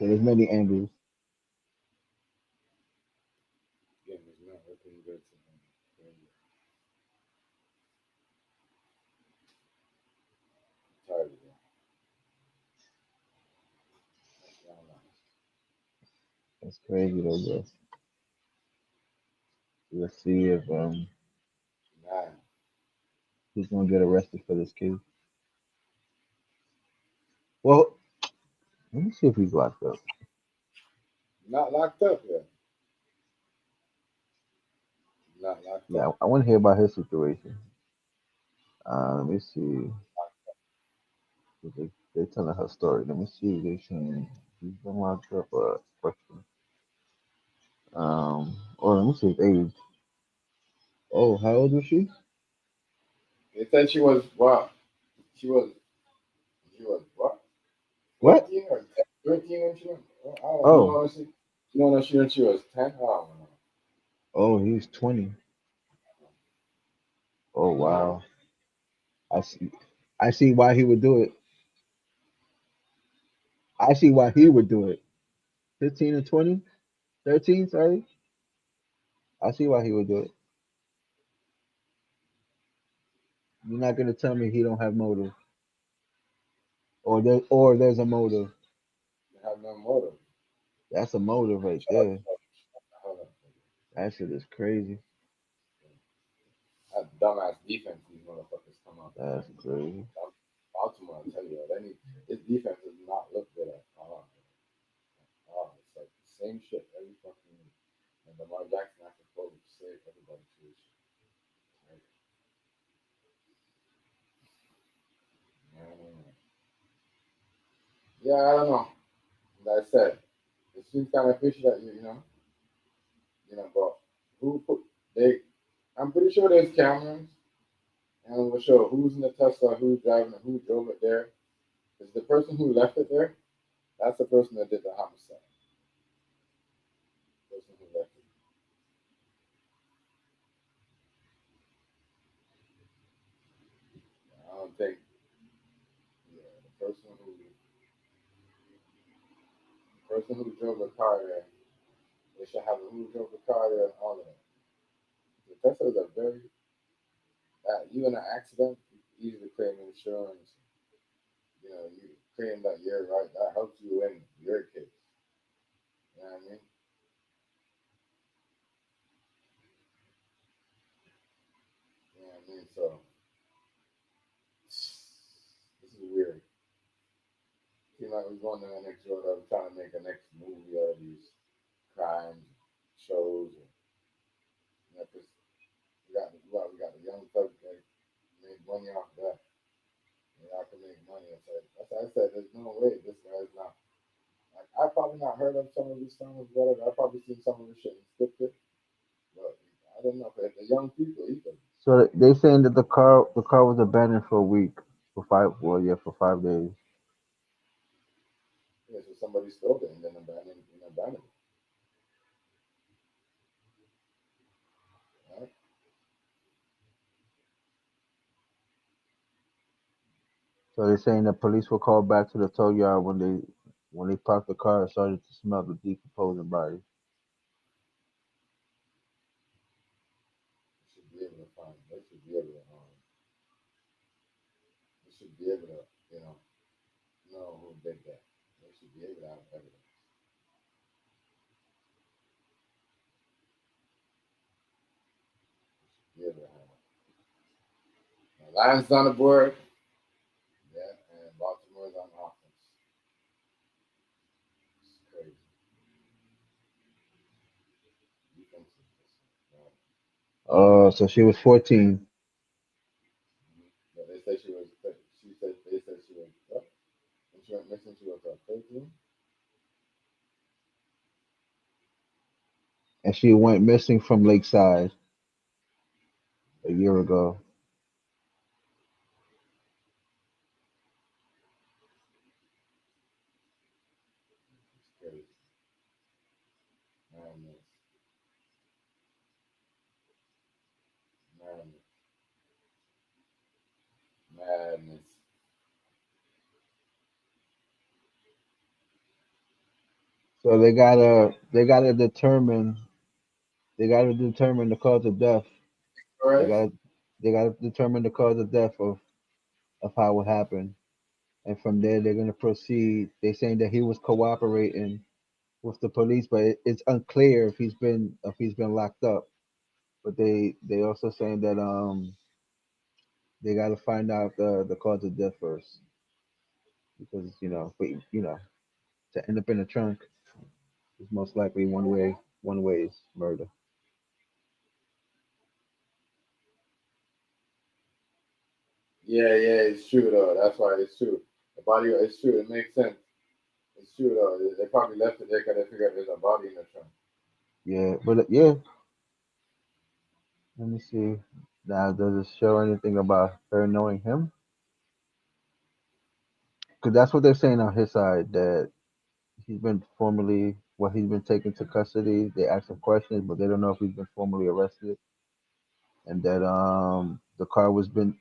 Speaker 5: So there's many angles.
Speaker 1: game is not looking good to him. I'm tired of that. I don't know.
Speaker 5: That's crazy though, bro. Let's see if
Speaker 1: Man,
Speaker 5: who's gonna get arrested for this case. Well, let me see if he's locked up.
Speaker 1: not locked up yet. Not locked
Speaker 5: Yeah,
Speaker 1: up.
Speaker 5: I want to hear about his situation. Let me see. They telling her story. Let me see. They saying he's been locked up. Question. Or let me see his age. Oh, how old was she?
Speaker 1: They said she was what? She was what?
Speaker 5: What?
Speaker 1: 14 or 13 when she went. I don't know. You
Speaker 5: Oh,
Speaker 1: know, you know, when she was 10. I don't know.
Speaker 5: oh, he's 20. Oh wow. I see. I see why he would do it. I see why he would do it. 15 and 20? 13, sorry. I see why he would do it. You're not gonna tell me he don't have motive, or there's a motive.
Speaker 1: You have no motive.
Speaker 5: That's a motive right
Speaker 1: Shut up.
Speaker 5: there.
Speaker 1: Hold up.
Speaker 5: That shit is crazy.
Speaker 1: That dumbass defense these motherfuckers come out there.
Speaker 5: That's crazy.
Speaker 1: Baltimore, I tell you, this defense does not look good at all. Oh, it's like the same shit every fucking week. And Lamar Jackson has to pull to save everybody to his shit. Right? Yeah, I don't know. Yeah, I don't know. Like I said, it seems kind of fishy that but who put they? I'm pretty sure there's cameras, and we'll show who's in the Tesla, who's driving it, who drove it there. Is the person who left it there? That's the person that did the homicide. The person who left it. I don't think. Yeah, the person who drove the car there. They should have a who drove the car there and all of that. The Teslas are very. You in an accident, you easily claim insurance. You claim that you're right. That helps you in your case. You know what I mean? You know what I mean? So this is weird. Seems like we're going to the next show that we're trying to make a next movie of these crime shows. And, you know, 'cause we got the young folks that make money off that. And y'all can make money. I said, that's why I said, there's no way this guy's not. Like, I probably not heard of some of his songs, whatever. I probably seen some of his shit and skipped it. But I don't know. But the young people, he could.
Speaker 5: So they saying that the car was abandoned for a week, for five, well, yeah, for 5 days.
Speaker 1: Yeah, so somebody stole it and then abandoned it. Right?
Speaker 5: So they're saying the police were called back to the tow yard when they parked the car and started to smell the decomposing body.
Speaker 1: They should be able to find. They should be able to. They should be able to. You know who did that. They should be able to have evidence. They should be able to have. Now, Lions on the board. Yeah, and Baltimore's on offense. It's crazy. Defense is just.
Speaker 5: So she was 14
Speaker 1: But they said she was. She said they said she was. What? When she went missing, she was 13.
Speaker 5: and she went missing from Lakeside a year ago.
Speaker 1: It's crazy. Madness. Madness. Madness.
Speaker 5: So they gotta determine the cause of death. They
Speaker 1: Torres.
Speaker 5: got they gotta determine the cause of death of how it happened, and from there they're gonna proceed. They're saying that he was cooperating with the police, but it's unclear if he's been locked up. But they also saying that they got to find out the cause of death first because to end up in the trunk is most likely one way is murder.
Speaker 1: Yeah, yeah, it's true though. That's why it's true. The body, it's true. It makes sense. It's true though. They probably left it there because they figured there's a body in the trunk.
Speaker 5: Yeah, but yeah, let me see. Now, does it show anything about her knowing him? Because that's what they're saying on his side that he's been taken to custody. They ask him questions, but they don't know if he's been formally arrested, and that the car's been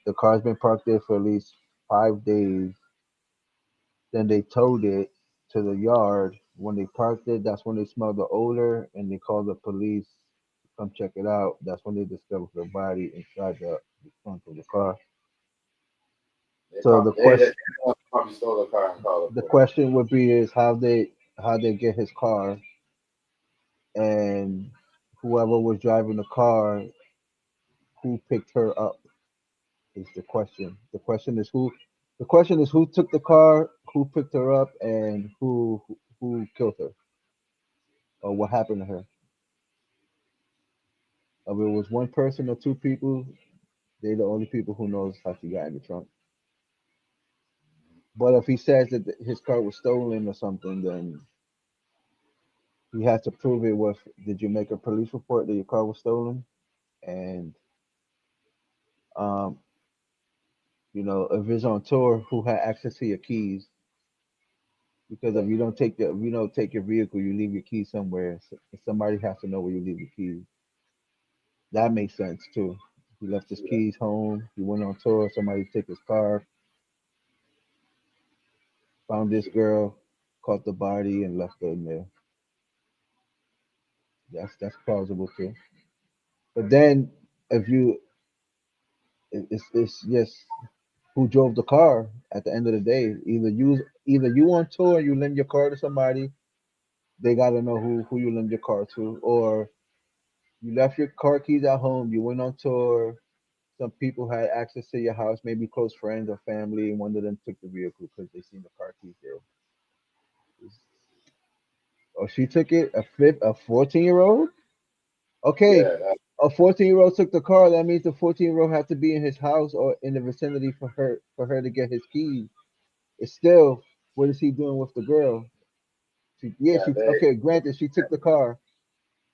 Speaker 5: parked there for at least 5 days. Then they towed it to the yard. When they parked it, that's when they smelled the odor and they called the police to come check it out. That's when they discovered her body inside the trunk of the car.
Speaker 1: They
Speaker 5: So
Speaker 1: probably they probably stole the car and called the
Speaker 5: the
Speaker 1: police.
Speaker 5: question would be is how they get his car, and whoever was driving the car, who picked her up is the question. The question is who took the car, who picked her up, and who killed her, or what happened to her. If it was one person or two people, they're the only people who knows how she got in the trunk. But if he says that his car was stolen or something, then he has to prove it with, did you make a police report that your car was stolen? And um, if it's on tour, who had access to your keys? Because if you don't take your vehicle, you leave your keys somewhere. So somebody has to know where you leave your keys. That makes sense too. He left his
Speaker 1: True that.
Speaker 5: keys home. He went on tour. Somebody took his car, found this
Speaker 1: True.
Speaker 5: girl, caught the body, and left her in there. That's plausible too. But then, if you, it's just who drove the car at the end of the day. Either you on tour, you lend your car to somebody. They got to know who you lend your car to, or you left your car keys at home. You went on tour. Some people had access to your house, maybe close friends or family, and one of them took the vehicle because they seen the car keys there. Or she took it. A 14-year-old. Okay,
Speaker 1: Yeah, that,
Speaker 5: a 14-year-old took the car. That means the 14-year-old had to be in his house or in the vicinity for her to get his keys. It's still, what is he doing with the girl?
Speaker 1: yeah,
Speaker 5: She
Speaker 1: they,
Speaker 5: okay. Granted, she took the car.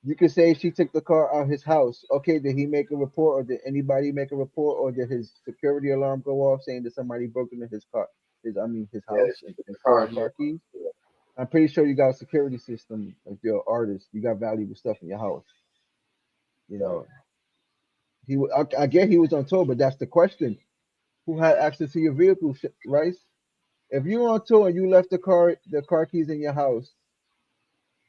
Speaker 5: You could say she took the car out his house. Okay, did he make a report, or did anybody make a report, or did his security alarm go off saying that somebody broke into his car? His
Speaker 1: yeah,
Speaker 5: house
Speaker 1: she took
Speaker 5: and
Speaker 1: the
Speaker 5: stole
Speaker 1: car
Speaker 5: his
Speaker 1: and
Speaker 5: car
Speaker 1: drove
Speaker 5: keys.
Speaker 1: to it.
Speaker 5: I'm pretty sure you got a security system. If you're an artist, you got valuable stuff in your house. You
Speaker 1: Right,
Speaker 5: know, I get he was on tour, but that's the question: who had access to your vehicle, Rice? If you were on tour and you left the car keys in your house,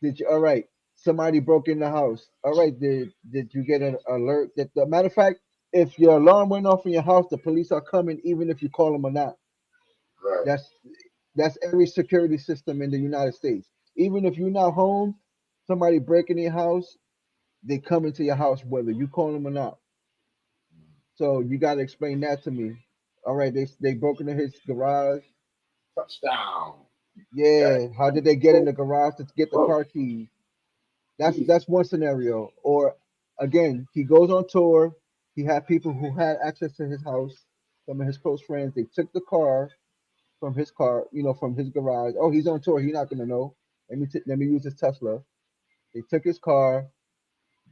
Speaker 5: did you? All right, somebody broke in the house. All right, did you get an alert? That the matter of fact, if your alarm went off in your house, the police are coming, even if you call them or not.
Speaker 1: right.
Speaker 5: That's that's every security system in the United States. Even if you're not home, somebody breaking in your house, they come into your house whether you call them or not. So you got to explain that to me. All right, they broke into his garage.
Speaker 1: Touchdown. Yeah,
Speaker 5: Yeah, how did they get in
Speaker 1: whoa,
Speaker 5: the garage to get the
Speaker 1: whoa,
Speaker 5: car keys?
Speaker 1: easy.
Speaker 5: That's one scenario. Or again, he goes on tour. He had people who had access to his house. Some of his close friends. They took the car from his car, from his garage. Oh, he's on tour. He's not gonna know. Let me use his Tesla. They took his car.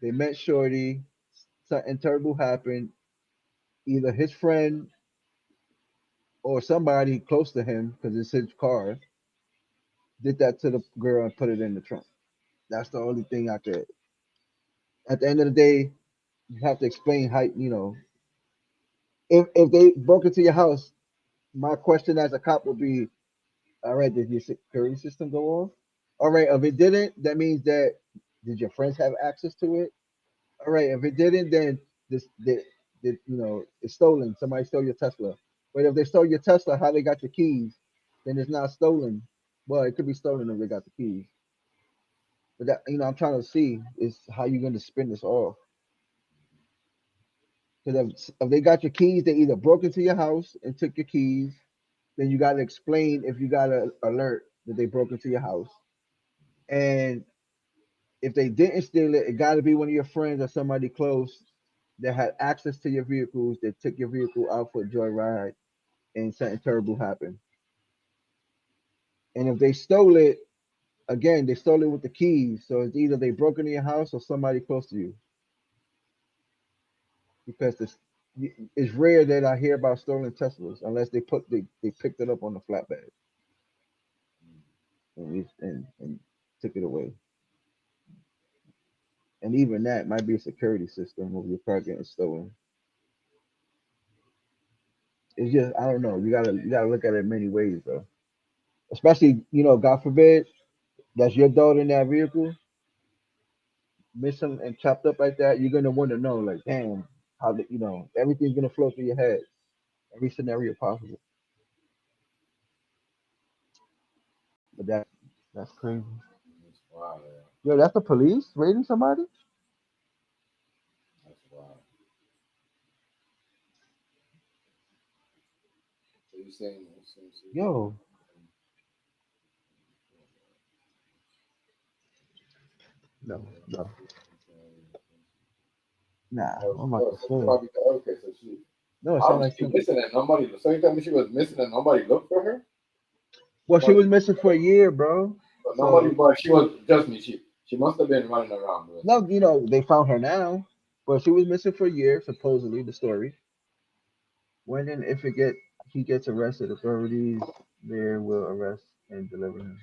Speaker 5: They met Shorty. Something terrible happened. Either his friend or somebody close to him, because it's his car, did that to the girl and put it in the trunk. That's the only thing I could. At the end of the day, you have to explain how if they broke into your house. My question as a cop would be, all right, did your security system go off? All right, if it didn't, that means that did your friends have access to it? All right, if it didn't, then it's stolen. Somebody stole your Tesla. But if they stole your Tesla, how they got your keys? Then it's not stolen. Well, it could be stolen if they got the keys. But that I'm trying to see is how you going to spin this off. Because if they got your keys, they either broke into your house and took your keys. Then you got to explain if you got an alert that they broke into your house. And if they didn't steal it, it got to be one of your friends or somebody close that had access to your vehicles that took your vehicle out for a joyride and something terrible happened. And if they stole it, again, they stole it with the keys. So it's either they broke into your house or somebody close to you. Because it's rare that I hear about stolen Teslas unless they picked it up on the flatbed and took it away. And even that might be a security system of your car getting stolen. It's just I don't know. You gotta look at it many ways though. Especially God forbid that's your daughter in that vehicle missing and chopped up like that. You're gonna want to know like damn how everything's gonna flow through your head, every scenario possible. But that's crazy.
Speaker 1: That's wild, yeah.
Speaker 5: Yo, that's the police raiding somebody.
Speaker 1: That's wild. So you saying,
Speaker 5: Yo, no, no, nah.
Speaker 1: oh,
Speaker 5: What am I
Speaker 1: oh,
Speaker 5: to
Speaker 1: so
Speaker 5: say?
Speaker 1: probably, okay, so she,
Speaker 5: No, it
Speaker 1: how
Speaker 5: sounds
Speaker 1: was
Speaker 5: like
Speaker 1: she
Speaker 5: some.
Speaker 1: missing and nobody, so you tell me she was missing and nobody looked for her?
Speaker 5: Well, she
Speaker 1: Nobody,
Speaker 5: was missing for a year, bro.
Speaker 1: but nobody,
Speaker 5: So
Speaker 1: but she was, just me, she must have been running around doing
Speaker 5: no,
Speaker 1: something.
Speaker 5: they found her now, but she was missing for a year, supposedly the story. When and if he gets arrested, authorities there will arrest and deliver him.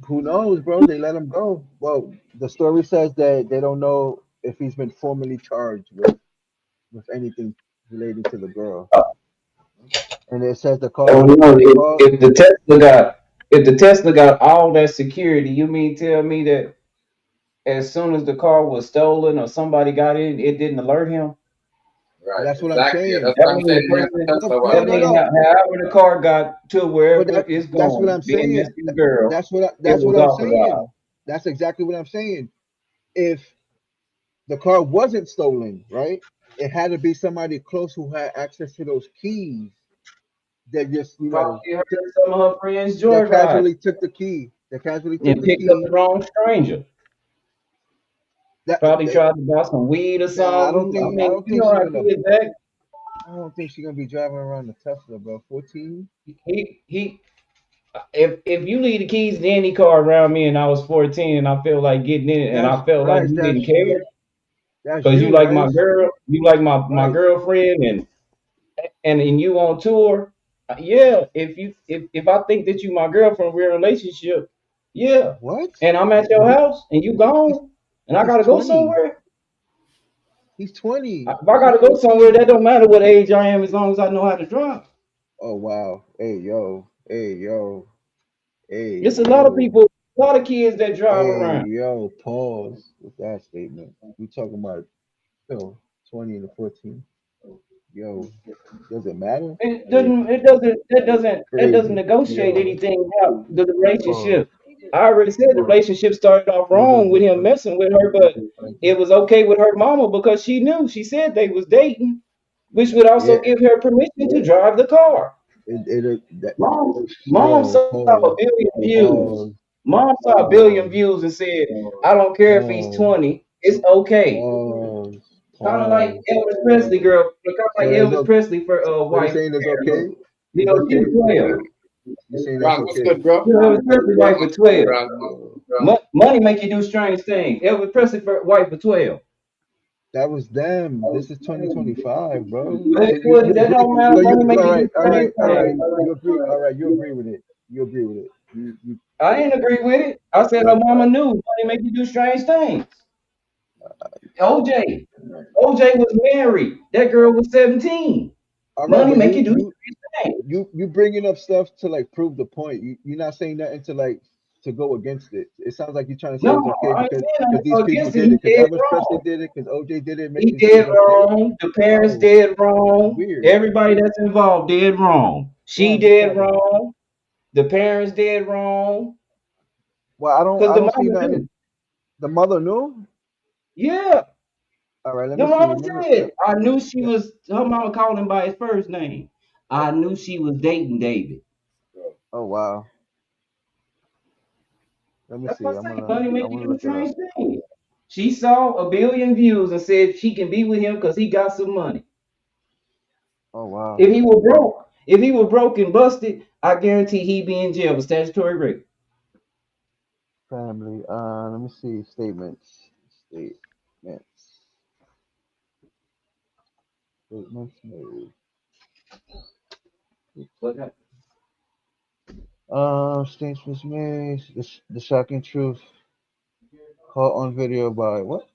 Speaker 5: Who knows, bro? They let him go. Well, the story says that they don't know if he's been formally charged with anything relating to the girl. And it says
Speaker 3: Oh no!
Speaker 5: the call.
Speaker 3: If the Tesla got all that security, you mean tell me that as soon as the car was stolen or somebody got in, it didn't alert him?
Speaker 1: Right,
Speaker 5: That's what I'm
Speaker 1: exactly. Yeah,
Speaker 5: saying.
Speaker 1: that's
Speaker 3: That
Speaker 1: what I'm
Speaker 3: means
Speaker 1: saying.
Speaker 3: the
Speaker 1: He had
Speaker 3: person.
Speaker 1: the
Speaker 5: No,
Speaker 1: Tesla
Speaker 5: no,
Speaker 3: That
Speaker 1: while
Speaker 5: no,
Speaker 3: means
Speaker 5: no.
Speaker 3: however the car got to
Speaker 5: But
Speaker 3: wherever it's
Speaker 5: that's what
Speaker 3: going,
Speaker 5: I'm
Speaker 3: being
Speaker 5: saying.
Speaker 3: missing girl, it
Speaker 5: That's
Speaker 3: was
Speaker 5: what I'm
Speaker 3: authorized.
Speaker 5: saying. That's exactly what I'm saying. If the car wasn't stolen, right? It had to be somebody close who had access to those keys that just
Speaker 3: Probably heard some of her friends
Speaker 5: that
Speaker 3: joyride.
Speaker 5: casually took the key. That casually took
Speaker 3: and
Speaker 5: his
Speaker 3: picked up
Speaker 5: keys.
Speaker 3: the wrong stranger.
Speaker 5: That,
Speaker 3: Probably
Speaker 5: that
Speaker 3: tried to buy some weed or
Speaker 5: nah, I don't
Speaker 3: something. I
Speaker 5: think I
Speaker 3: mean,
Speaker 5: don't
Speaker 3: you
Speaker 5: think
Speaker 3: know
Speaker 5: she's
Speaker 3: how
Speaker 5: gonna.
Speaker 3: kids act.
Speaker 5: I don't think she's gonna be driving around the Tesla, bro. 14.
Speaker 3: He if you leave the keys in any car around me and I was 14 and I felt like getting in it and
Speaker 5: That's
Speaker 3: I felt like
Speaker 5: right.
Speaker 3: you didn't care
Speaker 5: That's
Speaker 3: because you
Speaker 5: you,
Speaker 3: like my
Speaker 5: right?
Speaker 3: girl, you like my
Speaker 5: Right.
Speaker 3: girlfriend and you on tour, yeah. If I think that you my girlfriend, we're in a relationship, yeah.
Speaker 5: What?
Speaker 3: And I'm at your house and you
Speaker 5: He's
Speaker 3: gone and I
Speaker 5: he's
Speaker 3: gotta go
Speaker 5: 20.
Speaker 3: somewhere.
Speaker 5: He's 20.
Speaker 3: If I
Speaker 5: She's
Speaker 3: gotta go somewhere,
Speaker 5: 14.
Speaker 3: that don't matter what age I am as long as I know how to drive.
Speaker 5: Oh wow. Hey yo. Hey yo. Hey
Speaker 3: It's a lot of
Speaker 5: yo.
Speaker 3: people, a lot of kids that drive
Speaker 5: Hey
Speaker 3: around.
Speaker 5: yo. Pause with that statement. We talking about yo 20 and 14. Yo. Does it matter?
Speaker 3: It
Speaker 5: Hey,
Speaker 3: doesn't. It doesn't. That doesn't
Speaker 5: crazy.
Speaker 3: negotiate
Speaker 5: Yo.
Speaker 3: anything about the
Speaker 5: Pause.
Speaker 3: relationship. I already said the
Speaker 5: Pause.
Speaker 3: relationship started off
Speaker 5: We'll do
Speaker 3: wrong with
Speaker 5: this.
Speaker 3: him messing with her, but
Speaker 5: Thank you.
Speaker 3: it was okay with her mama because she knew. She said they was dating, which would
Speaker 5: Yeah.
Speaker 3: also give her permission to drive the car.
Speaker 5: That,
Speaker 3: Mom
Speaker 5: yo.
Speaker 3: saw a
Speaker 5: Pause.
Speaker 3: billion views.
Speaker 5: Pause.
Speaker 3: Mom saw a billion
Speaker 5: Pause.
Speaker 3: views and said, "I don't care if he's
Speaker 5: Pause.
Speaker 3: 20. It's okay."
Speaker 5: Pause.
Speaker 3: Kind of like
Speaker 5: Pause.
Speaker 3: Elvis Presley, girl. Kind of like
Speaker 5: So it's
Speaker 3: Elvis
Speaker 5: okay.
Speaker 3: Presley for
Speaker 5: So you're
Speaker 3: wife.
Speaker 5: saying it's okay?
Speaker 3: You
Speaker 5: It's
Speaker 3: know, she
Speaker 5: okay?
Speaker 3: was 12.
Speaker 5: You're saying that's
Speaker 1: Ron, what's
Speaker 5: okay?
Speaker 1: good, bro?
Speaker 3: You know, Elvis Presley wife for 12.
Speaker 1: Ron,
Speaker 5: Yo,
Speaker 3: Money make you do strange things. Elvis Presley for wife for 12.
Speaker 5: that was them. This is 2025, bro.
Speaker 3: But
Speaker 5: So
Speaker 3: it
Speaker 5: you
Speaker 3: was,
Speaker 5: you
Speaker 3: that
Speaker 5: agree?
Speaker 3: don't matter.
Speaker 5: So you
Speaker 3: Money make
Speaker 5: all
Speaker 3: you
Speaker 5: right,
Speaker 3: do
Speaker 5: all
Speaker 3: strange
Speaker 5: right, all right.
Speaker 3: things.
Speaker 5: You agree? All right, you agree with it. You agree with it. You
Speaker 3: I ain't agree with it. I said her mama knew. Money make you do strange things. OJ. OJ was married. That girl was 17.
Speaker 5: all right,
Speaker 3: Money
Speaker 5: but
Speaker 3: make you
Speaker 5: you
Speaker 3: do
Speaker 5: you
Speaker 3: strange things.
Speaker 5: you bringing up stuff to like prove the point. You're not saying nothing to like to go against it. It sounds like you're trying to say
Speaker 3: No,
Speaker 5: it's okay
Speaker 3: I ain't saying
Speaker 5: because
Speaker 3: nothing
Speaker 5: these people
Speaker 3: against it.
Speaker 5: did
Speaker 3: He
Speaker 5: it. Because
Speaker 3: dead
Speaker 5: Elvis Presley
Speaker 3: wrong.
Speaker 5: did it. Because OJ did it. Makes
Speaker 3: He
Speaker 5: it seems
Speaker 3: dead
Speaker 5: okay.
Speaker 3: wrong. The parents
Speaker 5: Oh,
Speaker 3: dead wrong.
Speaker 5: weird.
Speaker 3: Everybody that's involved dead wrong.
Speaker 5: Why?
Speaker 3: She
Speaker 5: What
Speaker 3: dead
Speaker 5: happened?
Speaker 3: wrong. The parents dead wrong.
Speaker 5: Well,
Speaker 3: Cause
Speaker 5: I
Speaker 3: the
Speaker 5: don't see
Speaker 3: mama
Speaker 5: nothing.
Speaker 3: knew.
Speaker 5: The mother knew.
Speaker 3: Yeah.
Speaker 5: All right, let
Speaker 3: The
Speaker 5: me see.
Speaker 3: mama said, I knew she
Speaker 5: Let-
Speaker 3: was, her mama called him by his first name. I knew she was dating David.
Speaker 1: bro.
Speaker 5: oh wow. Let me
Speaker 3: That's
Speaker 5: see.
Speaker 3: what I'm saying. Money
Speaker 5: I
Speaker 3: make you
Speaker 5: wanna
Speaker 3: do
Speaker 5: look it up.
Speaker 3: strange things. She saw a billion views and said she can be with him because he got some money.
Speaker 5: Oh wow.
Speaker 3: If he were broke and busted, I guarantee he'd be in jail for statutory rape.
Speaker 5: Family. Let me see. Statements. Statements. Statements made.
Speaker 3: What happened?
Speaker 5: Statements made. The shocking truth. Caught on video by what?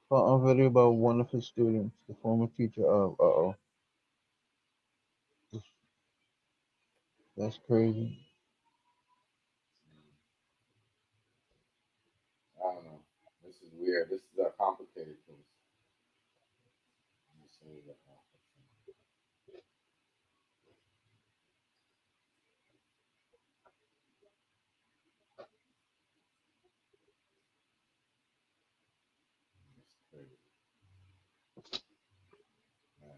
Speaker 5: Caught on video by one of his students, the former teacher of. Oh, that's crazy.
Speaker 1: I don't know. This is weird. This is a complicated case. Let me see what happens. It's crazy. Man,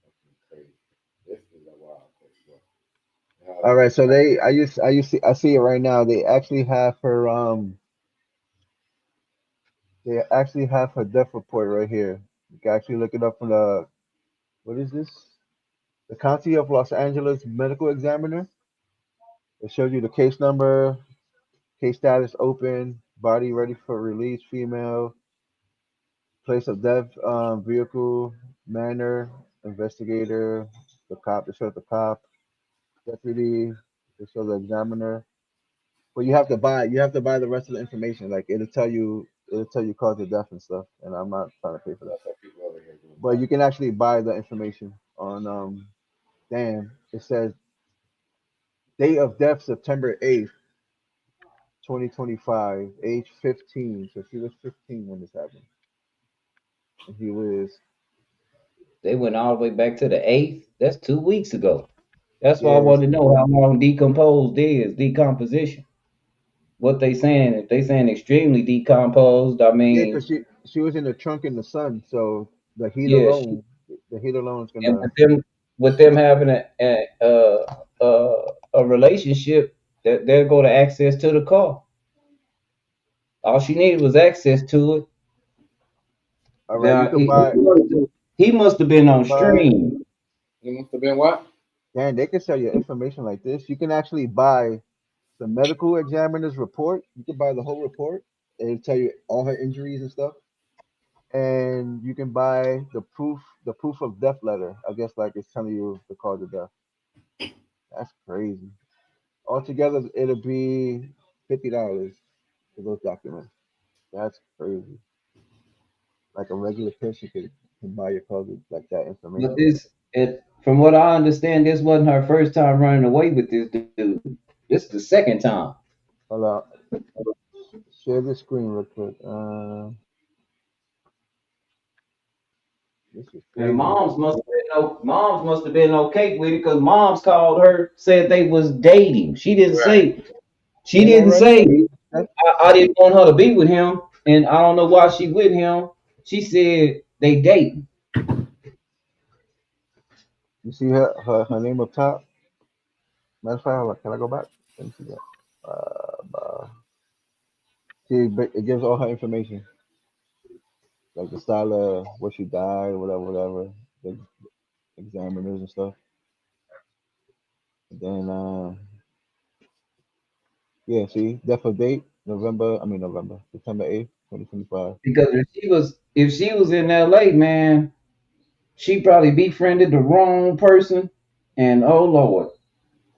Speaker 1: fucking crazy. This is a wild case, bro.
Speaker 5: All right, so
Speaker 1: Like,
Speaker 5: I see it right now. They actually have her death report right here. You can actually look it up from the what is this? The County of Los Angeles Medical Examiner. It shows you the case number, case status open, body ready for release, female, place of death, vehicle, manner, investigator, the cop. It shows the cop, deputy. It shows the examiner. But you have to buy the rest of the information. Like it'll tell you cause of death and stuff. And I'm not trying to pay for that.
Speaker 1: that's what people over here doing
Speaker 5: But
Speaker 1: that.
Speaker 5: you can actually buy the information on damn. It says date of death September 8th, 2025, age 15. So she was 15 when this happened. And he was
Speaker 3: They went all the way back to the 8th. That's 2 weeks ago. That's why I
Speaker 5: yeah,
Speaker 3: wanted to know how long decomposed is, decomposition. What they saying? If they saying extremely decomposed, I
Speaker 5: yeah,
Speaker 3: mean,
Speaker 5: because she was in the trunk in the sun, so
Speaker 3: yeah, she,
Speaker 5: the heat alone is
Speaker 3: and
Speaker 5: gonna
Speaker 3: with them with them having a relationship, that they'll go to access to the car. All she needed was access to it.
Speaker 5: All right, you
Speaker 3: Now
Speaker 5: could buy.
Speaker 3: he must have been
Speaker 5: You
Speaker 3: on
Speaker 5: could buy.
Speaker 3: stream
Speaker 1: It must have been what?
Speaker 5: Dan, they can sell you information like this. You can actually buy the medical examiner's report. You can buy the whole report. And it'll tell you all her injuries and stuff. And you can buy the proof of death letter. I guess like it's telling you the cause of death. That's crazy. Altogether, it'll be $50 for those documents. That's crazy. Like a regular person can buy your cause like that
Speaker 3: But
Speaker 5: information.
Speaker 3: from what I understand, this wasn't her first time running away with this dude. This is the second time.
Speaker 5: Hold on. Share the screen real quick. This is
Speaker 3: And
Speaker 5: crazy.
Speaker 3: moms must have been okay with it because moms called her, said they was dating.
Speaker 1: Right.
Speaker 3: She
Speaker 5: And
Speaker 3: didn't
Speaker 5: already,
Speaker 3: say
Speaker 5: that,
Speaker 3: I didn't want her to be with him, and I don't know why she with him. She said they dating.
Speaker 5: you see her name up top. Matter of fact, can I go back? Let me see that. See, it gives all her information, like the style of where she died, whatever, the examiners and stuff. And then, yeah, see, death of date, September 8th, 2025.
Speaker 3: Because if she was in LA, man, she probably befriended the wrong person. And oh Lord,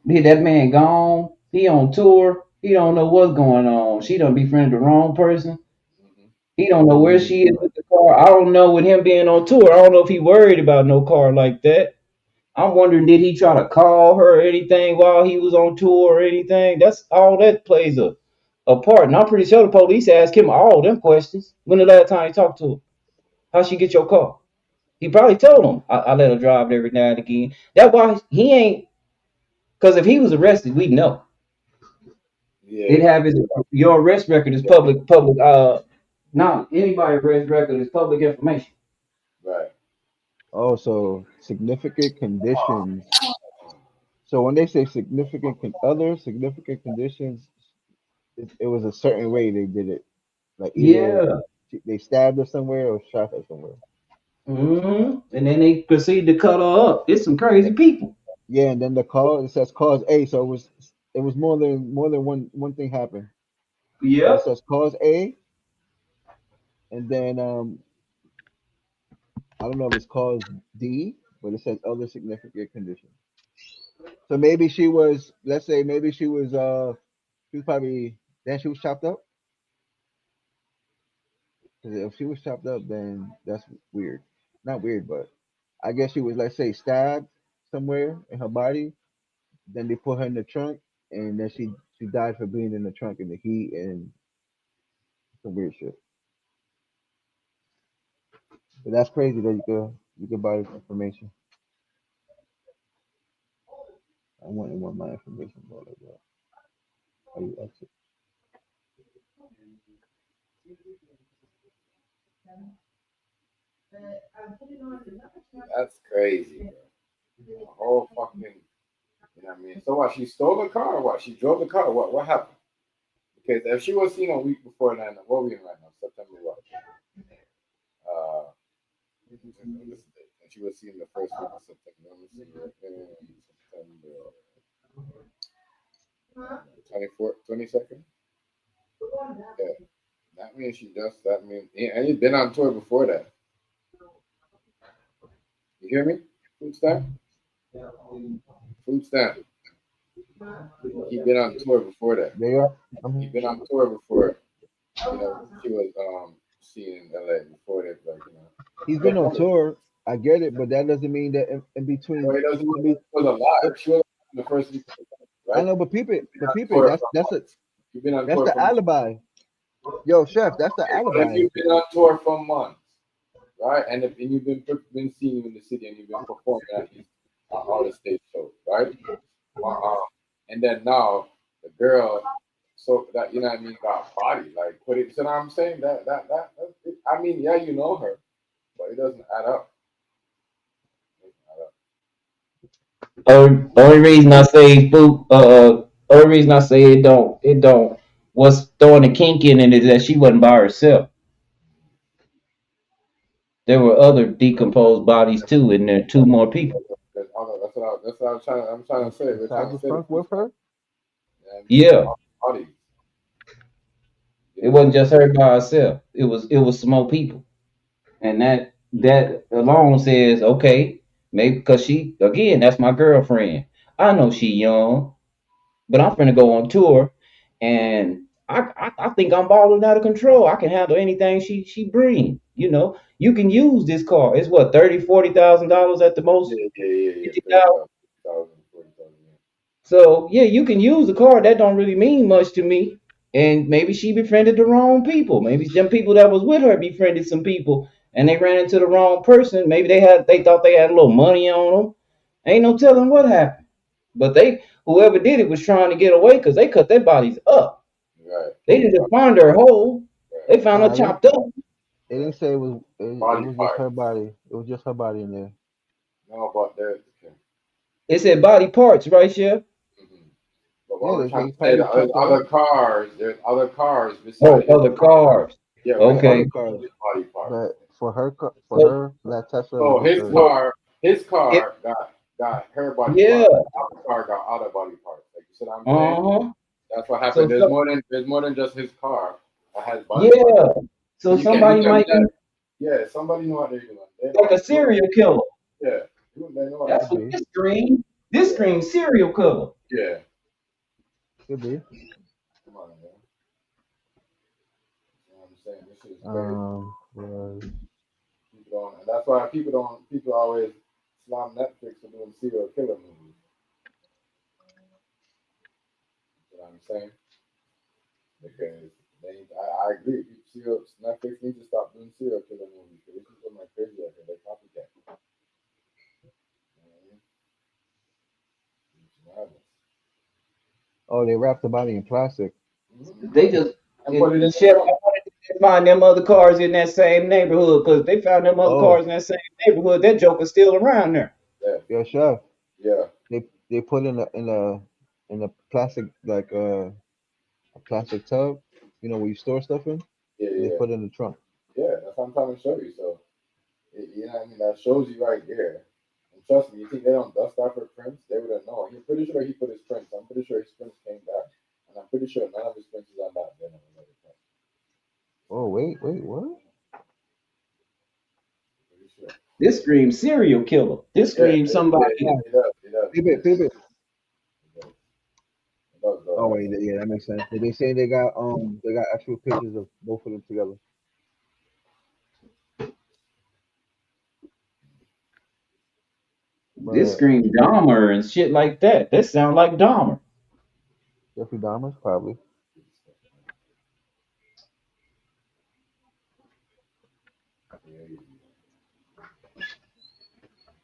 Speaker 3: that man gone. He on tour. He don't know what's going on. She done befriended the wrong person.
Speaker 1: Hmm.
Speaker 3: He don't know where she is with the car. I don't know with him being on tour. I don't know if he worried about no car like that. I'm wondering, did he try to call her or anything while he was on tour or anything? That's all that plays a part. And I'm pretty sure the police asked him all them questions. When the last time he talked to her? How she get your car? He probably told him, I let her drive it every now and again. That's why he ain't, because if he was arrested, we'd know. They'd
Speaker 1: Yeah.
Speaker 3: have your arrest record is public not anybody arrest record is public information.
Speaker 1: Right.
Speaker 5: Also, significant conditions. So when they say other significant conditions, it was a certain way they did it. Like either
Speaker 3: Yeah.
Speaker 5: they stabbed her somewhere or shot her somewhere.
Speaker 3: And then they proceed to cut her up. It's some crazy people.
Speaker 5: Yeah, and then the cause it says cause A, so it was more than one thing happened. But it
Speaker 3: Yep.
Speaker 5: says cause A, and then I don't know if it's cause D, but it says other significant conditions. So maybe she was, let's say maybe she was probably then she was chopped up. 'Cause if she was chopped up, then that's weird. Not weird, but I guess she was, let's say, stabbed somewhere in her body. Then they put her in the trunk, and then she died for being in the trunk in the heat and some weird shit. But that's crazy that you could buy this information. I want my information, bro. Like that. How you exit?
Speaker 1: That's crazy, bro. A whole fucking, you know what I mean? So what? She stole the car or what? She drove the car or what? What happened? Because if she was seen a week before that, what are we in right now? September what? This is the- and she was seen the first week of September. Let me see. September 24th, 22nd? Yeah. That means that means, and he's been on tour before that. You hear me? Food stamp? Food stamp. He'd been on tour before that.
Speaker 5: They are.
Speaker 1: He'd been on tour before, she was seen in LA before that, like,
Speaker 5: He's been on
Speaker 1: September.
Speaker 5: tour. I get it, but that doesn't mean that in
Speaker 1: So
Speaker 5: between.
Speaker 1: he doesn't
Speaker 5: In be,
Speaker 1: she was alive.
Speaker 5: it,
Speaker 1: She was in the first week of September,
Speaker 5: I
Speaker 1: right?
Speaker 5: know, but
Speaker 1: You've been on
Speaker 5: people.
Speaker 1: tour
Speaker 5: That's
Speaker 1: for
Speaker 5: that's a
Speaker 1: months. You've been on
Speaker 5: that's
Speaker 1: tour
Speaker 5: the
Speaker 1: for months.
Speaker 5: alibi. Yo, chef, that's the
Speaker 1: But if
Speaker 5: alibi.
Speaker 1: you've been on tour for months, right, and you've been seen in the city and you've been performing at these all the stage shows, right? Uh, and then now the girl, so that you know what I mean, got a body like put it. So now I'm saying I mean, yeah, you know her, but it doesn't add up. It doesn't add up.
Speaker 3: Only reason I say food, only reason I say it don't. What's throwing the kink in it is that she wasn't by herself. There were other decomposed bodies too, and there two more people.
Speaker 1: That's what I'm trying to say. We're trying to say the
Speaker 5: Cyberpunk with her?
Speaker 1: and
Speaker 3: Yeah,
Speaker 1: bodies.
Speaker 3: it wasn't just her by herself. It was some more people, and that alone says okay, maybe because she again that's my girlfriend. I know she young, but I'm finna go on tour, and I think I'm balling out of control. I can handle anything she bring. You know, you can use this car. It's what 30, $40,000 at the most.
Speaker 1: Yeah.
Speaker 3: 50,000.
Speaker 1: 40,000.
Speaker 3: So yeah, you can use the car. That don't really mean much to me. And maybe she befriended the wrong people. Maybe them people that was with her befriended some people, and they ran into the wrong person. Maybe they thought they had a little money on them. Ain't no telling what happened. But whoever did it was trying to get away because they cut their bodies up.
Speaker 1: Right.
Speaker 3: They didn't find her whole. They found her
Speaker 5: Nah,
Speaker 3: chopped up.
Speaker 5: it didn't say it was. It
Speaker 1: Body
Speaker 5: was just
Speaker 1: parts.
Speaker 5: her body. It was just her body in there.
Speaker 1: No, but there's okay.
Speaker 3: It said body parts, right, Chef?
Speaker 1: Mhm. But what
Speaker 5: Yeah,
Speaker 1: we're trying
Speaker 5: they
Speaker 1: to say,
Speaker 5: probably
Speaker 1: there's
Speaker 5: chopped her up.
Speaker 1: other cars. There's other cars
Speaker 3: Oh,
Speaker 1: beside his
Speaker 3: other
Speaker 1: car.
Speaker 3: cars.
Speaker 1: Yeah, with
Speaker 3: Okay.
Speaker 5: Other
Speaker 1: other
Speaker 5: cars,
Speaker 1: people's body parts.
Speaker 5: but for
Speaker 3: So,
Speaker 5: her, that Tesla was
Speaker 1: So
Speaker 5: just
Speaker 1: his
Speaker 5: her.
Speaker 3: so
Speaker 1: car, his
Speaker 3: if
Speaker 1: car got her body
Speaker 3: yeah,
Speaker 1: parts. The other car got other body parts. Like you see what I'm saying?
Speaker 3: uh-huh.
Speaker 1: That's what happened.
Speaker 3: So some
Speaker 1: There's more than just his car that has body parts.
Speaker 3: yeah.
Speaker 1: So
Speaker 3: So
Speaker 1: you can't
Speaker 3: somebody
Speaker 1: tell me
Speaker 3: might
Speaker 1: that.
Speaker 3: be
Speaker 1: Yeah, somebody know what they're doing. They
Speaker 3: like
Speaker 1: know.
Speaker 3: a serial killer.
Speaker 1: Yeah, they know what
Speaker 3: That's
Speaker 5: Could
Speaker 1: they're
Speaker 3: what
Speaker 1: doing.
Speaker 5: be,
Speaker 3: this screams. This
Speaker 1: Yeah,
Speaker 3: screams serial killer.
Speaker 1: yeah.
Speaker 5: could be.
Speaker 1: Come on, man. You know what I'm saying? This shit is crazy.
Speaker 5: Was
Speaker 1: People don't, and that's why people always slam Netflix for doing serial killer movies. You know what I'm saying? Because I agree. Netflix needs to stop doing serial killer movies because these people are crazy out here. They're copycat. You know what I mean?
Speaker 5: oh, they wrapped the body in plastic.
Speaker 1: Mm-hmm.
Speaker 3: They just
Speaker 1: And put it in the
Speaker 3: Chef, I
Speaker 1: trunk.
Speaker 3: wanted to find them other cars in that same neighborhood because they found them other
Speaker 5: Oh,
Speaker 3: cars in that same neighborhood. That joker's still around there.
Speaker 1: Yeah,
Speaker 5: yeah, chef.
Speaker 1: yeah,
Speaker 5: They put in a plastic like a plastic tub. You know where you store stuff in,
Speaker 1: yeah,
Speaker 5: and they
Speaker 1: yeah.
Speaker 5: put it in the trunk.
Speaker 1: Yeah, that's what I'm trying to show you. So, you know what I mean? That shows you right there. And trust me, you think they don't dust off her prints? They would have known. He's pretty sure he put his prints. I'm pretty sure his prints came back. And I'm pretty sure none of his prints is on that venom.
Speaker 5: Oh wait, what?
Speaker 1: Pretty sure.
Speaker 3: This screams serial killer. This
Speaker 1: Yeah,
Speaker 3: screams somebody.
Speaker 5: Yeah,
Speaker 1: he does. He does.
Speaker 5: peep it, peep it.
Speaker 1: He does. He does,
Speaker 5: Oh
Speaker 1: though.
Speaker 5: wait, yeah, that makes sense. They say they got actual pictures of both of them together.
Speaker 3: This
Speaker 5: But
Speaker 3: screams Dahmer and shit like that. That sound like Dahmer.
Speaker 5: Jeffrey Dahmer's probably.
Speaker 1: Yeah,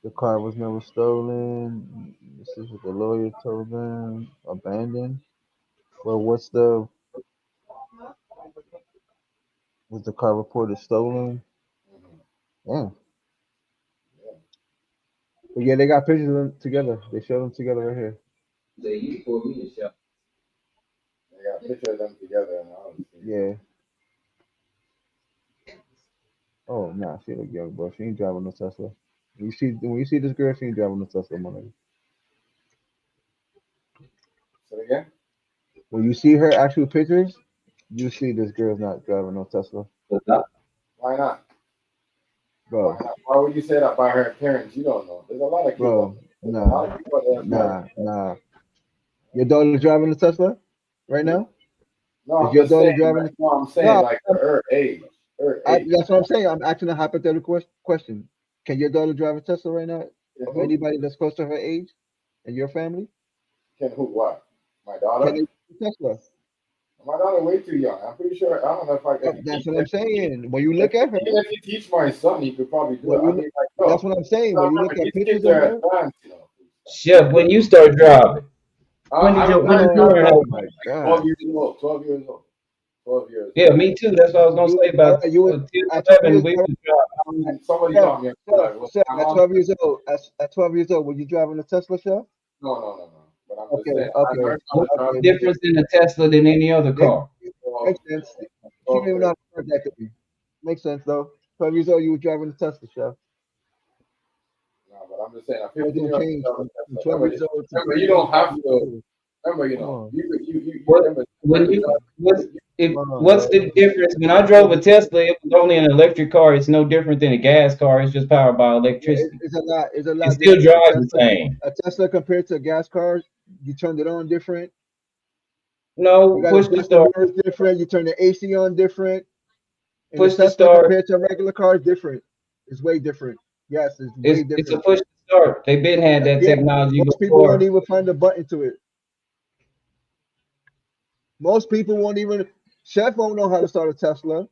Speaker 5: The car was never stolen. This is what the lawyer told them. Abandoned. Well, was the car reported stolen?
Speaker 1: mm-hmm.
Speaker 5: Yeah.
Speaker 1: Yeah.
Speaker 5: But yeah, they got pictures of them together. They showed them together right here.
Speaker 3: Say you for me to shop.
Speaker 1: They got a picture of them together and all this thing.
Speaker 5: Yeah. Oh nah, she look young, bro. She ain't driving no Tesla. When you see this girl, she ain't driving no Tesla, my nigga.
Speaker 1: So again?
Speaker 5: When you see her actual pictures, you see this girl's not driving no Tesla,
Speaker 1: Why not? Why
Speaker 5: bro.
Speaker 1: not? Why would you say that by her appearance? You don't know. There's a lot of kids out
Speaker 5: Bro,
Speaker 1: there. There's a
Speaker 5: nah,
Speaker 1: lot of people out there that
Speaker 5: nah. Your daughter driving the Tesla right
Speaker 1: hmm?
Speaker 5: now?
Speaker 1: No,
Speaker 5: Is
Speaker 1: I'm
Speaker 5: your
Speaker 1: just saying.
Speaker 5: daughter driving?
Speaker 1: Like, no, I'm saying
Speaker 5: No,
Speaker 1: like her age. Her age.
Speaker 5: that's what I'm saying. I'm asking a hypothetical question. Can your daughter drive a Tesla right now?
Speaker 1: Can
Speaker 5: Of
Speaker 1: who?
Speaker 5: anybody that's close to her age in your family?
Speaker 1: Can who? What? My
Speaker 5: Can
Speaker 1: daughter?
Speaker 5: they drive a Tesla?
Speaker 1: My daughter way too young. I'm pretty sure. I don't know if you
Speaker 5: That's
Speaker 1: teach
Speaker 5: what I'm saying. When you look at her,
Speaker 1: even if you teach my son, he could probably do it.
Speaker 5: when
Speaker 1: I
Speaker 5: you look,
Speaker 1: mean, like,
Speaker 5: that's
Speaker 1: yo,
Speaker 5: what I'm saying. When you look
Speaker 1: remember,
Speaker 5: at
Speaker 1: these
Speaker 5: pictures
Speaker 1: kids
Speaker 5: of
Speaker 1: are
Speaker 5: her,
Speaker 1: advanced,
Speaker 3: Chef, when you start driving,
Speaker 1: I
Speaker 3: when did
Speaker 1: don't
Speaker 3: you
Speaker 1: start
Speaker 3: learn
Speaker 5: oh
Speaker 3: how
Speaker 1: driving
Speaker 3: to
Speaker 5: my
Speaker 1: like 12
Speaker 5: God,
Speaker 1: years old. 12 years old. 12 years
Speaker 3: Yeah,
Speaker 1: old.
Speaker 3: me too. That's what I was gonna say
Speaker 5: all
Speaker 3: about
Speaker 5: right, you would
Speaker 3: 10,
Speaker 5: at 12
Speaker 3: 11.
Speaker 5: years
Speaker 3: We
Speaker 5: all
Speaker 3: was driving.
Speaker 1: I mean, somebody
Speaker 5: right,
Speaker 1: taught me.
Speaker 5: Chef,
Speaker 1: Like,
Speaker 5: Chef,
Speaker 1: my
Speaker 5: at
Speaker 1: mom.
Speaker 5: 12 years old, at 12 years old, were you driving a Tesla, Chef?
Speaker 1: No. But I'm just
Speaker 5: Okay,
Speaker 1: saying, I
Speaker 5: okay,
Speaker 1: learned how to drive
Speaker 5: okay.
Speaker 3: Difference in a Tesla than any other
Speaker 5: Make,
Speaker 3: car.
Speaker 1: before
Speaker 5: makes sense. She didn't even know
Speaker 1: 12,
Speaker 5: how to start that to me. Makes sense though. 12 years old, you were driving a Tesla, Chef.
Speaker 1: No, but I'm just saying, at
Speaker 5: World
Speaker 1: 15
Speaker 5: don't
Speaker 1: years
Speaker 5: change
Speaker 1: old,
Speaker 5: from 12 years old to
Speaker 1: remember, you don't have
Speaker 5: 25 years
Speaker 1: to.
Speaker 5: old.
Speaker 1: Remember,
Speaker 5: Come on,
Speaker 1: you
Speaker 3: What
Speaker 1: remember
Speaker 3: when
Speaker 1: learn to
Speaker 3: you
Speaker 1: drive.
Speaker 5: come on,
Speaker 3: what's
Speaker 5: bro.
Speaker 3: the difference? When I drove a Tesla, it was only an electric car. It's no different than a gas car. It's just powered by
Speaker 5: Yeah,
Speaker 3: electricity.
Speaker 5: it's a lot. It's a
Speaker 3: It
Speaker 5: lot
Speaker 3: still
Speaker 5: different.
Speaker 3: drives the same.
Speaker 5: A Tesla compared to a gas car, you turned it on different. You
Speaker 3: No,
Speaker 5: got to
Speaker 3: push the
Speaker 5: adjust the
Speaker 3: start.
Speaker 5: mirrors different. You turn the AC on different. And the
Speaker 3: Push the
Speaker 5: Tesla
Speaker 3: start.
Speaker 5: compared to a regular car is different. It's way different. Yes, it's way
Speaker 3: It's a
Speaker 5: different.
Speaker 3: push to start. They've been had that
Speaker 5: Yeah,
Speaker 3: technology
Speaker 5: most people won't
Speaker 3: before.
Speaker 5: even find a button to it. Most people won't even. Chef won't know how to start a Tesla.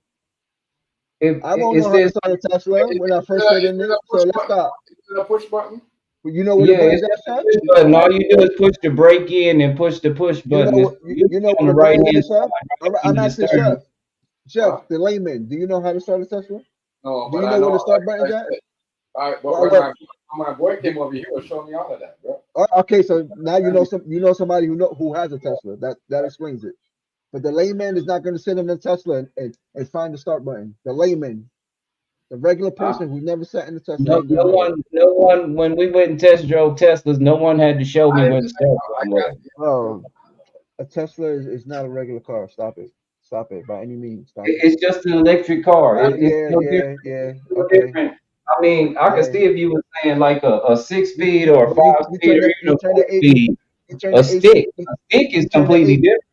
Speaker 3: If
Speaker 5: I won't
Speaker 3: it
Speaker 5: know how to
Speaker 3: says
Speaker 5: start a Tesla
Speaker 1: Is
Speaker 5: when I first
Speaker 1: it
Speaker 5: get in
Speaker 1: a
Speaker 5: it. So
Speaker 1: push
Speaker 5: let's
Speaker 1: button?
Speaker 5: stop.
Speaker 1: Is it a push button?
Speaker 5: You know where the
Speaker 3: yeah,
Speaker 5: buttons
Speaker 3: it's
Speaker 5: at,
Speaker 3: just a
Speaker 5: Chef?
Speaker 3: push button. All you do is push the brake in and push the push
Speaker 5: You know
Speaker 3: button. It's
Speaker 5: what
Speaker 3: usually
Speaker 5: you know
Speaker 3: on
Speaker 5: where
Speaker 3: the
Speaker 5: the
Speaker 3: right
Speaker 5: buttons
Speaker 3: hand
Speaker 5: at, Chef?
Speaker 3: side, right
Speaker 5: I'm
Speaker 3: under the
Speaker 5: asking
Speaker 3: steering.
Speaker 5: Chef. Chef,
Speaker 1: Huh?
Speaker 5: the layman. Do you know how to start a Tesla?
Speaker 1: No,
Speaker 5: Do
Speaker 1: but
Speaker 5: you
Speaker 1: I
Speaker 5: know where
Speaker 1: know,
Speaker 5: the start
Speaker 1: like
Speaker 5: button's
Speaker 1: I
Speaker 5: at?
Speaker 1: said, but
Speaker 5: Well,
Speaker 1: when
Speaker 5: well,
Speaker 1: my boy came over, he was showing me all of that, bro.
Speaker 5: okay, so now you know somebody who has a Tesla. That explains it. But the layman is not going to sit in a Tesla and find the start button. The layman, the regular
Speaker 3: Uh,
Speaker 5: person who never sat in the Tesla,
Speaker 3: no,
Speaker 5: ain't gonna know.
Speaker 3: no one. When we went and test drove Teslas, no one had to show me
Speaker 1: I,
Speaker 3: where the start
Speaker 1: I
Speaker 3: button
Speaker 1: got
Speaker 3: was.
Speaker 1: you, bro.
Speaker 5: Oh, a Tesla is not a regular car. Stop it. Stop it by any means. Stop it.
Speaker 3: It's just an electric car. It's
Speaker 5: Yeah,
Speaker 3: no different.
Speaker 5: yeah, yeah.
Speaker 3: No
Speaker 5: Okay.
Speaker 3: different. I mean, I could
Speaker 5: Yeah.
Speaker 3: see if you were saying like a six
Speaker 5: You
Speaker 3: speed or a five
Speaker 5: you
Speaker 3: speed
Speaker 5: turn
Speaker 3: or
Speaker 5: the
Speaker 3: even a four
Speaker 5: AC
Speaker 3: speed.
Speaker 5: you turn
Speaker 3: A
Speaker 5: the AC
Speaker 3: stick. A stick is
Speaker 5: you turn the
Speaker 3: completely
Speaker 5: A
Speaker 3: different.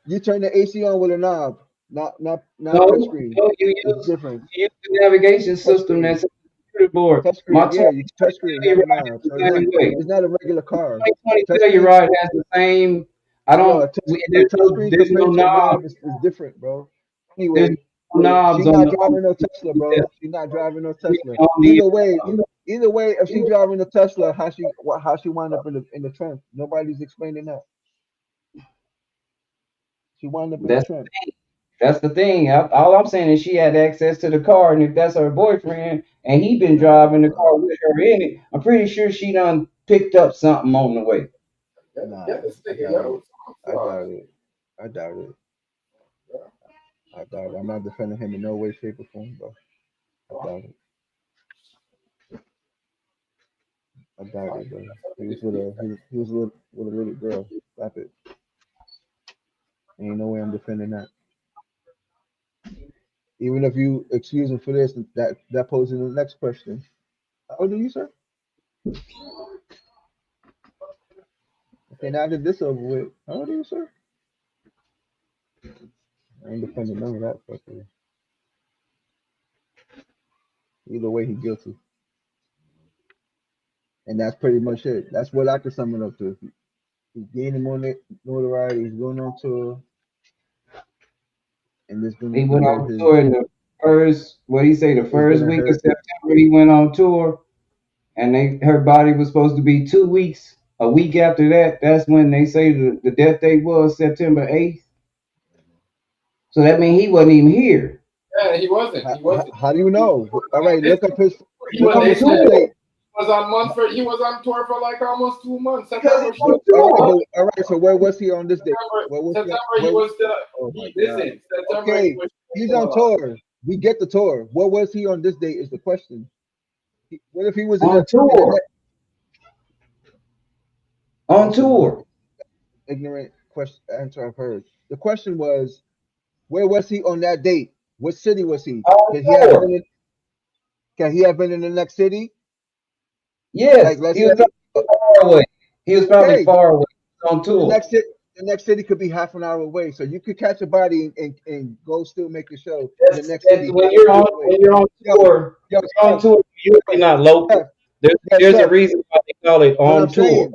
Speaker 5: you turn the AC on with a knob, not touch
Speaker 3: No,
Speaker 5: screen.
Speaker 3: no,
Speaker 5: It's different.
Speaker 3: you use the navigation
Speaker 5: Touch
Speaker 3: system
Speaker 5: screen.
Speaker 3: that's on the computer board.
Speaker 5: Touch
Speaker 3: My
Speaker 5: screen, yeah, you can touch screen, not a
Speaker 3: 2020 Telluride
Speaker 5: knob.
Speaker 3: is
Speaker 5: So
Speaker 3: the same way.
Speaker 5: it's not a regular car.
Speaker 3: 2020
Speaker 5: Touch screen,
Speaker 3: Telluride has the same. I
Speaker 5: yo,
Speaker 3: don't.
Speaker 5: a touch screen
Speaker 3: There's no
Speaker 5: compared to a
Speaker 3: knob.
Speaker 5: knob is different, bro.
Speaker 3: There's
Speaker 5: Anyway,
Speaker 3: no knobs
Speaker 5: she
Speaker 3: on
Speaker 5: not
Speaker 3: the
Speaker 5: driving no Tesla,
Speaker 3: test
Speaker 5: bro. She not driving no Tesla.
Speaker 3: on the.
Speaker 5: Either way, if she driving a Tesla, how she wind up in the trunk? Nobody's explaining that. She wind up in the
Speaker 3: That's
Speaker 5: trunk.
Speaker 3: That's the thing. All I'm saying is she had access to the car, and if that's her boyfriend and he been driving the car with her in it, I'm pretty sure she done picked up something on the way.
Speaker 5: Nah,
Speaker 1: Get this
Speaker 5: I
Speaker 1: nigga,
Speaker 5: doubt
Speaker 1: yo.
Speaker 5: it. I doubt it. I doubt it. I doubt it. I'm not defending him in no way, shape, or form, bro. I doubt it. I doubt it, bro. He was with a little girl. Stop it. Ain't no way I'm defending that. Even if you excuse him for this, that poses the next question. How old are you, sir? Okay, now that this over with, how old are you, sir? I ain't defending none of that fuckery. Either way, he guilty, and that's pretty much it. That's what I could sum it up to. He's gaining more notoriety. He's going on tour, and this
Speaker 3: He
Speaker 5: gonna
Speaker 3: went
Speaker 5: hurt
Speaker 3: on
Speaker 5: his.
Speaker 3: tour in the first, what he say, the
Speaker 5: It's
Speaker 3: first
Speaker 5: gonna
Speaker 3: week of
Speaker 5: hurt.
Speaker 3: September. He went on tour, and her body was supposed to be 2 weeks. A week after that, that's when they say the death date was September 8th. So that means he wasn't even here.
Speaker 1: Yeah, he wasn't. He wasn't.
Speaker 5: How do you know? All right,
Speaker 1: This, he
Speaker 5: look
Speaker 1: was.
Speaker 5: up
Speaker 1: They
Speaker 3: On
Speaker 5: his
Speaker 1: said
Speaker 5: home
Speaker 3: tour.
Speaker 5: state.
Speaker 1: he was on month for. He was on tour for like almost 2 months.
Speaker 3: Because
Speaker 1: September.
Speaker 3: he's
Speaker 1: He
Speaker 3: on
Speaker 1: was
Speaker 5: All right,
Speaker 3: tour.
Speaker 5: all right. So where was he on this day?
Speaker 1: September.
Speaker 5: Where was he?
Speaker 1: September. He
Speaker 5: Where?
Speaker 1: was still.
Speaker 5: Oh my
Speaker 1: He
Speaker 5: God.
Speaker 1: listen. September. He
Speaker 5: Okay,
Speaker 1: was
Speaker 5: he's
Speaker 1: still
Speaker 5: on
Speaker 1: alive.
Speaker 5: tour. We get the tour. Where was he on this date? Is the question. What if he was
Speaker 3: On
Speaker 5: in the
Speaker 3: tour.
Speaker 5: next?
Speaker 3: On
Speaker 5: That's the most
Speaker 3: tour.
Speaker 5: ignorant question answer I've heard. The question was, where was he on that date? What city was he?
Speaker 3: On
Speaker 5: Can he have been
Speaker 3: tour.
Speaker 5: in? Can he have been in the next city? Like
Speaker 3: Yes.
Speaker 5: let's
Speaker 3: He
Speaker 5: say,
Speaker 3: was
Speaker 5: uh,
Speaker 3: probably far away. He was probably
Speaker 5: okay,
Speaker 3: far away. He was on
Speaker 5: the
Speaker 3: tour.
Speaker 5: next city, the next city could be half an hour away. So you could catch a body and go still make a show in the next
Speaker 3: That's
Speaker 5: city
Speaker 3: when
Speaker 5: half an hour away.
Speaker 3: you're on
Speaker 5: Yo,
Speaker 3: tour.
Speaker 5: yo,
Speaker 3: When you're on
Speaker 5: Chef,
Speaker 3: tour, you're usually
Speaker 5: Chef,
Speaker 3: not local.
Speaker 5: Chef, yes,
Speaker 3: There's a
Speaker 5: Chef.
Speaker 3: reason why they call it
Speaker 5: What I'm
Speaker 3: on tour.
Speaker 5: saying,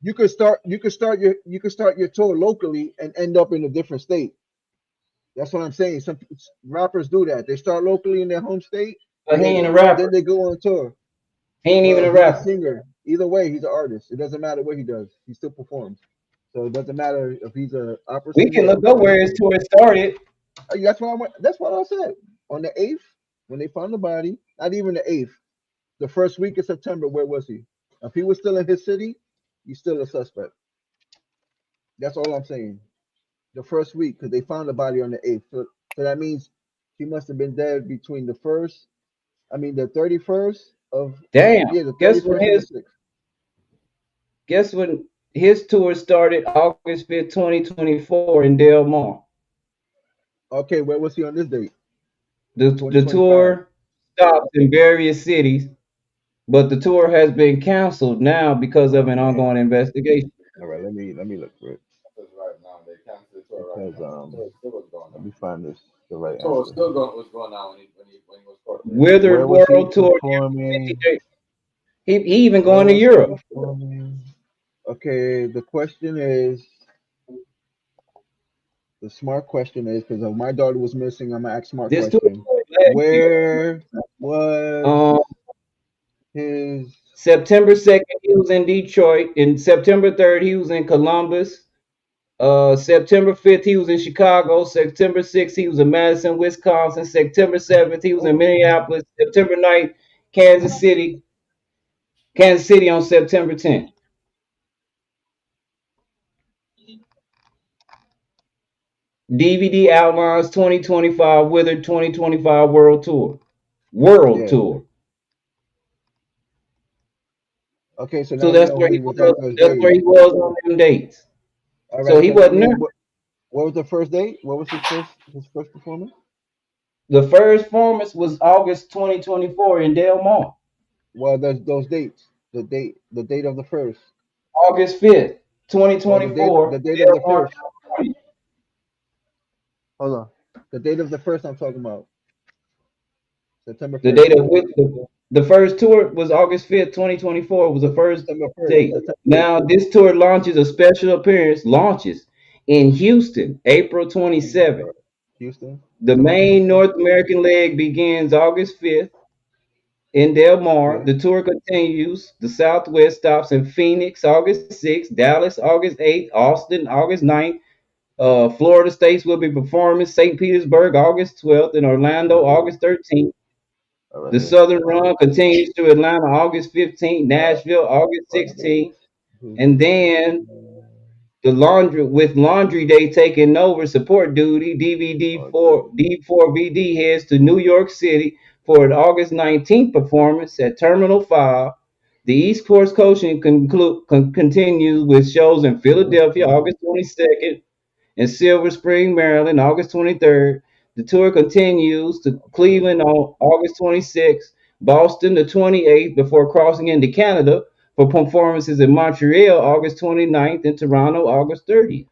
Speaker 5: you could start your tour locally and end up in a different state. That's what I'm saying. Some rappers do that. They start locally in their home state
Speaker 3: But
Speaker 5: and
Speaker 3: he
Speaker 5: then
Speaker 3: ain't a rapper.
Speaker 5: then they go on tour.
Speaker 3: He ain't even
Speaker 5: Well,
Speaker 3: a
Speaker 5: he's a
Speaker 3: rapper.
Speaker 5: singer. Either way, he's an artist. It doesn't matter what he does. He still performs. So it doesn't matter if he's a opera
Speaker 3: We can
Speaker 5: singer
Speaker 3: look
Speaker 5: or
Speaker 3: up where his tour started.
Speaker 5: That's what I went. That's what I said. On the 8th, when they found the body, not even the 8th, the first week of September, where was he? If he was still in his city, he's still a suspect. That's all I'm saying. The first week, because they found the body on the 8th. So that means he must have been dead between the first, I mean, the 31st of,
Speaker 3: Damn.
Speaker 5: yeah, the
Speaker 3: Guess when
Speaker 5: 31st and the 6th.
Speaker 3: his tour started August 5th, 2024 in Del Mar.
Speaker 5: Okay, where was he on this date?
Speaker 3: The
Speaker 5: 2025.
Speaker 3: tour stops in various cities, but the tour has been canceled now because of an
Speaker 5: Okay.
Speaker 3: ongoing investigation.
Speaker 5: All right, let me look for it
Speaker 1: Because right now they canceled the tour right
Speaker 5: because
Speaker 1: now. The tour still was going
Speaker 5: let
Speaker 1: on.
Speaker 5: me find this the
Speaker 1: The
Speaker 5: right
Speaker 1: tour was
Speaker 5: answer.
Speaker 1: still going was going on when he was caught there.
Speaker 3: Withered
Speaker 5: Where was he
Speaker 3: World Tour.
Speaker 5: performing?
Speaker 3: He even
Speaker 5: Where
Speaker 3: going to
Speaker 5: was he
Speaker 3: Europe.
Speaker 5: performing? Okay, the question is the smart question is because if my daughter was missing, I'm gonna ask smart
Speaker 3: This tour
Speaker 5: question.
Speaker 3: started last year.
Speaker 5: Where was
Speaker 3: Um,
Speaker 5: his
Speaker 3: September 2nd, he was in Detroit. In September 3rd, he was in Columbus. September 5th, he was in Chicago. September 6th, he was in Madison, Wisconsin. September 7th, he was in Minneapolis. September 9th, Kansas City. Kansas City on September 10th. DVD outlines 2025 Withered 2025 World Tour. World
Speaker 5: yeah.
Speaker 3: Tour.
Speaker 5: Okay, so
Speaker 3: So
Speaker 5: now we
Speaker 3: that's
Speaker 5: know
Speaker 3: where
Speaker 5: who
Speaker 3: he
Speaker 5: he was
Speaker 3: was.
Speaker 5: at those
Speaker 3: That's where
Speaker 5: days.
Speaker 3: he was on them dates.
Speaker 5: All
Speaker 3: So
Speaker 5: right,
Speaker 3: he
Speaker 5: so that
Speaker 3: wasn't there.
Speaker 5: means what was the first date? What was his first performance?
Speaker 3: The first performance was August 2024 in Del Mar.
Speaker 5: Well, there's those dates. The date of the first.
Speaker 3: August 5th,
Speaker 5: Well, the
Speaker 3: 2024,
Speaker 5: date of
Speaker 3: Del
Speaker 5: the
Speaker 3: Mar,
Speaker 5: first.
Speaker 3: California.
Speaker 5: Hold on. The date of the first I'm talking about. September
Speaker 3: The
Speaker 5: 1st.
Speaker 3: date of which the first tour was August 5th, 2024 was the first
Speaker 5: September 1st.
Speaker 3: date.
Speaker 5: September 1st.
Speaker 3: Now this tour launches a special appearance launches in Houston, April 27th.
Speaker 5: Houston.
Speaker 3: The main North American leg begins August 5th in Del Mar.
Speaker 5: Okay.
Speaker 3: The tour continues. The Southwest stops in Phoenix August 6th, Dallas August 8th, Austin August 9th. Florida states will be performing St. Petersburg August 12th and Orlando
Speaker 5: Okay.
Speaker 3: August 13th.
Speaker 5: All right.
Speaker 3: The
Speaker 5: Let's
Speaker 3: Southern
Speaker 5: see.
Speaker 3: Run continues to Atlanta August 15th, Nashville August
Speaker 5: Friday.
Speaker 3: 16th, and then the Laundry Day taking over support duty, D4vd heads to New York City for an August 19th performance at Terminal 5. The East Coast coaching continues with shows in Philadelphia August 22nd and Silver Spring, Maryland August 23rd. The tour continues to Cleveland on August 26th, Boston the 28th before crossing into Canada for performances in Montreal August 29th and Toronto August 30th.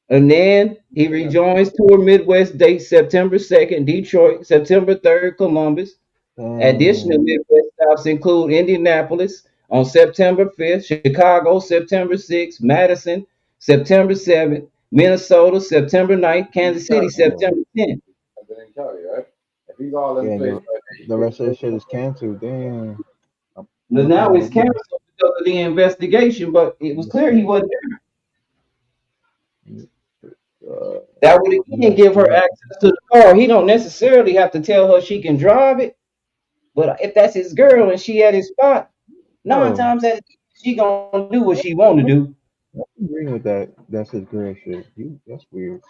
Speaker 3: And then he rejoins tour Midwest dates September 2nd, Detroit, September 3rd, Columbus. Additional
Speaker 5: Um,
Speaker 3: Midwest stops include Indianapolis on September 5th, Chicago September 6th, Madison September 7th, Minnesota September 9th,
Speaker 1: He's
Speaker 3: Kansas City
Speaker 1: Cali.
Speaker 3: September 10th.
Speaker 1: I've been in Cali, right? If he's all in
Speaker 5: yeah,
Speaker 1: place
Speaker 5: the,
Speaker 1: right there, he
Speaker 5: the
Speaker 1: can't
Speaker 5: rest of
Speaker 1: go
Speaker 5: the shit is canceled. Damn. I'm
Speaker 3: But
Speaker 5: looking
Speaker 3: now
Speaker 5: at
Speaker 3: it's
Speaker 5: it now.
Speaker 3: canceled because of the investigation, but it was
Speaker 5: Let's
Speaker 3: clear he
Speaker 5: see.
Speaker 3: wasn't there.
Speaker 5: Uh,
Speaker 3: That would again
Speaker 5: let's
Speaker 3: give her
Speaker 5: see.
Speaker 3: access to the car. He don't necessarily have to tell her she can drive it, but if that's his girl and she at his spot, nine
Speaker 5: Bro,
Speaker 3: times out of 10, she gonna do what she want to do.
Speaker 5: I'm agreeing with that. That's his girl shit. That's weird.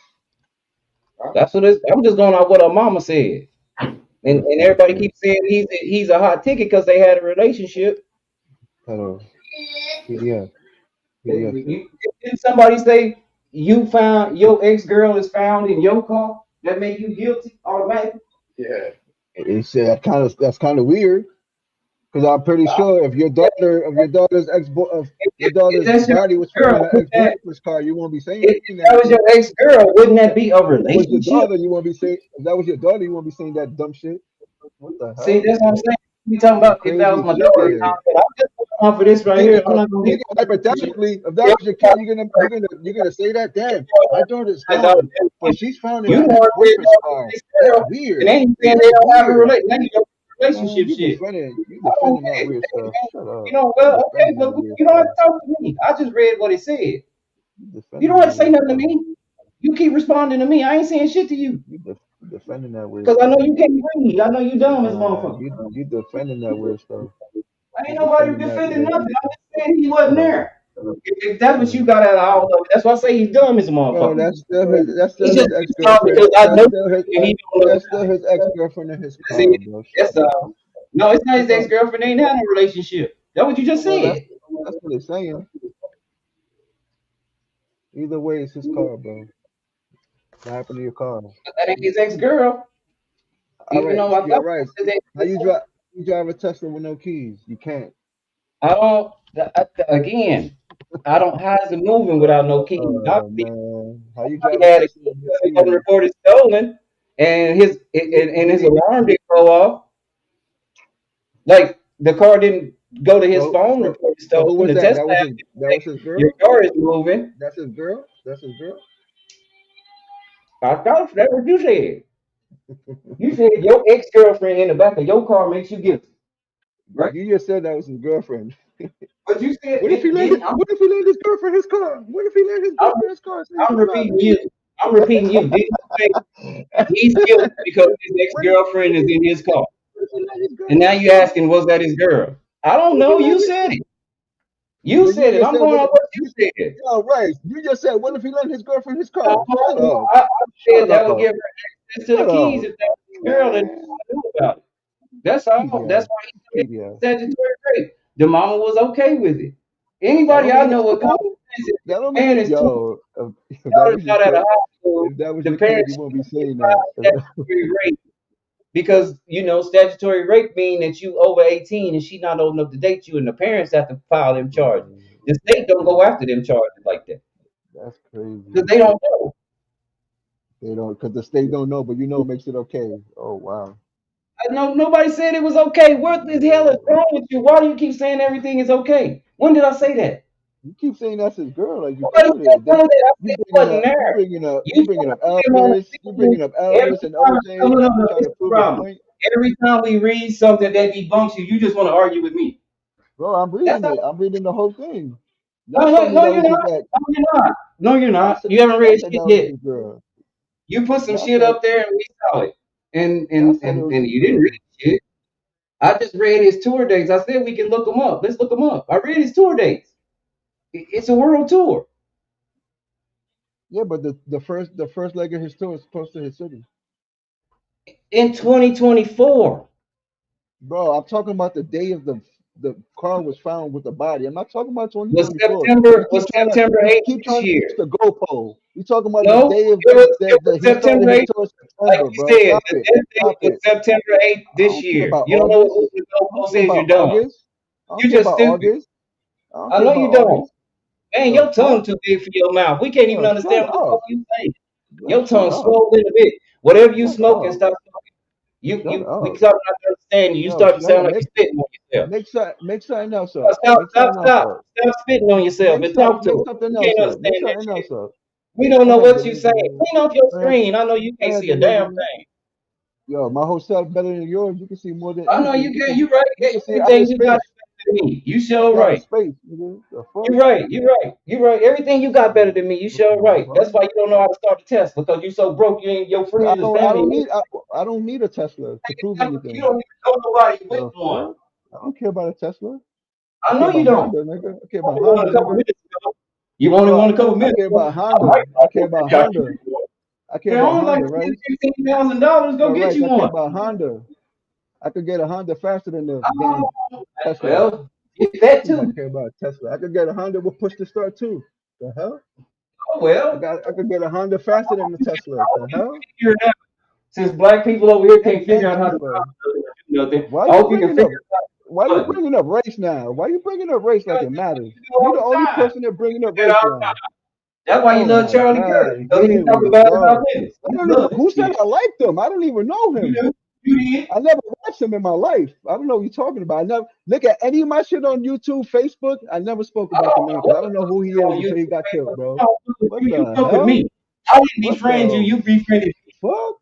Speaker 1: huh?
Speaker 3: That's what I'm just going off what her mama said.
Speaker 5: That's
Speaker 3: And everybody
Speaker 5: bullshit.
Speaker 3: keeps saying he's a hot ticket because they had a relationship.
Speaker 5: Hello. PDF. PDF shit.
Speaker 3: Didn't somebody say you found your ex girl is found in your car? That make you guilty automatically?
Speaker 1: Yeah.
Speaker 5: It's that's kind of weird because I'm pretty sure if your daughter's if your
Speaker 3: If
Speaker 5: daughter's
Speaker 3: that's your
Speaker 5: body was found
Speaker 3: girl,
Speaker 5: in her ex boyfriend's car, you won't be saying
Speaker 3: if that
Speaker 5: that.
Speaker 3: was your ex girl, wouldn't that be a
Speaker 5: If that was your
Speaker 3: relationship?
Speaker 5: daughter, you won't be saying if that was your daughter, you won't be saying that dumb shit. What the
Speaker 3: See,
Speaker 5: hell?
Speaker 3: that's what I'm saying. We talking
Speaker 5: Some
Speaker 3: about if that was
Speaker 5: crazy
Speaker 3: my
Speaker 5: shit
Speaker 3: daughter.
Speaker 5: there.
Speaker 3: But I'm just going off for this right here. I'm not gonna get
Speaker 5: Nigga, hypothetically, if that was your kid, you're gonna say that. Damn, my daughter's gone, but she's found in
Speaker 3: you
Speaker 5: her
Speaker 3: know
Speaker 5: ex
Speaker 3: if
Speaker 5: boyfriend's car.
Speaker 3: ex
Speaker 5: That's
Speaker 3: girl, and
Speaker 5: weird.
Speaker 3: they ain't saying they
Speaker 5: That's
Speaker 3: don't have a
Speaker 5: weird. Man,
Speaker 3: relationship shit.
Speaker 5: you
Speaker 3: I don't
Speaker 5: defending that
Speaker 3: care.
Speaker 5: weird stuff. Shut
Speaker 3: You
Speaker 5: up.
Speaker 3: know,
Speaker 5: You
Speaker 3: well, okay,
Speaker 5: defending that
Speaker 3: but
Speaker 5: weird
Speaker 3: you don't have
Speaker 5: stuff.
Speaker 3: to talk to me. I just read what it said.
Speaker 5: You
Speaker 3: You don't
Speaker 5: defending
Speaker 3: have
Speaker 5: that
Speaker 3: to say
Speaker 5: weird
Speaker 3: nothing to
Speaker 5: stuff.
Speaker 3: me. You keep responding to me. I ain't saying shit to you.
Speaker 5: You defending that weird
Speaker 3: Because I know
Speaker 5: stuff.
Speaker 3: you can't read. I know you dumb as a
Speaker 5: Nah,
Speaker 3: motherfucker.
Speaker 5: you defending that weird stuff.
Speaker 3: I
Speaker 5: You
Speaker 3: ain't nobody
Speaker 5: defending that
Speaker 3: defending
Speaker 5: weird.
Speaker 3: nothing. I'm just saying he wasn't
Speaker 5: Shut up.
Speaker 3: there. If that's what
Speaker 5: Shut
Speaker 3: you
Speaker 5: up.
Speaker 3: got out of all of it, that's why I say he's dumb as a
Speaker 5: Bro,
Speaker 3: motherfucker.
Speaker 5: that's still his. That's
Speaker 3: He
Speaker 5: still
Speaker 3: just
Speaker 5: his ex
Speaker 3: pissed off
Speaker 5: girlfriend.
Speaker 3: because I
Speaker 5: That's
Speaker 3: know
Speaker 5: still his.
Speaker 3: and he don't know.
Speaker 5: That's still his ex girlfriend in his
Speaker 3: That's
Speaker 5: car,
Speaker 3: it.
Speaker 5: bro. Shut
Speaker 3: That's
Speaker 5: up.
Speaker 3: No, it's not his
Speaker 5: Come
Speaker 3: ex
Speaker 5: on.
Speaker 3: girlfriend. They ain't had no relationship. That's what you just
Speaker 5: Well,
Speaker 3: said.
Speaker 5: that's what they're saying. Either way, it's his car, bro. What happened to your car?
Speaker 3: That ain't his ex girl.
Speaker 5: All
Speaker 3: Even
Speaker 5: right,
Speaker 3: though I thought
Speaker 5: you're
Speaker 3: it
Speaker 5: right.
Speaker 3: was his ex
Speaker 5: How you
Speaker 3: girl.
Speaker 5: drive? You drive a Tesla with no keys? You can't.
Speaker 3: I don't. Again, I don't hide the moving without no keys.
Speaker 5: Oh man, how you
Speaker 3: He
Speaker 5: drive a
Speaker 3: had a
Speaker 5: Tesla
Speaker 3: key
Speaker 5: with no
Speaker 3: because it wasn't
Speaker 5: keys?
Speaker 3: reported stolen, and his alarm didn't go off. Like the car didn't go to his
Speaker 5: So
Speaker 3: phone
Speaker 5: so
Speaker 3: reported
Speaker 5: so who
Speaker 3: stolen.
Speaker 5: was
Speaker 3: The
Speaker 5: that?
Speaker 3: test
Speaker 5: That was
Speaker 3: lab
Speaker 5: his.
Speaker 3: didn't
Speaker 5: That
Speaker 3: say
Speaker 5: was his
Speaker 3: your
Speaker 5: girl.
Speaker 3: car is moving.
Speaker 5: That's his girl. That's his girl.
Speaker 3: I thought that's what you said. You said your ex girlfriend in the back of your car makes you guilty, right?
Speaker 5: You just said that was his girlfriend.
Speaker 3: But you said
Speaker 5: What if he let?
Speaker 3: didn't.
Speaker 5: What if he let his girlfriend his car? What if he let his
Speaker 3: I'm,
Speaker 5: girlfriend his car? Say,
Speaker 3: I'm
Speaker 5: come on,
Speaker 3: repeating
Speaker 5: baby.
Speaker 3: you. I'm repeating you. Didn't you say he's guilty because his ex
Speaker 5: What if,
Speaker 3: girlfriend is in his car?
Speaker 5: what if he let his
Speaker 3: And now
Speaker 5: girlfriend
Speaker 3: you
Speaker 5: sit
Speaker 3: asking,
Speaker 5: behind?
Speaker 3: was that his girl? I don't
Speaker 5: What if he
Speaker 3: know.
Speaker 5: let
Speaker 3: You
Speaker 5: his?
Speaker 3: said it. You
Speaker 5: But you
Speaker 3: said it.
Speaker 5: just
Speaker 3: I'm
Speaker 5: said
Speaker 3: going
Speaker 5: what?
Speaker 3: on what you said.
Speaker 5: No, right. You just said what if he let his girlfriend his car? Shut
Speaker 3: No,
Speaker 5: up.
Speaker 3: I said
Speaker 5: Shut
Speaker 3: that would
Speaker 5: up.
Speaker 3: give her access to the
Speaker 5: Shut
Speaker 3: keys
Speaker 5: up.
Speaker 3: if that was his girl and
Speaker 5: Man.
Speaker 3: knew about it. That's all. That's
Speaker 5: PDI.
Speaker 3: why he
Speaker 5: PDI.
Speaker 3: said statutory rape. The mama was okay with it.
Speaker 5: That
Speaker 3: Anybody
Speaker 5: don't
Speaker 3: I
Speaker 5: mean it's
Speaker 3: know with common
Speaker 5: cool.
Speaker 3: sense, if
Speaker 5: That don't
Speaker 3: the
Speaker 5: mean
Speaker 3: man is 20,
Speaker 5: yo. If that
Speaker 3: daughter's
Speaker 5: was your
Speaker 3: not out of
Speaker 5: kid,
Speaker 3: high school,
Speaker 5: if that was
Speaker 3: the
Speaker 5: your kid, you
Speaker 3: parents
Speaker 5: won't be
Speaker 3: should
Speaker 5: saying that.
Speaker 3: file statutory rape because statutory rape mean that you over 18 and she not old enough to date you, and the parents have to file them charges. The state don't go after them charges like that
Speaker 5: That's crazy.
Speaker 3: because they don't know.
Speaker 5: They don't, because the state don't know, but it makes it okay. Oh wow.
Speaker 3: I know nobody said it was okay. What the hell is wrong with you? Why do you keep saying everything is okay? When did I say that?
Speaker 5: You keep saying that's his girl, like you
Speaker 3: Nobody
Speaker 5: killed
Speaker 3: said
Speaker 5: it.
Speaker 3: none
Speaker 5: Then
Speaker 3: of that. I
Speaker 5: you
Speaker 3: said it
Speaker 5: bringing
Speaker 3: wasn't
Speaker 5: up, you
Speaker 3: there.
Speaker 5: bringing up, you
Speaker 3: You
Speaker 5: bringing
Speaker 3: trying
Speaker 5: up
Speaker 3: to put him on
Speaker 5: Elvis,
Speaker 3: the
Speaker 5: you
Speaker 3: scene
Speaker 5: bringing up
Speaker 3: every
Speaker 5: Elvis and
Speaker 3: time.
Speaker 5: OJ,
Speaker 3: No, no, no.
Speaker 5: trying
Speaker 3: This
Speaker 5: to
Speaker 3: is the
Speaker 5: prove a
Speaker 3: problem.
Speaker 5: point.
Speaker 3: Every time we read something that debunks you, you just want to argue with me.
Speaker 5: Bro, I'm
Speaker 3: That's
Speaker 5: reading
Speaker 3: not.
Speaker 5: it. I'm reading the whole thing. Y'all
Speaker 3: No,
Speaker 5: told
Speaker 3: no,
Speaker 5: me
Speaker 3: no.
Speaker 5: that
Speaker 3: You're
Speaker 5: was his
Speaker 3: not.
Speaker 5: ex.
Speaker 3: No, you're not. No, you're
Speaker 5: Y'all
Speaker 3: not.
Speaker 5: said,
Speaker 3: You haven't
Speaker 5: y'all
Speaker 3: read
Speaker 5: said
Speaker 3: shit
Speaker 5: that was
Speaker 3: yet.
Speaker 5: his girl.
Speaker 3: You put some
Speaker 5: Y'all
Speaker 3: shit
Speaker 5: said,
Speaker 3: up there and we saw it, and
Speaker 5: y'all
Speaker 3: and
Speaker 5: said it
Speaker 3: and,
Speaker 5: was
Speaker 3: and
Speaker 5: his
Speaker 3: you didn't
Speaker 5: girl.
Speaker 3: read shit. I just read his tour dates. I said we can look them up. Let's look them up. I read his tour dates. It's a world tour.
Speaker 5: Yeah, but the first leg of his tour is close to his city.
Speaker 3: In 2024
Speaker 5: Bro, I'm talking about the day of the car was found with the body. I'm not talking about
Speaker 3: was
Speaker 5: 2024.
Speaker 3: September
Speaker 5: You keep
Speaker 3: was
Speaker 5: trying to
Speaker 3: September
Speaker 5: you
Speaker 3: 8th
Speaker 5: keep
Speaker 3: this
Speaker 5: trying to
Speaker 3: year.
Speaker 5: push the goalpole. You talking about the
Speaker 3: No,
Speaker 5: day of
Speaker 3: it was
Speaker 5: that he started
Speaker 3: September
Speaker 5: his
Speaker 3: 8th.
Speaker 5: tour in
Speaker 3: Like
Speaker 5: September,
Speaker 3: you
Speaker 5: bro.
Speaker 3: said,
Speaker 5: Stop
Speaker 3: the
Speaker 5: it.
Speaker 3: death date
Speaker 5: Stop
Speaker 3: was
Speaker 5: it.
Speaker 3: September 8th
Speaker 5: I
Speaker 3: this
Speaker 5: don't care
Speaker 3: year.
Speaker 5: about
Speaker 3: You don't know
Speaker 5: August.
Speaker 3: what the
Speaker 5: I don't
Speaker 3: goalpost
Speaker 5: care
Speaker 3: is.
Speaker 5: about
Speaker 3: You're dumb.
Speaker 5: August. I don't
Speaker 3: You're
Speaker 5: care
Speaker 3: just
Speaker 5: about
Speaker 3: stupid.
Speaker 5: August. I don't
Speaker 3: I
Speaker 5: care
Speaker 3: know
Speaker 5: about
Speaker 3: you don't.
Speaker 5: August.
Speaker 3: Man,
Speaker 5: The
Speaker 3: your tongue
Speaker 5: fuck?
Speaker 3: too big for your mouth. We can't even
Speaker 5: Shut
Speaker 3: understand what the fuck
Speaker 5: up.
Speaker 3: you saying.
Speaker 5: Bro,
Speaker 3: Your
Speaker 5: shut
Speaker 3: tongue
Speaker 5: up.
Speaker 3: swollen a bit. Whatever you
Speaker 5: Shut
Speaker 3: smoking,
Speaker 5: up.
Speaker 3: stop smoking.
Speaker 5: Shut
Speaker 3: We
Speaker 5: up.
Speaker 3: start not to understand you. You
Speaker 5: Yo,
Speaker 3: start to
Speaker 5: shut
Speaker 3: sound
Speaker 5: up.
Speaker 3: like you're spitting on yourself.
Speaker 5: Make something else up.
Speaker 3: Stop,
Speaker 5: Make
Speaker 3: stop,
Speaker 5: something else
Speaker 3: stop.
Speaker 5: up.
Speaker 3: Stop spitting on yourself and talk to
Speaker 5: Make
Speaker 3: us.
Speaker 5: something
Speaker 3: We
Speaker 5: else
Speaker 3: can't
Speaker 5: up. Make
Speaker 3: understand that
Speaker 5: something
Speaker 3: shit.
Speaker 5: else up.
Speaker 3: We don't
Speaker 5: Go
Speaker 3: know
Speaker 5: ahead,
Speaker 3: what you saying.
Speaker 5: delivery.
Speaker 3: Clean off your
Speaker 5: Go ahead,
Speaker 3: screen. I know you
Speaker 5: go
Speaker 3: can't
Speaker 5: ahead,
Speaker 3: see a damn
Speaker 5: delivery.
Speaker 3: thing.
Speaker 5: Yo, my whole set better than yours. You can see more than
Speaker 3: I know
Speaker 5: anything.
Speaker 3: you can't. You right.
Speaker 5: You can see outer
Speaker 3: Everything you got
Speaker 5: space.
Speaker 3: is better than me. You
Speaker 5: You
Speaker 3: sure
Speaker 5: see outer
Speaker 3: right.
Speaker 5: space. Nigga. The fuck?
Speaker 3: You right. You right. You right. Everything you got better than me. You
Speaker 5: What
Speaker 3: sure
Speaker 5: the
Speaker 3: right.
Speaker 5: fuck?
Speaker 3: That's why you don't know how to start a test because you so broke. You ain't your friends and
Speaker 5: I
Speaker 3: family.
Speaker 5: don't need. I don't need a Tesla to prove
Speaker 3: You
Speaker 5: anything.
Speaker 3: don't even know nobody with
Speaker 5: The
Speaker 3: one.
Speaker 5: fuck? I don't care about a Tesla. I
Speaker 3: I
Speaker 5: care
Speaker 3: know you
Speaker 5: about
Speaker 3: don't.
Speaker 5: Honda, nigga. I care about
Speaker 3: Only one
Speaker 5: Honda,
Speaker 3: a couple
Speaker 5: nigga.
Speaker 3: minutes ago. You only
Speaker 5: Bro,
Speaker 3: won a couple
Speaker 5: I
Speaker 3: minutes
Speaker 5: care
Speaker 3: ago.
Speaker 5: about
Speaker 3: I
Speaker 5: Honda.
Speaker 3: might
Speaker 5: I
Speaker 3: not
Speaker 5: care
Speaker 3: think
Speaker 5: about
Speaker 3: I got you.
Speaker 5: Honda. I care
Speaker 3: Man,
Speaker 5: about
Speaker 3: only like
Speaker 5: Honda, right?
Speaker 3: $15,000. Go
Speaker 5: But
Speaker 3: get
Speaker 5: right,
Speaker 3: you
Speaker 5: I care
Speaker 3: one.
Speaker 5: about Honda. I could get a Honda faster than the damn
Speaker 3: Oh,
Speaker 5: Tesla.
Speaker 3: well, get that
Speaker 5: I
Speaker 3: too.
Speaker 5: care about Tesla. I could get a Honda with push to start too. The hell?
Speaker 3: Oh well.
Speaker 5: I could get a Honda faster than the Tesla. The hell?
Speaker 3: Figure it out. Since black people over here can't figure
Speaker 5: And
Speaker 3: out how to
Speaker 5: cheaper.
Speaker 3: do nothing,
Speaker 5: Why
Speaker 3: I
Speaker 5: you
Speaker 3: hope you can
Speaker 5: bringing up?
Speaker 3: figure
Speaker 5: Why
Speaker 3: it
Speaker 5: you
Speaker 3: out.
Speaker 5: bringing up race now? Why you bringing up race like
Speaker 3: Because
Speaker 5: it
Speaker 3: that's what
Speaker 5: matters?
Speaker 3: you do
Speaker 5: You
Speaker 3: all
Speaker 5: the
Speaker 3: the
Speaker 5: only
Speaker 3: time.
Speaker 5: person that bringing
Speaker 3: You
Speaker 5: up
Speaker 3: do that
Speaker 5: race
Speaker 3: all the
Speaker 5: now.
Speaker 3: time. That's why you
Speaker 5: Oh
Speaker 3: love
Speaker 5: my
Speaker 3: Charlie
Speaker 5: God!
Speaker 3: Kirk. Because he
Speaker 5: Here
Speaker 3: talk
Speaker 5: we
Speaker 3: about
Speaker 5: go.
Speaker 3: this.
Speaker 5: I
Speaker 3: You
Speaker 5: don't even.
Speaker 3: love this
Speaker 5: Who said
Speaker 3: shit.
Speaker 5: I liked him? I don't even know
Speaker 3: You
Speaker 5: him.
Speaker 3: do. You did.
Speaker 5: I never watched him in my life. I don't know what you're talking about. I never look at any of my shit on YouTube, Facebook. I never spoke about the
Speaker 3: Oh,
Speaker 5: man because
Speaker 3: what
Speaker 5: I
Speaker 3: the
Speaker 5: don't know
Speaker 3: fuck
Speaker 5: who
Speaker 3: is
Speaker 5: he
Speaker 3: you
Speaker 5: is
Speaker 3: on
Speaker 5: until he
Speaker 3: YouTube,
Speaker 5: got killed,
Speaker 3: Facebook?
Speaker 5: bro.
Speaker 3: Oh,
Speaker 5: What
Speaker 3: you
Speaker 5: the
Speaker 3: fuck with
Speaker 5: hell?
Speaker 3: me. I didn't
Speaker 5: What
Speaker 3: befriend you.
Speaker 5: the
Speaker 3: You befriended me.
Speaker 5: fuck?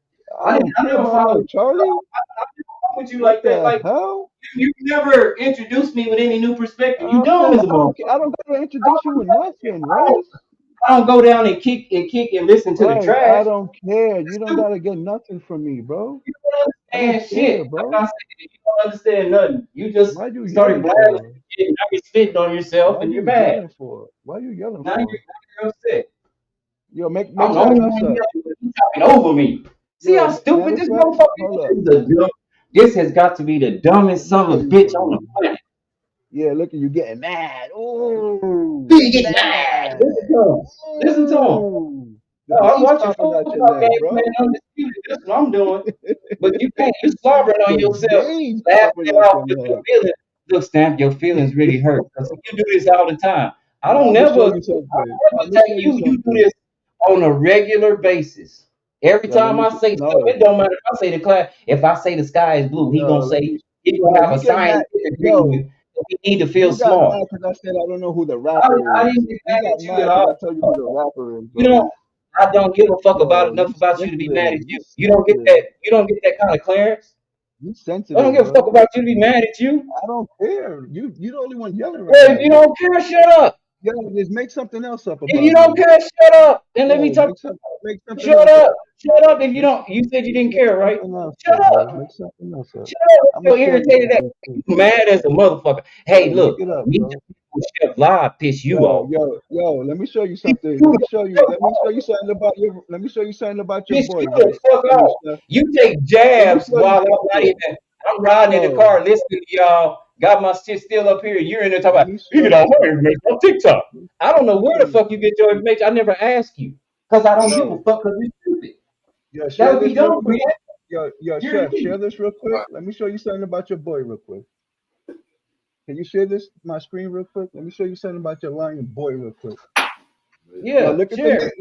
Speaker 5: I don't
Speaker 3: I
Speaker 5: care
Speaker 3: never
Speaker 5: about no
Speaker 3: followed you.
Speaker 5: Charlie.
Speaker 3: I didn't fuck with you
Speaker 5: What
Speaker 3: like that.
Speaker 5: the
Speaker 3: Like
Speaker 5: hell?
Speaker 3: you never introduced me with any new perspective. You dumb
Speaker 5: Man,
Speaker 3: as a
Speaker 5: I
Speaker 3: motherfucker.
Speaker 5: don't. I don't gotta introduce you with nothing, right?
Speaker 3: I don't go down and kick and listen to the
Speaker 5: Right, I
Speaker 3: trash.
Speaker 5: don't care. You
Speaker 3: It's
Speaker 5: don't
Speaker 3: stupid.
Speaker 5: gotta get nothing from me, bro.
Speaker 3: You don't
Speaker 5: I don't
Speaker 3: understand
Speaker 5: care,
Speaker 3: shit. Like
Speaker 5: bro.
Speaker 3: I said, you don't understand nothing. You just
Speaker 5: Why you
Speaker 3: started
Speaker 5: yelling
Speaker 3: blasting
Speaker 5: for?
Speaker 3: shit, and now you're spitting on yourself,
Speaker 5: Why
Speaker 3: and you're
Speaker 5: you
Speaker 3: mad.
Speaker 5: yelling for? Why you yelling
Speaker 3: Now
Speaker 5: for?
Speaker 3: you're upset.
Speaker 5: Yo, make
Speaker 3: I'm the
Speaker 5: something
Speaker 3: only
Speaker 5: else
Speaker 3: one
Speaker 5: up.
Speaker 3: yelling, but you talking over me. See
Speaker 5: Yo,
Speaker 3: how
Speaker 5: matter
Speaker 3: stupid
Speaker 5: of
Speaker 3: this
Speaker 5: fact,
Speaker 3: motherfucker
Speaker 5: hold
Speaker 3: is?
Speaker 5: up.
Speaker 3: This has got to be the
Speaker 5: Let
Speaker 3: dumbest
Speaker 5: me
Speaker 3: son
Speaker 5: show
Speaker 3: of a
Speaker 5: you
Speaker 3: bitch on the
Speaker 5: something.
Speaker 3: planet.
Speaker 5: Yeah, look at you getting mad. Ooh,
Speaker 3: You get mad.
Speaker 5: mad.
Speaker 3: Listen to him. Listen to him.
Speaker 5: Ooh. The
Speaker 3: Oh, I'm
Speaker 5: bass
Speaker 3: watching
Speaker 5: popping out your
Speaker 3: football
Speaker 5: neck,
Speaker 3: games, man.
Speaker 5: bro.
Speaker 3: Undisputed. That's what I'm doing. But you can't. You slobbering on
Speaker 5: The
Speaker 3: yourself,
Speaker 5: bass
Speaker 3: laughing
Speaker 5: popping
Speaker 3: it
Speaker 5: out
Speaker 3: off
Speaker 5: your
Speaker 3: with your
Speaker 5: neck.
Speaker 3: feelings. Look, Stamp, your feelings really hurt because you do this all the time. I
Speaker 5: No,
Speaker 3: don't
Speaker 5: I'm gonna show
Speaker 3: never,
Speaker 5: you something.
Speaker 3: I never
Speaker 5: I'm gonna
Speaker 3: take
Speaker 5: show you
Speaker 3: you. You do
Speaker 5: something.
Speaker 3: this on a regular basis. Every
Speaker 5: Yo, let
Speaker 3: time
Speaker 5: me
Speaker 3: I say something,
Speaker 5: no.
Speaker 3: it don't matter if I say the class. If I say the sky is blue, he
Speaker 5: Yo,
Speaker 3: gonna
Speaker 5: let
Speaker 3: say
Speaker 5: me.
Speaker 3: he gonna
Speaker 5: Yo,
Speaker 3: have
Speaker 5: you
Speaker 3: a
Speaker 5: get mad.
Speaker 3: scientific
Speaker 5: Yo,
Speaker 3: reason that we need to feel
Speaker 5: you got
Speaker 3: smart.
Speaker 5: mad because I said I don't know who the
Speaker 3: I,
Speaker 5: rapper
Speaker 3: I
Speaker 5: is.
Speaker 3: didn't get
Speaker 5: You
Speaker 3: mad
Speaker 5: got
Speaker 3: at you at
Speaker 5: mad because
Speaker 3: all.
Speaker 5: I told you who the rapper is,
Speaker 3: You
Speaker 5: bro.
Speaker 3: don't. I don't give a fuck about
Speaker 5: Yo, you
Speaker 3: enough about you to be mad
Speaker 5: sensitive.
Speaker 3: at
Speaker 5: You
Speaker 3: you. You don't get
Speaker 5: sensitive.
Speaker 3: that. You don't get that kind of clearance.
Speaker 5: You
Speaker 3: I don't
Speaker 5: sensitive,
Speaker 3: give a fuck
Speaker 5: bro.
Speaker 3: about you to be mad at you.
Speaker 5: I don't care. You the only one yelling right
Speaker 3: Well, if you
Speaker 5: now.
Speaker 3: don't care, shut up.
Speaker 5: Yo, just make something else up
Speaker 3: If you
Speaker 5: about
Speaker 3: don't
Speaker 5: me.
Speaker 3: care, shut up. And let me
Speaker 5: Yo,
Speaker 3: talk.
Speaker 5: make something
Speaker 3: Shut
Speaker 5: else
Speaker 3: up.
Speaker 5: up.
Speaker 3: Shut up. If you
Speaker 5: Make
Speaker 3: don't, you said you didn't
Speaker 5: make
Speaker 3: care, right?
Speaker 5: something else
Speaker 3: Shut
Speaker 5: up,
Speaker 3: up.
Speaker 5: bro. Make something else up.
Speaker 3: Shut up.
Speaker 5: I'm
Speaker 3: I'm
Speaker 5: gonna
Speaker 3: so
Speaker 5: show you
Speaker 3: irritated that
Speaker 5: something.
Speaker 3: you mad as a motherfucker. Hey,
Speaker 5: Yo, make
Speaker 3: look,
Speaker 5: it up,
Speaker 3: me
Speaker 5: bro.
Speaker 3: with Chef Live piss you off.
Speaker 5: Yo, let me show you
Speaker 3: Piss
Speaker 5: something.
Speaker 3: you the fuck off.
Speaker 5: Let me show you something about your
Speaker 3: Piss
Speaker 5: boy,
Speaker 3: you the
Speaker 5: right?
Speaker 3: fuck off.
Speaker 5: Chef.
Speaker 3: You take
Speaker 5: Let me
Speaker 3: jabs
Speaker 5: show you
Speaker 3: while I'm not
Speaker 5: something.
Speaker 3: even. I'm riding in the
Speaker 5: Yo,
Speaker 3: car listening to y'all. Got my shit still up here. You're in there talking
Speaker 5: let
Speaker 3: about
Speaker 5: me
Speaker 3: you
Speaker 5: show
Speaker 3: get
Speaker 5: you
Speaker 3: all my
Speaker 5: something.
Speaker 3: information on TikTok. I don't know
Speaker 5: Let me
Speaker 3: where
Speaker 5: show
Speaker 3: the
Speaker 5: you
Speaker 3: fuck you get your information. I never asked you because I don't give a
Speaker 5: yo,
Speaker 3: fuck because you're stupid. That
Speaker 5: share
Speaker 3: would be
Speaker 5: this real
Speaker 3: dumb for
Speaker 5: quick.
Speaker 3: you.
Speaker 5: Yo,
Speaker 3: You're an
Speaker 5: chef,
Speaker 3: idiot.
Speaker 5: share this real quick. Let me show you something about your boy real quick. Can you share this my screen real quick? Let me show you something about your lion boy real quick. Yo,
Speaker 3: Yeah,
Speaker 5: look at the
Speaker 3: sure.
Speaker 5: name.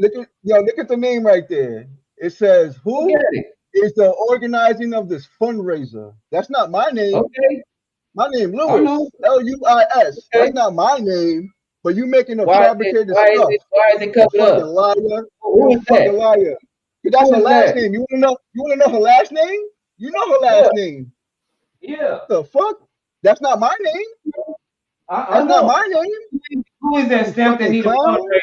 Speaker 5: Look at the name right there. It says,
Speaker 3: Look
Speaker 5: "Who
Speaker 3: at it.
Speaker 5: is the organizing of this fundraiser?" That's not my name.
Speaker 3: Okay.
Speaker 5: My name
Speaker 3: I know.
Speaker 5: Lewis. Luis. That's
Speaker 3: Okay.
Speaker 5: not my name. But you making up
Speaker 3: Why is it?
Speaker 5: fabricated
Speaker 3: Why is
Speaker 5: stuff.
Speaker 3: it? Why is it
Speaker 5: You
Speaker 3: covered
Speaker 5: fucking
Speaker 3: up?
Speaker 5: liar.
Speaker 3: Who
Speaker 5: You
Speaker 3: is
Speaker 5: fucking
Speaker 3: that?
Speaker 5: liar. That's
Speaker 3: Who
Speaker 5: her
Speaker 3: is
Speaker 5: last
Speaker 3: that?
Speaker 5: name. You wanna know her last name? You know her
Speaker 3: Yeah.
Speaker 5: last name.
Speaker 3: Yeah.
Speaker 5: The fuck? That's not my name.
Speaker 3: I
Speaker 5: That's not
Speaker 3: know.
Speaker 5: my name.
Speaker 3: Who is that
Speaker 5: You
Speaker 3: stamp that
Speaker 5: fucking
Speaker 3: need a
Speaker 5: clown.
Speaker 3: fundraiser?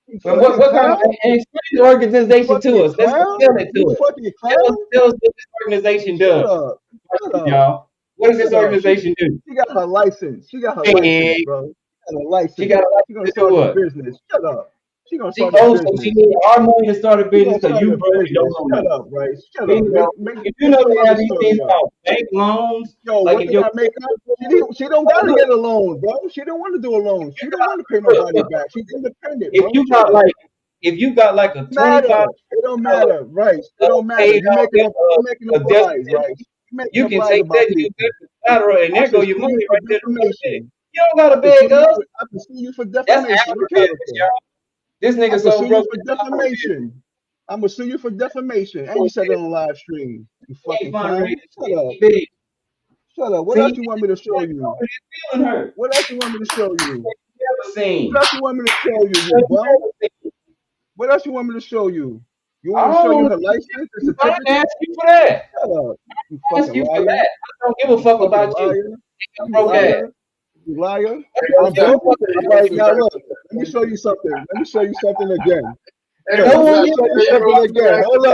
Speaker 5: You
Speaker 3: Well,
Speaker 5: fucking
Speaker 3: what kind of
Speaker 5: clown.
Speaker 3: and explain the
Speaker 5: You
Speaker 3: organization to
Speaker 5: fucking
Speaker 3: us? Let's
Speaker 5: clown.
Speaker 3: tell it
Speaker 5: You
Speaker 3: to us.
Speaker 5: fucking clown.
Speaker 3: Tell us what this organization
Speaker 5: Shut
Speaker 3: does.
Speaker 5: up. Shut up.
Speaker 3: Y'all. What does this
Speaker 5: Shut up.
Speaker 3: organization do?
Speaker 5: She got her license. She got her license,
Speaker 3: Hey,
Speaker 5: bro. She got a
Speaker 3: she got
Speaker 5: license.
Speaker 3: a license
Speaker 5: She gonna
Speaker 3: to do
Speaker 5: start a
Speaker 3: what?
Speaker 5: business. Shut up. She gonna
Speaker 3: She
Speaker 5: start a
Speaker 3: so she
Speaker 5: business.
Speaker 3: needs our money to start a
Speaker 5: She
Speaker 3: business
Speaker 5: gonna
Speaker 3: because
Speaker 5: start
Speaker 3: you
Speaker 5: a
Speaker 3: broke and don't
Speaker 5: business.
Speaker 3: know
Speaker 5: Shut
Speaker 3: nothing.
Speaker 5: up, right? Shut up.
Speaker 3: You know,
Speaker 5: Make
Speaker 3: you know
Speaker 5: some
Speaker 3: they
Speaker 5: other
Speaker 3: have these
Speaker 5: story
Speaker 3: things
Speaker 5: up.
Speaker 3: called bank loans.
Speaker 5: Yo,
Speaker 3: Like
Speaker 5: what
Speaker 3: if
Speaker 5: did
Speaker 3: your
Speaker 5: I make up? She don't gotta get a loan, bro. She don't want to do a loan. She don't want to pay nobody back. She's independent,
Speaker 3: if
Speaker 5: bro.
Speaker 3: you
Speaker 5: Shut
Speaker 3: got
Speaker 5: up.
Speaker 3: like if you got like a
Speaker 5: Matter.
Speaker 3: $25
Speaker 5: It don't matter, right? It don't matter.
Speaker 3: paid
Speaker 5: You
Speaker 3: off
Speaker 5: making up. You making up
Speaker 3: a death
Speaker 5: lies, right?
Speaker 3: certificate,
Speaker 5: You making
Speaker 3: you
Speaker 5: up
Speaker 3: can
Speaker 5: lies
Speaker 3: take that
Speaker 5: about
Speaker 3: and use
Speaker 5: people.
Speaker 3: that for collateral, and
Speaker 5: I
Speaker 3: there go
Speaker 5: should
Speaker 3: your
Speaker 5: sue
Speaker 3: money
Speaker 5: you for
Speaker 3: right there to start a minute.
Speaker 5: defamation.
Speaker 3: You don't
Speaker 5: I
Speaker 3: gotta
Speaker 5: could sue
Speaker 3: beg
Speaker 5: you
Speaker 3: us.
Speaker 5: for. I could sue you for
Speaker 3: That's
Speaker 5: defamation. What
Speaker 3: advertisement,
Speaker 5: character?
Speaker 3: y'all. This
Speaker 5: I
Speaker 3: nigga
Speaker 5: could
Speaker 3: so
Speaker 5: sue you
Speaker 3: broke
Speaker 5: for
Speaker 3: his dollar bill.
Speaker 5: defamation. I'm gonna sue you for defamation, and you said it on live stream. You
Speaker 3: He ain't
Speaker 5: fucking clown.
Speaker 3: fundraising
Speaker 5: Shut
Speaker 3: shit.
Speaker 5: up.
Speaker 3: He big.
Speaker 5: Shut up. What
Speaker 3: See,
Speaker 5: else
Speaker 3: he
Speaker 5: you want me to show you?
Speaker 3: his feeling hurt.
Speaker 5: What else you want me to show you?
Speaker 3: You never seen.
Speaker 5: What else you want me to show you? You
Speaker 3: You
Speaker 5: bum.
Speaker 3: never seen.
Speaker 5: What else you want me to show you? You want
Speaker 3: I
Speaker 5: me to show
Speaker 3: don't
Speaker 5: you
Speaker 3: want
Speaker 5: her
Speaker 3: to
Speaker 5: license, the
Speaker 3: I didn't
Speaker 5: certificate?
Speaker 3: ask you for that.
Speaker 5: Shut up. You
Speaker 3: I asked
Speaker 5: fucking
Speaker 3: you for
Speaker 5: liar.
Speaker 3: that. I don't give a
Speaker 5: You
Speaker 3: fuck
Speaker 5: fucking
Speaker 3: about you.
Speaker 5: liar.
Speaker 3: You
Speaker 5: You
Speaker 3: broke ass.
Speaker 5: liar. You liar.
Speaker 3: I don't
Speaker 5: I'm
Speaker 3: give a
Speaker 5: broke.
Speaker 3: fuck
Speaker 5: All
Speaker 3: about
Speaker 5: right,
Speaker 3: you.
Speaker 5: now look. Let me show you something. Let me show you something again.
Speaker 1: Hey,
Speaker 5: Look,
Speaker 3: No
Speaker 1: what's
Speaker 5: let
Speaker 3: one
Speaker 1: up?
Speaker 5: me
Speaker 3: gives
Speaker 5: show you
Speaker 3: a
Speaker 5: something
Speaker 3: shit.
Speaker 5: again. Hold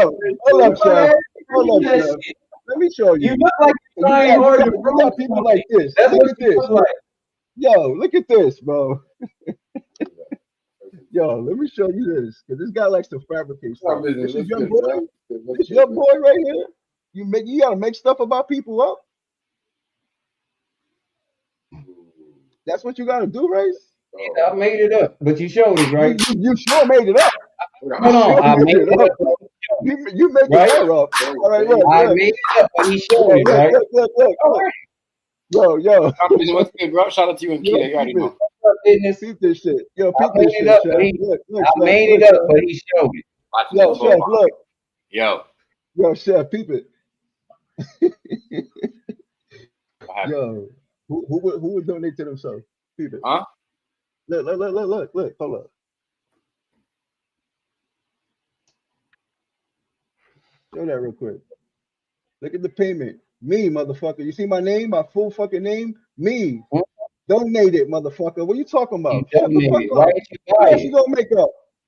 Speaker 5: up, chef.
Speaker 3: Nobody
Speaker 5: Hold
Speaker 3: asked
Speaker 5: up,
Speaker 3: you that
Speaker 5: chef.
Speaker 3: shit.
Speaker 5: Let me show
Speaker 3: You
Speaker 5: you.
Speaker 3: look like you're
Speaker 5: You
Speaker 3: trying
Speaker 5: got, you
Speaker 3: hard
Speaker 5: got,
Speaker 3: to
Speaker 5: you
Speaker 3: prove
Speaker 5: got people like
Speaker 3: something.
Speaker 5: this.
Speaker 3: That's
Speaker 5: Look
Speaker 3: what
Speaker 5: at
Speaker 3: you
Speaker 5: this.
Speaker 3: look like.
Speaker 5: Yo, look at this, bro. Yo, let me show you this. Cause this guy likes to fabricate
Speaker 1: Our
Speaker 5: stuff.
Speaker 1: business
Speaker 5: This is
Speaker 1: looks
Speaker 5: your
Speaker 1: good,
Speaker 5: boy.
Speaker 1: bro. Looks
Speaker 5: This
Speaker 1: good,
Speaker 5: your
Speaker 1: bro.
Speaker 5: boy right here. You gotta make stuff about people up. That's what you gotta do, Race.
Speaker 1: Oh,
Speaker 3: I made it up, but you showed us, right?
Speaker 5: You sure made it up.
Speaker 1: we got
Speaker 5: You
Speaker 3: Hold on,
Speaker 5: sure
Speaker 3: I
Speaker 5: made
Speaker 3: made
Speaker 5: it
Speaker 3: it
Speaker 5: up,
Speaker 3: up,
Speaker 5: bro. You making
Speaker 3: right?
Speaker 5: her up. All right, look,
Speaker 3: I
Speaker 5: look.
Speaker 3: made it up, but he showed
Speaker 5: Yo,
Speaker 3: it, right? All
Speaker 5: look.
Speaker 3: right,
Speaker 5: Yo.
Speaker 1: Our business looks good, bro. Shout out to you and
Speaker 5: Yo,
Speaker 1: Keita. You already
Speaker 5: peep it.
Speaker 1: know.
Speaker 3: business.
Speaker 5: Peep this shit. Yo,
Speaker 3: I
Speaker 5: peep
Speaker 3: made
Speaker 5: this
Speaker 3: it
Speaker 5: shit,
Speaker 3: up,
Speaker 5: chef. Look,
Speaker 3: I
Speaker 5: chef.
Speaker 3: made it
Speaker 5: Look,
Speaker 3: up,
Speaker 5: chef.
Speaker 3: but he showed it.
Speaker 1: Watching
Speaker 5: Yo,
Speaker 1: this
Speaker 5: chef,
Speaker 1: football.
Speaker 5: look.
Speaker 1: Yo,
Speaker 5: Yo, chef, peep it.
Speaker 1: what happened?
Speaker 5: Yo, who would donate to themselves? Peep it.
Speaker 1: Huh?
Speaker 5: Look. Hold up. Show that real quick. Look at the payment. Me, motherfucker. You see my name? My full fucking name? Me.
Speaker 3: Huh?
Speaker 5: Donate it, motherfucker. What you talking
Speaker 3: You
Speaker 5: about? Shut the fuck
Speaker 3: donated. Why
Speaker 5: up.
Speaker 3: did you
Speaker 5: What
Speaker 3: buy
Speaker 5: else you
Speaker 3: it?
Speaker 5: gonna make up?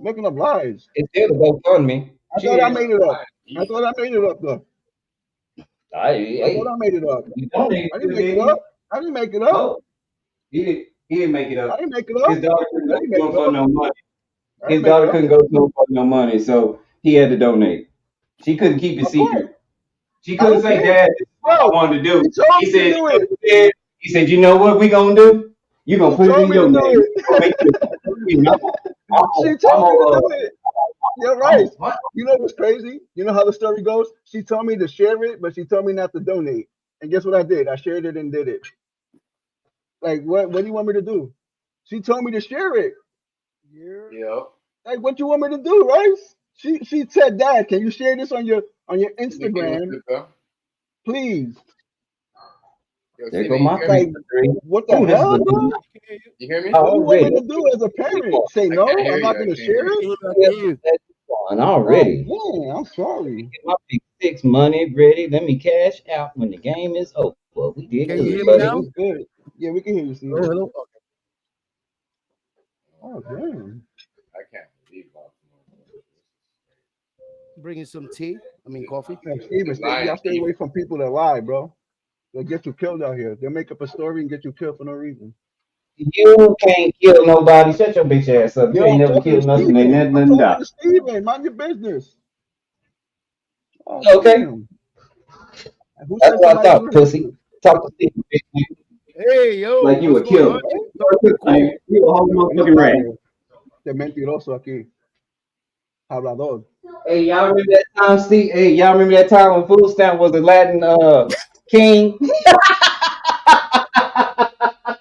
Speaker 5: Making up lies.
Speaker 3: It's still the GoFundMe.
Speaker 5: I thought I
Speaker 3: Cheers.
Speaker 5: made it up. I thought I made it up though. I thought
Speaker 3: Hey,
Speaker 5: I made it up.
Speaker 3: you don't need
Speaker 5: I
Speaker 3: to,
Speaker 5: didn't make it
Speaker 3: did
Speaker 5: up. I didn't make it up.
Speaker 3: No, he didn't make it
Speaker 5: I
Speaker 3: up.
Speaker 5: didn't make it
Speaker 3: His
Speaker 5: up.
Speaker 3: daughter
Speaker 5: I
Speaker 3: couldn't
Speaker 5: didn't make
Speaker 3: go
Speaker 5: it
Speaker 3: for
Speaker 5: up.
Speaker 3: no money. His daughter couldn't go to him for no money, so he had to donate. She couldn't keep it
Speaker 5: Of course.
Speaker 3: secret. She couldn't say, "Dad, this is what I wanted to do."
Speaker 5: He told
Speaker 3: He
Speaker 5: me
Speaker 3: said,
Speaker 5: to do it.
Speaker 3: "He said, you know what we gonna do? You gonna
Speaker 5: She
Speaker 3: put it
Speaker 5: told
Speaker 3: in
Speaker 5: me
Speaker 3: your
Speaker 5: to do
Speaker 3: name.
Speaker 5: it. She told me to do it. You're right.
Speaker 3: What?
Speaker 5: You know what's crazy? You know how the story goes? She told me to share it, but she told me not to donate. And guess what I did? I shared it and did it. Like, what do you want me to do? She told me to share it.
Speaker 1: Yeah.
Speaker 5: Like, what you want me to do, right? She said, Dad, can you share this on your Instagram, please?
Speaker 3: There go my
Speaker 5: Like,
Speaker 3: people.
Speaker 5: what the
Speaker 3: Oh, this is
Speaker 5: hell,
Speaker 3: a
Speaker 5: bro?
Speaker 1: You hear me?
Speaker 5: What do you want me
Speaker 3: already.
Speaker 5: to do as a parent? Say
Speaker 1: I
Speaker 5: no?
Speaker 1: can't hear
Speaker 5: I'm not
Speaker 1: you. I
Speaker 5: gonna
Speaker 1: can't
Speaker 5: share
Speaker 1: hear
Speaker 5: it?
Speaker 1: you.
Speaker 3: And
Speaker 5: Oh
Speaker 3: already.
Speaker 5: man, I'm sorry.
Speaker 3: Get my big six money ready. Let me cash out when the game is over. We did
Speaker 6: Can you
Speaker 3: good,
Speaker 6: hear me
Speaker 3: buddy.
Speaker 6: now?
Speaker 5: It's good. Yeah, we can hear you, Steve.
Speaker 6: Oh, hello.
Speaker 5: Oh damn.
Speaker 1: I can't believe Baltimore.
Speaker 6: Bringing some tea. I mean, coffee.
Speaker 5: Yeah, Steven, y'all stay away from people that lie, bro. They'll get you killed out here. They'll make up a story and get you killed for no reason.
Speaker 3: You can't kill nobody. Shut your bitch ass up. You
Speaker 5: Yo,
Speaker 3: ain't
Speaker 5: I'm
Speaker 3: never
Speaker 5: talking to
Speaker 3: killed nothing. Ain't
Speaker 5: Steven.
Speaker 3: nothing,
Speaker 5: I'm
Speaker 3: nothing
Speaker 5: talking
Speaker 3: down.
Speaker 5: to Steven. Mind your business. Oh
Speaker 3: Okay,
Speaker 5: damn. Who
Speaker 3: that's
Speaker 5: said
Speaker 3: what I
Speaker 5: somebody
Speaker 3: thought,
Speaker 5: was
Speaker 3: pussy. Talk to Steve, bitch,
Speaker 6: Hey, yo,
Speaker 3: like you
Speaker 6: what's
Speaker 3: a
Speaker 6: going
Speaker 3: killer.
Speaker 6: on?
Speaker 3: Like, you a whole motherfucking rat.
Speaker 5: De mentiroso aquí. Hablador.
Speaker 3: Hey, y'all remember that time, Steve? Hey, y'all remember that time when Food Stamp was a Latin king?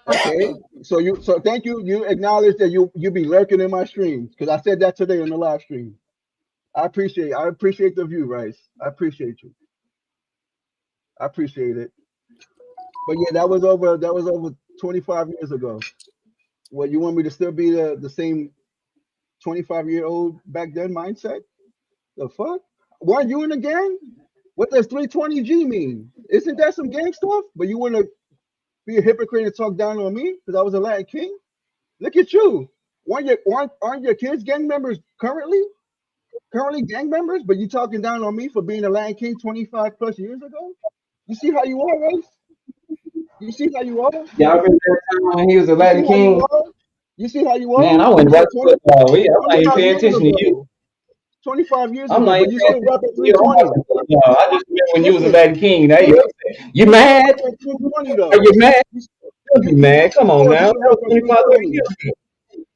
Speaker 5: Okay. So thank you. You acknowledge that you be lurking in my streams because I said that today on the live stream. I appreciate the view, Rice. I appreciate you. I appreciate it. But yeah, that was over 25 years ago. What you want me to still be the same 25-year-old back then mindset? The fuck? Weren't you in the gang? What does 320G mean? Isn't that some gang stuff? But you want to be a hypocrite and talk down on me because I was a Latin king? Look at you. Aren't your kids gang members currently? Currently gang members, but you talking down on me for being a Latin king 25 plus years ago? You see how you are, Race? You see how you are?
Speaker 3: Y'all remember that time when he was a
Speaker 5: You see
Speaker 3: Latin
Speaker 5: how you
Speaker 3: king?
Speaker 5: are? You see how you are?
Speaker 3: Man, I went
Speaker 5: Yeah,
Speaker 3: right to football. I'm not even
Speaker 5: 25
Speaker 3: paying
Speaker 5: years
Speaker 3: attention to you.
Speaker 5: ago. 25 years
Speaker 3: I'm
Speaker 5: ago,
Speaker 3: not
Speaker 5: but
Speaker 3: even
Speaker 5: you
Speaker 3: paying
Speaker 5: still
Speaker 3: attention
Speaker 5: rapping
Speaker 3: to you. I'm
Speaker 5: 320.
Speaker 3: watching football. I just remember when you was a
Speaker 5: Listen,
Speaker 3: Latin king. Now you
Speaker 5: you
Speaker 3: upset. You
Speaker 5: still
Speaker 3: mad?
Speaker 5: rapping 320
Speaker 3: Are
Speaker 5: though.
Speaker 3: you mad? Don't
Speaker 5: You
Speaker 3: be mad. Come on
Speaker 5: still
Speaker 3: now. That was
Speaker 5: rapping
Speaker 3: 25, 30
Speaker 5: 320.
Speaker 3: years ago.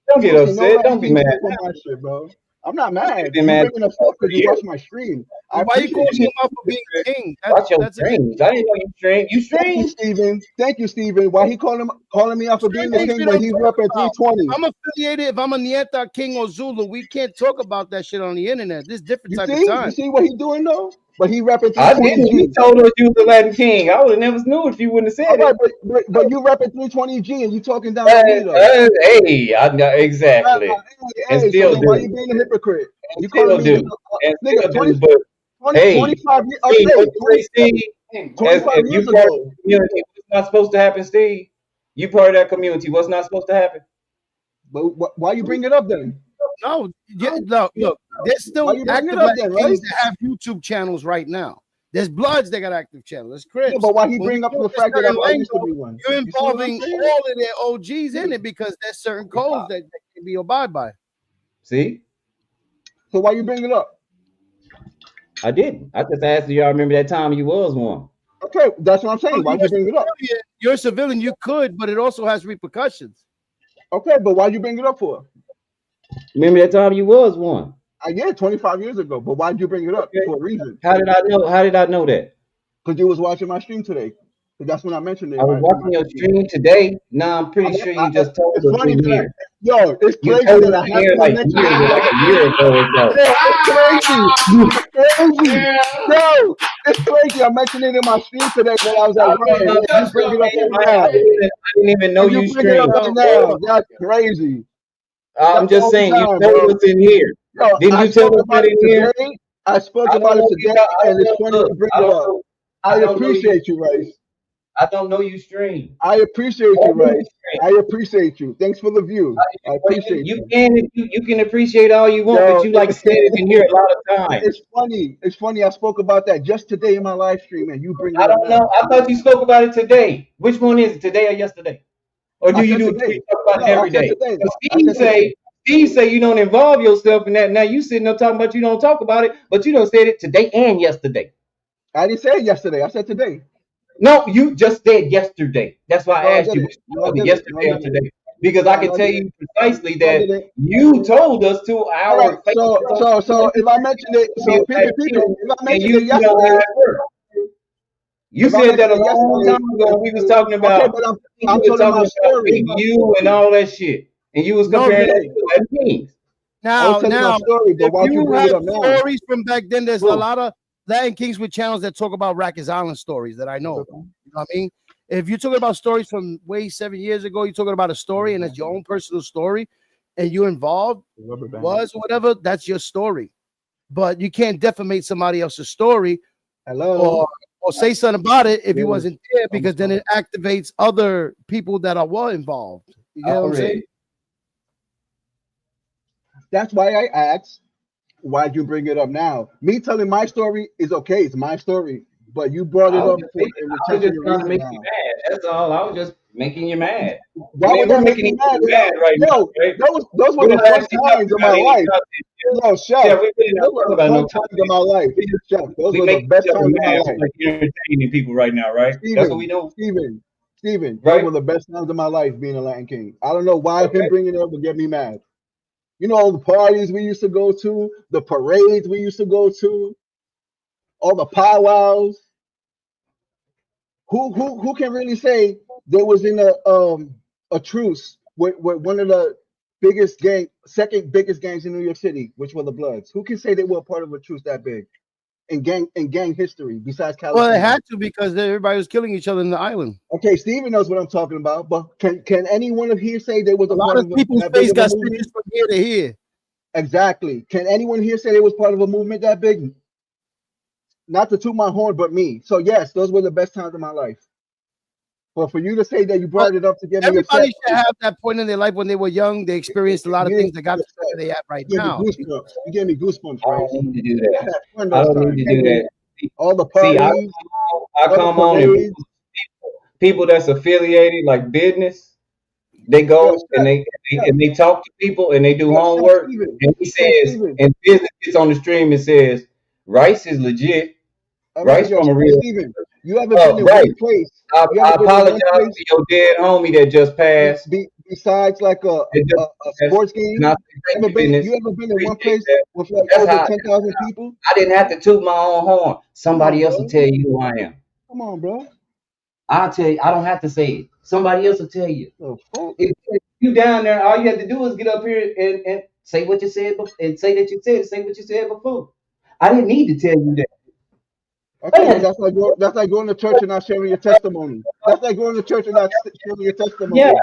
Speaker 3: Don't get
Speaker 5: Pussy, no
Speaker 3: upset.
Speaker 5: Latin
Speaker 3: Don't be
Speaker 5: King
Speaker 3: mad.
Speaker 5: stuff on my shit, bro. I'm not
Speaker 3: You've
Speaker 5: mad.
Speaker 3: been
Speaker 5: You
Speaker 3: mad
Speaker 5: bringing up stuff
Speaker 3: for
Speaker 5: because you
Speaker 3: years.
Speaker 5: watch my stream. I
Speaker 6: Why you
Speaker 5: appreciate
Speaker 6: calling
Speaker 5: you.
Speaker 6: him out for being king?
Speaker 3: Watch your
Speaker 6: That's against
Speaker 3: streams. I didn't know you stream. You
Speaker 5: Thank you,
Speaker 3: stream?
Speaker 5: Steven. Thank you, Steven. Why he calling me out for being
Speaker 6: certain
Speaker 5: the
Speaker 6: things
Speaker 5: king
Speaker 6: we
Speaker 5: when
Speaker 6: don't
Speaker 5: he's
Speaker 6: talk
Speaker 5: repping
Speaker 6: about.
Speaker 5: 320?
Speaker 6: I'm affiliated. If I'm a Nieta, King, or Zulu, we can't talk about that shit on the internet. This different
Speaker 5: You
Speaker 6: type of
Speaker 5: see? You
Speaker 6: time.
Speaker 5: see what he doing though? But he repping
Speaker 3: I didn't. You
Speaker 5: 320G.
Speaker 3: told us you was a Latin king. I would have never knew if you wouldn't have
Speaker 5: All
Speaker 3: said
Speaker 5: right,
Speaker 3: it.
Speaker 5: but you repping 320G and you talking down on me though.
Speaker 3: Hey, I know exactly. And
Speaker 5: So
Speaker 3: still
Speaker 5: then why
Speaker 3: do.
Speaker 5: you being a hypocrite?
Speaker 3: And
Speaker 5: You calling
Speaker 3: still
Speaker 5: me
Speaker 3: do. And
Speaker 5: nigga
Speaker 3: still
Speaker 5: 20,
Speaker 3: do. But
Speaker 5: 20,
Speaker 3: hey,
Speaker 5: 25 years
Speaker 3: Steve,
Speaker 5: okay,
Speaker 3: what you say, Steve? As
Speaker 5: 25
Speaker 3: if you
Speaker 5: years
Speaker 3: part of
Speaker 5: ago.
Speaker 3: the community, what's not supposed to happen, Steve? You part of that community. What's not supposed to happen?
Speaker 5: But why you bring it up then?
Speaker 6: No, yeah, look, there's
Speaker 5: Why
Speaker 6: still
Speaker 5: you bring it
Speaker 6: active
Speaker 5: up
Speaker 6: Latin
Speaker 5: then, right?
Speaker 6: kings that have YouTube channels right now. There's Bloods that got active channels. There's
Speaker 5: Yeah,
Speaker 6: Crips.
Speaker 5: but why he
Speaker 6: When we
Speaker 5: bring up
Speaker 6: go
Speaker 5: the
Speaker 6: to
Speaker 5: fact that
Speaker 6: certain
Speaker 5: I used to
Speaker 6: lingo,
Speaker 5: be one?
Speaker 6: you're
Speaker 5: You see what I'm
Speaker 6: involving
Speaker 5: saying?
Speaker 6: all of their OGs in it because there's certain codes that can be abide by.
Speaker 3: See?
Speaker 5: So why you bring it up?
Speaker 3: I didn't. I just asked you. Y'all remember that time you was one.
Speaker 5: Okay, that's what I'm saying.
Speaker 6: Well,
Speaker 5: Why'd you bring it up?
Speaker 6: you're a civilian, you could, but it also has repercussions.
Speaker 5: Okay, but why'd you bring it up for?
Speaker 3: Remember that time you was one.
Speaker 5: I did 25 years ago, but why'd you bring it up?
Speaker 3: Okay.
Speaker 5: For a reason.
Speaker 3: How did I know? How did I know that?
Speaker 5: Because you was watching my stream today. Because that's when I mentioned it
Speaker 3: I
Speaker 5: in
Speaker 3: was
Speaker 5: my
Speaker 3: watching your
Speaker 5: stream.
Speaker 3: stream today. Now I'm pretty sure you just told
Speaker 5: It's
Speaker 3: us
Speaker 5: funny
Speaker 3: in
Speaker 5: that
Speaker 3: here.
Speaker 5: it's
Speaker 3: You
Speaker 5: crazy
Speaker 3: told
Speaker 5: that
Speaker 3: us
Speaker 5: I
Speaker 3: in
Speaker 5: happen
Speaker 3: here
Speaker 5: to
Speaker 3: like
Speaker 5: mention
Speaker 3: years, like a year ago or so.
Speaker 5: Yo, it's crazy. It's crazy. Yo, it's crazy. I mentioned it in my stream today, but I was like, man, you bring it up right now.
Speaker 3: I didn't even know
Speaker 5: And you
Speaker 3: you
Speaker 5: bring it up
Speaker 3: streamed.
Speaker 5: right now. That's crazy.
Speaker 3: I'm
Speaker 5: That's
Speaker 3: just
Speaker 5: all the
Speaker 3: saying, you
Speaker 5: time,
Speaker 3: told
Speaker 5: bro.
Speaker 3: us in here.
Speaker 5: Yo,
Speaker 3: Didn't
Speaker 5: I
Speaker 3: you tell
Speaker 5: spoke
Speaker 3: us
Speaker 5: about
Speaker 3: that
Speaker 5: it
Speaker 3: in here?
Speaker 5: today. I spoke
Speaker 3: I don't
Speaker 5: about it
Speaker 3: know
Speaker 5: today,
Speaker 3: you. I
Speaker 5: and
Speaker 3: don't
Speaker 5: it's
Speaker 3: know.
Speaker 5: funny
Speaker 3: Look,
Speaker 5: you bring
Speaker 3: I
Speaker 5: it
Speaker 3: don't
Speaker 5: up.
Speaker 3: know.
Speaker 5: I
Speaker 3: I don't know you.
Speaker 5: appreciate you, Rice.
Speaker 3: I don't know you stream.
Speaker 5: I appreciate you, Rice. I appreciate you. Thanks for the view. I appreciate
Speaker 3: You
Speaker 5: you.
Speaker 3: can appreciate all you want, but
Speaker 5: Yo,
Speaker 3: you like said it in here a lot of times.
Speaker 5: it's funny. It's funny. I spoke about that just today in my live stream, and you bring
Speaker 3: I
Speaker 5: it up
Speaker 3: don't
Speaker 5: now.
Speaker 3: know. I thought you spoke about it today. Which one is it, today or yesterday? Or do
Speaker 5: I
Speaker 3: you
Speaker 5: said
Speaker 3: do
Speaker 5: today.
Speaker 3: talk about it
Speaker 5: No, I
Speaker 3: every
Speaker 5: said
Speaker 3: day?
Speaker 5: today.
Speaker 3: Because
Speaker 5: I said today.
Speaker 3: Steve say you don't involve yourself in that. Now you sitting there talking about you don't talk about it, but you done said it today and yesterday.
Speaker 5: I didn't say it yesterday. I said today.
Speaker 3: No, you just said yesterday. That's why
Speaker 5: No,
Speaker 3: I
Speaker 5: I
Speaker 3: asked you
Speaker 5: didn't. No, I
Speaker 3: whether
Speaker 5: didn't. No, I
Speaker 3: yesterday or
Speaker 5: didn't.
Speaker 3: today. Because I
Speaker 5: No,
Speaker 3: can
Speaker 5: no, I
Speaker 3: tell
Speaker 5: didn't.
Speaker 3: you precisely
Speaker 5: No, I
Speaker 3: that
Speaker 5: didn't.
Speaker 3: you told us to
Speaker 5: All right.
Speaker 3: our face.
Speaker 5: So if I mentioned it, so peep it, if I
Speaker 3: And
Speaker 5: mentioned
Speaker 3: you
Speaker 5: it
Speaker 3: know how
Speaker 5: yesterday,
Speaker 3: it works. You
Speaker 5: if I
Speaker 3: said that
Speaker 5: mentioned
Speaker 3: a
Speaker 5: it
Speaker 3: long
Speaker 5: yesterday,
Speaker 3: time ago. We was talking
Speaker 5: okay,
Speaker 3: about
Speaker 5: but
Speaker 3: people
Speaker 5: I'm
Speaker 3: were
Speaker 5: telling
Speaker 3: talking
Speaker 5: my
Speaker 3: about Big
Speaker 5: story.
Speaker 3: U and all that shit. And you was
Speaker 6: No,
Speaker 3: comparing that
Speaker 6: really.
Speaker 3: to Latin Kings.
Speaker 5: I was
Speaker 6: Now,
Speaker 5: telling my
Speaker 6: now,
Speaker 5: story, but
Speaker 6: if
Speaker 5: why'd you
Speaker 6: you
Speaker 5: bring it
Speaker 6: have
Speaker 5: up now?
Speaker 6: stories from back then, there's a
Speaker 5: Who?
Speaker 6: lot of Latin Kings with channels that talk about Rikers Island stories that I know. You know what I mean? If you're talking about stories from way 7 years ago, you're talking about a story and it's your own personal story, and you involved was whatever, that's your story. But you can't defamate somebody else's story
Speaker 5: Hello.
Speaker 6: or say something about it if you
Speaker 5: Yeah.
Speaker 6: wasn't there, because then it activates other people that were involved. You get what I'm saying?
Speaker 3: Already.
Speaker 5: That's why I asked, why'd you bring it up now? Me telling my story is okay. It's my story. But you brought it
Speaker 3: I was
Speaker 5: up
Speaker 3: just,
Speaker 5: for in
Speaker 3: I was just
Speaker 5: retaliation
Speaker 3: trying to
Speaker 5: reason
Speaker 3: make you
Speaker 5: now.
Speaker 3: mad. That's all. I was just making you mad. I
Speaker 5: Why
Speaker 3: mean,
Speaker 5: would
Speaker 3: we're
Speaker 5: that make
Speaker 3: making
Speaker 5: me
Speaker 3: each
Speaker 5: mad?
Speaker 3: other mad right now,
Speaker 5: Yo,
Speaker 3: right?
Speaker 5: those were
Speaker 3: We
Speaker 5: the
Speaker 3: don't
Speaker 5: fun
Speaker 3: actually talk
Speaker 5: times of
Speaker 3: about
Speaker 5: my
Speaker 3: any
Speaker 5: life.
Speaker 3: content.
Speaker 5: Yo, Chef,
Speaker 3: Yeah, we really not
Speaker 5: those were
Speaker 3: talking
Speaker 5: the
Speaker 3: about no
Speaker 5: fun times of
Speaker 3: content.
Speaker 5: my life.
Speaker 3: We just
Speaker 5: Chef, those
Speaker 3: we
Speaker 5: were the
Speaker 3: make
Speaker 5: best
Speaker 3: each other
Speaker 5: times of my
Speaker 3: mad.
Speaker 5: life.
Speaker 3: We like entertaining people right now, right? That's what we do,
Speaker 5: Steven, those
Speaker 3: right?
Speaker 5: were the best times of my life being a Latin King. I don't know why him
Speaker 3: Okay.
Speaker 5: bringing it up would get me mad. You know, all the parties we used to go to, the parades we used to go to, all the powwows. Who can really say there was in a truce with one of the second biggest gangs in New York City, which were the Bloods? Who can say they were a part of a truce that big in gang history besides
Speaker 6: Well, it
Speaker 5: California?
Speaker 6: had to, because everybody was killing each other in the island.
Speaker 5: Okay, Steven knows what I'm talking about, but can anyone of here say they was
Speaker 6: A
Speaker 5: a
Speaker 6: lot
Speaker 5: part
Speaker 6: of
Speaker 5: of
Speaker 6: people's
Speaker 5: that big
Speaker 6: face
Speaker 5: of a
Speaker 6: got
Speaker 5: movement?
Speaker 6: stitches from here to here.
Speaker 5: Exactly. Can anyone here say they was part of a movement that big? Not to toot my horn, but me. So yes, those were the best times of my life. But for you to say that you
Speaker 6: But
Speaker 5: brought it up to get me upset,
Speaker 6: everybody should have that point in their life when they were young. They experienced a lot of
Speaker 5: you
Speaker 6: things
Speaker 5: didn't
Speaker 6: that
Speaker 5: get
Speaker 6: got
Speaker 5: me
Speaker 6: to
Speaker 5: upset.
Speaker 6: where they at right
Speaker 5: You gave me
Speaker 6: now.
Speaker 5: goosebumps. You gave me goosebumps,
Speaker 3: I
Speaker 5: Rice.
Speaker 3: don't need to do
Speaker 5: I
Speaker 3: that.
Speaker 5: had fun
Speaker 3: I
Speaker 5: those
Speaker 3: don't need
Speaker 5: times.
Speaker 3: to do that.
Speaker 5: All the
Speaker 3: See,
Speaker 5: parties,
Speaker 3: I
Speaker 5: all the
Speaker 3: come on and
Speaker 5: parades.
Speaker 3: people that's affiliated like business, they
Speaker 5: Yo,
Speaker 3: go and
Speaker 5: Chef,
Speaker 3: they talk to people and they do
Speaker 5: yo, Chef
Speaker 3: homework.
Speaker 5: Steven.
Speaker 3: And he
Speaker 5: Chef
Speaker 3: says,
Speaker 5: Steven.
Speaker 3: and business gets on the stream and says, Rice is legit.
Speaker 5: All right,
Speaker 3: Rice
Speaker 5: yo,
Speaker 3: from a
Speaker 5: Chef
Speaker 3: real.
Speaker 5: Steven. You ever been in
Speaker 3: Right.
Speaker 5: one place?
Speaker 3: I,
Speaker 5: You
Speaker 3: I
Speaker 5: ever been in
Speaker 3: apologize
Speaker 5: one place
Speaker 3: to your dead homie that just passed.
Speaker 5: besides like
Speaker 3: That just
Speaker 5: a
Speaker 3: passed.
Speaker 5: sports
Speaker 3: And I
Speaker 5: game?
Speaker 3: say thank you, business.
Speaker 5: You ever been in one
Speaker 3: Appreciate
Speaker 5: place
Speaker 3: that.
Speaker 5: with like
Speaker 3: That's
Speaker 5: over
Speaker 3: how
Speaker 5: 10,000 people?
Speaker 3: I didn't have to toot my own horn.
Speaker 5: Come on,
Speaker 3: Somebody else will
Speaker 5: bro.
Speaker 3: tell you who I am.
Speaker 5: Come on, bro.
Speaker 3: I'll tell you. I don't have to say it. Somebody else will tell you.
Speaker 5: The fuck?
Speaker 3: If you down there, all you have to do is get up here and say what you said and say that you say what you said before. I didn't need to tell you that. I
Speaker 5: Okay,
Speaker 3: didn't
Speaker 5: but
Speaker 3: have to-
Speaker 5: that's like going to church and not sharing your testimony. That's like going to church and not sharing your
Speaker 3: yeah,
Speaker 5: testimony.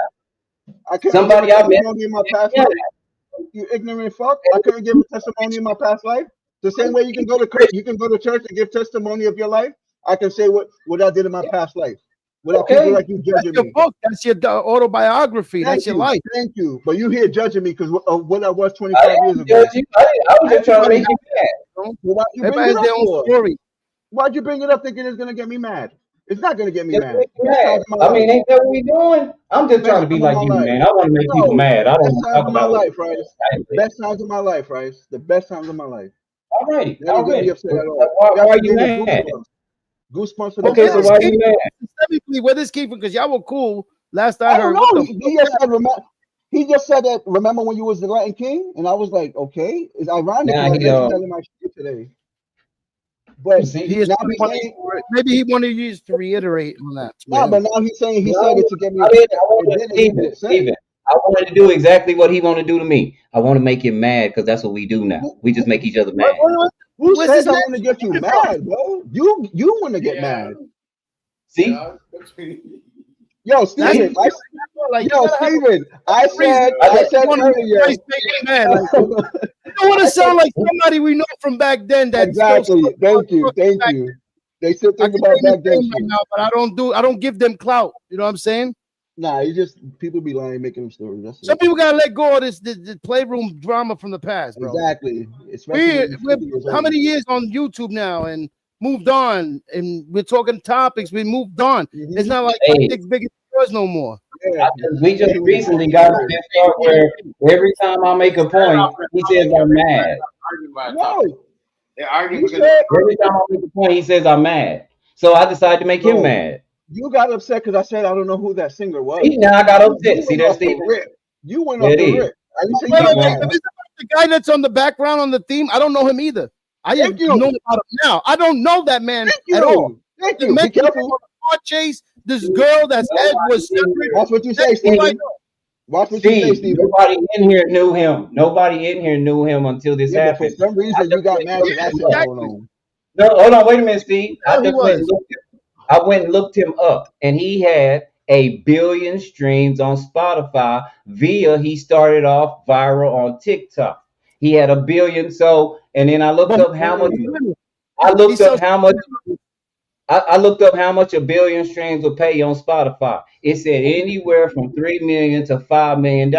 Speaker 5: I couldn't give a
Speaker 3: somebody I met.
Speaker 5: testimony in my past
Speaker 3: Yeah,
Speaker 5: life. You ignorant fuck. I couldn't give a testimony in my past life. The same way you can go to church and give testimony of your life. I can say what I did in my past life without people
Speaker 3: okay.
Speaker 5: like you
Speaker 6: That's
Speaker 5: judging
Speaker 6: your
Speaker 5: me.
Speaker 6: book. That's your autobiography. That's your life.
Speaker 5: Thank you. But you here judging me because of what I was
Speaker 3: I
Speaker 5: 25 years
Speaker 3: didn't
Speaker 5: ago.
Speaker 3: judge you. I was just trying to
Speaker 6: Everybody
Speaker 3: make you mad.
Speaker 6: has,
Speaker 5: Well, why'd you bring
Speaker 6: everybody
Speaker 5: it
Speaker 6: has
Speaker 5: up
Speaker 6: their own
Speaker 5: for?
Speaker 6: story.
Speaker 5: Why'd you bring it up thinking it's gonna get me mad? It's not gonna get me
Speaker 3: Just to
Speaker 5: mad.
Speaker 3: make you
Speaker 5: Best
Speaker 3: mad.
Speaker 5: times of my
Speaker 3: I
Speaker 5: life.
Speaker 3: mean, ain't that what we doing? I'm just trying
Speaker 5: Best
Speaker 3: to be
Speaker 5: time of
Speaker 3: like
Speaker 5: my
Speaker 3: you,
Speaker 5: life.
Speaker 3: man. I want to make people
Speaker 5: No,
Speaker 3: mad. I don't
Speaker 5: best
Speaker 3: want to
Speaker 5: times
Speaker 3: talk
Speaker 5: of my
Speaker 3: about what
Speaker 5: life, Rice. Best times of my life, Rice. The best times of my life.
Speaker 3: already,
Speaker 5: That don't get me
Speaker 3: already.
Speaker 5: upset
Speaker 3: But
Speaker 5: at all.
Speaker 3: why
Speaker 5: Y'all
Speaker 3: are
Speaker 5: just
Speaker 3: you
Speaker 5: gave me
Speaker 3: mad?
Speaker 5: goosebumps. Goosebumps for the
Speaker 6: But
Speaker 3: Okay,
Speaker 6: where
Speaker 3: so
Speaker 5: times.
Speaker 6: this
Speaker 3: why
Speaker 6: came
Speaker 3: you mad?
Speaker 6: from, specifically, where this came from, because y'all were cool. Last I
Speaker 5: I don't
Speaker 6: heard, what the
Speaker 5: know.
Speaker 6: fuck?
Speaker 5: He just said, he just said that, remember when you was the Latin King? And I was like, okay. It's ironic
Speaker 3: Now
Speaker 5: because I
Speaker 3: he
Speaker 5: mentioned that in my shit today. But
Speaker 6: He
Speaker 3: see.
Speaker 6: is
Speaker 5: now
Speaker 6: probably
Speaker 5: he's saying,
Speaker 6: maybe he wanted you to reiterate on that.
Speaker 5: no,
Speaker 6: Man.
Speaker 5: but now he's saying he said
Speaker 3: No,
Speaker 5: it to get me
Speaker 3: I
Speaker 5: upset.
Speaker 3: didn't. I
Speaker 5: It
Speaker 3: wanted
Speaker 5: didn't get me
Speaker 3: Steven.
Speaker 5: upset.
Speaker 3: Steven. I wanted to do exactly what he wanted to do to me. I want to make him mad because that's what we do now.
Speaker 5: Who,
Speaker 3: We just make each other mad.
Speaker 5: who
Speaker 6: Where's
Speaker 5: says
Speaker 6: this
Speaker 5: I
Speaker 6: man
Speaker 5: want to get you
Speaker 6: coming from?
Speaker 5: mad, bro? You want to get mad.
Speaker 3: See?
Speaker 5: Yo,
Speaker 6: That's
Speaker 5: Steven,
Speaker 6: like, you
Speaker 5: yo,
Speaker 6: gotta have
Speaker 5: Steven, I
Speaker 6: reason.
Speaker 5: said
Speaker 6: Want to make
Speaker 5: earlier.
Speaker 6: Christ make you mad. Like, you don't want
Speaker 5: I
Speaker 6: to
Speaker 5: said,
Speaker 6: sound like somebody we know from back then that still
Speaker 5: exactly. Thank you. Thank you. They still
Speaker 6: I
Speaker 5: think
Speaker 6: can
Speaker 5: about
Speaker 6: name his
Speaker 5: back then
Speaker 6: name right
Speaker 5: shit.
Speaker 6: now, but I don't give them clout. You know what I'm saying?
Speaker 5: Nah, you just people be lying, making them stories. That's
Speaker 6: Some
Speaker 5: it.
Speaker 6: people gotta let go of this playroom drama from the past, bro.
Speaker 5: Exactly. Especially when you're 50 years
Speaker 6: How
Speaker 5: old.
Speaker 6: many years on YouTube now and moved on, and we're talking topics. We moved on.
Speaker 5: Mhm.
Speaker 6: It's not like my
Speaker 3: Hey,
Speaker 6: dick's bigger yours no more.
Speaker 5: Yeah.
Speaker 3: We just recently got to this part where every time I make a point, he says I'm mad.
Speaker 1: Arguing about a
Speaker 5: No,
Speaker 1: topic. They're arguing
Speaker 5: you
Speaker 1: because
Speaker 5: said
Speaker 3: Every time I make a point, he says I'm mad. So I decided to make him
Speaker 5: no.
Speaker 3: mad.
Speaker 5: You got upset because I said I don't know who that singer
Speaker 3: See,
Speaker 5: was.
Speaker 3: now I got
Speaker 5: You
Speaker 3: upset. See
Speaker 5: went
Speaker 3: that,
Speaker 5: off the
Speaker 3: Steve?
Speaker 5: rip. You went
Speaker 3: There
Speaker 5: off
Speaker 3: it
Speaker 5: the
Speaker 3: is.
Speaker 5: rip. I didn't say you
Speaker 6: Wait,
Speaker 5: got
Speaker 6: wait,
Speaker 5: mad.
Speaker 6: if it's about the guy that's on the background on the theme, I don't know him either. I just
Speaker 5: Thank you.
Speaker 6: know about him now. I don't know that man
Speaker 5: Thank
Speaker 6: at all.
Speaker 5: you. Thank
Speaker 6: The
Speaker 5: you. Be
Speaker 6: mention him
Speaker 5: careful.
Speaker 6: on the car chase, this girl that's Ed was separate.
Speaker 5: Watch what you say,
Speaker 6: That's all I
Speaker 5: Steven.
Speaker 6: know.
Speaker 5: Watch what you say,
Speaker 3: Steve,
Speaker 5: Steven.
Speaker 3: nobody in here knew him. Nobody in here knew him until this
Speaker 5: Yeah, but for
Speaker 3: happened.
Speaker 5: some reason you got mad because I said I don't
Speaker 6: Exactly.
Speaker 5: know.
Speaker 3: No, hold on, wait a minute, Steve.
Speaker 6: Hell, he was.
Speaker 3: I went and looked him up, and he had 1 billion streams on Spotify via he started off viral on TikTok. He had 1 billion. So, and then I looked
Speaker 6: But
Speaker 3: up how much.
Speaker 6: he
Speaker 3: I looked up
Speaker 6: sells-
Speaker 3: how much. I looked up how much 1 billion streams would pay on Spotify. It said anywhere from $3 million to $5 million.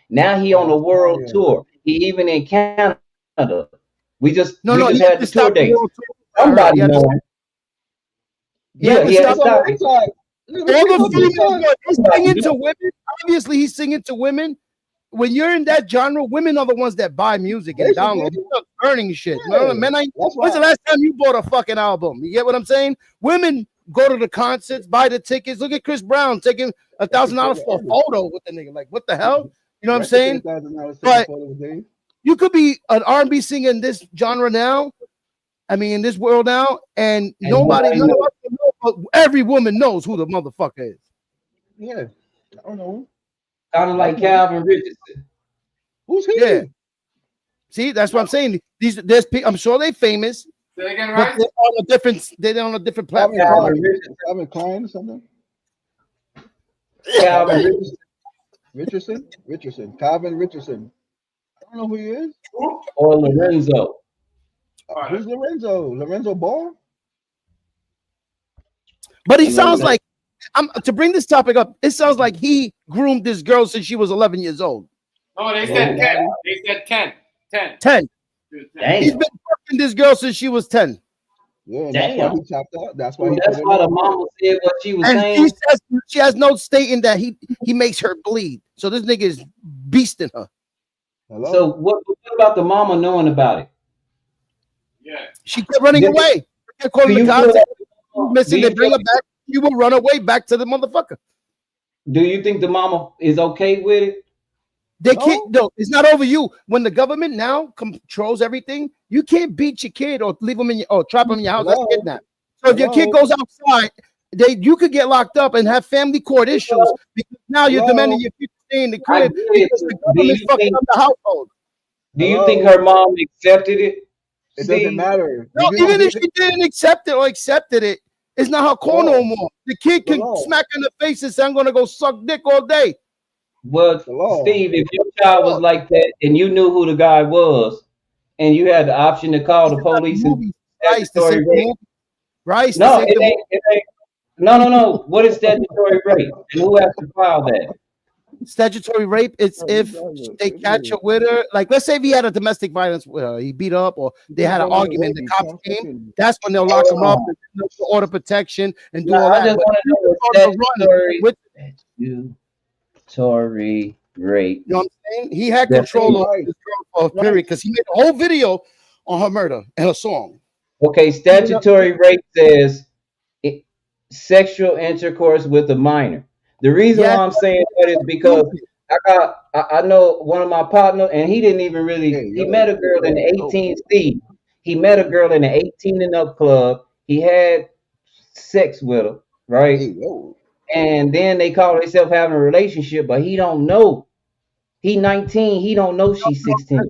Speaker 3: Now he on a world tour. He even in Canada. We just
Speaker 6: No,
Speaker 3: we
Speaker 6: he
Speaker 3: just
Speaker 6: had
Speaker 3: had
Speaker 6: to
Speaker 3: the tour
Speaker 6: stop the
Speaker 3: dates.
Speaker 6: world tour. I heard.
Speaker 3: Somebody
Speaker 6: He had to
Speaker 3: know
Speaker 6: stop-
Speaker 3: him.
Speaker 6: he had
Speaker 3: Yeah,
Speaker 6: to
Speaker 3: he had to
Speaker 6: stop
Speaker 3: stop
Speaker 6: the-
Speaker 3: it.
Speaker 6: All the females, but he's
Speaker 3: Somebody
Speaker 6: singing
Speaker 3: knew.
Speaker 6: to women. Obviously, he's singing to women. When you're in that genre, women are the ones that buy music and
Speaker 5: Basically.
Speaker 6: download. You're not earning shit.
Speaker 5: Yeah.
Speaker 6: Men,
Speaker 5: That's
Speaker 6: when's
Speaker 5: why.
Speaker 6: the last time you bought a fucking album? You get what I'm saying? Women go to the concerts, buy the tickets. Look at Chris Brown taking $1,000 for a photo with the nigga. Like, what the hell? You know what I'm saying? But you could be an R&B singer in this genre now. I mean, in this world now, and nobody
Speaker 3: nobody
Speaker 6: none of
Speaker 3: knows.
Speaker 6: us know, but every woman knows who the motherfucker is.
Speaker 5: Yeah. I don't know.
Speaker 3: Kind of like Calvin Richardson.
Speaker 5: Who's he?
Speaker 6: Yeah. See, that's what I'm saying. There's I'm sure they're famous,
Speaker 1: say again,
Speaker 6: but
Speaker 1: right?
Speaker 6: they're on a different platform.
Speaker 3: Calvin Richardson.
Speaker 5: Calvin Klein or something?
Speaker 3: Calvin Richardson.
Speaker 5: Richardson. Calvin Richardson. I don't know who he is.
Speaker 3: Or Lorenzo.
Speaker 5: Who's Lorenzo? Lorenzo Ball?
Speaker 6: But he sounds like to bring this topic up, it sounds like he groomed this girl since she was 11 years old.
Speaker 1: No, they said 10. They said 10. 10.
Speaker 6: 10.
Speaker 3: Damn.
Speaker 6: He's been fucking this girl since she was 10.
Speaker 5: Yeah, that's why he chopped out. That's why
Speaker 3: That's why the mama said what she was
Speaker 6: And
Speaker 3: saying.
Speaker 6: she has no stating that he makes her bleed. So this nigga is beasting her.
Speaker 5: Hello?
Speaker 3: So what about the mama knowing about it?
Speaker 1: Yeah.
Speaker 6: She kept running away. They kept calling
Speaker 3: Do
Speaker 6: the
Speaker 3: you
Speaker 6: cops.
Speaker 3: feel that-
Speaker 6: Missing,
Speaker 3: do
Speaker 6: they
Speaker 3: you
Speaker 6: bring
Speaker 3: feel-
Speaker 6: her back. You will run away back to the motherfucker.
Speaker 3: Do you think the mama is okay with it?
Speaker 6: They can't. No, it's not over you. When the government now controls everything, you can't beat your kid or leave him in your or trap him in your house. That's kidnap. So if your kid goes outside, you could get locked up and have family court issues because now you're demanding your kid to stay in the crib because the government's fucking up the household.
Speaker 3: Do you think her mom accepted it?
Speaker 5: It doesn't matter.
Speaker 6: No, even if she didn't accept it or accepted it, it's not her call no more. The kid can smack her in the face and say, "I'm gonna go suck dick all day."
Speaker 3: Well, Steve, if your child was like that and you knew who the guy was, and you had the option to call the police and statutory rape,
Speaker 6: right?
Speaker 3: No, it ain't. No. What is statutory rape, and who has to file that?
Speaker 6: Statutory rape, it's if they catch her with her. Like, let's say if he had a domestic violence with her, he beat her up, or they had an argument, the cops came, that's when they'll lock him up and order protection and do all
Speaker 3: I
Speaker 6: that.
Speaker 3: just want to know statutory rape.
Speaker 6: You know what I'm saying? He had control of this girl for a period because he made a whole video on her murder and her song.
Speaker 3: Okay, statutory rape says sexual intercourse with a minor. The reason why I'm saying that is because I know one of my partners, and he didn't even really. He met a girl in the 18 Steve. He met a girl in the 18 and up club. He had sex with her, right? And then they call themselves having a relationship, but he don't know. He 19. He don't know she's 16.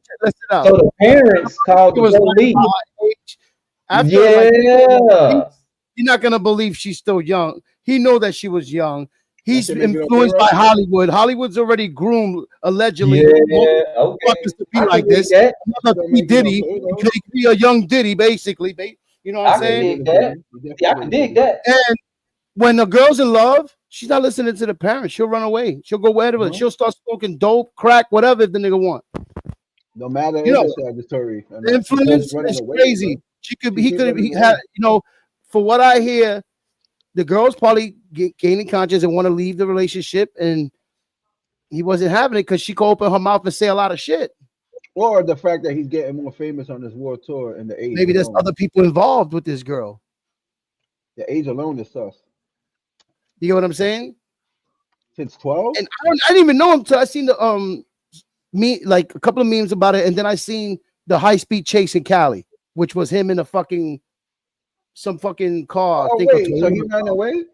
Speaker 3: So the parents called the police.
Speaker 6: You're not gonna believe she's still young. He know that she was young. He's influenced by Hollywood. Hollywood's already groomed allegedly to be like this. He Diddy, he could be a young Diddy, basically. You know what I'm saying?
Speaker 3: I can dig that.
Speaker 6: And when the girl's in love, she's not listening to the parents. She'll run away. She'll go wherever. She'll start smoking dope, crack, whatever if the nigga want.
Speaker 5: No matter,
Speaker 6: you know,
Speaker 5: statutory.
Speaker 6: The influence is crazy. He could had, for what I hear, the girl's probably gaining conscience and want to leave the relationship, and he wasn't having it because she could open her mouth and say a lot of shit.
Speaker 5: Or the fact that he's getting more famous on this world tour and the age.
Speaker 6: Maybe there's
Speaker 5: alone.
Speaker 6: other people involved with this girl.
Speaker 5: The age alone is sus.
Speaker 6: You get what I'm saying?
Speaker 5: Since 12?
Speaker 6: And I didn't even know him till I seen the like a couple of memes about it, and then I seen the high-speed chase in Cali, which was him in some fucking car.
Speaker 5: Oh, wait, so he ran away?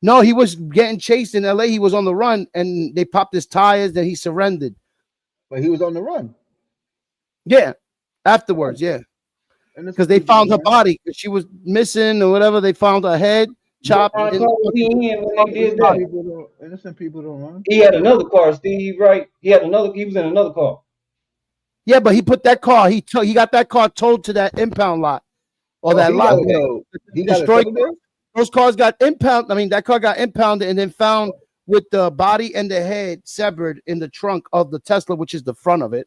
Speaker 6: No, he was getting chased in LA. He was on the run, and they popped his tires. Then he surrendered.
Speaker 5: But he was on the run.
Speaker 6: Yeah, afterwards, yeah, because they found her body. She was missing or whatever. They found her head chopped.
Speaker 3: When they did that.
Speaker 5: Innocent people don't run.
Speaker 3: He had another car, Steve, right? He was in another car.
Speaker 6: Yeah, but he put that car. He got that car towed to that impound lot, or that lot.
Speaker 5: He got
Speaker 6: destroyed. Those cars got impounded. I mean, that car got impounded and then found with the body and the head severed in the trunk of the Tesla, which is the front of it.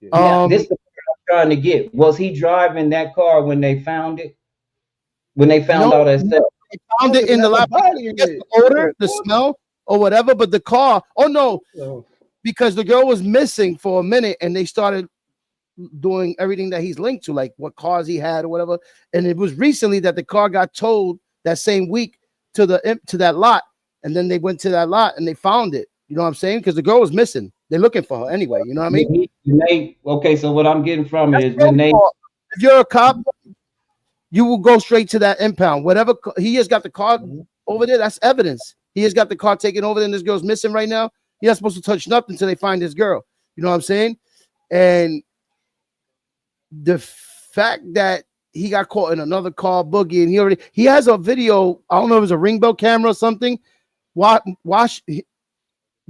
Speaker 3: This is the part I'm trying to get. Was he driving that car when they found it? When they found all that stuff?
Speaker 6: They found it in the lot. The odor, the smell, or whatever. But the car, because the girl was missing for a minute, and they started doing everything that he's linked to, like what cars he had or whatever. And it was recently that the car got towed that same week to that lot, and then they went to that lot and they found it. You know what I'm saying? Because the girl was missing. They're looking for her anyway. You know what I mean?
Speaker 3: Okay, so what I'm getting from it is
Speaker 6: if you're a cop, you will go straight to that impound. Whatever he has got the car over there, that's evidence. He has got the car taken over there, and this girl's missing right now. He's not supposed to touch nothing until they find this girl. You know what I'm saying? And the fact that he got caught in another car boogie, and he has a video. I don't know if it was a ring bell camera or something.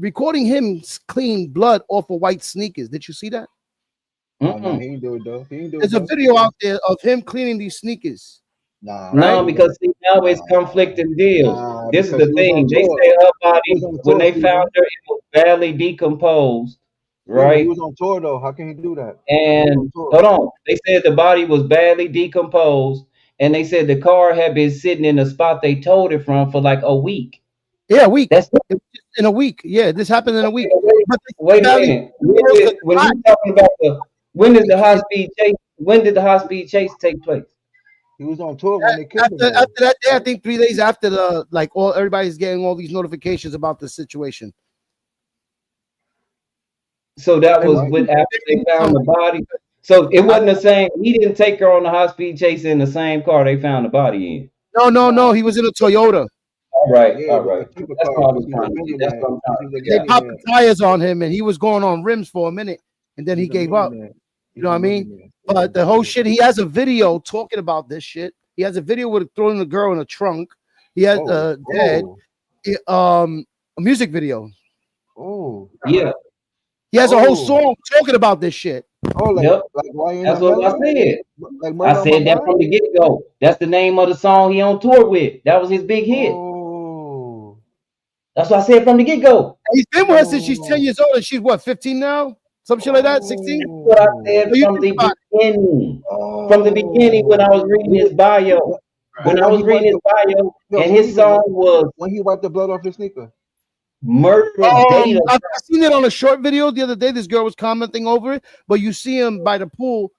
Speaker 6: Recording him clean blood off of white sneakers. Did you see that?
Speaker 5: No, he didn't do it though.
Speaker 6: There's a video out there of him cleaning these sneakers.
Speaker 3: No, because see, now it's conflicting deals. This is the thing. They say her body, when they found her, it was badly decomposed. Right.
Speaker 5: He was on tour though. How can he do that?
Speaker 3: And hold on. They said the body was badly decomposed, and they said the car had been sitting in the spot they towed it from for like a week.
Speaker 6: Yeah, a week. That's in a week. Yeah, this happened in a week.
Speaker 3: Wait a minute. When you talking about when did the high speed chase? When did the high speed chase take place?
Speaker 5: He was on tour when they killed him.
Speaker 6: After that day, I think 3 days after everybody's getting all these notifications about the situation.
Speaker 3: So that was after they found the body. So it wasn't the same. He didn't take her on the high speed chase in the same car they found the body in.
Speaker 6: No. He was in a Toyota.
Speaker 3: All right. That's what I was trying to get. That's what I'm trying to get.
Speaker 6: They popped the tires on him, and he was going on rims for a minute, and then he gave up. You know what I mean? But the whole shit, he has a video talking about this shit. He has a video with throwing the girl in a trunk. He has a music video.
Speaker 5: Oh,
Speaker 3: yeah.
Speaker 6: He has a whole song talking about this shit.
Speaker 5: Oh,
Speaker 3: that's what I said. I said that from the get-go. That's the name of the song he on tour with. That was his big hit.
Speaker 5: Oh.
Speaker 3: That's what I said from the get-go.
Speaker 6: He's been with her since she's 10 years old, and she's what, 15 now? Some shit like that, 16?
Speaker 3: That's what I said from the beginning. From the beginning when I was reading his bio. When I was reading his bio, and his song was...
Speaker 5: When he wiped the blood off his sneaker.
Speaker 3: Murder Data.
Speaker 6: I've seen it on a short video the other day. This girl was commenting over it, but you see him by the pool,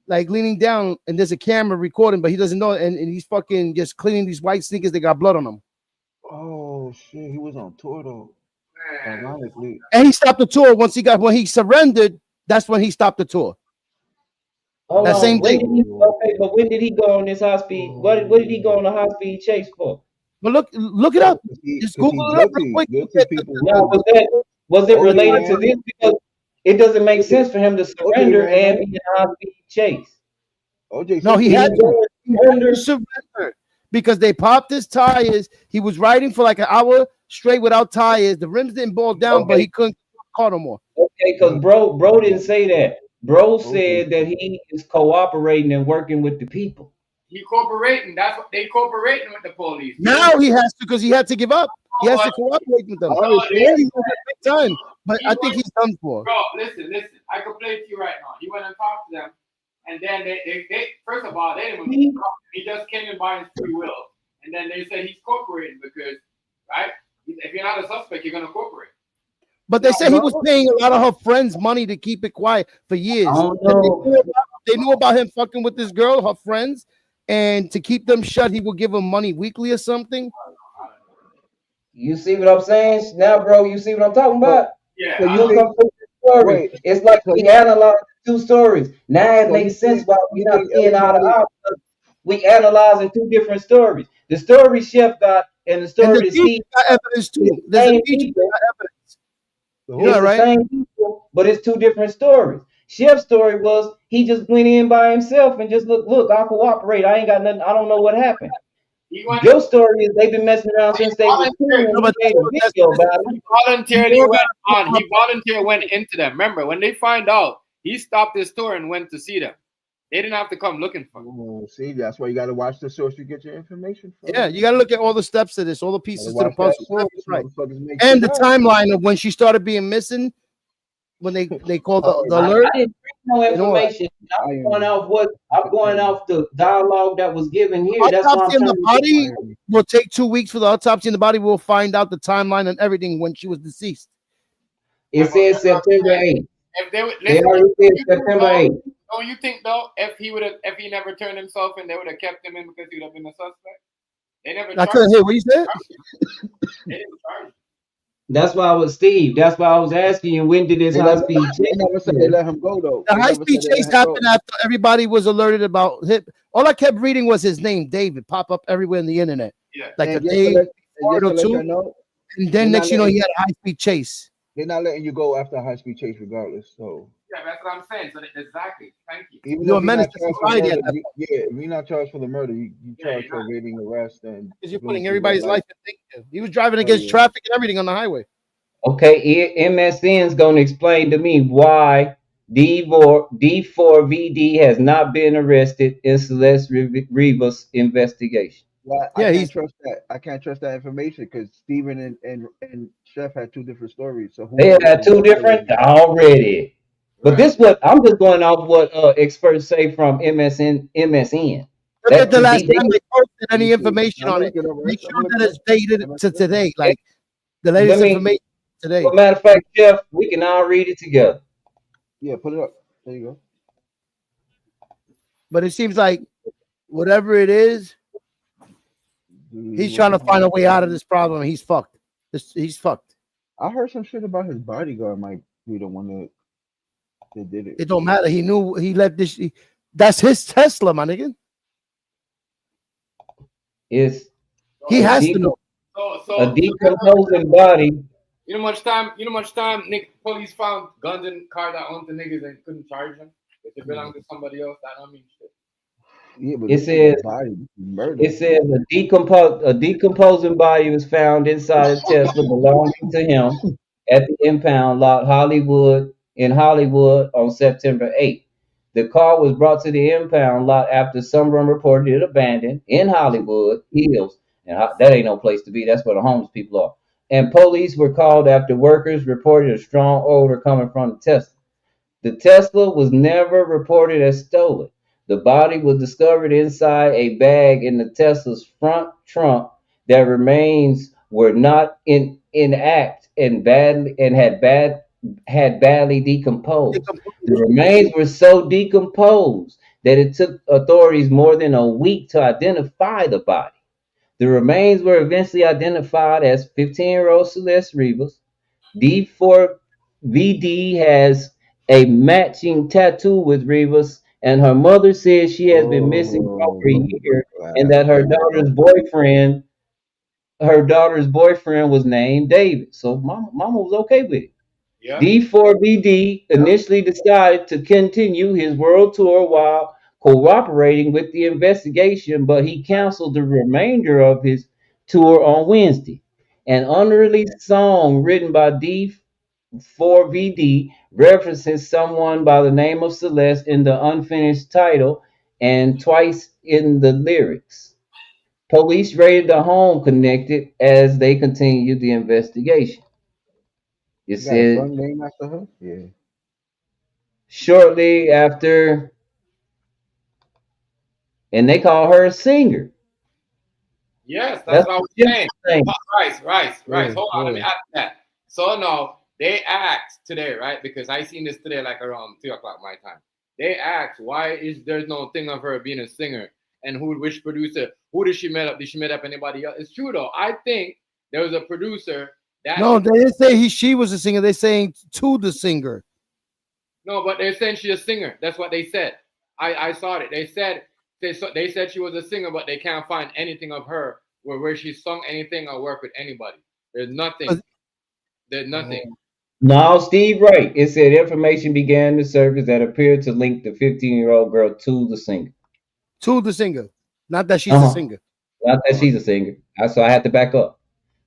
Speaker 6: like leaning down, and there's a camera recording, but he doesn't know it, and he's fucking just cleaning these white sneakers that got blood on them.
Speaker 5: Oh shit, he was on tour though. Ironically.
Speaker 6: And he stopped the tour when he surrendered. That's when he stopped the tour. That same day.
Speaker 3: But when did he go on this high speed? What did he go on a high speed chase for?
Speaker 6: But look it up. Just Google it up real quick.
Speaker 3: Now, was it related to this? Because it doesn't make sense for him to surrender and be in a high speed chase.
Speaker 6: No, he had to surrender because they popped his tires. He was riding for like an hour straight without tires. The rims didn't ball down, but he couldn't car no more.
Speaker 3: Okay, because bro didn't say that. Bro said that he is cooperating and working with the people.
Speaker 7: He cooperating. That's what they cooperating with the police.
Speaker 6: Now he has to because he had to give up. He has to cooperate with them. He was a big time, but I think he's done for.
Speaker 7: Bro, listen. I could play it to you right now. He went and talked to them, and then they first of all, they didn't. He just came in by his free will. and then they say he's cooperating because, right? If you're not a suspect, you're gonna cooperate.
Speaker 6: But they
Speaker 5: No,
Speaker 6: said he was
Speaker 5: no.
Speaker 6: paying a lot of her friends money to keep it quiet for
Speaker 3: I
Speaker 6: years.
Speaker 3: don't
Speaker 6: They
Speaker 3: know.
Speaker 6: knew about him fucking with this girl, her friends, and to keep them shut, he would give them money weekly or something.
Speaker 3: You see what I'm saying now, bro? You see what I'm talking
Speaker 5: So,
Speaker 3: about?
Speaker 7: Yeah,
Speaker 5: so you
Speaker 3: Look
Speaker 5: think?
Speaker 3: up the story.
Speaker 5: Wait.
Speaker 3: It's like
Speaker 5: So
Speaker 3: we
Speaker 5: you
Speaker 3: analyzed two stories. Now it
Speaker 5: so you
Speaker 3: makes sense
Speaker 5: think
Speaker 3: why
Speaker 5: you
Speaker 3: we're not
Speaker 5: think
Speaker 3: seeing eye to
Speaker 5: everybody?
Speaker 3: eye. We analyzing two different stories. The story Chef got and the
Speaker 6: And the
Speaker 3: story that
Speaker 6: teacher
Speaker 3: Steve
Speaker 6: got evidence
Speaker 3: is
Speaker 6: too.
Speaker 3: the
Speaker 6: There's a
Speaker 3: same
Speaker 6: teacher that
Speaker 3: people.
Speaker 6: got evidence.
Speaker 5: The
Speaker 6: You know
Speaker 5: who?
Speaker 6: that,
Speaker 3: It's the
Speaker 6: right?
Speaker 3: same people, but it's two different stories. Chef's story was he just went in by himself and just look, I'll cooperate. I ain't got nothing. I don't know what happened.
Speaker 7: he went.
Speaker 3: Your story is they've been messing around
Speaker 7: He
Speaker 3: since they was 2
Speaker 7: volunteered.
Speaker 3: and
Speaker 6: No,
Speaker 3: he
Speaker 6: but
Speaker 3: made a
Speaker 6: that's
Speaker 3: video about it.
Speaker 7: He volunteered.
Speaker 6: you
Speaker 7: He
Speaker 6: all
Speaker 7: went
Speaker 6: gotta
Speaker 7: on. He volunteered. Went into them. Remember when they find out, he stopped his tour and went to see them. They didn't have to come looking for him.
Speaker 5: Oh, see, that's why you got to watch the source you get your information from.
Speaker 6: Yeah, you got to look at all the steps to this, all the
Speaker 5: Gotta
Speaker 6: pieces to the
Speaker 5: watch that
Speaker 6: puzzle.
Speaker 5: source.
Speaker 6: Right.
Speaker 5: Motherfuckers make
Speaker 6: And
Speaker 5: shit
Speaker 6: the
Speaker 5: up.
Speaker 6: timeline of when she started being missing, when they called
Speaker 5: Oh,
Speaker 6: the
Speaker 3: I
Speaker 6: alert
Speaker 3: didn't bring no
Speaker 6: and all that.
Speaker 3: information.
Speaker 5: I
Speaker 3: I'm going
Speaker 5: am.
Speaker 3: off what I'm going off the dialogue that was given here. That's why I'm
Speaker 6: Autopsy on
Speaker 3: trying
Speaker 6: the
Speaker 3: to get
Speaker 6: body will take 2 weeks for the autopsy in the body. We'll find out the timeline and everything when she was deceased.
Speaker 3: it
Speaker 7: But
Speaker 3: says
Speaker 7: that's what I'm
Speaker 3: September
Speaker 7: saying.
Speaker 3: 8th.
Speaker 7: If they would
Speaker 3: They
Speaker 7: listen,
Speaker 3: already said
Speaker 7: you think
Speaker 3: September
Speaker 7: though,
Speaker 3: 8th.
Speaker 7: don't you think though, if he never turned himself in, they would have kept him in because he would have been a suspect? They never
Speaker 6: I
Speaker 7: charged
Speaker 6: couldn't hear what you said.
Speaker 7: They didn't charge him.
Speaker 3: That's why I was Steve. That's why I was asking you when did this
Speaker 5: They
Speaker 3: high
Speaker 5: never,
Speaker 3: speed
Speaker 5: they never said they let him go though.
Speaker 6: The
Speaker 5: They
Speaker 6: high
Speaker 5: never
Speaker 6: speed
Speaker 5: said they
Speaker 6: chase
Speaker 5: let him go.
Speaker 6: happened after everybody was alerted about him. All I kept reading was his name, David, pop up everywhere in the internet,
Speaker 7: Yeah.
Speaker 6: like a
Speaker 5: And just
Speaker 6: day
Speaker 5: to let, and
Speaker 6: or
Speaker 5: just to let
Speaker 6: two,
Speaker 5: you know,
Speaker 6: and
Speaker 5: they're
Speaker 6: then
Speaker 5: not
Speaker 6: next you know
Speaker 5: letting
Speaker 6: he had a high speed chase.
Speaker 5: they're not letting you go after a high speed chase regardless. So
Speaker 7: Yeah, that's what I'm saying. So exactly. Thank you.
Speaker 5: even
Speaker 6: You're
Speaker 5: if
Speaker 6: a
Speaker 5: you're
Speaker 6: menace
Speaker 5: not
Speaker 6: to
Speaker 5: charged for
Speaker 6: society
Speaker 5: murder,
Speaker 6: at that point
Speaker 5: yeah, if you're not charged for the murder, you
Speaker 7: Yeah,
Speaker 5: charged
Speaker 7: you're
Speaker 5: for
Speaker 7: not.
Speaker 5: evading arrest and
Speaker 6: because you're putting
Speaker 5: influencing your
Speaker 6: everybody's
Speaker 5: life.
Speaker 6: life in danger. He was driving
Speaker 5: Oh
Speaker 6: against
Speaker 5: yeah.
Speaker 6: traffic and everything on the highway.
Speaker 3: Okay, MSN's going to explain to me why D4vd has not been arrested in Celeste Rivas investigation.
Speaker 5: Well, I
Speaker 6: Yeah,
Speaker 5: can't
Speaker 6: he's
Speaker 5: trust that. I can't trust that information because Steven and Chef had two different stories. So who
Speaker 3: They
Speaker 5: knows
Speaker 3: had
Speaker 5: who's
Speaker 3: two different
Speaker 5: lying?
Speaker 3: already. But
Speaker 7: Right.
Speaker 3: this what I'm just going off what experts say from MSN.
Speaker 6: look at
Speaker 3: That
Speaker 6: the
Speaker 3: could
Speaker 6: last
Speaker 3: be
Speaker 6: time
Speaker 3: they.
Speaker 6: they posted
Speaker 5: Let me
Speaker 6: any
Speaker 5: see.
Speaker 6: information
Speaker 5: I'm
Speaker 6: on
Speaker 5: gonna
Speaker 6: it.
Speaker 5: look it up.
Speaker 6: Make
Speaker 5: I'm
Speaker 6: sure
Speaker 5: gonna look
Speaker 6: that
Speaker 5: it up.
Speaker 6: it's dated
Speaker 5: I'm gonna
Speaker 6: to
Speaker 5: look it up.
Speaker 6: today, like the
Speaker 3: Let
Speaker 6: latest
Speaker 3: me.
Speaker 6: information
Speaker 3: Well,
Speaker 6: today.
Speaker 3: matter of fact, Jeff, we can all read it together.
Speaker 5: Yeah, put it up. There you go.
Speaker 6: But it seems like whatever it is, he's
Speaker 5: What
Speaker 6: trying
Speaker 5: the
Speaker 6: to find a
Speaker 5: hell?
Speaker 6: way out of this problem. He's fucked. He's fucked.
Speaker 5: I heard some shit about his bodyguard might be the one that did it.
Speaker 6: It don't matter. He knew he let this. That's his Tesla, my nigga.
Speaker 3: It's
Speaker 6: He
Speaker 3: a,
Speaker 6: has to
Speaker 3: decom-
Speaker 6: know.
Speaker 3: a
Speaker 7: So
Speaker 3: decomposing body.
Speaker 7: you know much time police found guns in car that owned the niggas and couldn't charge them. If it belonged to somebody else, that don't mean shit.
Speaker 5: Yeah, but
Speaker 3: It
Speaker 5: this is a
Speaker 3: says
Speaker 5: body. This is murder.
Speaker 3: it says a decomposing body was found inside a Tesla belonging to him at the impound lot Hollywood on September 8th. The car was brought to the impound lot after someone reported it abandoned in Hollywood Hills. And that ain't no place to be. That's where the homeless people are. And police were called after workers reported a strong odor coming from the Tesla. The Tesla was never reported as stolen. The body was discovered inside a bag in the Tesla's front trunk. Their remains were not inact and had badly decomposed. The remains were so decomposed that it took authorities more than a week to identify the body. The remains were eventually identified as 15-year-old Celeste Rivas. D4vd has a matching tattoo with Rivas, and her mother says she has been missing for over a year, and that her daughter's boyfriend was named David. So mama was okay with it.
Speaker 7: Yeah.
Speaker 3: D4vd initially decided to continue his world tour while cooperating with the investigation, but he canceled the remainder of his tour on Wednesday. An unreleased song written by D4vd references someone by the name of Celeste in the unfinished title and twice in the lyrics. Police raided the home connected as they continued the investigation. It
Speaker 5: You got a
Speaker 3: said
Speaker 5: song name after her? Yeah.
Speaker 3: shortly after, and they call her a singer.
Speaker 7: Yes, that's
Speaker 3: That's
Speaker 7: what I
Speaker 3: what
Speaker 7: was
Speaker 3: Chef
Speaker 7: saying.
Speaker 3: was saying.
Speaker 7: Rice.
Speaker 5: Yeah,
Speaker 7: Hold on, let me
Speaker 5: yeah.
Speaker 7: ask that. So now they asked today, right? Because I seen this today, like around 3 o'clock my time. They asked why is there's no thing of her being a singer and which producer, who did she met up? Did she met up anybody else? It's true though. I think there was a producer that
Speaker 6: No, they didn't say she was a singer. They're saying to the singer.
Speaker 7: no, but they're saying she's a singer. That's what they said. I saw it. They said she was a singer, but they can't find anything of her where she sung anything or worked with anybody. There's nothing. There's nothing.
Speaker 3: No, Steve right. It said information began to surface that appeared to link the 15-year-old girl to the singer.
Speaker 6: To the singer, not that she's a
Speaker 3: Uh-huh.
Speaker 6: singer.
Speaker 3: Not that she's a singer. So I had to back up.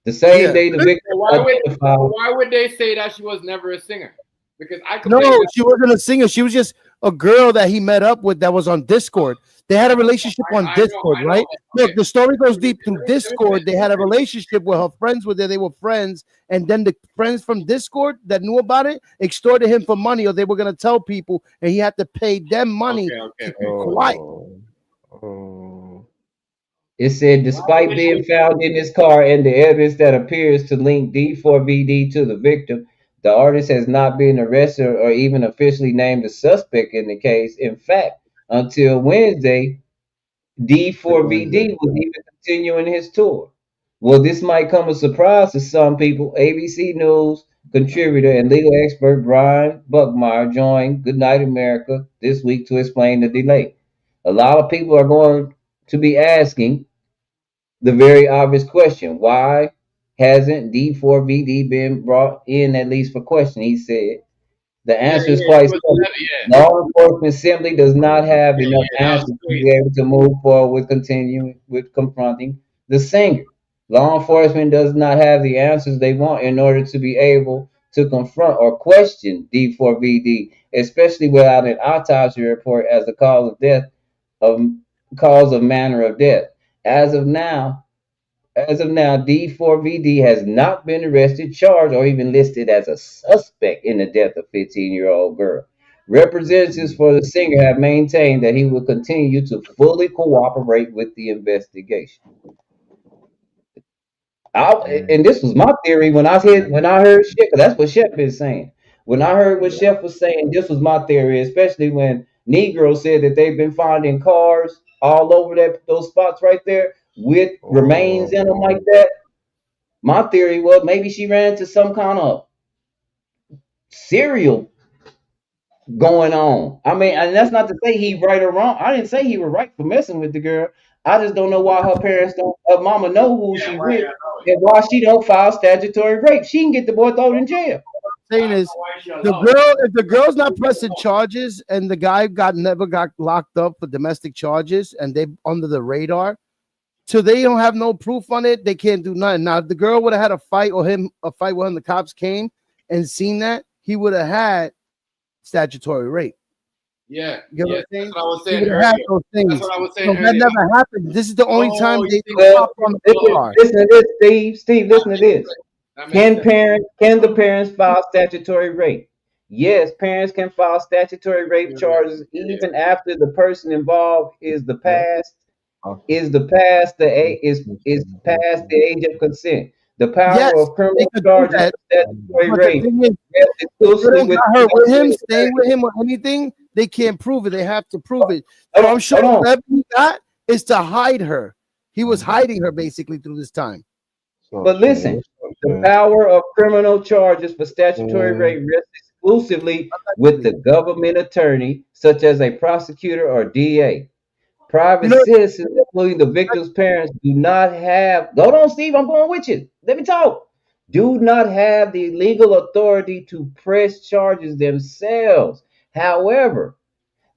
Speaker 3: The same
Speaker 6: Yeah.
Speaker 3: day the victim identified.
Speaker 7: Why would they say that she was never a singer? Because I could
Speaker 6: No,
Speaker 7: play this.
Speaker 6: she wasn't a singer. She was just a girl that he met up with that was on Discord. They had a relationship on Discord,
Speaker 7: I know.
Speaker 6: right?
Speaker 7: Okay.
Speaker 6: Look, the story goes deep through
Speaker 7: Let me finish.
Speaker 6: Discord. They had a relationship where her friends were there. They were friends, and then the friends from Discord that knew about it extorted him for money, or they were gonna tell people, and he had to pay them money to keep quiet.
Speaker 5: Oh.
Speaker 3: It said, despite being found in his car and the evidence that appears to link D4vd to the victim, the artist has not been arrested or even officially named a suspect in the case. In fact, until Wednesday, D4vd was even continuing his tour. Well, this might come as a surprise to some people. ABC News contributor and legal expert Brian Buckmeyer joined Goodnight America this week to explain the delay. A lot of people are going to be asking the very obvious question: why hasn't D4vd been brought in at least for question? He said. The
Speaker 7: Yeah,
Speaker 3: answer is
Speaker 7: she
Speaker 3: quite
Speaker 7: was
Speaker 3: simple.
Speaker 7: 11. Yeah,
Speaker 3: Law enforcement simply does not have enough
Speaker 7: that was
Speaker 3: answers to
Speaker 7: crazy.
Speaker 3: be able to move forward with continuing with confronting the singer. Law enforcement does not have the answers they want in order to be able to confront or question D4vd, especially without an autopsy report as the of cause of manner of death. As of now, D4vd has not been arrested, charged, or even listed as a suspect in the death of 15-year-old girl. Representatives for the singer have maintained that he will continue to fully cooperate with the investigation. And this was my theory when I heard Chef, 'cause that's what Chef is saying. When I heard what Chef was saying, this was my theory, especially when Negro said that they've been finding cars all over those spots right there with remains in them like that. My theory was maybe she ran into some kind of serial going on. I mean, and that's not to say he right or wrong. I didn't say he was right for messing with the girl. I just don't know why her parents don't, her mama know who
Speaker 7: Yeah,
Speaker 3: she
Speaker 7: why
Speaker 3: with,
Speaker 7: you know it?
Speaker 3: and why she don't file statutory rape. She can get the boy thrown in jail.
Speaker 6: Saying is
Speaker 7: Why she
Speaker 6: the
Speaker 7: allowed?
Speaker 6: girl, if the girl's not pressing charges and the guy never got locked up for domestic charges and they under the radar, so they don't have no proof on it, they can't do nothing. Now, if the girl would have had a fight a fight when the cops came and seen that, he would have had statutory rape.
Speaker 7: Yeah,
Speaker 6: You know
Speaker 7: yeah.
Speaker 6: what I'm saying?
Speaker 7: That's what I was
Speaker 6: He
Speaker 7: saying
Speaker 6: would have had
Speaker 7: earlier.
Speaker 6: those
Speaker 7: That's
Speaker 6: things.
Speaker 7: what I was
Speaker 6: So
Speaker 7: saying
Speaker 6: that
Speaker 7: earlier.
Speaker 6: never happened. This is the only time
Speaker 7: Oh,
Speaker 6: they
Speaker 7: you
Speaker 6: don't
Speaker 7: think
Speaker 3: Well,
Speaker 6: pop on the
Speaker 3: listen,
Speaker 6: radar.
Speaker 3: listen to this, Steve. Steve, listen to this.
Speaker 7: that makes sense.
Speaker 3: Can the parents file statutory rape? Yes, parents can file statutory rape charges
Speaker 7: Yeah.
Speaker 3: even after the person involved is the
Speaker 5: Yep.
Speaker 3: past
Speaker 5: Awesome.
Speaker 3: is past the age of consent. The power
Speaker 6: Yes,
Speaker 3: of
Speaker 6: they
Speaker 3: criminal
Speaker 6: could do
Speaker 3: charges
Speaker 6: that.
Speaker 3: for statutory
Speaker 6: But the
Speaker 3: rape
Speaker 6: thing is,
Speaker 3: rests
Speaker 6: if they
Speaker 3: exclusively
Speaker 6: don't
Speaker 3: with
Speaker 6: got
Speaker 3: the
Speaker 6: her with him,
Speaker 3: United
Speaker 6: staying
Speaker 3: States.
Speaker 6: with him or anything, they can't prove it. They have to prove it.
Speaker 3: Hold
Speaker 6: So
Speaker 3: on,
Speaker 6: I'm sure
Speaker 3: hold on.
Speaker 6: whatever he got is to hide her. He was hiding her basically through this time.
Speaker 3: But listen, the power of criminal charges for statutory rape rests exclusively with the government attorney, such as a prosecutor or DA. Private
Speaker 6: You know,
Speaker 3: citizens, including the victim's parents, do not have. Hold on, Steve. I'm going with you. Let me talk. Do not have the legal authority to press charges themselves. However,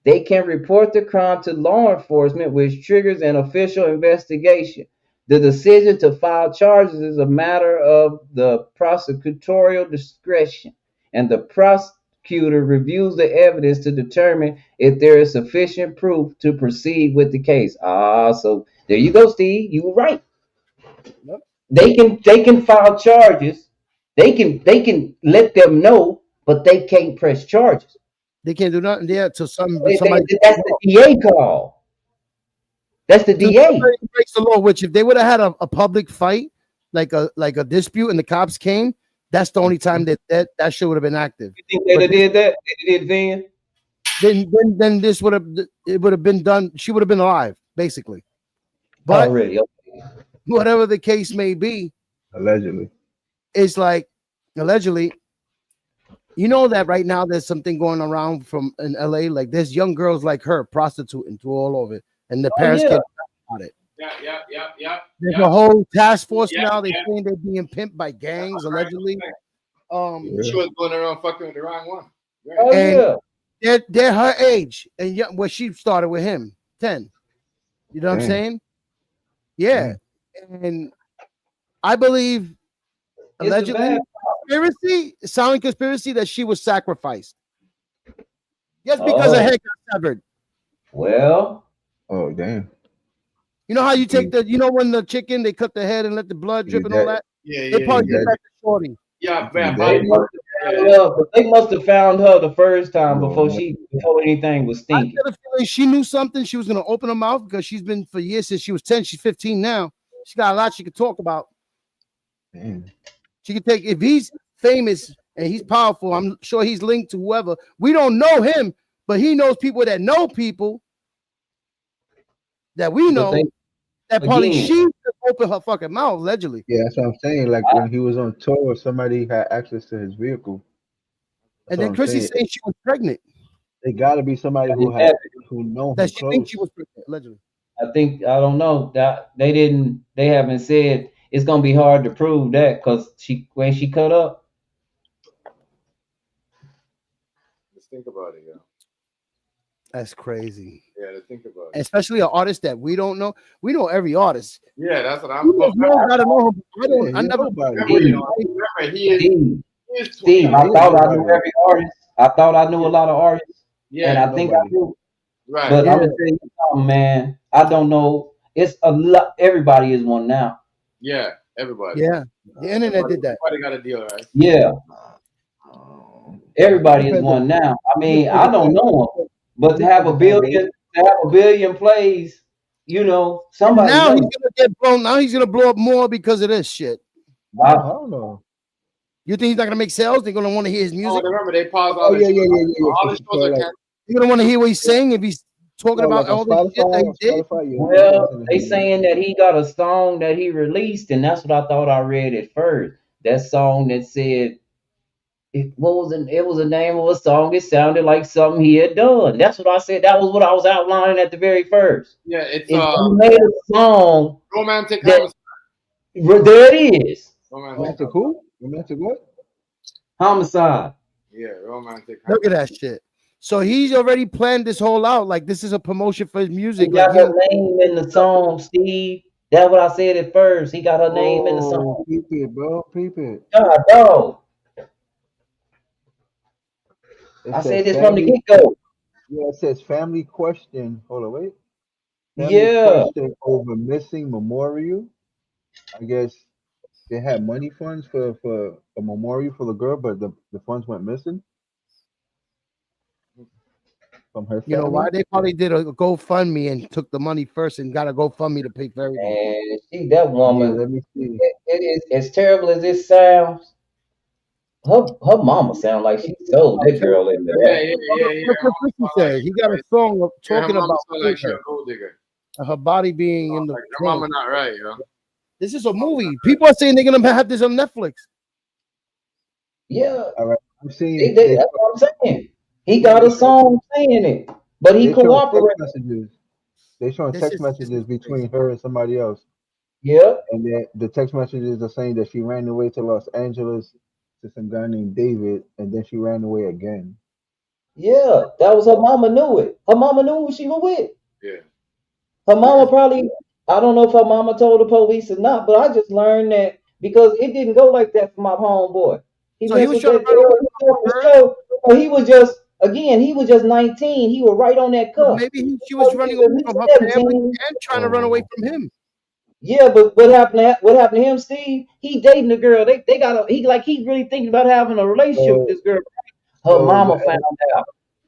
Speaker 3: they can report the crime to law enforcement, which triggers an official investigation. The decision to file charges is a matter of the prosecutorial discretion, and the prosecutor reviews the evidence to determine if there is sufficient proof to proceed with the case. So there you go, Steve. You were right. They can file charges. They can let them know, but they can't press charges.
Speaker 6: they can't do nothing there till somebody.
Speaker 3: That's the DA call. That's the
Speaker 6: So
Speaker 3: DA.
Speaker 6: somebody breaks the law. Which if they would have had a public fight, like a dispute, and the cops came, that's the only time that shit would have been active.
Speaker 3: You think they'd
Speaker 6: But
Speaker 3: have did that? They did then?
Speaker 6: then this would have been done. She would have been alive, basically. But
Speaker 3: Already.
Speaker 6: whatever the case may be,
Speaker 5: Allegedly.
Speaker 6: it's like allegedly. You know that right now there's something going around from in LA. Like there's young girls like her prostituting through all over it, and the parents
Speaker 3: yeah.
Speaker 6: get about it.
Speaker 7: Yeah.
Speaker 6: There's a whole task force
Speaker 7: Yeah,
Speaker 6: now. They're
Speaker 7: yeah.
Speaker 6: saying they're being pimped by gangs allegedly.
Speaker 7: She was going around fucking with the wrong one. Right.
Speaker 3: Oh
Speaker 6: And
Speaker 3: yeah.
Speaker 6: they're her age, and well, she started with him 10. You know what I'm
Speaker 5: Damn.
Speaker 6: saying? Yeah, and I believe
Speaker 3: It's a
Speaker 6: allegedly
Speaker 3: bad
Speaker 6: sounding conspiracy that she was sacrificed. Just because her head got severed.
Speaker 3: Well,
Speaker 5: Oh damn.
Speaker 6: You know how you take when the chicken they cut the head and let the blood drip and all that?
Speaker 7: Yeah,
Speaker 6: They probably
Speaker 5: yeah.
Speaker 6: did that to Shorty.
Speaker 7: Yeah,
Speaker 3: they
Speaker 7: man.
Speaker 3: must have found her the first time before anything was
Speaker 6: I
Speaker 3: stinking.
Speaker 6: get a feeling she knew something. She was gonna open her mouth because she's been for years since she was 10. She's 15 now. She got a lot she could talk about.
Speaker 5: Damn.
Speaker 6: She could take if he's famous and he's powerful. I'm sure he's linked to whoever. We don't know him, but he knows people that know people that we know. That probably
Speaker 3: again-
Speaker 6: she could open her fucking mouth allegedly.
Speaker 5: Yeah, that's what I'm saying. Like when he was on tour, somebody had access to his vehicle.
Speaker 6: And
Speaker 5: That's
Speaker 6: then
Speaker 5: what I'm
Speaker 6: Chrissy's saying she was pregnant.
Speaker 5: It got to be somebody who know
Speaker 6: That
Speaker 5: him
Speaker 6: she
Speaker 5: close.
Speaker 6: thinks she was pregnant allegedly.
Speaker 3: I don't know that they haven't said it's gonna be hard to prove that because when she cut up.
Speaker 7: Let's think about it, yo.
Speaker 6: That's crazy.
Speaker 7: Yeah, let's think about it.
Speaker 6: Especially an artist that we don't know. We know every artist.
Speaker 7: Yeah, that's what I'm.
Speaker 6: I don't know him. I never.
Speaker 7: Remember, he is.
Speaker 3: Steve, I thought I knew every artist. I thought I knew a lot of artists.
Speaker 7: Yeah,
Speaker 3: and I think I do.
Speaker 7: Right.
Speaker 3: But I'm gonna tell you something, man. I don't know. It's a lot. Everybody is one now.
Speaker 7: Yeah, everybody.
Speaker 6: Yeah, the internet did that.
Speaker 7: Everybody got a deal, right?
Speaker 3: Yeah. Everybody is one now. I mean, I don't know them, but to have a billion plays, somebody.
Speaker 6: Now he's gonna get blown. Now he's gonna blow up more because of this shit.
Speaker 5: I don't know.
Speaker 6: You think he's not gonna make sales? They're gonna want to hear his music.
Speaker 7: Oh, remember they paused all the
Speaker 5: yeah.
Speaker 7: all the shows are canceled.
Speaker 6: You're gonna want to hear what he's saying if he's talking about all the shit that he did.
Speaker 3: Well, they saying that he got a song that he released, and that's what I thought I read at first. That song that said it was a name of a song. It sounded like something he had done. That's what I said. That was what I was outlining at the very first.
Speaker 7: Yeah, it's
Speaker 3: he made a song.
Speaker 7: Romantic
Speaker 3: Homicide.
Speaker 7: Homicide.
Speaker 3: There it is.
Speaker 5: Romantic who? Romantic what?
Speaker 3: Homicide.
Speaker 7: Yeah, romantic.
Speaker 6: Look at that shit. So he's already planned this whole out. Like this is a promotion for his music.
Speaker 3: He got
Speaker 6: like,
Speaker 3: her name in the song, Steve. That's what I said at first. He got her name in the song.
Speaker 5: Peep it, bro. Peep it.
Speaker 3: God, dog. I said this from the get-go.
Speaker 5: Yeah, it says family question. Hold on, wait. Question over missing memorial. I guess they had money funds for a memorial for the girl, but the funds went missing from her family.
Speaker 6: You know why? They probably did a GoFundMe and took the money first and got a GoFundMe to pay for everything.
Speaker 3: And see that woman.
Speaker 5: Yeah, let me see.
Speaker 3: It is as terrible as it sounds. Her mama sound like she sold that girl in there.
Speaker 7: Yeah.
Speaker 6: That's what Chrissy said. He got a song of talking about
Speaker 7: like she a gold digger.
Speaker 6: her body being in the.
Speaker 7: Like, your mama not right, yo.
Speaker 6: This is a movie. People are saying they're gonna have this on Netflix.
Speaker 3: Yeah.
Speaker 5: All right. I'm seeing.
Speaker 3: That's what I'm saying. He got a song saying it, but he cooperated.
Speaker 5: They showing text messages between her and somebody else.
Speaker 3: Yeah.
Speaker 5: And the text messages are saying that she ran away to Los Angeles to some guy named David, and then she ran away again.
Speaker 3: Yeah, that was her mama knew it. Her mama knew who she was with.
Speaker 7: Yeah.
Speaker 3: Her mama probably, I don't know if her mama told the police or not, but I just learned that because it didn't go like that for my homeboy. He was he was just 19. He was right on that cusp.
Speaker 6: Maybe she was running away from her family and trying to run away from him.
Speaker 3: Yeah, but what happened to him, Steve? He dating a girl. They got he really thinking about having a relationship with this girl. Her mama found out.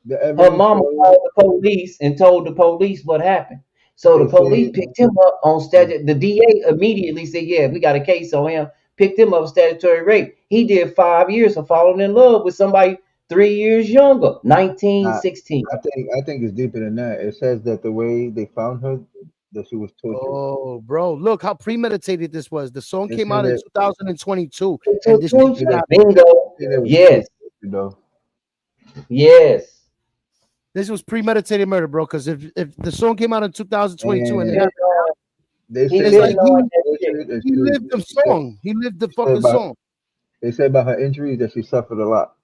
Speaker 3: Her mama called the police and told the police what happened. So
Speaker 5: They
Speaker 3: the police
Speaker 5: say
Speaker 3: picked him up on statute. The DA immediately said, "Yeah, we got a case on him." Picked him up statutory rape. He did 5 years for falling in love with somebody 3 years younger, 19,
Speaker 5: nah,
Speaker 3: 16.
Speaker 5: I think it's deeper than that. It says that the way they found her, that she was tortured.
Speaker 6: Oh, bro, look how premeditated this was. The song
Speaker 5: They
Speaker 6: came
Speaker 5: said
Speaker 6: out in
Speaker 5: that
Speaker 6: 2022, and this
Speaker 5: they
Speaker 6: thing
Speaker 5: said
Speaker 6: came
Speaker 5: that,
Speaker 6: out.
Speaker 3: Bingo.
Speaker 5: they said it was
Speaker 3: Yes.
Speaker 5: tortured, though.
Speaker 3: Yes.
Speaker 6: This was premeditated murder, bro. Because if the song came out in 2022 and
Speaker 5: And
Speaker 6: they had,
Speaker 5: they
Speaker 3: He
Speaker 5: say
Speaker 6: it's
Speaker 3: been
Speaker 5: that
Speaker 6: like
Speaker 5: she was
Speaker 3: knowing that shit.
Speaker 5: tortured and
Speaker 6: he lived the song. He lived the
Speaker 5: she said
Speaker 6: fucking song.
Speaker 5: they said about her injuries that she suffered a lot.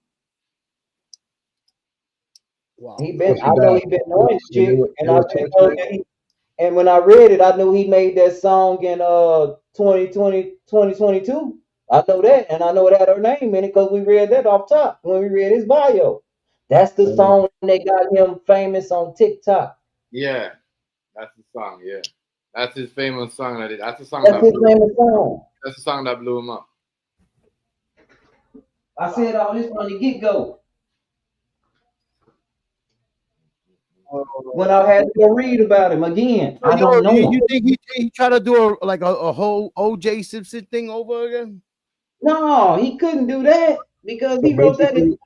Speaker 6: Wow.
Speaker 3: He
Speaker 5: So
Speaker 3: been.
Speaker 5: she
Speaker 3: I know
Speaker 5: died.
Speaker 3: he been knowing
Speaker 5: So they
Speaker 3: shit,
Speaker 5: were,
Speaker 3: and
Speaker 5: they
Speaker 3: I
Speaker 5: was
Speaker 3: been know
Speaker 5: torturing.
Speaker 3: that he. And when I read it, I knew he made that song in 2022. I know that, and I know it had her name in it because we read that off top when we read his bio. That's the song that got him famous on TikTok.
Speaker 7: Yeah, that's the song. Yeah, that's his famous song. That's the song
Speaker 3: That's
Speaker 7: that
Speaker 3: his
Speaker 7: blew.
Speaker 3: famous song.
Speaker 7: That's the song that blew him up.
Speaker 3: I said all this from the get go when I had to go read about him again.
Speaker 6: So,
Speaker 3: I don't know him.
Speaker 6: you think he tried to do a whole OJ Simpson thing over again?
Speaker 3: No, he couldn't do that because
Speaker 5: So
Speaker 3: he wrote that in
Speaker 5: basically,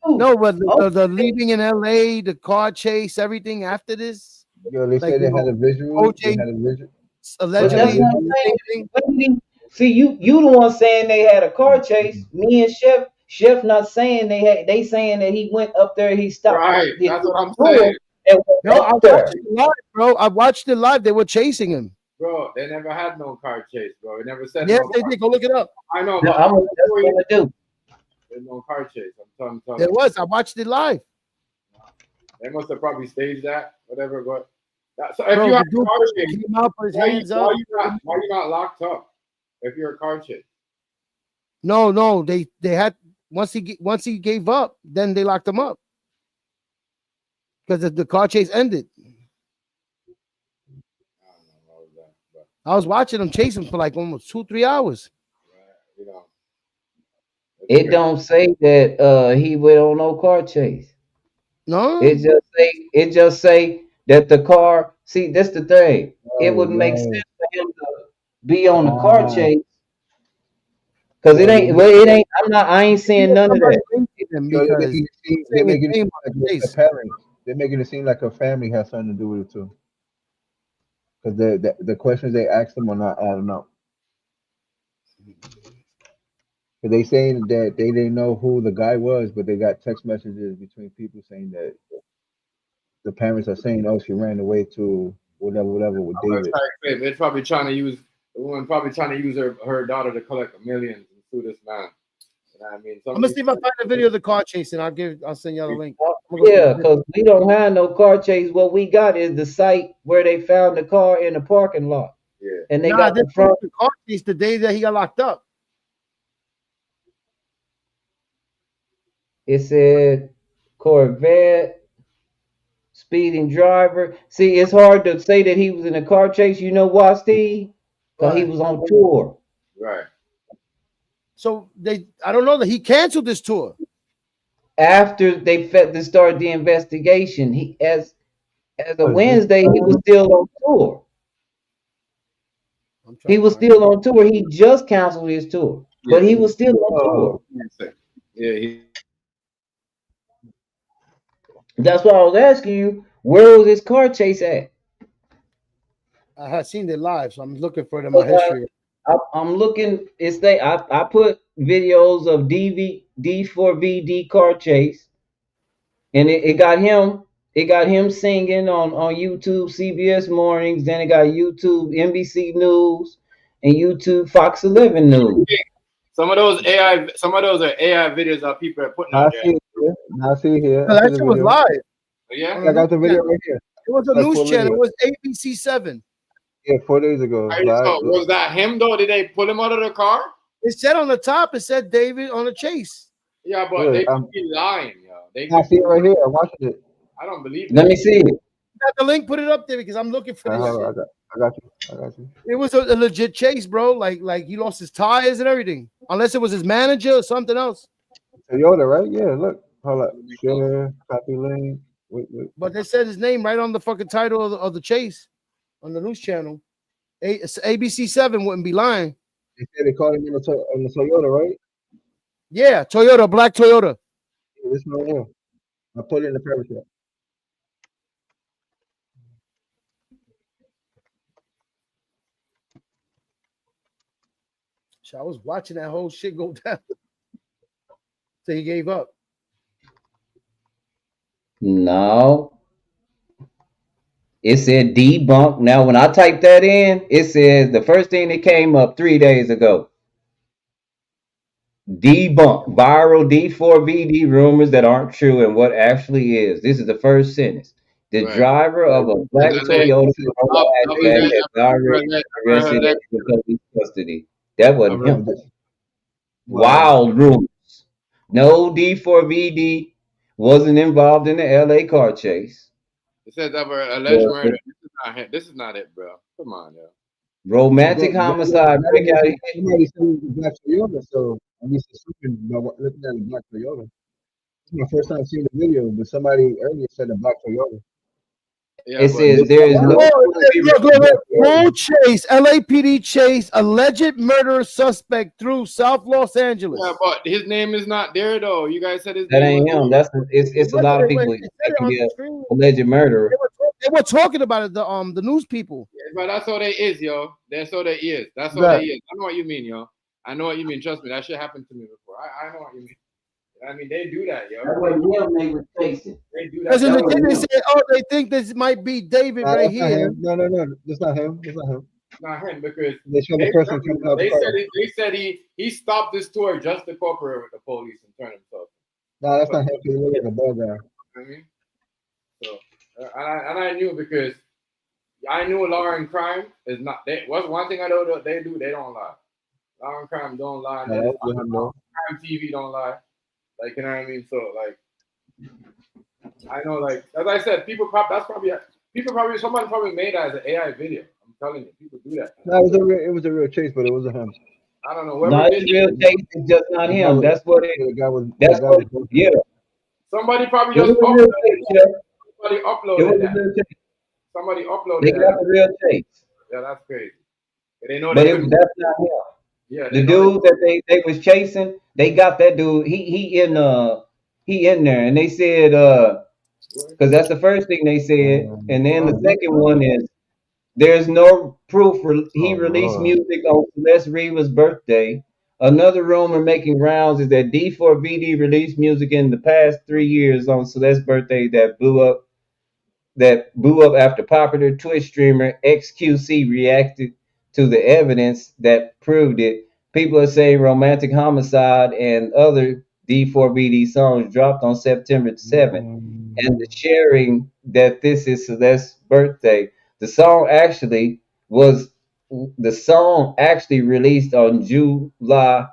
Speaker 3: 22.
Speaker 6: No, but
Speaker 3: Oh,
Speaker 6: the leaving in LA, the car chase, everything after this,
Speaker 5: they
Speaker 6: like
Speaker 5: said they had a visual. They
Speaker 6: OJ
Speaker 5: had a visual.
Speaker 3: but that's
Speaker 6: allegedly
Speaker 3: what
Speaker 5: visual.
Speaker 3: I'm
Speaker 6: same
Speaker 3: saying.
Speaker 6: thing.
Speaker 3: What did he, see, you the one saying they had a car chase. Me and Chef not saying they had. They saying that he went up there. He stopped
Speaker 7: Right,
Speaker 3: his
Speaker 7: that's what I'm
Speaker 3: tour
Speaker 7: saying,
Speaker 3: and went
Speaker 6: No, I
Speaker 3: up
Speaker 6: watched
Speaker 3: there.
Speaker 6: it live, bro. I watched it live. They were chasing him.
Speaker 7: bro. They never had no car chase, bro. They never said
Speaker 6: Yes,
Speaker 7: no.
Speaker 6: they did. Go look it up.
Speaker 7: I know,
Speaker 3: Now,
Speaker 7: but
Speaker 3: that's what I'm gonna do.
Speaker 7: there's no car chase. I'm telling
Speaker 6: There
Speaker 7: you.
Speaker 6: was. I watched it live.
Speaker 7: They must have probably staged that, whatever. But so if
Speaker 6: Bro,
Speaker 7: you have
Speaker 6: the
Speaker 7: a
Speaker 6: dude
Speaker 7: car chase,
Speaker 6: came out, put his hands up.
Speaker 7: why you not locked up? If you're a car chase,
Speaker 6: No, they had once he gave up, then they locked him up because the car chase ended.
Speaker 7: I don't know about that, but
Speaker 6: I was watching them chase him for like almost 2-3 hours.
Speaker 7: you know, it's
Speaker 3: It
Speaker 7: crazy.
Speaker 3: don't say that he went on no car chase.
Speaker 6: No,
Speaker 3: It just say that the car. See, that's the thing. It
Speaker 5: Oh,
Speaker 3: would make
Speaker 5: yo,
Speaker 3: sense for him to be on the car
Speaker 5: ah,
Speaker 3: chase because it
Speaker 5: yo,
Speaker 3: ain't. Well, it ain't. I ain't seeing none of
Speaker 6: somebody
Speaker 3: that.
Speaker 6: linked him
Speaker 5: yo,
Speaker 6: because
Speaker 5: they're
Speaker 6: saying his
Speaker 5: making it
Speaker 6: name
Speaker 5: seem
Speaker 6: on
Speaker 5: like
Speaker 6: the
Speaker 5: her
Speaker 6: chase.
Speaker 5: parents. They're making it seem like her family has something to do with it too. Because the questions they asked them are not adding up. Because they saying that they didn't know who the guy was, but they got text messages between people saying that the parents are saying, "Oh, she ran away to whatever with
Speaker 7: I'm gonna
Speaker 5: David."
Speaker 7: try to explain. They're probably trying to use the woman, probably trying to use her daughter to collect millions and sue this man. You know what I mean?
Speaker 6: I'm gonna see if I find a video of the car chase and I'll send y'all the link. I'm gonna go
Speaker 3: Yeah,
Speaker 6: through the video.
Speaker 3: because we don't have no car chase. What we got is the site where they found the car in the parking lot,
Speaker 7: Yeah.
Speaker 3: and they
Speaker 6: Nah,
Speaker 3: got
Speaker 6: this
Speaker 3: the front.
Speaker 6: is the car chase the day that he got locked up.
Speaker 3: It said Corvette, speeding driver. See, it's hard to say that he was in a car chase. You know why, Steve? Because he
Speaker 6: Right.
Speaker 3: was on tour.
Speaker 7: Right.
Speaker 6: So I don't know that he canceled this tour.
Speaker 3: After they started the investigation, he as a
Speaker 5: Oh, is this
Speaker 3: Wednesday, he was still on tour.
Speaker 6: I'm trying
Speaker 3: He
Speaker 6: to
Speaker 3: was
Speaker 6: find
Speaker 3: still on tour. He just canceled his tour, but he was still on tour.
Speaker 7: Yeah.
Speaker 3: That's why I was asking you, where was his car chase at?
Speaker 6: I had seen it live, so I'm looking for it in my
Speaker 3: Because
Speaker 6: history.
Speaker 3: I'm looking. I put videos of D4vd car chase, and it got him. It got him singing on YouTube, CBS Mornings. Then it got YouTube, NBC News, and YouTube Fox 11 News.
Speaker 7: Some of those are AI videos that people are putting
Speaker 5: Now I
Speaker 7: out there.
Speaker 5: see it here. Now I see it here.
Speaker 6: No,
Speaker 5: I see
Speaker 6: that
Speaker 5: the
Speaker 6: shit was
Speaker 5: video.
Speaker 6: live.
Speaker 7: Yeah.
Speaker 6: On
Speaker 5: I
Speaker 6: a
Speaker 5: got the
Speaker 6: news
Speaker 5: video
Speaker 6: channel.
Speaker 5: right here.
Speaker 6: It was a
Speaker 5: Like
Speaker 6: news
Speaker 5: 4
Speaker 6: channel.
Speaker 5: videos.
Speaker 6: It was ABC7.
Speaker 5: Yeah, 4 days ago.
Speaker 7: Alright,
Speaker 5: Live.
Speaker 7: so was that him though? Did they pull him out of the car?
Speaker 6: It said on the top, it said David on a chase.
Speaker 7: Yeah, but
Speaker 5: Yeah,
Speaker 7: they could be lying, yo. They
Speaker 5: I
Speaker 7: could
Speaker 5: see
Speaker 7: be.
Speaker 5: it right here. I'm watching it.
Speaker 7: I don't believe
Speaker 3: Let
Speaker 7: that.
Speaker 3: me see it.
Speaker 6: Got the link, put it up there because I'm looking for this
Speaker 5: Hold on,
Speaker 6: shit.
Speaker 5: I got you. I got you.
Speaker 6: It was a legit chase, bro. Like he lost his tires and everything. Unless it was his manager or something else.
Speaker 5: Toyota, right? Yeah, look. Hold up. Share, copy link. Wait.
Speaker 6: But they said his name right on the fucking title of the chase. on the news channel. ABC7 wouldn't be lying.
Speaker 5: They said they caught him on the Toyota, right?
Speaker 6: Yeah, Toyota, black Toyota.
Speaker 5: Yeah, this one here. I put it in the parachute.
Speaker 6: So I was watching that whole shit go down. So he gave up.
Speaker 3: No. It said debunk. Now, when I typed that in, it says the first thing that came up 3 days ago. Debunk viral D4vd rumors that aren't true and what actually is. This is the first sentence. The
Speaker 7: Right.
Speaker 3: driver of a black Toyota Corolla hatchback has already arrested and in police custody. That wasn't him. Wild rumors. No D4vd wasn't involved in the LA car chase.
Speaker 7: It says of alleged murder. This is not it, bro. Come on, yo.
Speaker 3: Romantic homicide breakout.
Speaker 5: Somebody said it was a black Toyota, so at least it's something about looking at a black Toyota. It's my first time seeing the video, but somebody earlier said a black Toyota.
Speaker 7: Yeah,
Speaker 3: It says there is no.
Speaker 6: Road chase, LAPD chase alleged murder suspect through South Los Angeles.
Speaker 7: Yeah, but his name is not there though. You guys said his
Speaker 3: That
Speaker 7: name
Speaker 3: ain't
Speaker 7: was
Speaker 3: him.
Speaker 7: there.
Speaker 3: It's a lot of people that can be a alleged murderer.
Speaker 6: They were talking about it. The news people.
Speaker 7: Yeah, but that's all they is, yo. That's all they is. That's all
Speaker 6: Right.
Speaker 7: they is. I know what you mean, yo. I know what you mean. Trust me, that shit happened to me before. I know what you mean. I mean, they do that, yo.
Speaker 3: That wasn't him they were chasing.
Speaker 7: They do that.
Speaker 6: Because in the
Speaker 3: was
Speaker 6: thing they
Speaker 3: him.
Speaker 6: said, oh, they think this might be David
Speaker 5: Nah,
Speaker 6: right
Speaker 5: that's not
Speaker 6: here.
Speaker 5: him. No, that's not him. That's not him.
Speaker 7: Not him because
Speaker 5: They showed the person coming out the car.
Speaker 7: they said he stopped this tour just to cooperate with the police and turn himself.
Speaker 5: Nah, that's not him. He looked like a ball guy.
Speaker 7: You know what I mean? So and I knew because I knew law and crime is not. What's one thing I know they do? They don't lie. Law and crime don't lie.
Speaker 5: Nah, that's not him, though.
Speaker 7: Crime TV don't lie. Like, you know what I mean? So like, I know, like, as I said, somebody probably made that as an AI video. I'm telling you, people do that.
Speaker 5: No, it was a real chase, but it wasn't him.
Speaker 7: I don't know.
Speaker 3: No, it's real chase. It's just not him. That's what it.
Speaker 5: The guy was.
Speaker 3: That's what. Yeah.
Speaker 7: Somebody probably
Speaker 3: It
Speaker 7: just
Speaker 3: was a real
Speaker 7: uploaded
Speaker 3: chase, yeah.
Speaker 7: Somebody
Speaker 3: It
Speaker 7: uploaded
Speaker 3: was a
Speaker 7: that.
Speaker 3: real chase.
Speaker 7: Somebody uploaded
Speaker 3: They
Speaker 7: that.
Speaker 3: got the real chase.
Speaker 7: Yeah, that's crazy. They know
Speaker 3: But
Speaker 7: they
Speaker 3: that's not him.
Speaker 7: Yeah,
Speaker 3: The dude that they was chasing, they got that dude. He in there, and they said because that's the first thing they said, and then the second one is there's no proof he released music on Celeste Rivas' birthday. Another rumor making rounds is that D4vd released music in the past 3 years on Celeste's birthday that blew up after popular Twitch streamer XQC reacted to the evidence that proved it. People are saying Romantic Homicide and other D4vd songs dropped on September 7th, and the sharing that this is Celeste's birthday. The song actually released on July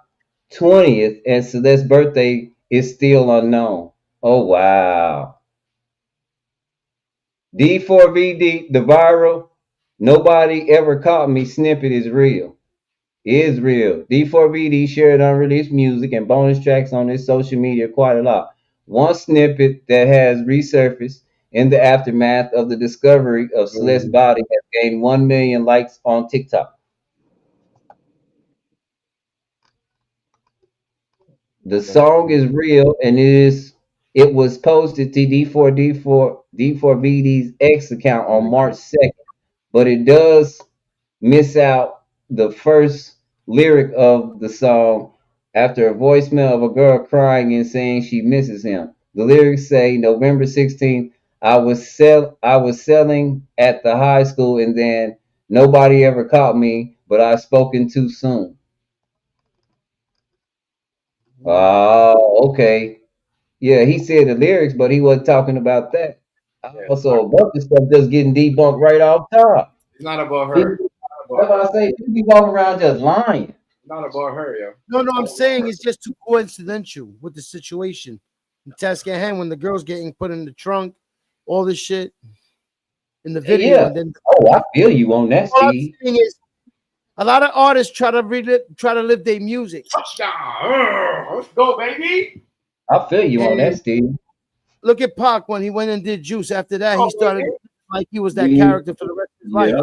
Speaker 3: 20th, and Celeste's birthday is still unknown. Oh wow. D4vd, the viral, nobody ever caught me snippet is real. Is real. D4vd shared unreleased music and bonus tracks on his social media quite a lot. One snippet that has resurfaced in the aftermath of the discovery of Celeste's body has gained 1 million likes on TikTok. The song is real and it was posted to D4vd's X account on March 2nd, but it does miss out the first lyric of the song after a voicemail of a girl crying and saying she misses him. The lyrics say, November 16th, I was selling at the high school and then nobody ever caught me, but I've spoken too soon. Oh, okay. Yeah, he said the lyrics, but he wasn't talking about that. Also, a bunch of stuff just getting debunked right off top.
Speaker 7: It's not about her.
Speaker 3: That's what I say. You be walking around just lying.
Speaker 7: It's not about her, yo.
Speaker 6: No, I'm saying it's just too coincidental with the situation. The task at hand when the girl's getting put in the trunk, all this shit in the video.
Speaker 3: Yeah.
Speaker 6: And then,
Speaker 3: I feel you on that,
Speaker 6: all I'm
Speaker 3: Steve.
Speaker 6: saying is a lot of artists try to live their music.
Speaker 7: Touchdown! Let's go, baby.
Speaker 3: I feel you on that, Steve.
Speaker 6: Look at Pac when he went and did Juice. After that, he started like he was that
Speaker 3: Mhm.
Speaker 6: character for the rest of his life.
Speaker 3: Yeah.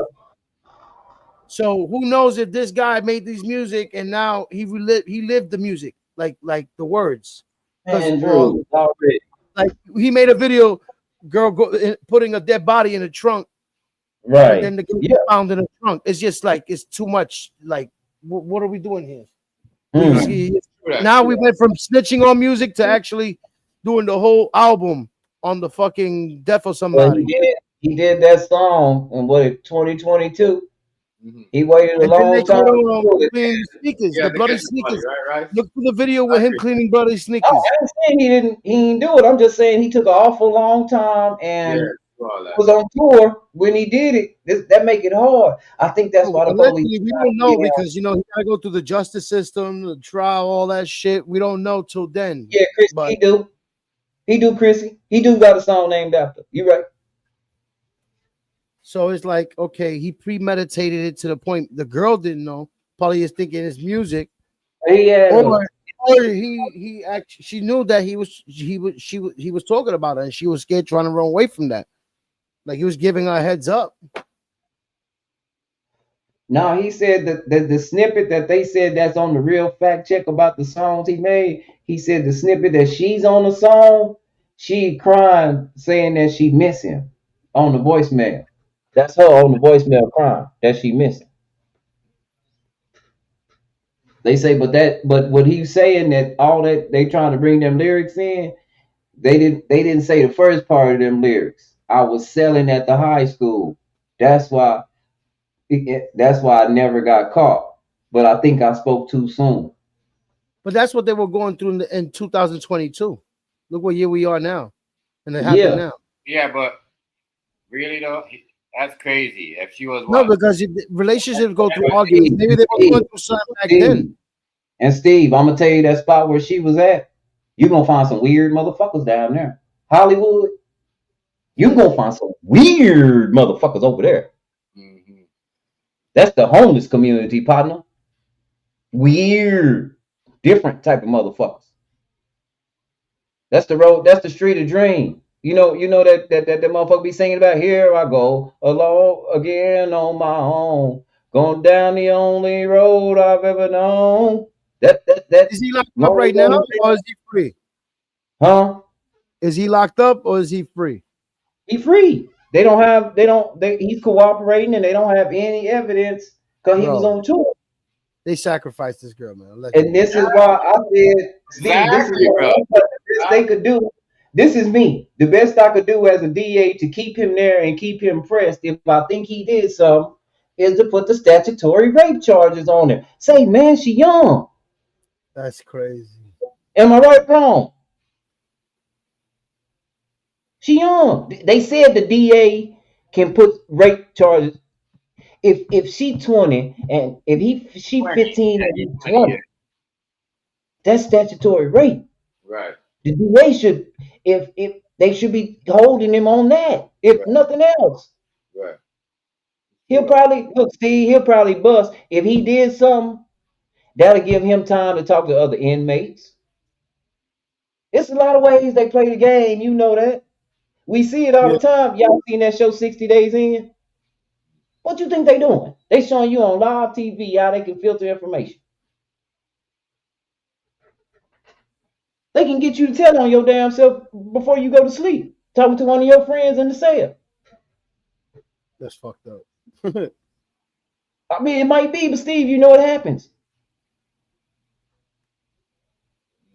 Speaker 6: So who knows if this guy made this music and now he lived the music, like the words.
Speaker 3: Andrew, already.
Speaker 6: Like he made a video, girl putting a dead body in a trunk, and
Speaker 3: Right.
Speaker 6: then the girl
Speaker 3: Yeah.
Speaker 6: found in a trunk. It's just like it's too much. Like what are we doing here?
Speaker 3: Mm.
Speaker 6: Now we went from snitching on music to actually doing the whole album on the fucking death of
Speaker 3: Well,
Speaker 6: somebody.
Speaker 3: he did that song in 2022.
Speaker 7: Mhm.
Speaker 3: He waited a
Speaker 6: And then they
Speaker 3: long time
Speaker 6: caught
Speaker 3: to
Speaker 6: him
Speaker 3: do it.
Speaker 6: cleaning the sneakers,
Speaker 7: Yeah,
Speaker 6: the bloody
Speaker 7: to get the money,
Speaker 6: sneakers.
Speaker 7: right?
Speaker 6: Look for the video with him cleaning bloody
Speaker 3: Oh,
Speaker 6: sneakers.
Speaker 3: I ain't saying he didn't do it. I'm just saying he took an awful long time
Speaker 7: Yeah,
Speaker 3: and
Speaker 7: do all that.
Speaker 3: was on tour when he did it. That make it hard. I think that's why the police.
Speaker 6: Allegedly, we don't know because you gotta go through the justice system, the trial, all that shit. We don't know till then.
Speaker 3: Yeah, Chrissy,
Speaker 6: But
Speaker 3: he do. He do, Chrissy. He do got a song named after. You right.
Speaker 6: so it's like, okay, he premeditated it to the point the girl didn't know. Probably is thinking it's music,
Speaker 3: He had
Speaker 6: or he actually she knew that he was talking about it, and she was scared, trying to run away from that. Like he was giving her a heads up.
Speaker 3: No, he said that the snippet that they said that's on the real fact check about the songs he made. He said the snippet that she's on the song, she crying saying that she miss him on the voicemail. That's her on the voicemail crying that she miss him. They say, but what he's saying that all that they trying to bring them lyrics in, they didn't say the first part of them lyrics. I was selling at the high school. That's why that's why I never got caught. But I think I spoke too soon.
Speaker 6: But that's what they were going through in 2022. Look what year we are now, and it
Speaker 3: Yeah.
Speaker 6: happened now.
Speaker 7: Yeah, but really though, that's crazy. If she was
Speaker 6: No,
Speaker 7: what?
Speaker 6: because relationships go through
Speaker 3: But
Speaker 6: arguments. Maybe they were going through something back then.
Speaker 3: And Steve, I'm gonna tell you that spot where she was at. You're gonna find some weird motherfuckers down there. Hollywood. You're gonna find some weird motherfuckers over there.
Speaker 7: Mm-hmm.
Speaker 3: That's the homeless community, partner. Weird, different type of motherfuckers. That's the road. That's the street of dream. You know that motherfucker be singing about. Here I go alone again on my own, going down the only road I've ever known. That
Speaker 6: Is he locked up right now, or is he free?
Speaker 3: Huh?
Speaker 6: Is he locked up, or is he free?
Speaker 3: He free. He's cooperating and they don't have any evidence because he was
Speaker 6: Bro.
Speaker 3: on tour.
Speaker 6: They sacrificed this girl, man.
Speaker 3: And this is why I said, Steve, this is
Speaker 7: Exactly,
Speaker 3: what
Speaker 7: bro.
Speaker 3: the best they could do. This is me. The best I could do as a DA to keep him there and keep him pressed, if I think he did something, is to put the statutory rape charges on him. Say, man, she young.
Speaker 6: That's crazy.
Speaker 3: Am I right or wrong? She young. They said the DA can put rape charges. If she 20 and she 15 and he's 20, that's statutory rape.
Speaker 7: Right.
Speaker 3: The DA should if they should be holding him on that, if nothing else.
Speaker 7: Right.
Speaker 3: He'll probably look, Steve, he'll probably bust. If he did something, that'll give him time to talk to other inmates. It's a lot of ways they play the game, you know that. We see it all the time. Y'all seen that show 60 Days In? What you think they doing? They showing you on live TV how they can filter information. They can get you to tell on your damn self before you go to sleep. Talking to one of your friends in the cell.
Speaker 6: That's fucked up.
Speaker 3: I mean, it might be, but Steve, you know what happens.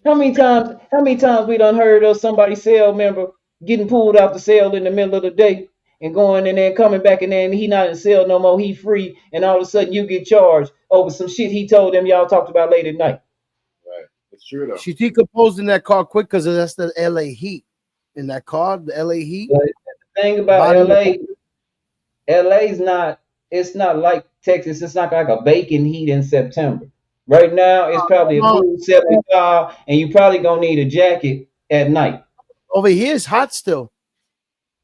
Speaker 3: How many times we done heard of somebody's cell member getting pulled out the cell in the middle of the day and going and then coming back and then he not in the cell no more, he free, and all of a sudden you get charged over some shit he told them y'all talked about late at night.
Speaker 7: Right. It's true though.
Speaker 6: She decomposed in that car quick because that's the LA Heat. In that car, the LA Heat.
Speaker 3: But the thing about LA's not, it's not like Texas. It's not like a baking heat in September. Right now, it's probably a cool 75, and you probably gonna need a jacket at night.
Speaker 6: Over here, it's hot still.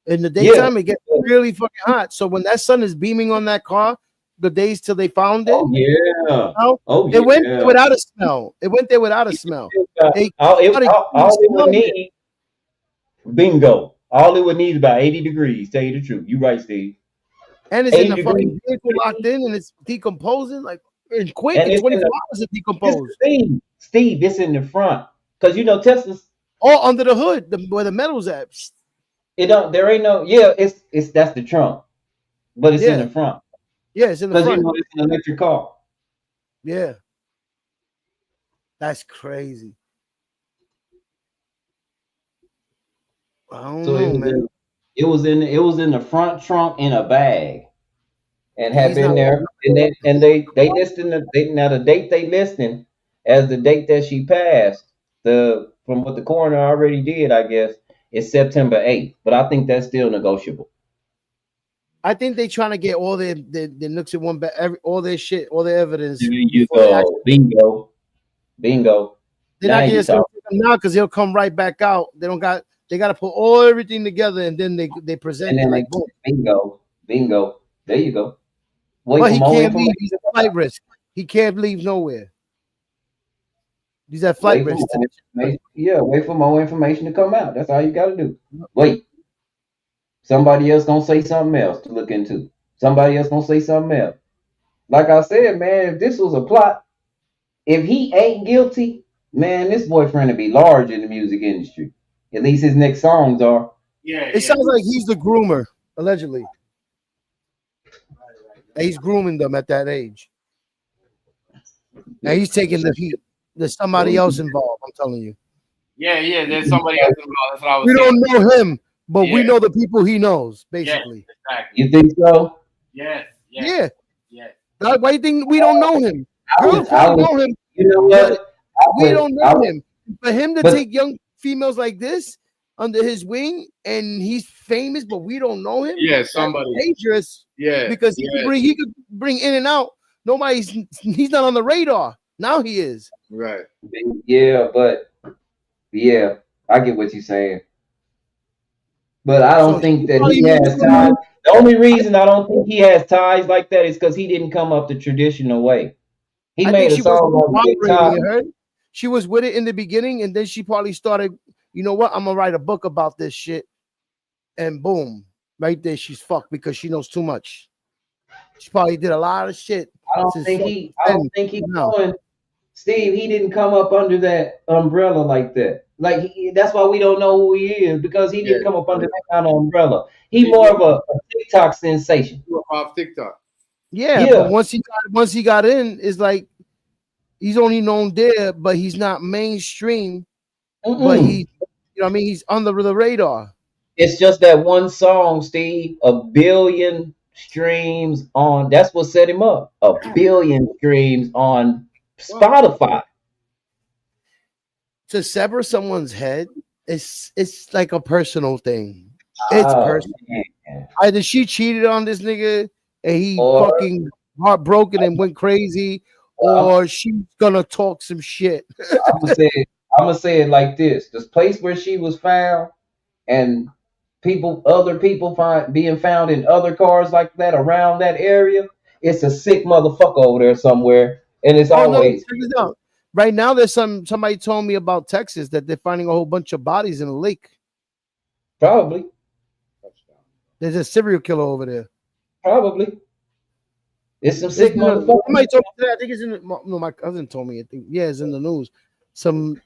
Speaker 6: In the daytime, it gets really fucking hot. So when that sun is beaming on that car, the days till they found it, it went there without a smell. It went there without a smell.
Speaker 3: All it would need, bingo. All it would need is about 80 degrees. Tell you the truth, you right, Steve.
Speaker 6: And it's in
Speaker 3: 80
Speaker 6: the fucking
Speaker 3: degrees.
Speaker 6: vehicle locked in, and it's decomposing like and quick.
Speaker 3: And
Speaker 6: In
Speaker 3: it's in
Speaker 6: 24
Speaker 3: the,
Speaker 6: hours, it
Speaker 3: it's
Speaker 6: decomposed.
Speaker 3: Steve, it's in the front. Because you know Tesla's
Speaker 6: All under the hood, where the metal's at.
Speaker 3: it don't there ain't no it's that's the trunk, but it's in
Speaker 6: Yeah,
Speaker 3: the front.
Speaker 6: yeah, it's in the
Speaker 3: Because you
Speaker 6: front.
Speaker 3: know it's an electric car.
Speaker 6: Yeah, that's crazy. I don't
Speaker 3: So
Speaker 6: know, man.
Speaker 3: it was in the front trunk in a bag and had
Speaker 6: He's not.
Speaker 3: been there. And they listing now the date they listing as the date that she passed, the from what the coroner already did, I guess, is September 8th. But I think that's still negotiable.
Speaker 6: I think they trying to get all their nooks in one, all their shit, all their evidence.
Speaker 3: There you
Speaker 6: Before they
Speaker 3: go.
Speaker 6: actually,
Speaker 3: Bingo.
Speaker 6: they're
Speaker 3: Now
Speaker 6: not
Speaker 3: you
Speaker 6: just gonna
Speaker 3: talk.
Speaker 6: take them now because they'll come right back out. They don't got. They got to put all everything together and then they present
Speaker 3: And
Speaker 6: it
Speaker 3: then
Speaker 6: like boom.
Speaker 3: bingo. There you go. Wait
Speaker 6: But
Speaker 3: for
Speaker 6: he
Speaker 3: more
Speaker 6: can't leave.
Speaker 3: information.
Speaker 6: He's a flight risk. He can't leave nowhere. He's at flight
Speaker 3: Wait for
Speaker 6: risk.
Speaker 3: more information. Yeah, wait for more information to come out. That's all you gotta do. Wait. Somebody else gonna say something else to look into. Somebody else gonna say something else. Like I said, man, if this was a plot, if he ain't guilty, man, this boyfriend would be large in the music industry. At least his next songs are.
Speaker 7: Yeah,
Speaker 6: It sounds like he's the groomer, allegedly. And he's grooming them at that age. And he's taking the heat. There's somebody else involved, I'm telling you.
Speaker 7: yeah. There's somebody else involved. That's what I was
Speaker 6: We
Speaker 7: saying.
Speaker 6: don't know him, but we
Speaker 7: Yeah.
Speaker 6: know the people he knows,
Speaker 7: Yes,
Speaker 6: basically.
Speaker 7: exactly.
Speaker 3: You think so?
Speaker 7: Yes.
Speaker 6: Yeah.
Speaker 7: Yes.
Speaker 6: Why do you think we don't know him? Girls
Speaker 3: I
Speaker 6: probably
Speaker 3: was,
Speaker 6: know him,
Speaker 3: you know
Speaker 6: but
Speaker 3: what?
Speaker 6: we don't know him. For him to
Speaker 3: but-
Speaker 6: take young females like this under his wing and he's famous, but we don't know him.
Speaker 7: Yeah,
Speaker 6: That's
Speaker 7: somebody.
Speaker 6: dangerous
Speaker 7: Yeah.
Speaker 6: because he could bring in and out. He's not on the radar. Now he is.
Speaker 7: Right.
Speaker 3: Yeah, but yeah, I get what you're saying. But I don't
Speaker 6: So
Speaker 3: think
Speaker 6: she
Speaker 3: that
Speaker 6: probably
Speaker 3: he
Speaker 6: knew
Speaker 3: has ties. The only reason I don't think he has ties like that is because he didn't come up the traditional way. He
Speaker 6: I
Speaker 3: made
Speaker 6: think
Speaker 3: a
Speaker 6: she was
Speaker 3: song on Big
Speaker 6: cooperating. You
Speaker 3: Top.
Speaker 6: heard? She was with it in the beginning, and then she probably started. You know what? I'm gonna write a book about this shit, and boom, right there, she's fucked because she knows too much. She probably did a lot of shit.
Speaker 3: I don't
Speaker 6: since
Speaker 3: think
Speaker 6: fucking
Speaker 3: he. I don't think he's
Speaker 6: 10. No.
Speaker 3: going. Steve, he didn't come up under that umbrella like that. Like that's why we don't know who he is because he didn't come up under that kind of umbrella. He more of a TikTok sensation.
Speaker 7: Off TikTok.
Speaker 6: Yeah, but once he got in, it's like he's only known there, but he's not mainstream. But he, you know what I mean? He's under the radar.
Speaker 3: It's just that one song, Steve, 1 billion streams on. That's what set him up. 1 billion streams on Spotify.
Speaker 6: To sever someone's head, it's like a personal thing. It's personal.
Speaker 3: Man.
Speaker 6: Either she cheated on this nigga and he fucking heartbroken and went crazy, or she's gonna talk some shit.
Speaker 3: I'm gonna say it like this: this place where she was found, and other people being found in other cars like that around that area. It's a sick motherfucker over there somewhere, and it's always.
Speaker 6: Check this out. Right now, there's somebody told me about Texas that they're finding a whole bunch of bodies in a lake.
Speaker 3: Probably.
Speaker 6: There's a serial killer over there.
Speaker 3: Probably. It's some sick motherfuckers.
Speaker 6: Somebody told me today, I think it's in the, my cousin told me. I think, yeah, it's in the news. Some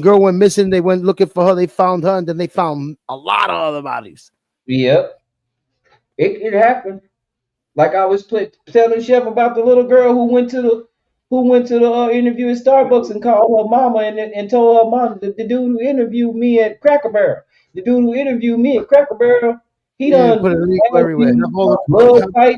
Speaker 6: girl went missing. They went looking for her. They found her, and then they found a lot of other bodies.
Speaker 3: Yep. It happened. Like I was telling Chef about the little girl who went to the interview at Starbucks and called her mama and told her mom the dude who interviewed me at Cracker Barrel. The dude who interviewed me at Cracker Barrel, he done
Speaker 6: put it everywhere.
Speaker 3: Blood type.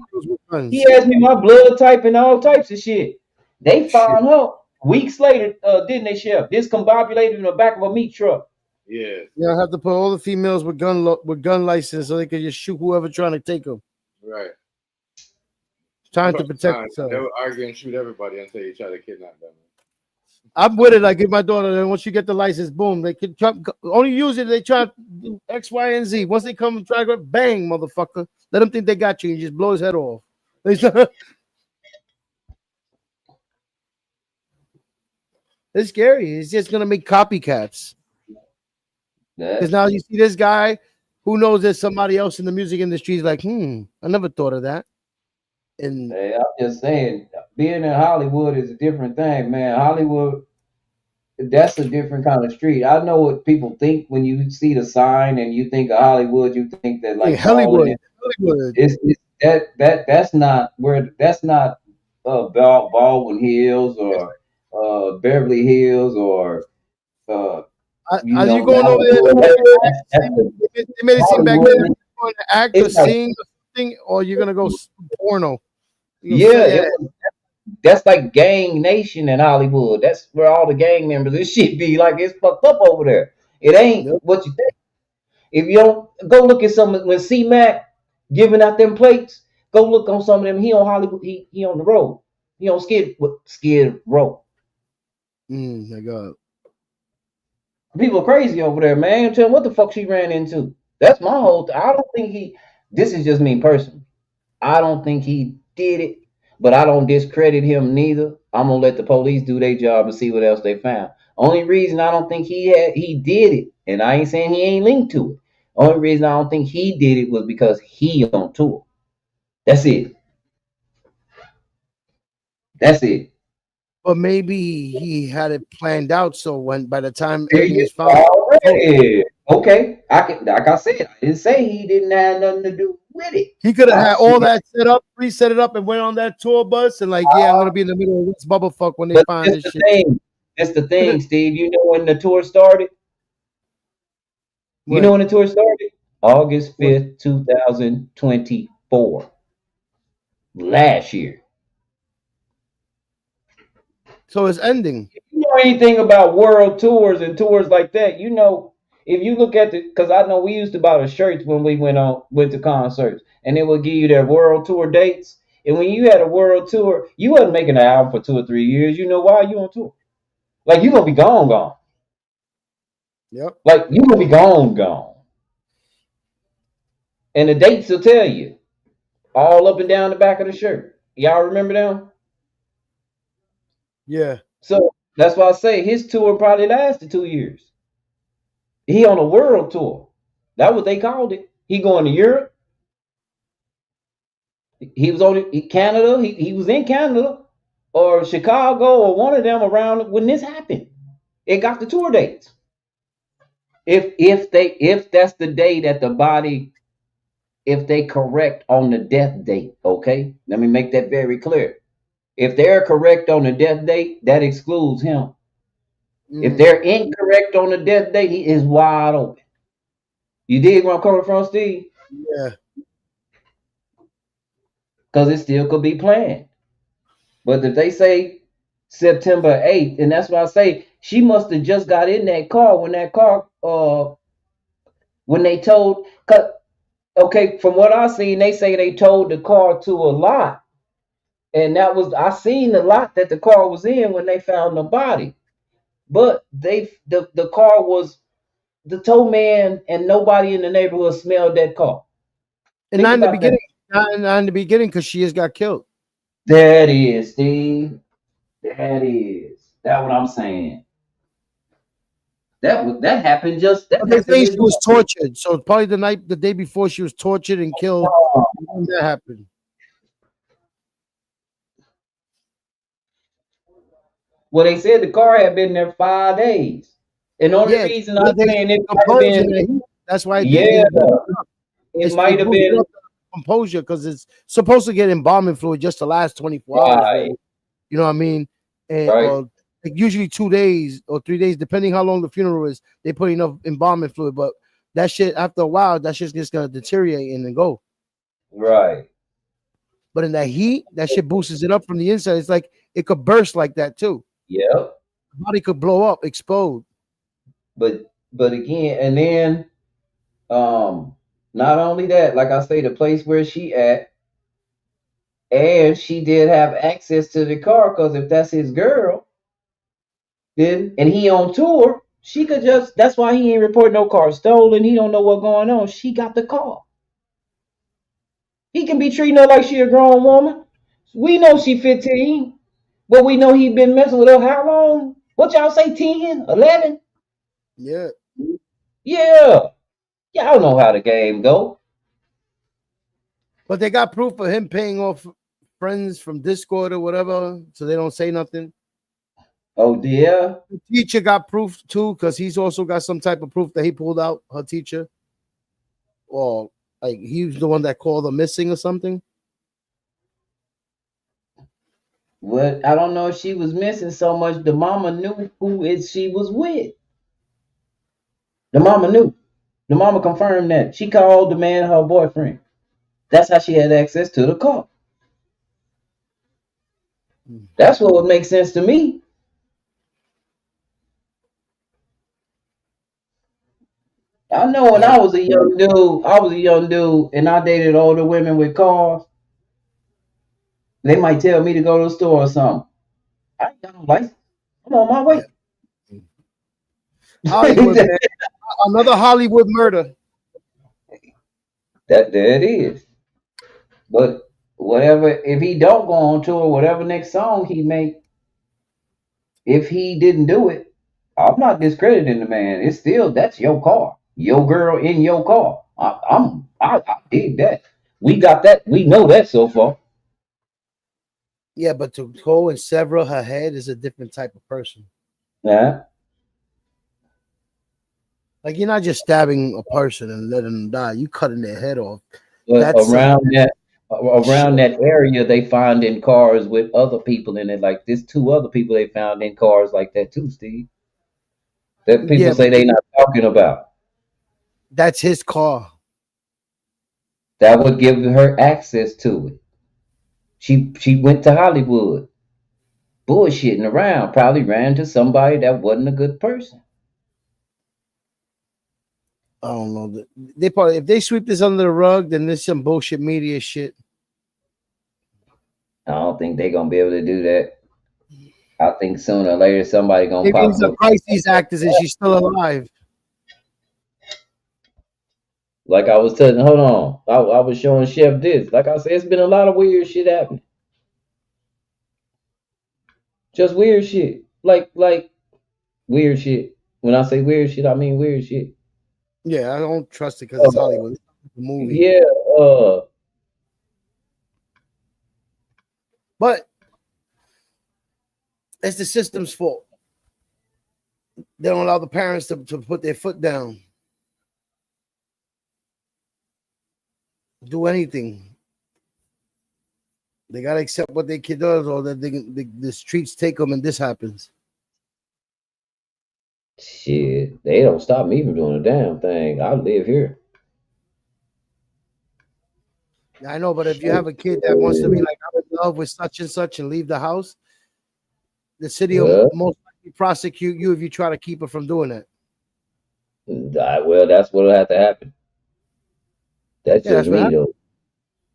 Speaker 3: He asked me my blood type and all types of shit. They found her weeks later, didn't they, Chef? Discombobulated in the back of a meat truck.
Speaker 7: Yeah.
Speaker 6: Yeah, I have to put all the females with gun license so they can just shoot whoever trying to take them.
Speaker 7: Right.
Speaker 6: Trying to protect themselves.
Speaker 7: They were arguing, shoot everybody until you try to kidnap them.
Speaker 6: I'm with it. I give my daughter, and once you get the license, boom, they can only use it. They try to do X, Y, and Z. Once they come and try to bang, motherfucker, let them think they got you. You just blow his head off. It's scary. It's just gonna make copycats. Because now you see this guy who knows there's somebody else in the music industry is like, I never thought of that. And
Speaker 3: Hey, I'm just saying, being in Hollywood is a different thing, man. Hollywood, that's a different kind of street. I know what people think when you see the sign and you think of Hollywood. You think that
Speaker 6: hey,
Speaker 3: like balling
Speaker 6: Hollywood, Hollywood.
Speaker 3: it's that's not where that's not Baldwin Hills or Beverly Hills or uh, you
Speaker 6: Are you
Speaker 3: know
Speaker 6: going over there to
Speaker 3: Malibu.
Speaker 6: act, they made it seem back then
Speaker 3: Hollywood.
Speaker 6: if you're going to act or
Speaker 3: It's like
Speaker 6: sing or something, or you're gonna go porno. You know,
Speaker 3: yeah,
Speaker 6: yeah,
Speaker 3: that's like gang nation in Hollywood. That's where all the gang members. This shit be like it's fucked up over there. It ain't
Speaker 6: yep.
Speaker 3: what you think. If you don't go look at some when C Mac giving out them plates, go look on some of them. He on Hollywood. He on the road. He on Skid Row.
Speaker 6: My God.
Speaker 3: People are crazy over there, man. Tell them what the fuck she ran into. That's my whole. I don't think he. This is just me personally. I don't think he did it, but I don't discredit him neither. I'm gonna let the police do their job and see what else they found. Only reason I don't think he did it, and I ain't saying he ain't linked to it. Only reason I don't think he did it was because he on tour. That's it. That's it.
Speaker 6: But maybe he had it planned out, so when by the time
Speaker 3: There
Speaker 6: everything
Speaker 3: you
Speaker 6: is found, oh,
Speaker 3: already. Okay, I can. Like I said, I didn't say he didn't have nothing to do with it.
Speaker 6: he could have
Speaker 3: I
Speaker 6: had
Speaker 3: see
Speaker 6: all
Speaker 3: it.
Speaker 6: that set up, pre-set it up, and went on that tour bus and like, yeah, I'm gonna be in the middle of this bubble fuck when they
Speaker 3: But
Speaker 6: find
Speaker 3: that's
Speaker 6: this
Speaker 3: the
Speaker 6: shit.
Speaker 3: thing. That's the thing, Steve. You know when the tour started? You know
Speaker 6: When,
Speaker 3: when the tour started? August
Speaker 6: when
Speaker 3: 5th, 2024. Last year.
Speaker 6: so it's ending.
Speaker 3: If you know anything about world tours and tours like that, you know, if you look at the because I know we used to buy the shirts when we went to concerts, and it would give you their world tour dates. And when you had a world tour, you wasn't making an album for 2 or 3 years. You know why? You on tour. Like you gonna be gone.
Speaker 6: Yep.
Speaker 3: Like you gonna be gone. And the dates will tell you all up and down the back of the shirt. Y'all remember them?
Speaker 6: Yeah.
Speaker 3: So that's why I say his tour probably lasted 2 years. He on a world tour. That's what they called it. He going to Europe. He was on Canada. He was in Canada or Chicago or one of them around when this happened. It got the tour dates. If that's the day that the body if they correct on the death date, okay? Let me make that very clear. If they're correct on the death date, that excludes him. If they're incorrect on the death date, he is wide open. You dig where I'm coming from, Steve?
Speaker 6: Yeah.
Speaker 3: Because it still could be planned. But if they say September 8th, and that's why I say she must have just got in that car when they told, okay, from what I seen, they say they towed the car to a lot. And that was, I seen the lot that the car was in when they found the body. But the car was, the tow man and nobody in the neighborhood smelled that car.
Speaker 6: And
Speaker 3: Think
Speaker 6: not in the
Speaker 3: about that.
Speaker 6: beginning. Not in the beginning because she just got killed.
Speaker 3: That is, Steve. That is. That's what I'm saying. That happened just that
Speaker 6: But they
Speaker 3: happened
Speaker 6: say
Speaker 3: this
Speaker 6: she was
Speaker 3: month.
Speaker 6: tortured. So probably the day before she was tortured and killed. When that happened.
Speaker 3: Well, they said the car had been there 5 days. And the only
Speaker 6: Yeah,
Speaker 3: reason I'm
Speaker 6: 5 days
Speaker 3: saying it might have
Speaker 6: composure.
Speaker 3: been,
Speaker 6: That's why
Speaker 3: yeah,
Speaker 6: it boosted up.
Speaker 3: it
Speaker 6: It
Speaker 3: might have
Speaker 6: boosted
Speaker 3: been
Speaker 6: up the composure because it's supposed to get embalming fluid just to last 24 hours.
Speaker 3: right,
Speaker 6: Really. You know what I mean? And
Speaker 3: right,
Speaker 6: or like usually 2 days or 3 days, depending how long the funeral is, they put enough embalming fluid. But that shit, after a while, that shit's just gonna deteriorate and then go.
Speaker 3: right.
Speaker 6: But in that heat, that shit boosts it up from the inside. It's like it could burst like that too.
Speaker 3: Yep.
Speaker 6: The body could blow up, explode.
Speaker 3: But again, and then not only that, like I say, the place where she at, and she did have access to the car because if that's his girl, then and he on tour, she could just that's why he ain't report no car stolen. He don't know what's going on. She got the car. He can be treating her like she a grown woman. We know she 15, but we know he been messing with her how long? What y'all say, 10, 11?
Speaker 6: Yeah.
Speaker 3: Yeah. Y'all know how the game go.
Speaker 6: But they got proof of him paying off friends from Discord or whatever, so they don't say nothing.
Speaker 3: Oh yeah.
Speaker 6: The teacher got proof too, because he's also got some type of proof that he pulled out her teacher, or like he was the one that called her missing or something.
Speaker 3: What I don't know if she was missing so much. The mama knew she was with. The mama knew. The mama confirmed that. She called the man her boyfriend. That's how she had access to the car. That's what would make sense to me. I know when I was a young dude, and I dated older women with cars. They might tell me to go to the store or something. I ain't got no license. I'm on my way.
Speaker 6: Hollywood, man. Another Hollywood murder.
Speaker 3: There it is. But whatever, if he don't go on tour, whatever next song he make, if he didn't do it, I'm not discrediting the man. It's still that's your car, your girl in your car. I dig that. We got that. We know that so far.
Speaker 6: Yeah, but to go and sever her head is a different type of person.
Speaker 3: Yeah.
Speaker 6: Like you're not just stabbing a person and letting them die. You cutting their head off.
Speaker 3: But around that area, they find in cars with other people in it. Like there's 2 other people they found in cars like that too, Steve. That people say they not talking about.
Speaker 6: That's his car.
Speaker 3: That would give her access to it. She went to Hollywood, bullshitting around. Probably ran to somebody that wasn't a good person.
Speaker 6: I don't know. They probably if they sweep this under the rug, then there's some bullshit media shit.
Speaker 3: I don't think they're gonna be able to do that. I think sooner or later somebody gonna
Speaker 6: Maybe
Speaker 3: pop
Speaker 6: he's a
Speaker 3: up.
Speaker 6: crisis actress and she's still alive.
Speaker 3: Like I was telling, hold on. I was showing Chef this. Like I said, it's been a lot of weird shit happening. Just weird shit. Like weird shit. When I say weird shit, I mean weird shit.
Speaker 6: Yeah, I don't trust it because it's Hollywood. It's a movie.
Speaker 3: Yeah.
Speaker 6: But it's the system's fault. They don't allow the parents to put their foot down. Do anything. They gotta accept what their kid does, or that the streets take them, and this happens.
Speaker 3: Shit, they don't stop me from doing a damn thing. I live here.
Speaker 6: I know, but if you have a kid that wants to be like, I'm in love with such and such and leave the house, the city will most likely prosecute you if you try to keep her from doing that.
Speaker 3: Well, that's what'll have to happen. That's just me, though.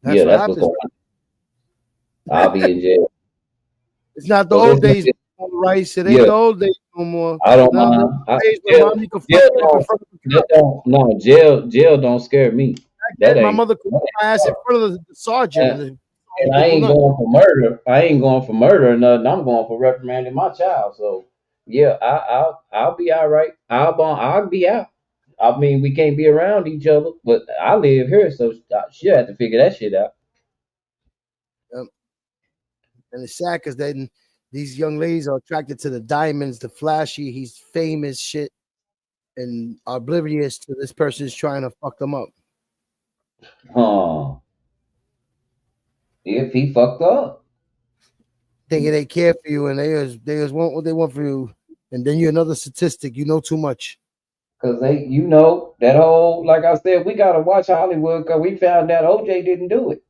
Speaker 3: That's what's going on. I'll be in jail.
Speaker 6: It's not the old days, Rice. It ain't the old days no more.
Speaker 3: I don't mind. Jail don't scare me.
Speaker 6: My mother could my ass in front of the sergeant.
Speaker 3: And I ain't going for murder. I ain't going for murder or nothing. I'm going for reprimanding my child. So yeah, I'll be all right. I'll be out. I mean, we can't be around each other, but I live here, so she'll have to figure that shit out.
Speaker 6: And it's sad because then these young ladies are attracted to the diamonds, the flashy, he's famous shit, and are oblivious to this person is trying to fuck them up.
Speaker 3: If he fucked up,
Speaker 6: thinking they care for you, and they just want what they want for you, and then you're another statistic. You know too much.
Speaker 3: Cause that whole, like I said, we gotta watch Hollywood because we found out OJ didn't do it.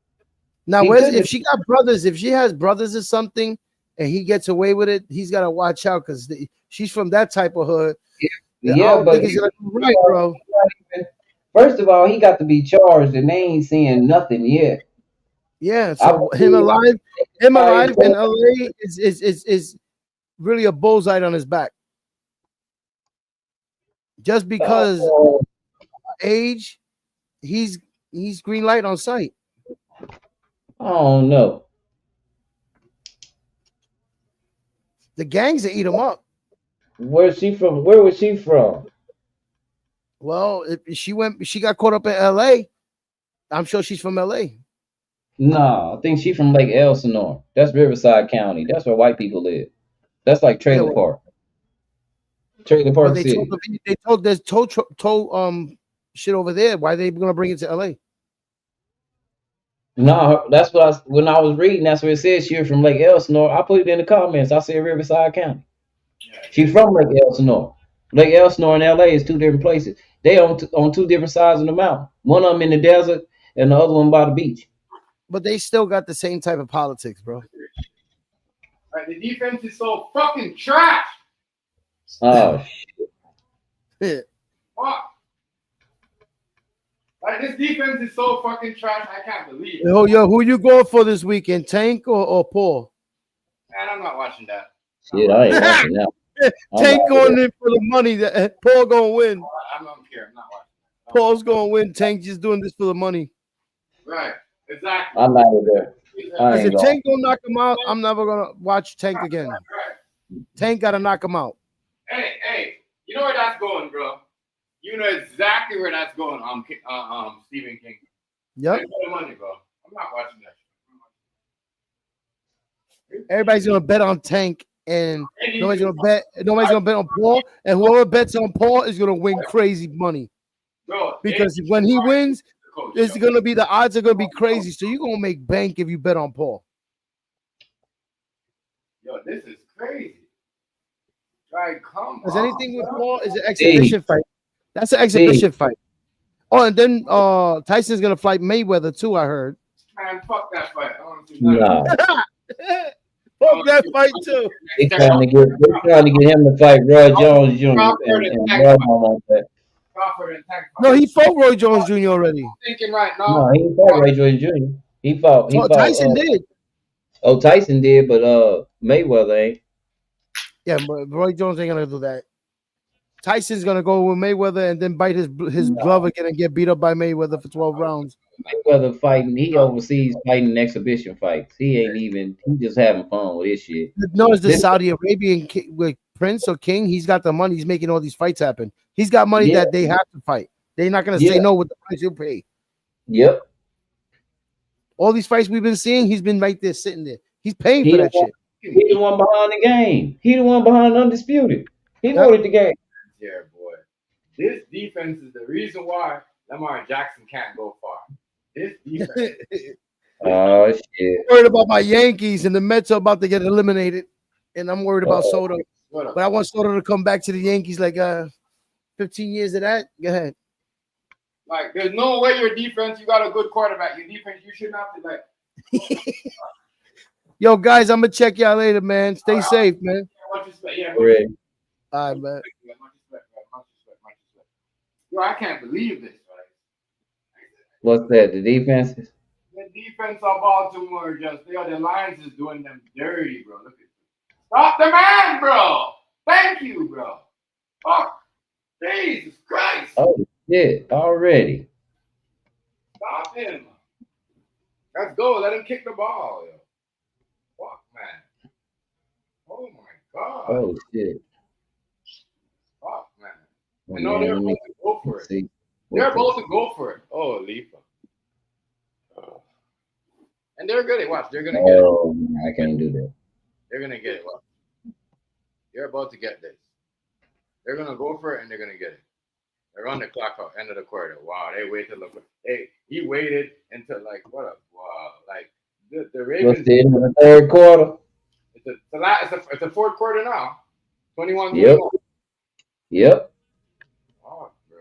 Speaker 6: Now, if she got brothers, if she has brothers or something, and he gets away with it, he's gotta watch out because she's from that type of hood.
Speaker 3: Yeah, but
Speaker 6: he's gonna be right, bro.
Speaker 3: First of all, he got to be charged, and they ain't seeing nothing yet.
Speaker 6: Yeah, so him alive in LA is really a bullseye on his back. Just because age, he's green light on sight.
Speaker 3: I don't know.
Speaker 6: The gangs that eat him up.
Speaker 3: Where's she from? Where was she from?
Speaker 6: Well, if she got caught up in L.A. I'm sure she's from L.A.
Speaker 3: No, I think she from Lake Elsinore. That's Riverside County. That's where white people live. That's like
Speaker 6: Yeah,
Speaker 3: Trailer Park. Trailer
Speaker 6: but
Speaker 3: Park
Speaker 6: they
Speaker 3: City.
Speaker 6: told there's tow shit over there. Why are they gonna bring it to L.A.?
Speaker 3: No, that's what when I was reading. That's what it said. She was from Lake Elsinore. I put it in the comments. I said Riverside County. She's from Lake Elsinore. Lake Elsinore and LA is two different places. They on two different sides of the mountain. One of them in the desert and the other one by the beach.
Speaker 6: But they still got the same type of politics, bro.
Speaker 7: Like, the defense is so fucking trash.
Speaker 3: Oh,
Speaker 6: Yeah.
Speaker 7: Fuck. Like, this defense is so fucking trash. I can't believe it.
Speaker 6: Yo, who you going for this weekend? Tank or Paul?
Speaker 7: Man, I'm not watching that.
Speaker 3: shit, I ain't watching that.
Speaker 6: Tank going in for the money. That Paul gonna win.
Speaker 7: I don't care. I'm not watching that.
Speaker 6: Paul's gonna win. Tank just doing this for the money.
Speaker 7: Right. Exactly.
Speaker 3: I'm out of there. I
Speaker 6: Because
Speaker 3: ain't
Speaker 6: if
Speaker 3: going.
Speaker 6: Tank don't knock him out, I'm never gonna watch Tank again.
Speaker 7: Right.
Speaker 6: Tank gotta knock him out.
Speaker 7: Hey, you know where that's going, bro? You know exactly where that's going. Stephen King.
Speaker 6: Yep.
Speaker 7: Take the money, bro. I'm not watching that shit.
Speaker 6: Everybody's gonna bet on Tank, and nobody's gonna bet on Paul. And whoever bets on Paul is gonna win crazy money.
Speaker 7: Bro,
Speaker 6: Because when he wins, it's gonna be the odds are gonna be crazy. So you're gonna make bank if you bet on Paul.
Speaker 7: Yo, this is crazy. Like, come
Speaker 6: Because
Speaker 7: on.
Speaker 6: anything with Paul is an exhibition fight. That's an exhibition fight. Oh, and then Tyson's gonna fight Mayweather too. I heard.
Speaker 7: Man, fuck that fight. I don't see nothing.
Speaker 3: Nah,
Speaker 6: Fuck that fight too.
Speaker 3: they trying to get him to fight Roy Jones Jr. and Roy don't want that.
Speaker 7: Crawford and Tank fight.
Speaker 6: No, he fought Roy Jones Jr. already.
Speaker 7: I'm thinking right now.
Speaker 3: No, he didn't fight Roy Jones Jr. He fought.
Speaker 6: Tyson did.
Speaker 3: Oh, Tyson did, but Mayweather ain't.
Speaker 6: Yeah, but Roy Jones ain't gonna do that. Tyson's gonna go with Mayweather and then bite his glove again and get beat up by Mayweather for 12 rounds.
Speaker 3: Mayweather fighting, he overseas fighting exhibition fights. He ain't even. He just having fun with his shit.
Speaker 6: No, it's the Saudi Arabian with Prince or King. He's got the money. He's making all these fights happen. He's got money that they have to fight. They're not gonna say no with the price you pay.
Speaker 3: Yep.
Speaker 6: All these fights we've been seeing, he's been right there sitting there. He's paying for that shit.
Speaker 3: He the one behind the game. He the one behind Undisputed. He voted the game.
Speaker 7: Yeah, boy. This defense is the reason why Lamar Jackson can't go far. This defense.
Speaker 3: Oh shit.
Speaker 6: I'm worried about my Yankees and the Mets are about to get eliminated, and I'm worried about Soto. But I want Soto to come back to the Yankees like 15 years of that. Go ahead.
Speaker 7: Like, there's no way your defense, you got a good quarterback. Your defense, you should not be like.
Speaker 6: Yo, guys, I'm gonna check y'all later, man. Stay safe, man.
Speaker 7: Much respect. Yeah,
Speaker 3: Ready.
Speaker 6: All right, man.
Speaker 7: Much respect. Yo, I can't believe this, right?
Speaker 3: What's that? The defenses?
Speaker 7: The defense of Baltimore the Lions is doing them dirty, bro. Look at this. Stop the man, bro. Thank you, bro. Fuck. Jesus Christ.
Speaker 3: Oh shit! Already.
Speaker 7: Stop him. Let's go. Let him kick the ball, yo. Fuck, man. Oh my God.
Speaker 3: Oh shit!
Speaker 7: Fuck, man.
Speaker 3: Oh,
Speaker 7: I know they're
Speaker 3: man,
Speaker 7: both to go for it.
Speaker 3: see.
Speaker 7: They're both to go for it. Oh, Lifa. And they're good. Watch, they're gonna get it.
Speaker 3: Oh, I can't do that.
Speaker 7: They're gonna get it. Watch. They're about to get this. They're gonna go for it and they're gonna get it. They're on the clock out, end of the quarter. Wow, they waited. Look, he waited until like what a wow, like the Ravens.
Speaker 3: What's the end of the third quarter?
Speaker 7: It's a fourth quarter now. 21.
Speaker 3: Yep. Yep.
Speaker 7: Oh, bro.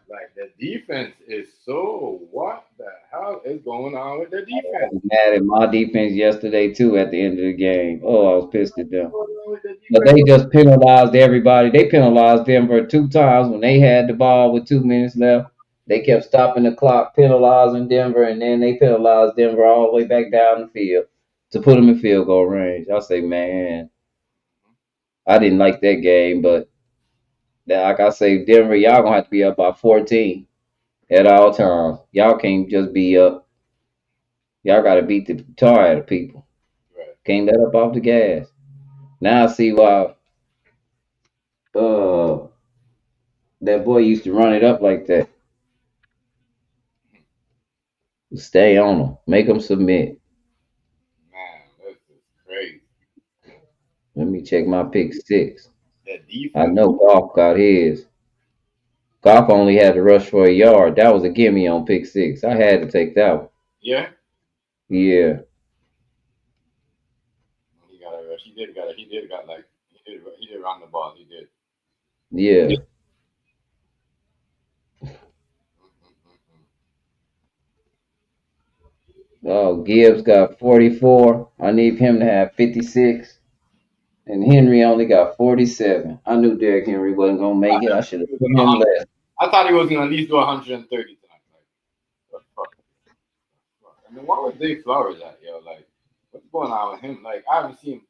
Speaker 7: Like the defense is so. What the hell is going on with the
Speaker 3: I
Speaker 7: defense?
Speaker 3: was mad at my defense yesterday too at the end of the game. Oh, I was pissed at them.
Speaker 7: What's going on with the
Speaker 3: But
Speaker 7: defense?
Speaker 3: they just penalized everybody. They penalized Denver 2 times when they had the ball with 2 minutes left. They kept stopping the clock, penalizing Denver, and then they penalized Denver all the way back down the field to put them in field goal range. I say, man, I didn't like that game, but like I say, Denver, y'all gonna have to be up by 14 at all times. Y'all can't just be up. Y'all gotta beat the tar out of people.
Speaker 7: Right.
Speaker 3: Can't let up off the gas. Now I see why That boy used to run it up like that. Stay on him. Make him submit.
Speaker 7: Man, this is crazy.
Speaker 3: Let me check my pick six.
Speaker 7: The
Speaker 3: I
Speaker 7: defense.
Speaker 3: know Golf got his. Golf only had to rush for a yard. That was a gimme on pick six. I had to take that one.
Speaker 7: Yeah.
Speaker 3: Yeah.
Speaker 7: He got a rush. He did got like he did run the ball. He did.
Speaker 3: Yeah. Oh, Gibbs got 44. I need him to have 56. And Henry only got 47. I knew Derrick Henry wasn't going to make it. I should have put him less.
Speaker 7: I thought he was gonna at least do 130 tonight. Like, what the fuck? I mean, what was Dave Flowers at, yo? Like, what's going on with him? Like, I haven't seen him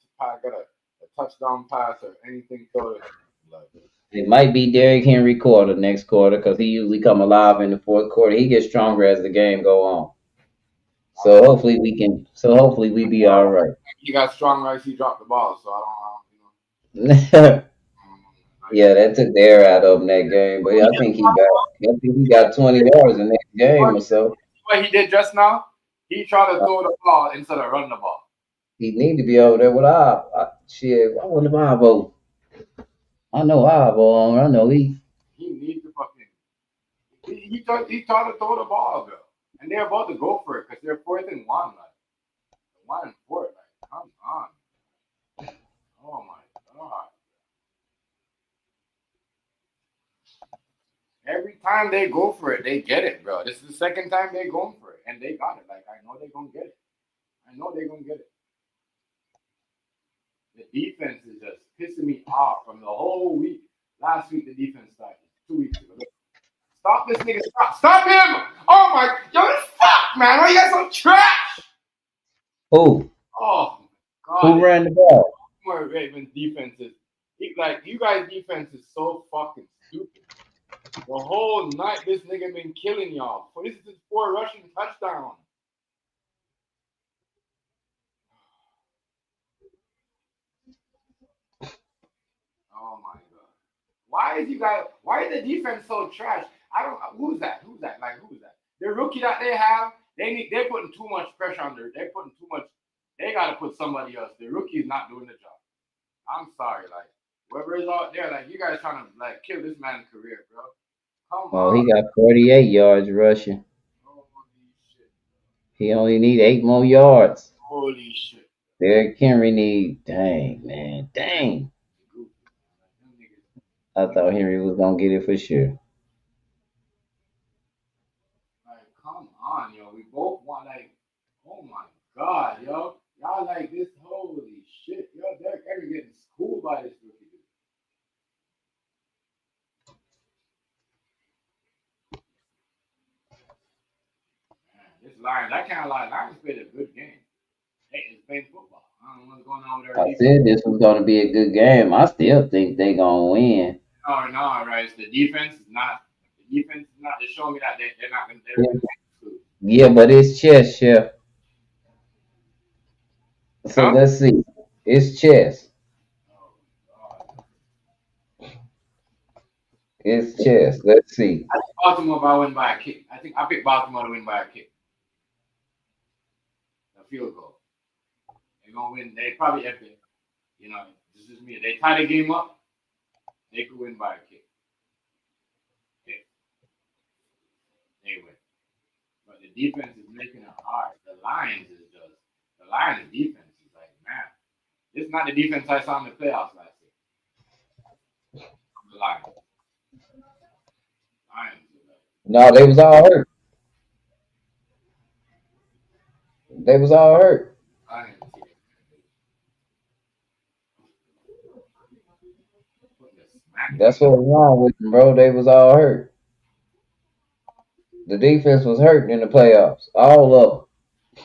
Speaker 7: get a touchdown pass or anything. So, like,
Speaker 3: It might be Derrick Henry quarter next quarter because he usually come alive in the fourth quarter. He gets stronger as the game go on. So hopefully we can. So hopefully we be all right.
Speaker 7: he got strong as he dropped the ball. So I don't
Speaker 3: Yeah, that took the air out of him that game. But I think he got. I think he got 20 yards in that game or so.
Speaker 7: What he did just now, he tried to throw the ball instead of running the ball.
Speaker 3: He need to be over there with shit. I wonder why vote. I know I vote. I know he.
Speaker 7: He needs to fucking. He tried to throw the ball, bro, and they're about to go for it because they're 4th and 1, like 1 and 4. Like, come on. Oh my god. Every time they go for it, they get it, bro. This is the second time they're going for it, and they got it. Like, I know they're gonna get it. I know they're gonna get it. The defense is just pissing me off from the whole week. Last week the defense started. 2 weeks ago. Stop this nigga! Stop him! Oh my, yo, fuck, man! Why you guys so trash?
Speaker 3: Who?
Speaker 7: Oh god.
Speaker 3: Who ran the ball?
Speaker 7: Baltimore Ravens defense is like, you guys' defense is so fucking stupid. The whole night this nigga been killing y'all. This is his 4 rushing touchdown. Oh my god. Why is the defense so trash? I don't who's that? Like, who's that? The rookie that they have, they're putting too much pressure on they're putting too much. They gotta put somebody else. The rookie is not doing the job. I'm sorry, like whoever is out there, like you guys trying to like kill this man's career, bro. Come on.
Speaker 3: He got 48 yards rushing.
Speaker 7: Holy shit.
Speaker 3: He only need 8 more yards.
Speaker 7: Holy shit.
Speaker 3: Derrick Henry need. Dang, man. Dang. I thought Henry was going to get it for sure.
Speaker 7: Like, come on, yo. We both want, like, oh my god, yo. Y'all like this, holy shit. Yo, Derrick Henry getting schooled by this rookie. Man, this Lions, I can't lie. Lions played a good game. Hey, it's playing football. I don't know what's going on with their
Speaker 3: I
Speaker 7: defense.
Speaker 3: said this was going to be a good game. I still think they going to win.
Speaker 7: No, right. It's the defense is not. The defense is not just showing me that they're not going to.
Speaker 3: Yeah, but it's chess, Chef. So
Speaker 7: Huh?
Speaker 3: let's see. It's chess. It's chess. Let's see.
Speaker 7: I think Baltimore will win by a kick. I think I picked Baltimore to win by a kick. A field goal. They're gonna win. They probably if they, this is me. They tie the game up, they could win by a kick. Okay. They win. But the defense is making it hard. The Lions defense is like, man, this is not the defense I saw in the playoffs last year. The Lions.
Speaker 3: No, they was all hurt. They was all hurt. That's what was wrong with them, bro. They was all hurt. The defense was hurt in the playoffs. All of them.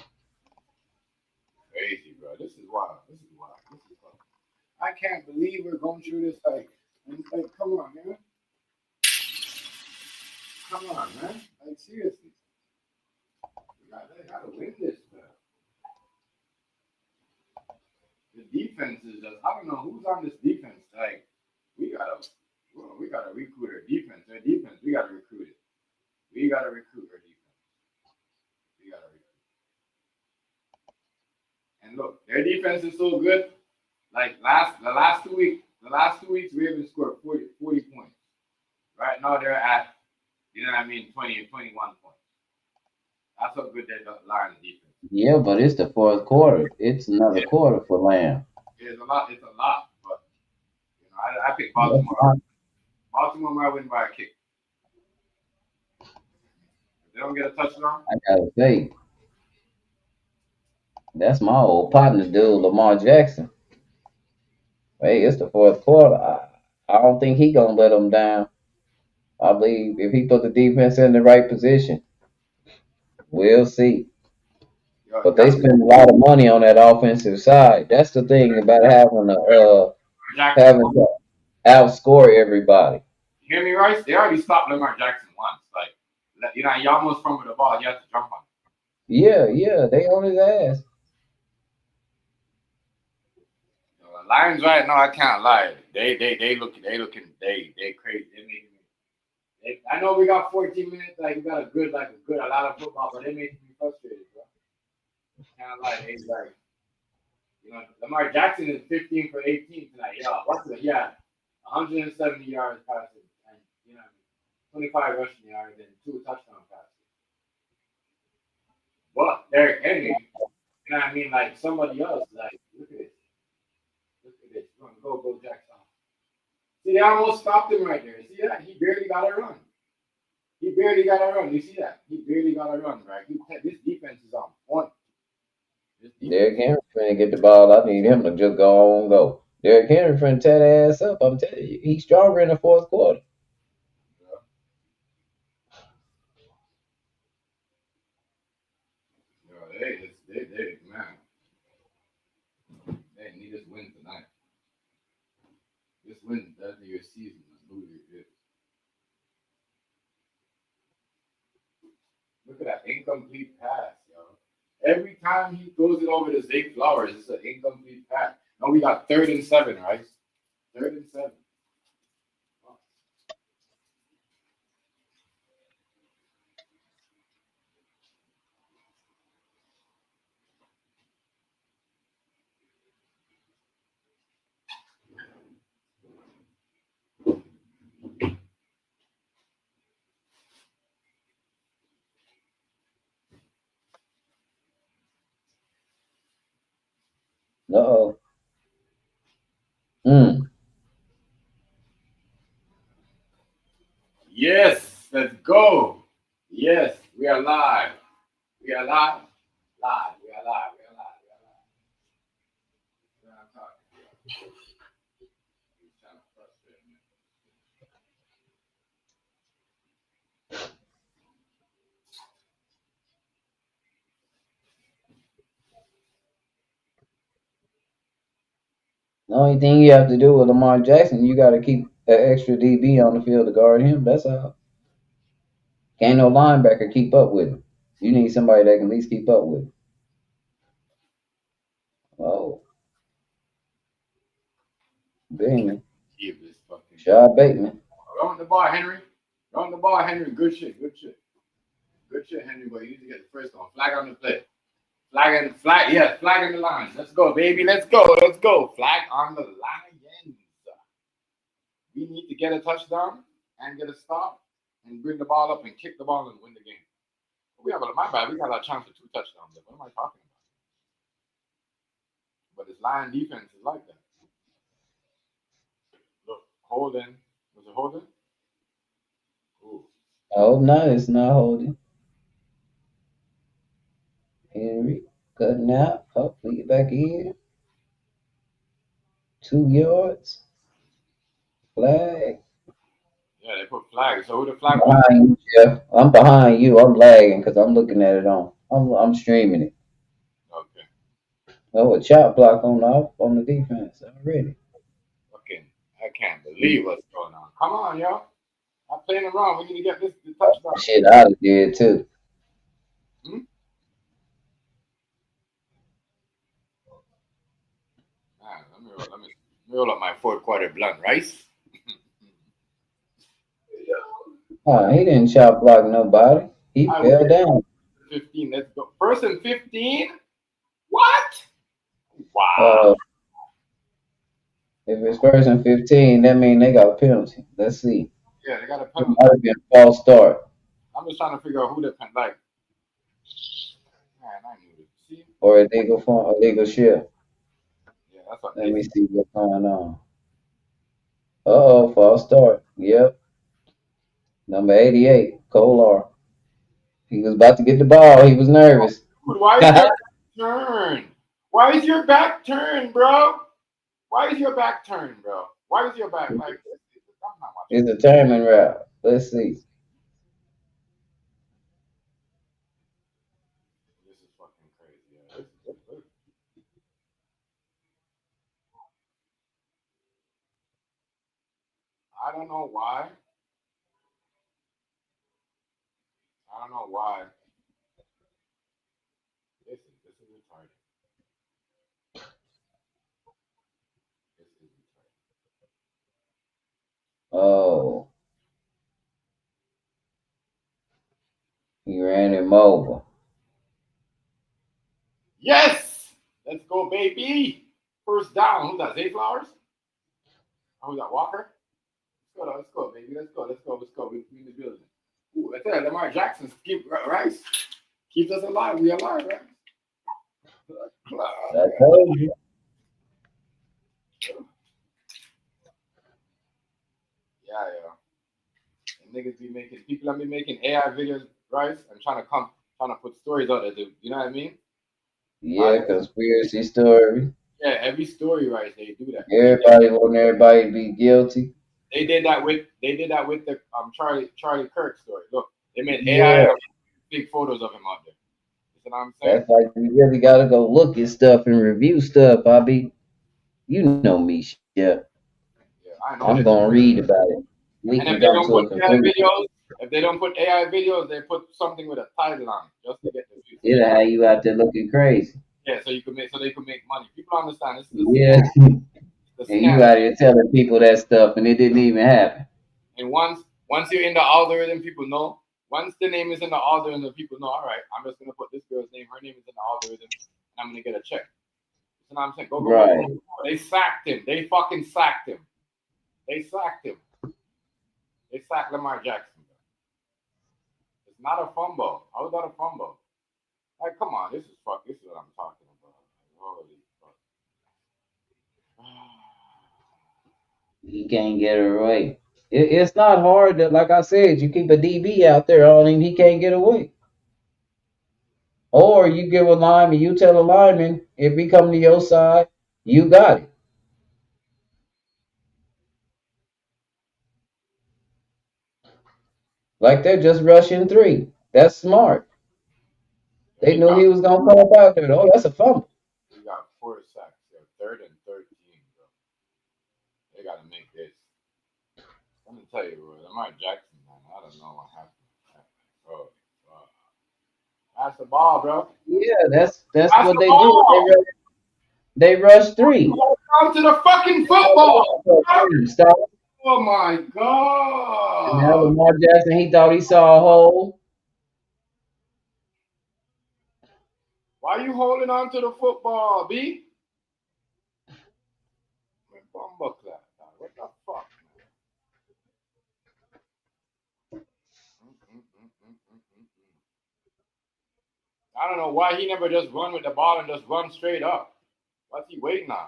Speaker 7: Crazy, bro. This is wild. I can't believe we're going through this. Like, come on, man. Come on, man. Like, seriously. They gotta win this, man. The defense is just, I don't know who's on this defense. Like, we're Well, we gotta recruit our defense. Our defense, we gotta recruit it. We gotta recruit our defense. We gotta recruit. And look, their defense is so good. Like the last 2 weeks, we haven't scored 40 points. Right now they're at, you know what I mean, 20, 21 points. That's how good their Lions defense.
Speaker 3: Yeah, but it's the fourth quarter. It's another quarter for Lamb.
Speaker 7: It's a lot, but you know, I pick
Speaker 3: That's
Speaker 7: Baltimore.
Speaker 3: fine.
Speaker 7: Baltimore might win by a kick. If they don't get a touchdown,
Speaker 3: I gotta say, that's my old partner, dude, Lamar Jackson. Hey, it's the fourth quarter. I don't think he gonna let them down. I believe if he put the defense in the right position, we'll see.
Speaker 7: yo,
Speaker 3: But they spend a lot of money on that offensive side. That's the thing about
Speaker 7: Jackson.
Speaker 3: having to outscore everybody.
Speaker 7: You hear me, Rice? They already stopped Lamar Jackson once. Like, you know, you almost fumbled the ball. You have to jump on it.
Speaker 3: Yeah, they on his ass.
Speaker 7: Lions right now, I can't lie. They crazy. They making me. I know we got 14 minutes. Like we got a lot of football, but they making me frustrated, bro. Can't lie. They like, you know, Lamar Jackson is 15 for 18 tonight. Yeah, what's it? Yeah, 170 yards passing, and you know, 25 rushing yards and 2 touchdown passes. But Derrick Henry, you know what I mean? Like somebody else, like look at this. Look at this. Go Jackson. See, they almost stopped him right there. See that? He barely got a run. You see that? He barely got a run, right? This defense is on point.
Speaker 3: Derrick Henry finna get the ball. I need him to just go on go. Derrick Henry finna tear the ass up. I'm telling you, he's stronger in the fourth quarter.
Speaker 7: They, man, they need this win tonight. This win, that's your season. Look at that incomplete pass, yo. Every time he throws it over to Zay Flowers, it's an incomplete pass. Now we got 3rd and 7, right? 3rd and 7.
Speaker 3: Uh-oh.
Speaker 7: Yes, let's go. Yes, we are live. We are live. Live. We are live. We are live. We are live. We're not talking. He's trying to frustrate me.
Speaker 3: The only thing you have to do with Lamar Jackson, you got to keep an extra DB on the field to guard him. That's all. Can't no linebacker keep up with him. You need somebody that can at least keep up with him. Oh, Bateman.
Speaker 7: Keep this fucking.
Speaker 3: Shad Bateman.
Speaker 7: Run the ball, Henry. Run the ball, Henry. Good shit. Good shit. Good shit, Henry. But you need to get the first one. Flag on the play. Flag. Yeah, flag on the line. Let's go, baby. Let's go. Let's go. Flag on the line. We need to get a touchdown and get a stop and bring the ball up and kick the ball and win the game. My bad. We got a chance for 2 touchdowns. What am I talking about? But this Lion defense is like that. Look, holding. Was it holding? Ooh.
Speaker 3: I hope not. It's not holding. Henry cutting out. Oh, we get back in. 2 yards. Flag.
Speaker 7: Yeah, they put flags. So who the flag was?
Speaker 3: Behind you, Jeff. I'm behind you. I'm lagging because I'm looking at it on. I'm streaming it.
Speaker 7: Okay.
Speaker 3: Oh, a chop block on the defense already.
Speaker 7: Okay. I can't believe what's going on. Come on, y'all. I'm playing around. We need to get this touchdown.
Speaker 3: Shit, I did too.
Speaker 7: Man, let me roll up my 4th quarter blunt rice.
Speaker 3: He didn't chop block nobody. He
Speaker 7: I
Speaker 3: fell
Speaker 7: will.
Speaker 3: down.
Speaker 7: 15. Let's go. First and 15. What? Wow.
Speaker 3: If it's first and 15, that means they got a penalty. Let's see.
Speaker 7: Yeah, they got a
Speaker 3: It
Speaker 7: penalty.
Speaker 3: might have been a false start.
Speaker 7: I'm just trying to figure out who the like. Man, I knew it. See?
Speaker 3: Or illegal shift.
Speaker 7: Yeah, that's what
Speaker 3: Let
Speaker 7: they
Speaker 3: me see what's going on. False start. Yep. Number 88, Kolar. He was about to get the ball. He was nervous.
Speaker 7: Dude, why is your back turned? Why is your back turned, bro? Why is your back turned, bro? Why is your back like this? I'm not watching.
Speaker 3: It's a timing route. Let's see.
Speaker 7: This is fucking crazy. Yeah. This. I don't know why. I don't know why. This is retarded. This is retarded.
Speaker 3: Oh, he ran him over.
Speaker 7: Yes! Let's go, baby! First down. Who's that? Zay Flowers? Oh, who's that? Walker? Let's go, baby. Let's go. We in the building. Ooh, that's it. Lamar Jackson keep Rice. Keeps us alive. We alive, right?
Speaker 3: I told you.
Speaker 7: Yeah. And niggas be making people that be making AI videos, Rice, and trying to put stories out there, dude. You know what I mean?
Speaker 3: Yeah, conspiracy story.
Speaker 7: Yeah, every story, Rice, they do that.
Speaker 3: Everybody want everybody to be guilty.
Speaker 7: They did that with the Charlie Kirk story. Look, they made
Speaker 3: Yeah,
Speaker 7: AI big photos of him out there. You know what I'm saying?
Speaker 3: that's like you really gotta go look at stuff and review stuff. You know me, shit.
Speaker 7: Yeah, I know
Speaker 3: I'm
Speaker 7: this.
Speaker 3: gonna read about it. We
Speaker 7: And
Speaker 3: can
Speaker 7: if they
Speaker 3: come
Speaker 7: don't
Speaker 3: to
Speaker 7: put
Speaker 3: a
Speaker 7: AI
Speaker 3: conclusion.
Speaker 7: videos, they put something with a title on it just to get the views.
Speaker 3: It'll have you out there looking crazy.
Speaker 7: Yeah, so they could make money. People understand this is a
Speaker 3: Yeah,
Speaker 7: scam. It's a
Speaker 3: and you
Speaker 7: scam.
Speaker 3: out here telling people that stuff, and it didn't even happen.
Speaker 7: And once you're in the algorithm, people know. Once the name is in the algorithm, people know. All right, I'm just gonna put this girl's name. Her name is in the algorithm, and I'm gonna get a check. You know what I'm saying? Go.
Speaker 3: Right.
Speaker 7: They sacked him. They fucking sacked him. They sacked him. They sacked Lamar Jackson. It's not a fumble. How is that a fumble? Like, come on, this is what I'm talking about. Holy fuck.
Speaker 3: He can't get it away. It's not hard to, like I said, you keep a DB out there on him, he can't get away. Or you give a lineman, you tell a lineman, if he come to your side, you got it. Like they're just rushing three. That's smart. They knew he was gonna come up out there. Oh, that's a fumble.
Speaker 7: We got 4 sacks. Yeah, 3rd and 13, bro. They gotta make this. Let me tell you, bro. Lamar Jackson, man. I don't know what happened. Oh, that's the ball, bro.
Speaker 3: Yeah, that's
Speaker 7: That's
Speaker 3: what
Speaker 7: the
Speaker 3: they do.
Speaker 7: ball.
Speaker 3: They rush three.
Speaker 7: Hold on to the fucking football.
Speaker 3: Stop.
Speaker 7: Oh my
Speaker 3: And now
Speaker 7: god.
Speaker 3: Lamar Jackson, he thought he saw a hole.
Speaker 7: Why you holding on to the football, B? Man, bumble clap. What the fuck, man? I don't know why he never just run with the ball and just run straight up. What's he waiting on?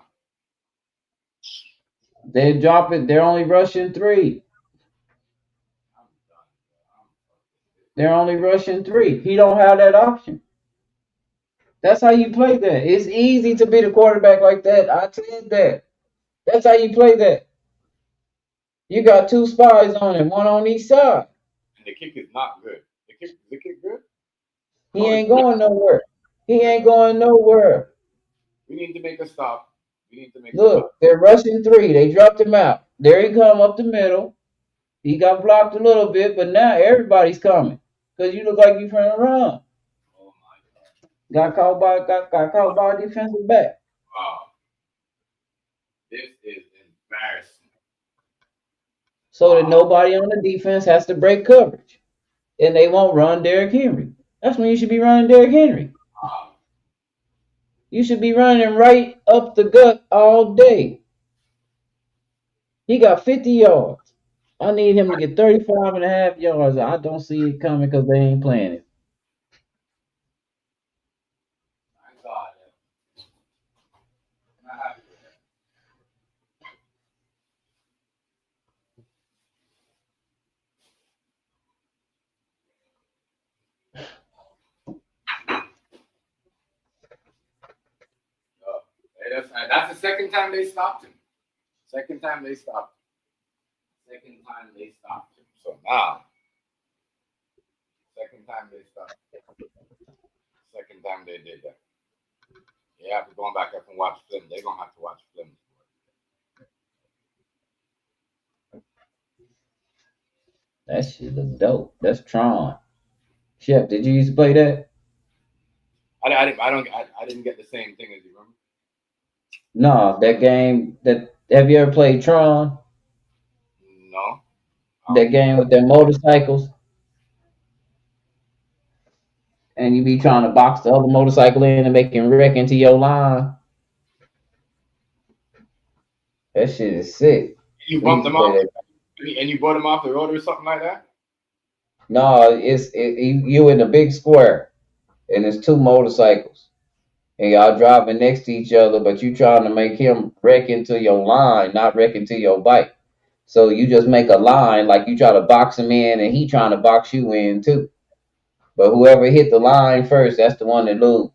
Speaker 3: They drop it. They're only rushing three. They're only rushing three. He don't have that option. That's how you play that. It's easy to be the quarterback like that. I said that. That's how you play that. You got two spies on him, one on each side.
Speaker 7: And the kick is not good. The kick good?
Speaker 3: He
Speaker 7: Oh, it's
Speaker 3: ain't
Speaker 7: good.
Speaker 3: going nowhere. He ain't going nowhere.
Speaker 7: We need to make a stop.
Speaker 3: Look, they're rushing three. They dropped him out. There he come up the middle. He got blocked a little bit, but now everybody's coming. Because you look like you're trying to run.
Speaker 7: Oh my god.
Speaker 3: Got caught by a defensive back.
Speaker 7: Wow. This is embarrassing.
Speaker 3: so that nobody on the defense has to break coverage, and they won't run Derrick Henry. That's when you should be running Derrick Henry. You should be running right up the gut all day. He got 50 yards. I need him to get 35.5 yards. I don't see it coming because they ain't playing it.
Speaker 7: Thank God. I'm not happy with that. That's the second time they stopped him. Second time they stopped him. Second time they stopped him. So now, second time they stopped him. Second time they did that. You have to go back up and watch film. They're going to have to watch film.
Speaker 3: That shit look dope. That's Tron. Chef, did you used to play that?
Speaker 7: I didn't get the same thing as you remember.
Speaker 3: No, that game. Have you ever played Tron?
Speaker 7: No.
Speaker 3: That game with their motorcycles, and you be trying to box the other motorcycle in and make him wreck into your line. That shit is sick.
Speaker 7: You
Speaker 3: We used
Speaker 7: bumped
Speaker 3: to
Speaker 7: them
Speaker 3: play
Speaker 7: off,
Speaker 3: that.
Speaker 7: and you brought them off the road or something like that.
Speaker 3: No, you in a big square, and it's two motorcycles, and y'all driving next to each other, but you trying to make him wreck into your line, not wreck into your bike. So you just make a line like you try to box him in, and he trying to box you in too. But whoever hit the line first, that's the one that lose.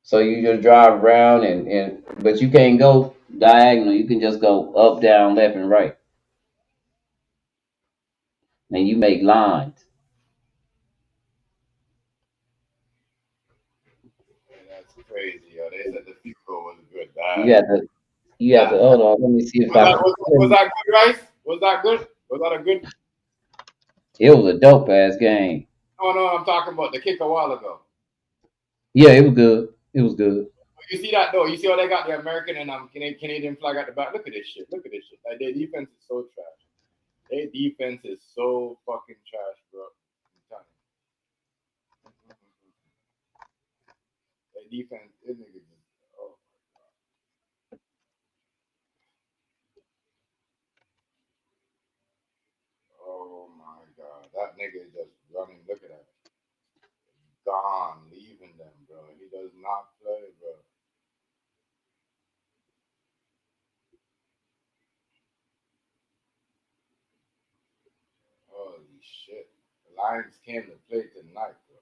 Speaker 3: So you just drive around and but you can't go diagonal. You can just go up, down, left, and right. And you make lines.
Speaker 7: That's crazy, yo. They said the FIFA was good.
Speaker 3: You have to hold on, let me see if I can.
Speaker 7: Was that good, Rice? Was that good? Was that a good?
Speaker 3: It was a dope ass game.
Speaker 7: Oh no, I'm talking about the kick a while ago.
Speaker 3: Yeah, it was good. It was good.
Speaker 7: You see that though? You see how they got the American and Canadian flag at the back? Look at this shit. Look at this shit. Like their defense is so trash. Their defense is so fucking trash, bro. I'm telling you. Their defense, this nigga just, oh my god. Oh my god. That nigga is just running. Look at that. Gone, leaving them, bro. He does not play, bro. Holy shit. The Lions came to play tonight, bro.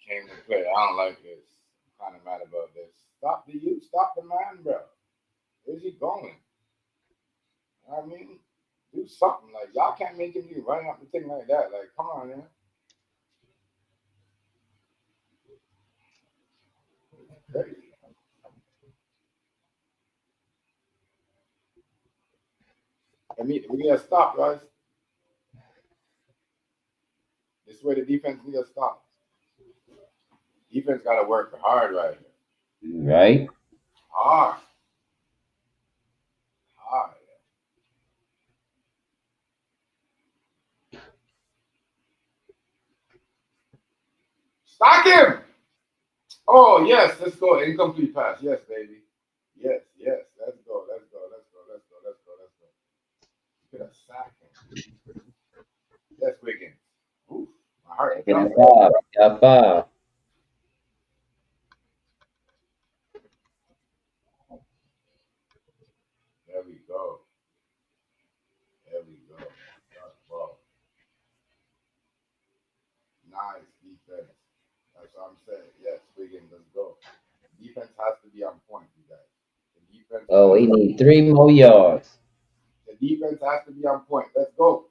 Speaker 7: Came to play. I don't like this. I'm kind of mad about this. Stop the youth. Stop the man, bro. Where's he going? You know what I mean? Do something. Like, y'all can't make him be running up the thing like that. Like, come on, man. Crazy. I mean, we gotta stop, guys. This is where the defense needs to stop. Defense gotta work hard right here.
Speaker 3: Right?
Speaker 7: Hard. Hard. Stock him! Oh, yes, let's go. Incomplete pass. Yes, baby. Yes, yes. Let's go. Let's go. Let's go. Let's go. Let's go. Let's go. Look at that sack him. Yes, Wiggins. Oof, my heart.
Speaker 3: Got five. Got five.
Speaker 7: There we go. There we go. Ball. Nice defense. That's what I'm saying. Yes, Wiggins, let's go. The defense has to be on point, you guys. The defense.
Speaker 3: Oh, he need 3 more yards.
Speaker 7: The defense has to be on point. Let's go.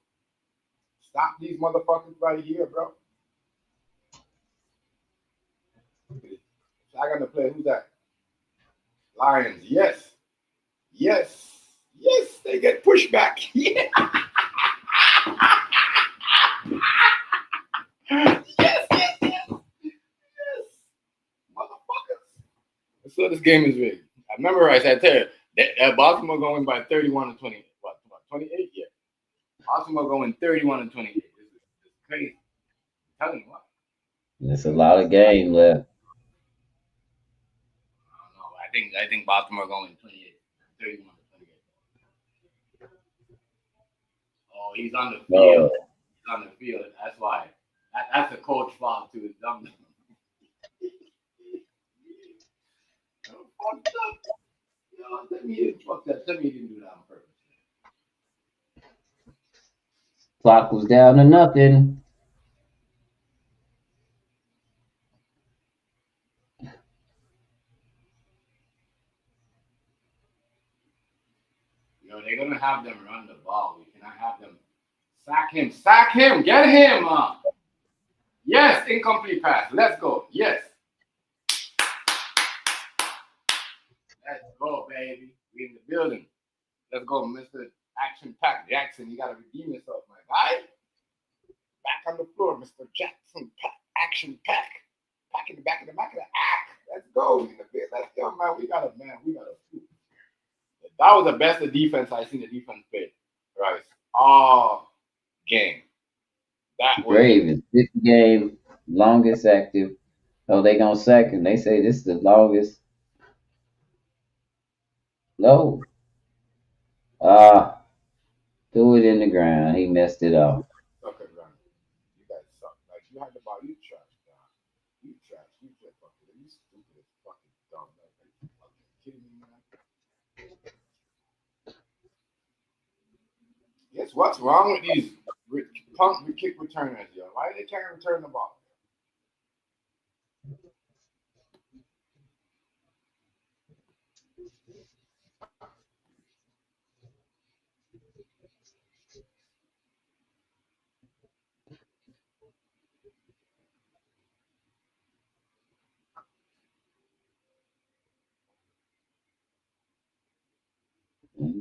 Speaker 7: Stop these motherfuckers right here, bro. Flag on the play. Who's that? Lions. Yes. Yes. Yes. They get pushed back. Yeah. Yes. Yes. Yes. Yes. Motherfuckers. So this game is rigged. I memorized. I tell you, Baltimore going by 31-28. What? 28? Yeah. Baltimore going 31-28. It's crazy. I'm telling you what.
Speaker 3: There's a lot of game left.
Speaker 7: I don't know. I think Baltimore going 28. 31-28. Oh, he's on the field.
Speaker 3: Oh,
Speaker 7: He's on the field. That's why. That's a coach fault too. It's dumb. Fucked up. Yo, tell me you fucked up. Tell me you didn't do that on purpose.
Speaker 3: clock was down to nothing.
Speaker 7: You know, they're gonna have them run the ball. We cannot have them sack him. Sack him. Get him. Yes, incomplete pass. Let's go. Yes. Let's go, baby. We in the building. Let's go, Mr. Action Pack Jackson. You gotta redeem yourself, my guy. Back on the floor, Mr. Jackson Pack Action Pack. Pack in the back of the act. Let's go. Let's go, man. We got a that was the best of defense I seen the defense play. Right. All game. That was
Speaker 3: Ravens, 50 game, longest active. Oh, they gonna sack him. They say this is the longest. No. Threw it in the ground. He messed it up.
Speaker 7: sucker run. You guys suck. Like you had the ball, you trash, dog. You trash. You just fucking you stupid as fucking dumb. Like, are you fucking kidding me, man? Yes, what's wrong with these punk kick returners, yo? Why they can't return the ball?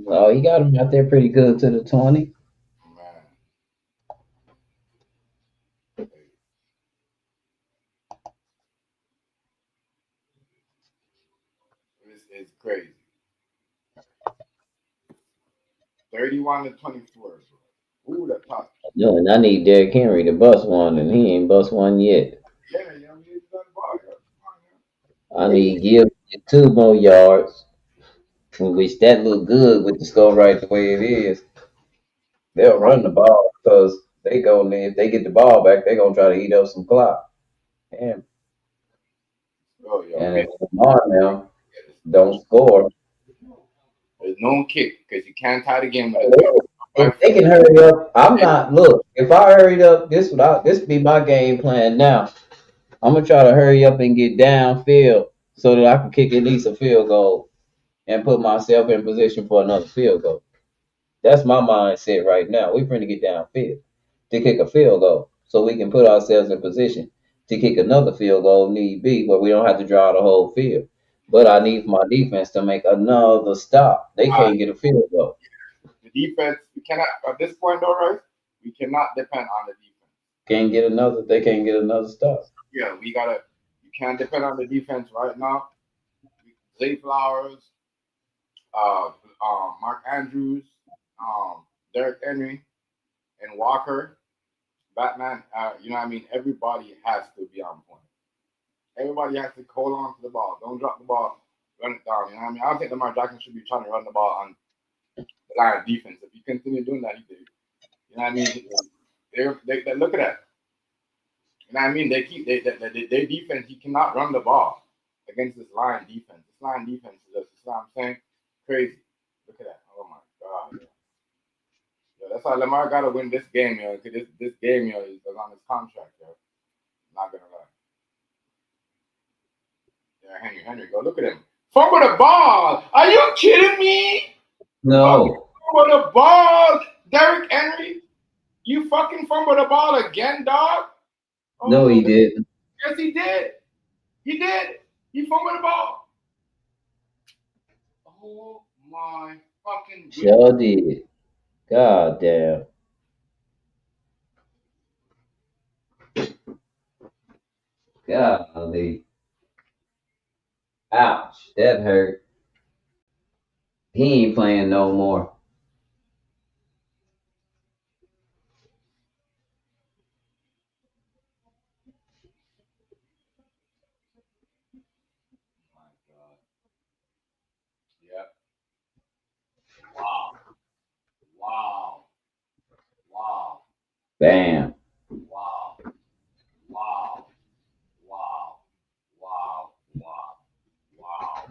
Speaker 3: Oh, he got him out there pretty good to the 20.
Speaker 7: Man, this is crazy. 31-24. Who would have thought?
Speaker 3: No, and I need Derrick Henry to bust one, and he ain't bust one yet.
Speaker 7: Yeah, you know, he's done the ball. Yo. Come
Speaker 3: I
Speaker 7: on,
Speaker 3: need Gibbs to get 2 more yards, which that look good with the score right the way it is. They'll run the ball because if they get the ball back, they're gonna try to eat up some clock. And,
Speaker 7: oh, yo,
Speaker 3: and if Lamar now don't score,
Speaker 7: there's no kick because you can't tie the game with a
Speaker 3: if they can hurry up, I'm not. Look, if I hurried up, this be my game plan now. I'm gonna try to hurry up and get downfield so that I can kick at least a field goal and put myself in position for another field goal. That's my mindset right now. We're trying to get downfield to kick a field goal so we can put ourselves in position to kick another field goal need be, where we don't have to draw the whole field. But I need my defense to make another stop. They can't get a field goal.
Speaker 7: The defense, we cannot, at this point, though, right? We cannot depend on the defense.
Speaker 3: They can't get another stop.
Speaker 7: Yeah, you can't depend on the defense right now. Zay Flowers, Mark Andrews, Derrick Henry, and Walker, Batman, you know what I mean? Everybody has to be on point. Everybody has to hold on to the ball. Don't drop the ball, run it down. You know what I mean? I don't think Lamar Jackson should be trying to run the ball on the line of defense. If he continue doing that, he did. You know what I mean? They look at that. You know what I mean? Their defense, he cannot run the ball against this line defense. This line defense is just, you know what I'm saying? Crazy. Look at that. Oh my God. Yeah, that's why Lamar got to win this game, yo. Because this game, yo, is on his contract, yo. Not going to lie. Yeah, Henry, go look at him. Fumble the ball. Are you kidding me?
Speaker 3: No.
Speaker 7: Fumble the ball, Derrick Henry. You fucking fumble the ball again, dog. Oh,
Speaker 3: No, he didn't.
Speaker 7: yes, he did. He did. He fumbled the ball. Oh my fucking goodness.
Speaker 3: Sure did. God damn. Golly. Ouch. That hurt. He ain't playing no more.
Speaker 7: My God. Yep. Wow. Wow. Wow.
Speaker 3: Bam.
Speaker 7: Wow. Wow. Wow. Wow. Wow. Wow.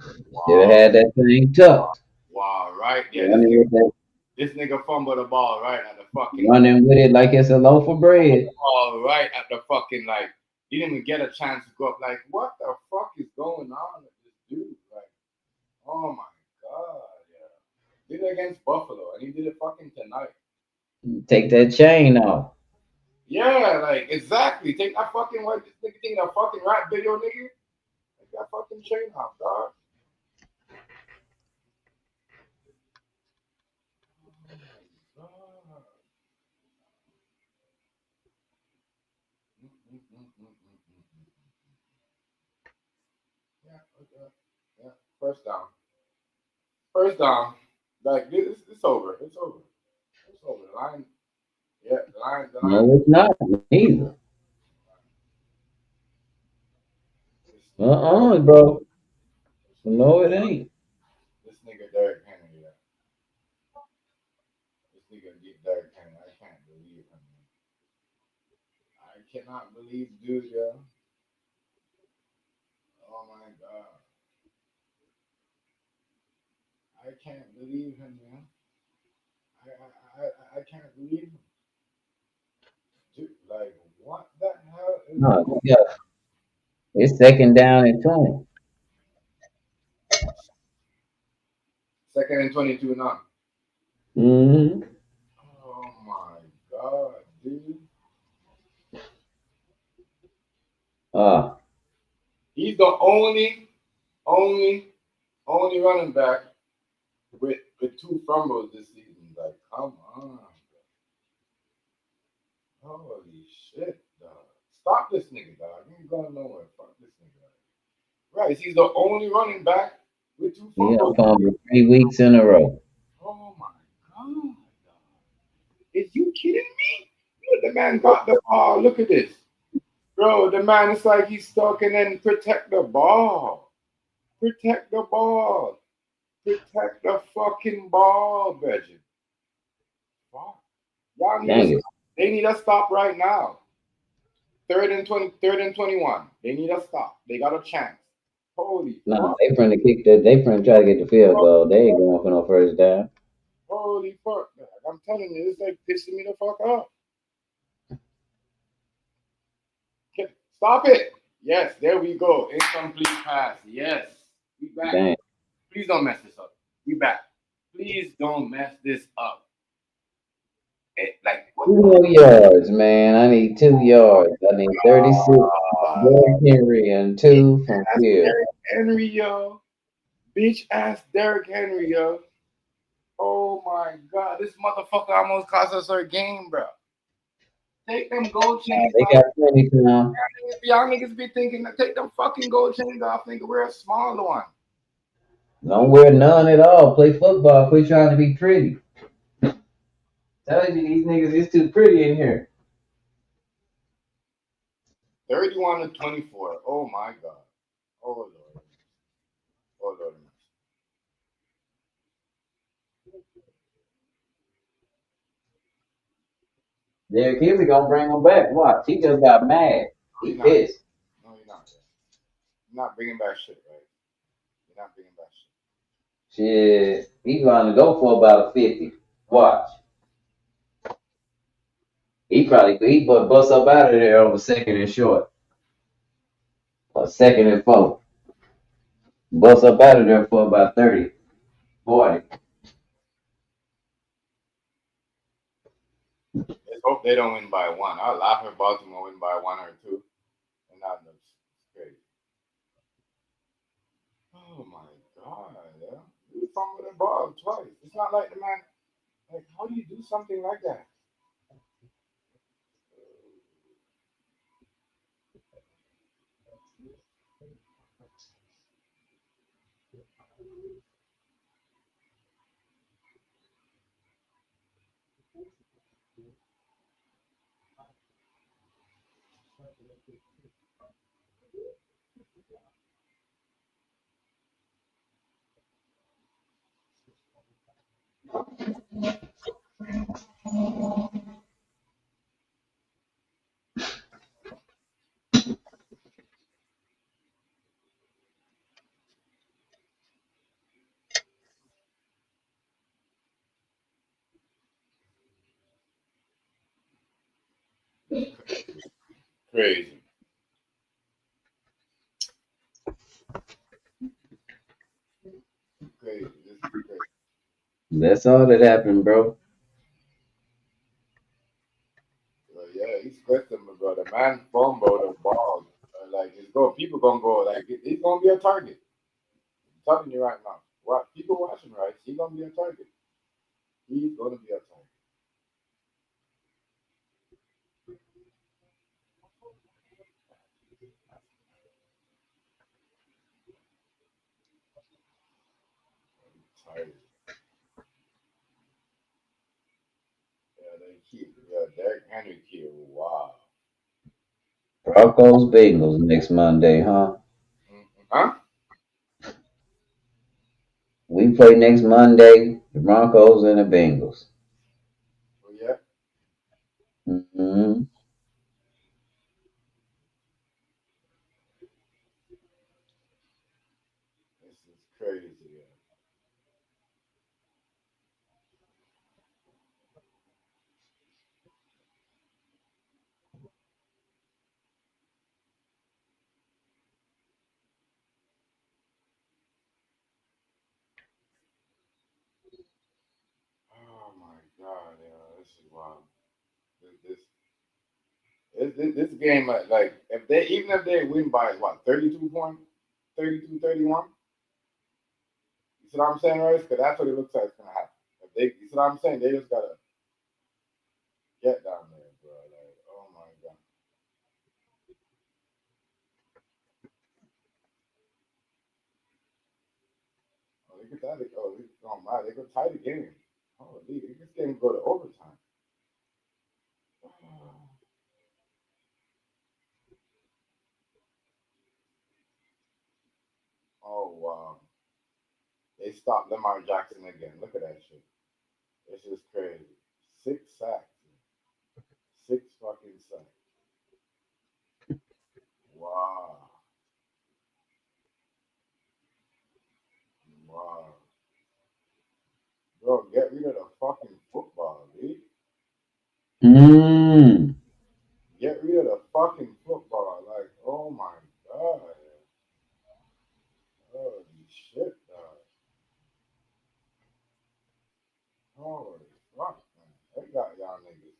Speaker 3: Should have
Speaker 7: Wow.
Speaker 3: had that thing tucked.
Speaker 7: Wow. Right? Yeah,
Speaker 3: Running with that,
Speaker 7: this nigga fumbled the ball right at the fucking
Speaker 3: running with it like it's a loaf of bread.
Speaker 7: ball right at the fucking like he didn't even get a chance to go up. Like, what the fuck is going on with this dude? Like, oh my god, yeah. Did it against Buffalo and he did it fucking tonight.
Speaker 3: Take that chain off.
Speaker 7: Yeah, like exactly. Take that fucking what this nigga taking that fucking rap video, nigga. Take that fucking chain off, dog. Oh my god. Yeah, okay. Yeah. First down. First down. Like this, it's over. It's over. It's over. The line. Yeah, the line.
Speaker 3: No, it's not. Neither. Bro. No, it ain't.
Speaker 7: This nigga Derrick Henry. Yeah. This nigga get Derrick Henry. I can't believe him. I cannot believe dude. Yeah. Oh my god. I can't believe him, man. I can't believe him. Dude, like, what the hell is
Speaker 3: No,
Speaker 7: going
Speaker 3: yeah. It's second down and 20.
Speaker 7: Second and 22 now.
Speaker 3: Mm-hmm.
Speaker 7: Oh my god, dude. He's the only running back with two fumbles this season. Like, come on. Holy shit, dog. Stop this nigga, dog. You ain't going nowhere. Fuck this nigga. Right, he's the only running back with two
Speaker 3: Yeah,
Speaker 7: fumbles.
Speaker 3: fumbled 3 weeks in a row.
Speaker 7: Oh my god, dog. Is you kidding me? Look, the man got the ball. Look at this. Bro, the man is like he's stuck and then protect the ball. Protect the ball. Protect the fucking ball, Bridget. Fuck. Y'all need
Speaker 3: Dang
Speaker 7: to
Speaker 3: it.
Speaker 7: they need to stop right now. Third and 21. They need to stop. They got a chance. Holy
Speaker 3: Nah,
Speaker 7: fuck.
Speaker 3: they finna kick that. They finna try to get the field goal. They ain't going for no first down.
Speaker 7: Holy fuck. I'm telling you, it's like pissing me the fuck off. Stop it. Yes, there we go. Incomplete pass. Yes. We back.
Speaker 3: Dang.
Speaker 7: Please don't mess this up. We back. Please don't mess this up. Like what
Speaker 3: 2 more yards, man. I need 2 yards. I need 36. Derrick Henry and 2 from
Speaker 7: ass
Speaker 3: field.
Speaker 7: Derrick Henry, yo. Bitch ass Derrick Henry, yo. Oh my god. This motherfucker almost cost us our game, bro. Take them gold chains
Speaker 3: They
Speaker 7: off.
Speaker 3: got plenty now.
Speaker 7: Y'all niggas be thinking to take them fucking gold chains off, nigga. We're a smaller one.
Speaker 3: Don't wear none at all. Play football. Quit trying to be pretty. Tell you these niggas is too pretty in here.
Speaker 7: 31 to 24. Oh my god. Oh Lord. Oh Lord.
Speaker 3: Derrick Henry gonna bring him back. Watch. He just got mad. He pissed.
Speaker 7: No, you're not. You're not bringing back shit, right? You're not bringing back shit.
Speaker 3: Shit. He gonna go for about a 50. Watch. He bust up out of there on a second and short. A second and 4. Bust up out of there for about 30, 40.
Speaker 7: Let's hope they don't win by one. I'll laugh if Baltimore win by 1 or 2. And that looks crazy. Oh my god, yeah. You fumbled the ball twice. It's not like the man like how do you do something like that? Crazy. Crazy. This is crazy.
Speaker 3: That's all that happened, bro.
Speaker 7: But yeah, he's questionable, bro. The man fumbled the ball. Like it's go, people gonna go like he's gonna be a target. I'm telling you right now. What people watching, right? He's gonna be a target. He's gonna be a target. Target. Yeah, they keep. Yeah, Derrick Henry kid. Wow.
Speaker 3: Broncos Bengals next Monday, huh?
Speaker 7: Huh?
Speaker 3: We play next Monday, the Broncos and the Bengals.
Speaker 7: Oh yeah.
Speaker 3: Hmm.
Speaker 7: This is crazy. Yeah. Oh my God. Yeah. This is wild. This game like if they even if they win by what 32 points, 32, 31. You see what I'm saying, right? Because that's what it looks like it's gonna happen. If they, you see what I'm saying? They just gotta get down there, bro. Like, oh my God. Oh, they could tie the, oh, oh my, they could tie the game. Holy, this game go to overtime. Oh wow. They stopped Lamar Jackson again. Look at that shit. This is crazy. 6 sacks. 6 fucking sacks. Wow. Wow. Bro, get rid of the fucking football, dude.
Speaker 3: Mm.
Speaker 7: Get rid of the fucking football. Like, oh my God. Holy shit, dog. Holy fuck, man. They got y'all niggas.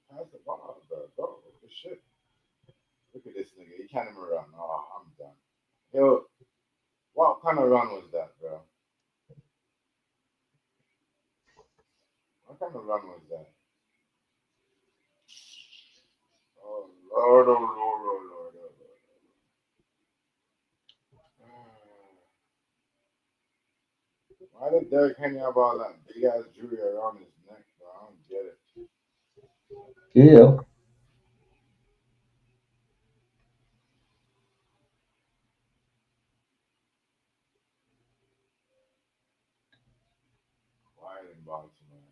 Speaker 7: Pass the ball, bro. Bro, what the shit? Look at this nigga. He can't even run. Oh, I'm done. Yo, what kind of run was that, bro? What kind of run was that? Oh, Lord, oh, Lord, oh, Lord, oh, Lord. Why did Derrick Henry have all that big ass jewelry around his neck, bro? I don't get it.
Speaker 3: Yeah.
Speaker 7: Why in Baltimore?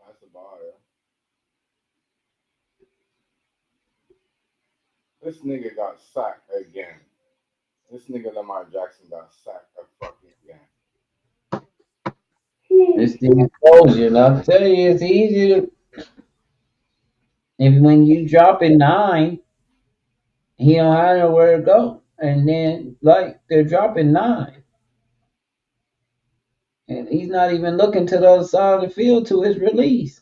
Speaker 7: That's the ball, yeah. This nigga got sacked again. This nigga Lamar Jackson got sacked a fucking again.
Speaker 3: It's the explosion. I'll tell you, it's easy to, if when you drop in 9, he don't have nowhere to go. And then, like, they're dropping 9. And he's not even looking to the other side of the field to his release.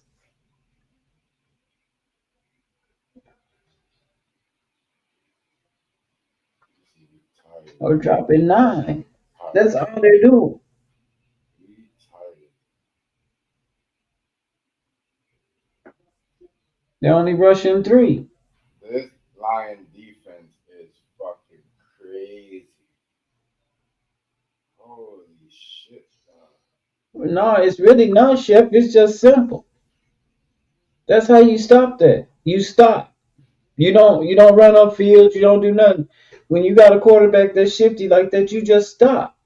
Speaker 7: He tired.
Speaker 3: Or dropping 9.
Speaker 7: Tired.
Speaker 3: That's all they're doing.
Speaker 7: He tired.
Speaker 3: They're only rushing 3.
Speaker 7: This Lion defense is fucking crazy. Holy shit, dog.
Speaker 3: No, it's really not, Chef. It's just simple. That's how you stop that. You stop. You don't run up field. You don't do nothing. When you got a quarterback that's shifty like that, you just stop.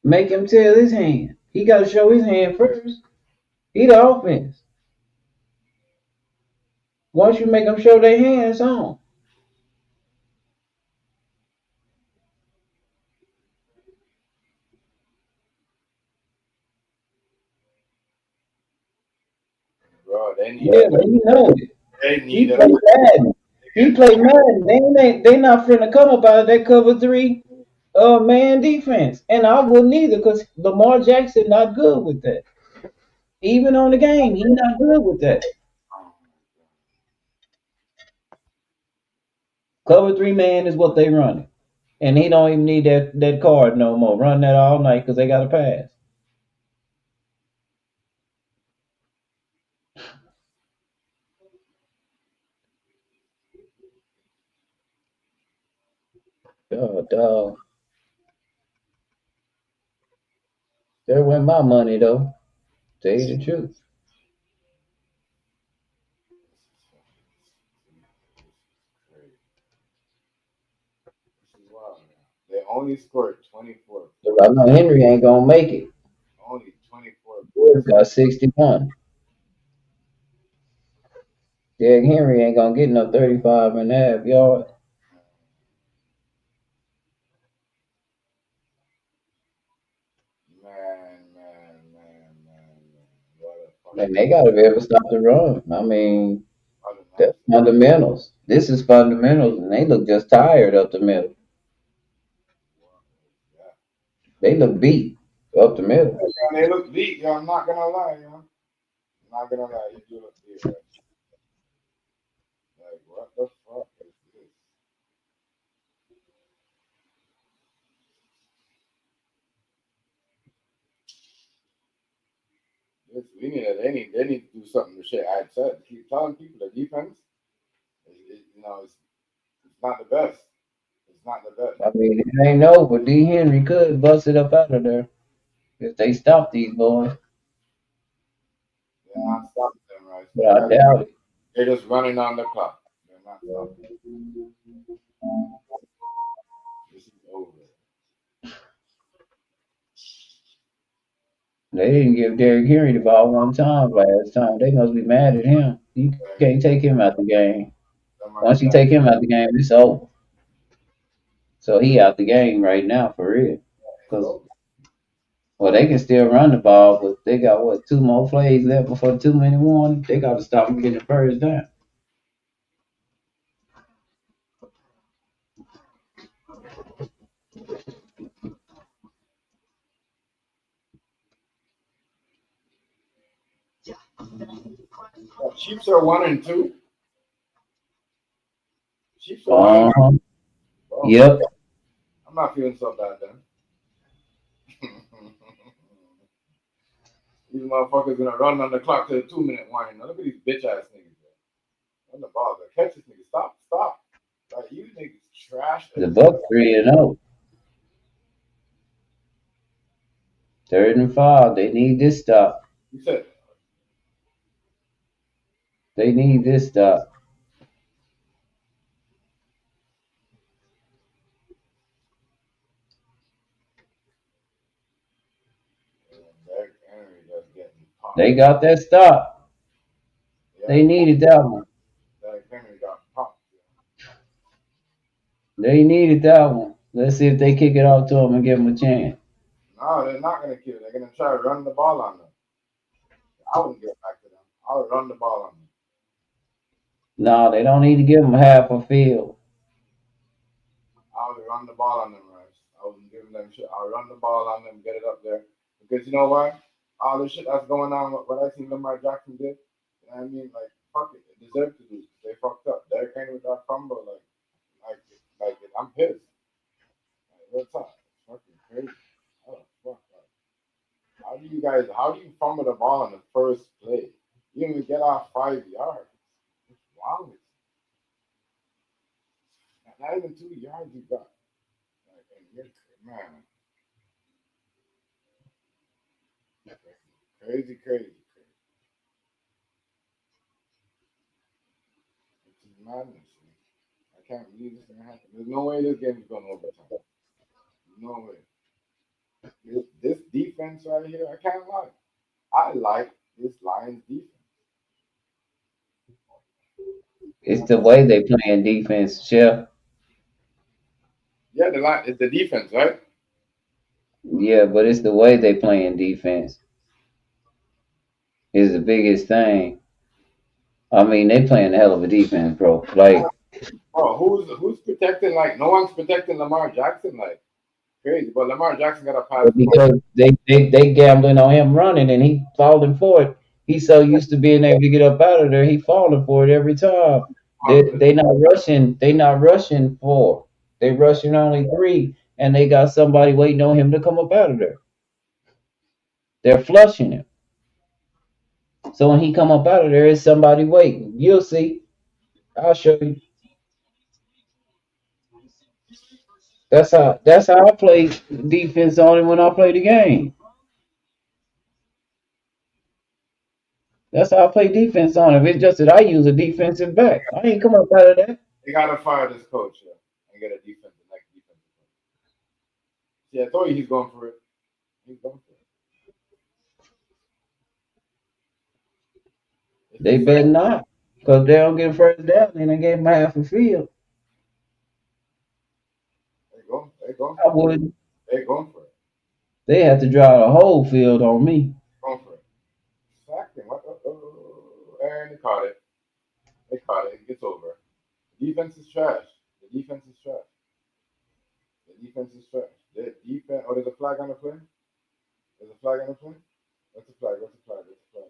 Speaker 3: Make him tell his hand. He got to show his hand first. He the offense. Once you make them show their hands on.
Speaker 7: Bro, they need
Speaker 3: Yeah,
Speaker 7: a
Speaker 3: but he knows it.
Speaker 7: they
Speaker 3: He
Speaker 7: need a
Speaker 3: played Madden. He played Madden. They not finna come up out of that cover three man defense. And I wouldn't either because Lamar Jackson not good with that. Even on the game, he not good with that. Cover three man is what they running. And he don't even need that card no more. Run that all night because they got to pass. Dog. There went my money though. Tell you the truth.
Speaker 7: This is wild, man. They only scored 24
Speaker 3: I
Speaker 7: points.
Speaker 3: know Henry ain't gonna make it.
Speaker 7: Only 24
Speaker 3: Ford
Speaker 7: points.
Speaker 3: got 61. Derrick Henry ain't gonna get no 35 and a half yards.
Speaker 7: Man. What a
Speaker 3: And
Speaker 7: fucking
Speaker 3: they gotta be able to stop the run. I mean,
Speaker 7: what a
Speaker 3: that's
Speaker 7: nonsense.
Speaker 3: fundamentals. This is fundamentals, and they look just tired up the middle.
Speaker 7: Yeah.
Speaker 3: They look beat up the middle.
Speaker 7: And they look beat, yo. I'm not gonna lie, yo. I'm not gonna lie, you do look beat, right? Like, what the fuck is this? They need to do something to shit. I said, keep telling people the defense, it's not the best. It's not the best.
Speaker 3: I mean, it ain't over. D. Henry could bust it up out of there if they stop these boys,
Speaker 7: They're not stopping them, right?
Speaker 3: but I doubt it.
Speaker 7: They're just running on the clock. They're not stopping. This is over.
Speaker 3: They didn't give Derrick Henry the ball one time last time. They must be mad at him. You can't take him out the game.
Speaker 7: Lamar
Speaker 3: Once you
Speaker 7: Jackson,
Speaker 3: take him out the game, it's over. So he out the game right now for real.
Speaker 7: it's
Speaker 3: Cause
Speaker 7: over.
Speaker 3: well, they can still run the ball, but they got what 2 more plays left before 2 minute warning. They got to stop him getting the first down.
Speaker 7: Chiefs are 1-2. Chiefs are one and
Speaker 3: Uh huh.
Speaker 7: oh,
Speaker 3: Yep.
Speaker 7: I'm not feeling so bad then. These motherfuckers gonna run on the clock to the 2 minute warning. Now look at these bitch ass niggas, bro. On the ball, bro. Catch this nigga. Stop. Like you niggas trash
Speaker 3: The
Speaker 7: as
Speaker 3: Bucks
Speaker 7: hell.
Speaker 3: 3-0. 3rd and 5. They need this stop.
Speaker 7: You said
Speaker 3: They need this stop.
Speaker 7: Derrick Henry just getting pumped.
Speaker 3: They got that stop.
Speaker 7: Yeah,
Speaker 3: They needed that one.
Speaker 7: Derrick Henry got pumped.
Speaker 3: They needed that one. Let's see if they kick it off to him and give him a chance.
Speaker 7: No, they're not gonna kill it. They're gonna try to run the ball on them. I wouldn't get back to them. I would run the ball on them.
Speaker 3: No, they don't need to give him half a field.
Speaker 7: I would run the ball on them, right? I wouldn't give them shit. I would run the ball on them, get it up there. Because you know what? All the shit that's going on, what I seen Lamar Jackson did, you know what I mean? Like, fuck it. They deserve to lose. They fucked up. Derrick Henry with that fumble, I'm pissed. Like, what's up? It's fucking crazy. Oh, fuck. How do you fumble the ball on the first play? You didn't even get off 5 yards. What's wrong with you? Not even 2 yards you got. Like, and you're, man, crazy.
Speaker 1: Madness. I can't believe this gonna happen. There's no way this game is going overtime. No way. This defense right here, I can't lie. I like this Lions defense.
Speaker 3: It's the way they playing defense, Chef.
Speaker 1: Yeah, the defense, right?
Speaker 3: Yeah, but it's the way they playing defense is the biggest thing. I mean, they playing a hell of a defense, bro. Like
Speaker 1: Oh, who's protecting? Like no one's protecting Lamar Jackson. Like crazy, but Lamar Jackson got a pass the ball.
Speaker 3: because they gambling on him running and he falling for it. He's so used to being able to get up out of there, he falling for it every time. They not rushing. They not rushing four. They rushing only three, and they got somebody waiting on him to come up out of there. They're flushing him. So when he come up out of there, it's somebody waiting. You'll see. I'll show you. That's how I play defense on it when I play the game. That's how I play defense on it. It's just that I use a defensive back. I ain't come up out of that.
Speaker 1: They gotta fire this coach, yeah, and get a defensive next defensive coach. See, I told you he's going for it. He's going for it. It's
Speaker 3: They
Speaker 1: the
Speaker 3: better
Speaker 1: same.
Speaker 3: not, because they don't get a first down. Then they gave him half a field.
Speaker 1: They're going
Speaker 3: I
Speaker 1: for it.
Speaker 3: wouldn't.
Speaker 1: They're going for it.
Speaker 3: They have to drive the whole field on me.
Speaker 1: Going for it. Exactly. What? And they caught it. They caught it. It gets over. The defense is trash. The defense is trash. The defense is trash. The defense. Oh, there's a flag on the play. There's a flag on the play. What's the flag? What's the flag? What's the flag?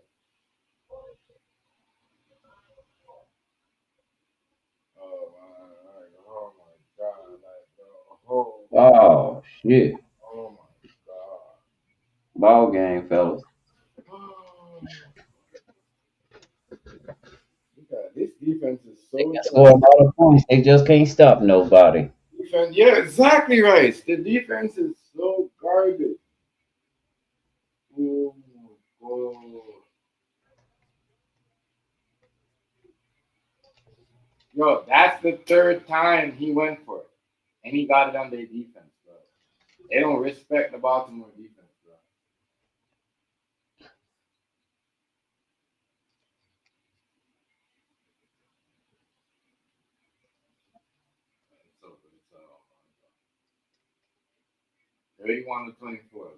Speaker 1: Oh my God!
Speaker 3: Oh shit!
Speaker 1: Oh my God!
Speaker 3: Ball game, fellas.
Speaker 1: Look at this defense is
Speaker 3: They
Speaker 1: so
Speaker 3: can score a
Speaker 1: trash.
Speaker 3: lot of points. They just can't stop nobody.
Speaker 1: Defense, yeah, exactly right. The defense is so garbage. Oh, oh. Yo, that's the third time he went for it, and he got it on their defense, bro. They don't respect the Baltimore defense, bro. It's over. It's over. 31-24, bro.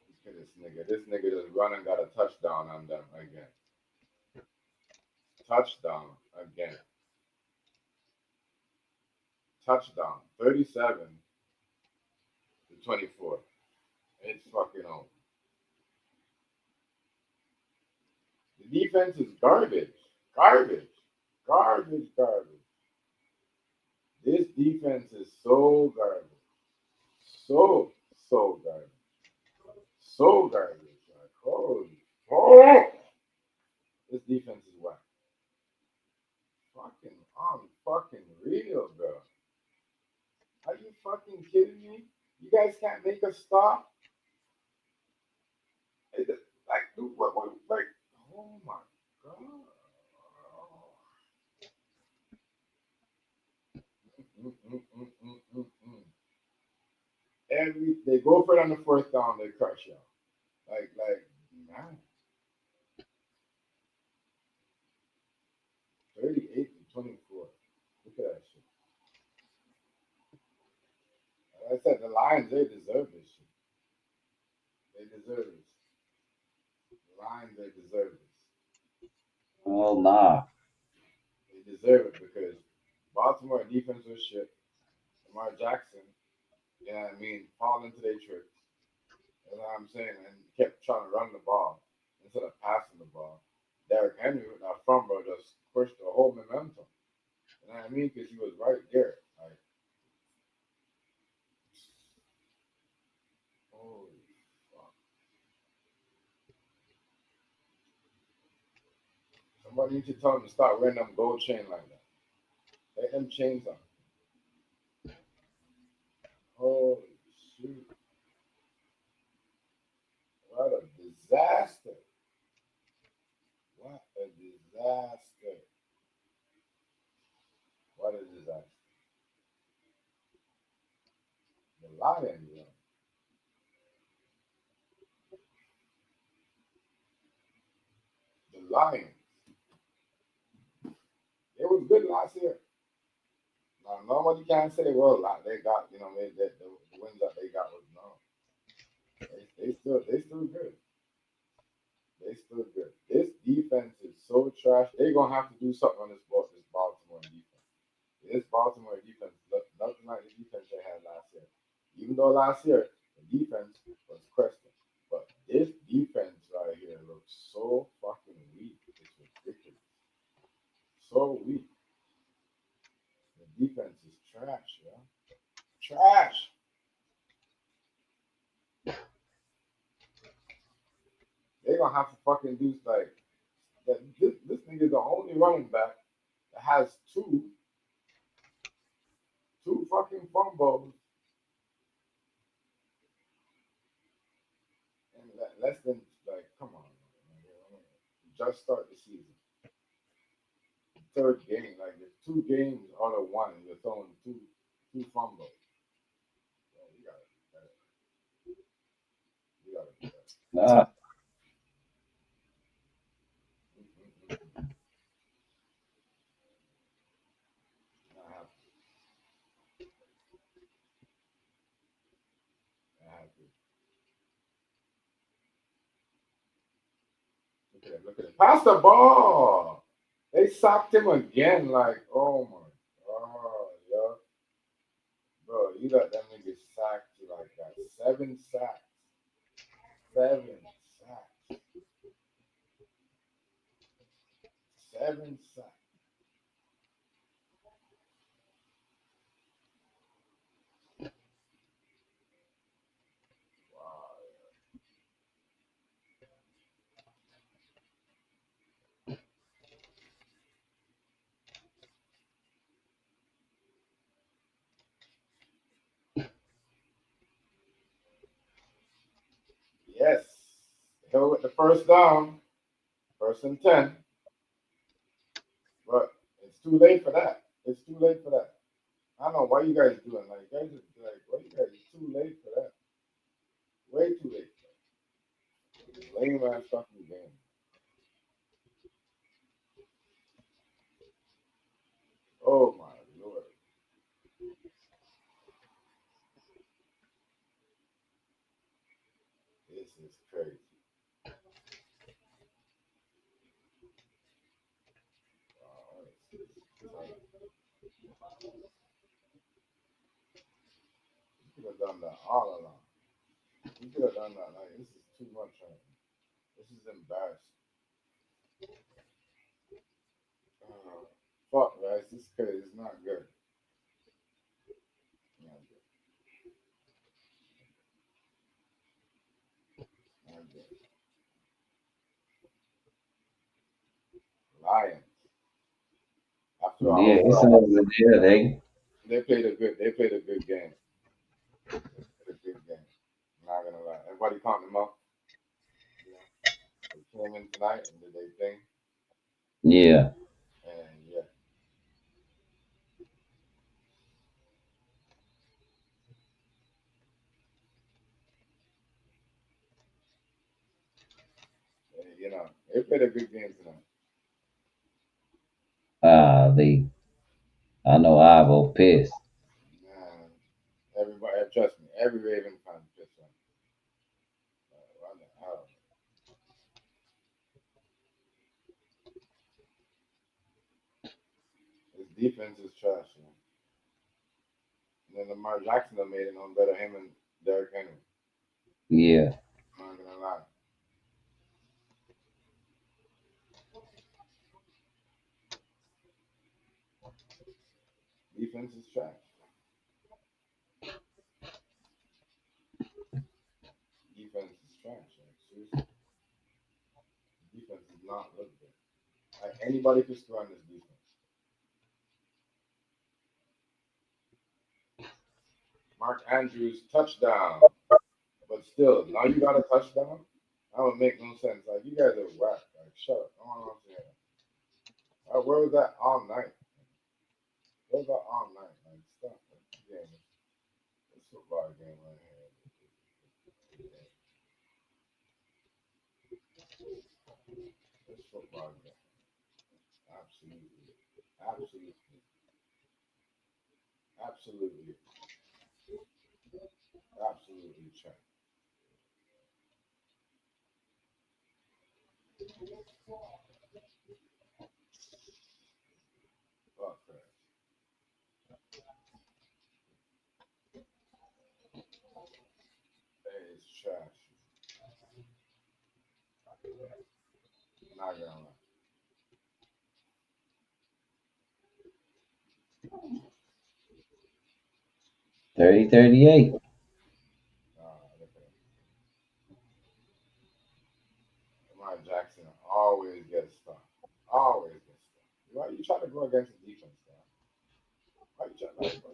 Speaker 1: Look at this nigga. This nigga just run and got a touchdown on them again. Touchdown again. Touchdown. 37-24. It's fucking over. The defense is garbage. Garbage. Garbage, garbage. This defense is so garbage. So garbage. So garbage. Like, holy. Oh! This defense is whack. Fucking fucking real, bro. Are you fucking kidding me? You guys can't make a stop? Like, dude, what, like, oh my God. They go for it on the fourth down, they crush you. Like, man, 38-24. Look at that shit. Like I said, the Lions, they deserve this shit. They deserve this. The Lions, they deserve this.
Speaker 3: Oh nah.
Speaker 1: They deserve it because Baltimore defense was shit. Lamar Jackson, you know what I mean, fall into their tricks. You know what I'm saying? And kept trying to run the ball instead of passing the ball. Derrick Henry, that front bro, just pushed the whole momentum. You know what I mean? Because he was right there. Like, holy fuck. Somebody needs to tell him to stop wearing them gold chain like that. Let them chains on. Holy shit. The Lions, yo. The Lions. It was good last year. Now, nobody can say, well, like they got, you know, the wins that they got was no. They still good. They still good. This defense is so trash. They're gonna have to do something on this Baltimore defense. This Baltimore defense look nothing like the defense they had last year. Even though last year the defense was questioned, but this defense right here looks so fucking weak. It's ridiculous. So weak. The defense is trash, yeah. Trash. They're gonna have to fucking do like that. This nigga is the only running back that has two fucking fumbles and less than like, come on, man. Just start the season. Third game, like there's 2 games out of 1, and you're throwing two fumbles. So you gotta do that.
Speaker 3: Nah,
Speaker 1: I have to. I have to. Look at it. Pass the ball. They sacked him again. Like, oh my god, yo. Bro, you got that nigga sacked to like that. 7 sacks. 7 sacks. 7 sacks. Wow. Yes. Hill with the first down. First and 10. But it's too late for that. It's too late for that. I don't know why you guys doing like guys are like why you guys it's too late for that. Way too late for that. Lame ass fucking game. Oh my lord. This is crazy. Wow, you could have done that all along. You could have done that. Like this is too much right now. This is embarrassing. Fuck guys, this is crazy. It's not good. Not good. Not good. Lions. After
Speaker 3: yeah,
Speaker 1: all,
Speaker 3: it's over there.
Speaker 1: they played a good game. They played a good game. Not gonna lie. Everybody count them up. You know, they came in tonight and did their thing.
Speaker 3: Yeah,
Speaker 1: And yeah, you know, they played a good game tonight.
Speaker 3: they. I know Ivo pissed.
Speaker 1: Man, everybody, trust me, every Raven fan pissed on. What the hell? His defense is trash, man. And then Lamar Jackson done made it on better him and Derrick Henry.
Speaker 3: Yeah,
Speaker 1: I'm not gonna lie. Defense is trash. Defense is trash. Like, seriously, defense does not look good. Like anybody could score on this defense. Mark Andrews touchdown, but still, now you got a touchdown. That would make no sense. Like you guys are whack. Like shut up. I don't know what I'm saying. Where was that all night? Where was that all night? Like stop. Like, yeah, it's football game right here. This football game. Absolutely. Absolutely. Absolutely. Absolutely check. Fuck that. That is trash. Not gonna lie.
Speaker 3: 30-38.
Speaker 1: Look at that. Lamar Jackson always gets stuff. Always gets stuff. Why you trying to go against the defense, man? Why you trying to go against the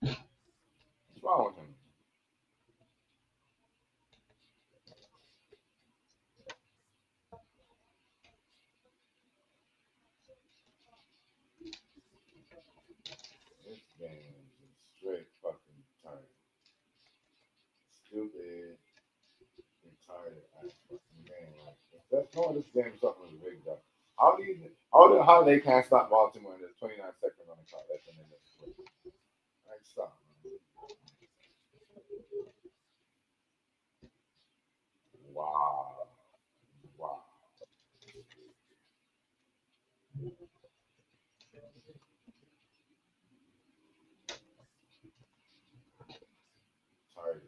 Speaker 1: defense? What's wrong with him? This game is just straight fucking tired. Stupid, retarded ass fucking game. Like, that's no, this game something was rigged up. How they can't stop Baltimore and there's 29 seconds on the clock? That's when they just quit. Like, stop, man. Wow. Wow. Tired.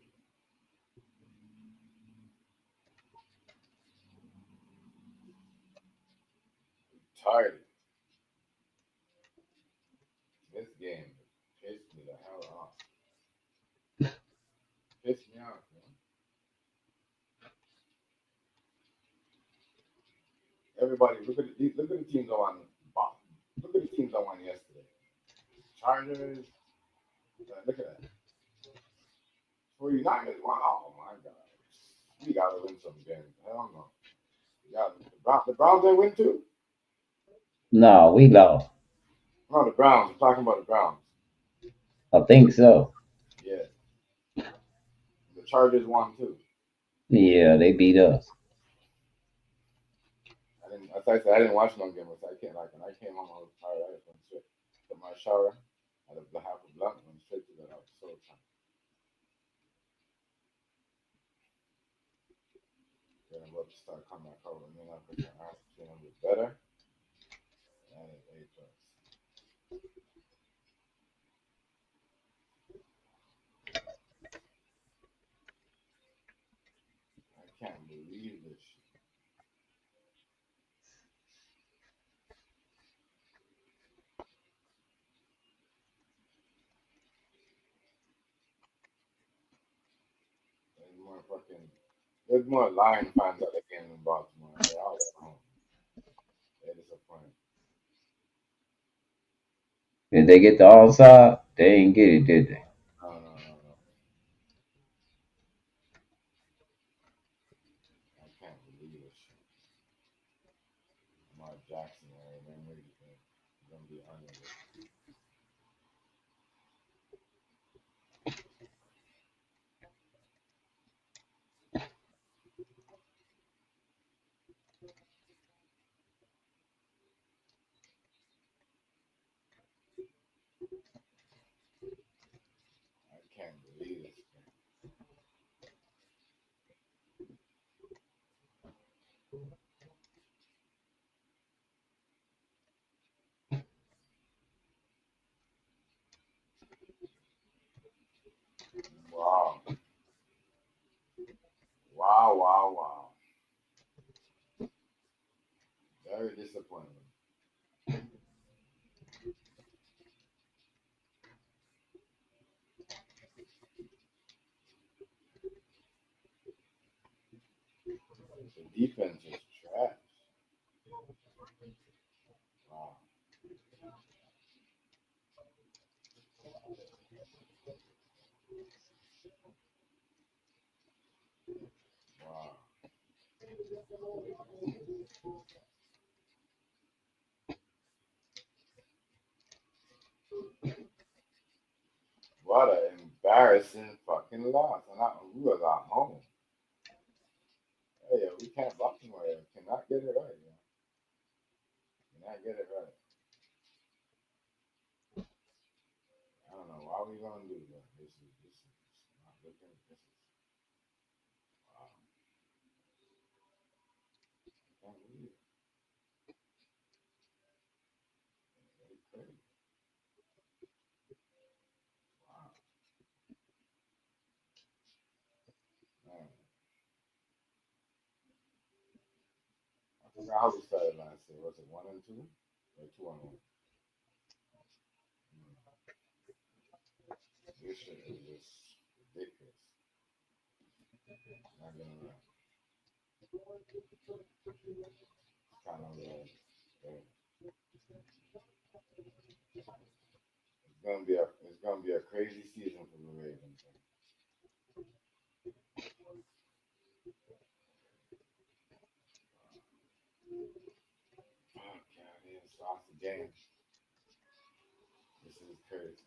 Speaker 1: Tired. This game pissed me the hell off. Pissed me off, man. Everybody, look at the teams I won. Look at the teams I won yesterday. Chargers. Look at that. 49ers. Wow, my God. We gotta win some games. Hell no. The Browns didn't win too.
Speaker 3: No, we lost.
Speaker 1: No, the Browns. I'm talking about the Browns.
Speaker 3: I think so.
Speaker 1: Yeah. The Chargers won too.
Speaker 3: Yeah, they beat us.
Speaker 1: As I said, I didn't watch no game. So I can't like when I came home, I was tired. I just went straight to my shower. I had a half a blunt, went straight to bed. I was so tired. Then I'm about to start coming back over. Me and I put my ass feeling a bit better. And it's A plus. I can't believe this shit. There's more fucking. There's more Lion fans at the game in Baltimore. They're all at home. They're disappointed.
Speaker 3: Did they get the onside? They ain't get it, did they?
Speaker 1: No, no, no, no. I can't believe this shit. Lamar Jackson, I remember he's gonna be under it. I can't believe this. Wow. Wow, wow, wow. Very disappointing. The defense is trash. Wow. Wow.
Speaker 7: what an embarrassing fucking loss. And we was at home. Hey, yo, we can't Baltimore. Cannot get it right. Yo. Cannot get it right. I don't know why we gonna do that. This is not looking. This is wow. I can't believe it. It's crazy. Wow. Man, I forgot how we started last year. Was it 1-2 or 2-1? This shit is just ridiculous. Not gonna lie. Kind of it's gonna be a crazy season for the Ravens. Oh God, they just lost the game. This is crazy.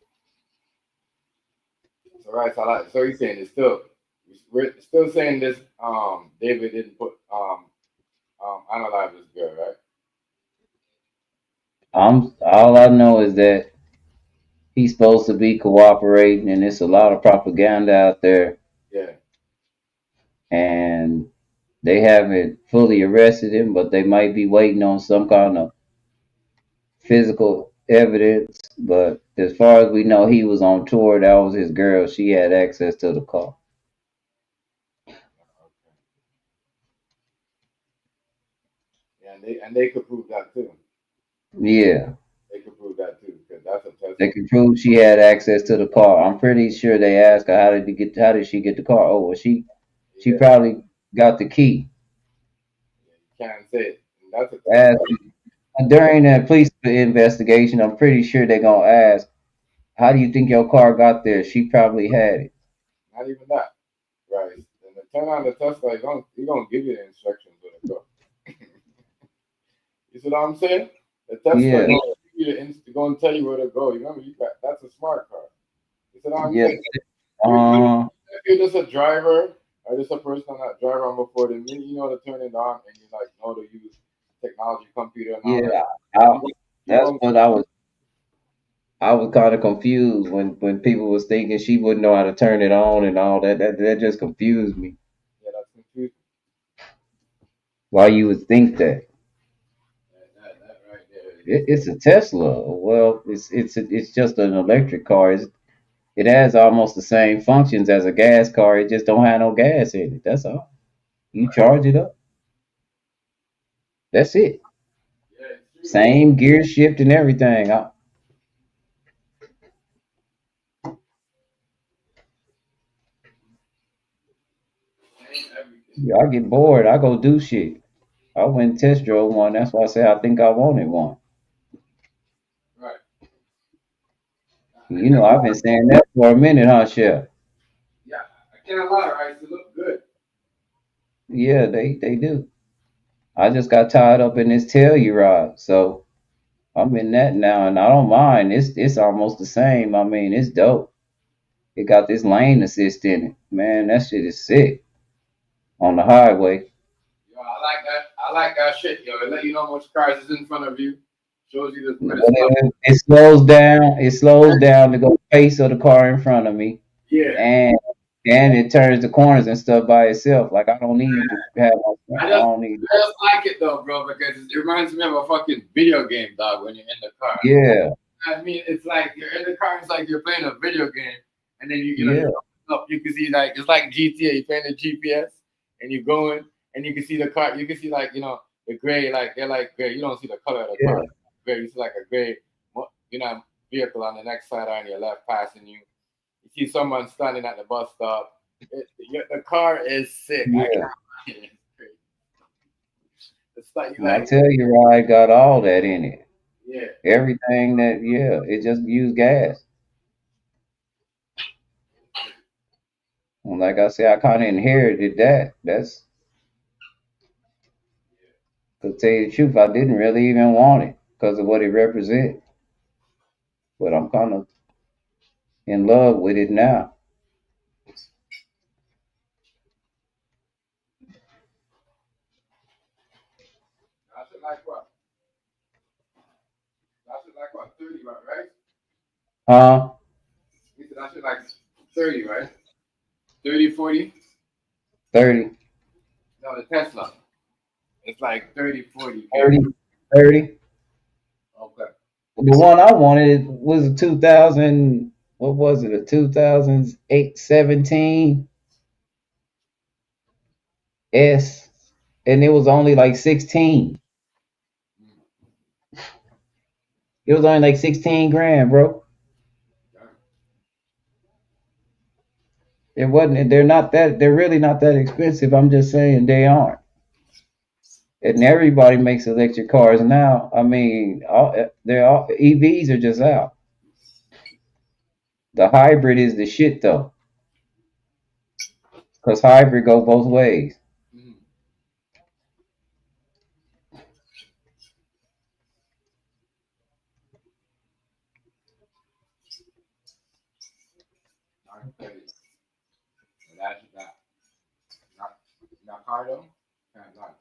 Speaker 7: So right, so you're saying it's still we're still saying this David didn't put analyze this girl, right?
Speaker 3: All I know is that he's supposed to be cooperating, and it's a lot of propaganda out there,
Speaker 7: Yeah.
Speaker 3: and they haven't fully arrested him, but they might be waiting on some kind of physical evidence. But as far as we know, he was on tour. That was his girl. She had access to the car.
Speaker 7: Okay. Yeah, and they could prove that too.
Speaker 3: Yeah,
Speaker 7: They could prove that too because that's a
Speaker 3: they
Speaker 7: testimony.
Speaker 3: can prove she had access to the car. I'm pretty sure they asked her how did she get the car? Oh, well, she
Speaker 7: Yeah,
Speaker 3: probably got the key.
Speaker 7: you can't say it. And that's a
Speaker 3: Ask,
Speaker 7: testimony.
Speaker 3: during the police investigation, I'm pretty sure they're gonna ask, how do you think your car got there? She probably had it.
Speaker 7: Not even that, right? And the turn on the Tesla, he gonna give you the instructions where to go. You see what I'm saying? The Tesla
Speaker 3: Yeah,
Speaker 7: gonna give you to go and tell you where to go. You remember, that's a smart car. You see what I'm
Speaker 3: yes.
Speaker 7: saying? You
Speaker 3: Uh,
Speaker 7: if you're just a driver or just a person that drive around before the minute you know to turn it on and you like know to use technology, computer and all that,
Speaker 3: yeah. I,
Speaker 7: you you
Speaker 3: that's
Speaker 7: gonna
Speaker 3: what I was kind of confused when people was thinking she wouldn't know how to turn it on and all that. That just confused me.
Speaker 7: yeah, that's confusing.
Speaker 3: Why you would think that?
Speaker 7: That right there is
Speaker 3: It's a Tesla. Well, it's just an electric car. It has almost the same functions as a gas car. It just don't have no gas in it. That's all. You
Speaker 7: right.
Speaker 3: charge it up. That's it.
Speaker 7: Yeah, it's true though.
Speaker 3: Same gear shift and everything.
Speaker 7: Ain't everything.
Speaker 3: I get bored. I go do shit. I went and test drove one. That's why I said I think I wanted one.
Speaker 7: Right. I
Speaker 3: You know,
Speaker 7: can't
Speaker 3: I've
Speaker 7: lie.
Speaker 3: been saying that for a minute, huh, Chef?
Speaker 7: Yeah, I can't lie, right? It look good.
Speaker 3: Yeah, they do. I just got tied up in this Telluride, so I'm in that now, and I don't mind. It's almost the same. I mean, it's dope. It got this lane assist in it. Man, that shit is sick on the highway.
Speaker 7: Yo, I like that. I like that shit, yo. It let you know how much cars is in front of you. Shows you
Speaker 3: But
Speaker 7: where to stop.
Speaker 3: it slows down. It slows down to go pace of the car in front of me,
Speaker 7: Yeah.
Speaker 3: and it turns the corners and stuff by itself. Like I don't need to have my.
Speaker 7: I
Speaker 3: I
Speaker 7: just
Speaker 3: don't need.
Speaker 7: I just like it though, bro, because it reminds me of a fucking video game, dog, when you're in the car.
Speaker 3: Yeah,
Speaker 7: I mean, it's like you're in the car, it's like you're playing a video game, and then
Speaker 3: yeah,
Speaker 7: you up, you can see like it's like GTA, you're playing the GPS, and you're going, and you can see the car, you can see like the gray, like they're like gray. You don't see the color of the car,
Speaker 3: yeah.
Speaker 7: gray. You see like a gray, vehicle on the next side on your left passing you. You see someone standing at the bus stop. The car is sick. I
Speaker 3: Yeah.
Speaker 7: can't. It's crazy. It's like you
Speaker 3: And I
Speaker 7: like,
Speaker 3: tell you, I got all that in it.
Speaker 7: yeah.
Speaker 3: Everything that, yeah, it just used gas. And like I said, I kind of inherited that. To tell you the truth, I didn't really even want it because of what it represents. But I'm kind of in love with it now.
Speaker 7: That's it like what? That's it like what? 30, right?
Speaker 3: Huh?
Speaker 7: You said that's it like 30, right? 30, 40?
Speaker 3: 30,
Speaker 7: No, the Tesla. It's like 30, 40K.
Speaker 3: 30, 30.
Speaker 7: Okay.
Speaker 3: The one I wanted was a 2000, what was it? A 2008 17 S, and it was only like 16. It was only like 16 grand, bro. It wasn't. They're not that. They're really not that expensive. I'm just saying they aren't. And everybody makes electric cars now. I mean, they're all EVs are just out. The hybrid is the shit though, because hybrid go both ways.
Speaker 7: Mm-hmm. That's that. Not car though. Not.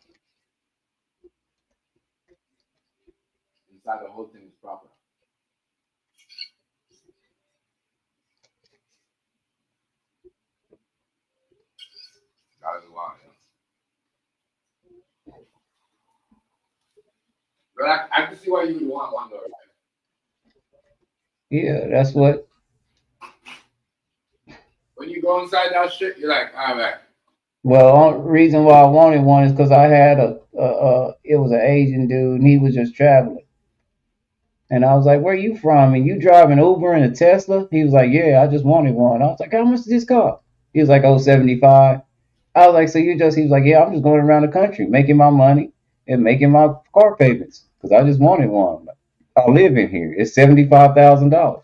Speaker 7: Inside the whole thing is proper. That is wild. But I can see why you would want one though.
Speaker 3: Yeah, that's what.
Speaker 7: When you go inside that shit, you're like, all right.
Speaker 3: Well, only reason why I wanted one is because I had it was an Asian dude and he was just traveling. And I was like, where you from? And you driving Uber and a Tesla? He was like, yeah, I just wanted one. I was like, how much does this cost? He was like, oh, 75. I was like, so he was like, yeah, I'm just going around the country making my money and making my car payments because I just wanted one. I live in here. It's $75,000.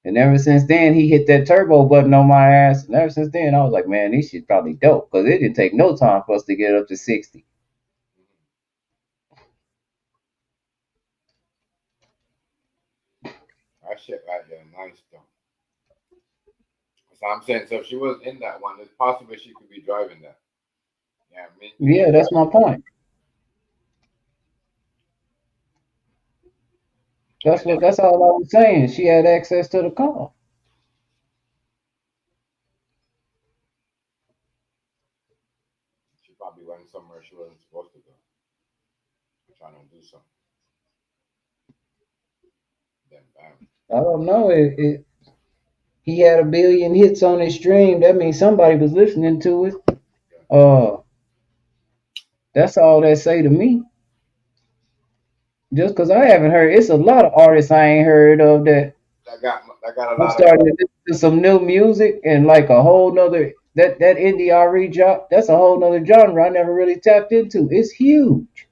Speaker 3: And ever since then, he hit that turbo button on my ass. And ever since then, I was like, man, this shit probably dope because it didn't take no time for us to get up to 60.
Speaker 7: That shit right there, nice though. So I'm saying, so if she was in that one, it's possible she could be driving that. Yeah, I mean,
Speaker 3: Yeah, that's my point. That's all I was saying. She had access to the car.
Speaker 7: she probably went somewhere she wasn't supposed to go, trying to do something. Then bam.
Speaker 3: I don't know. He had a billion hits on his stream. That means somebody was listening to it. Uh, that's all that say to me. Just because I haven't heard, it's a lot of artists I ain't heard of that.
Speaker 7: That got a
Speaker 3: I'm
Speaker 7: lot of.
Speaker 3: starting to listen to some new music and like a whole nother that indie RE job. That's a whole nother genre I never really tapped into. It's huge.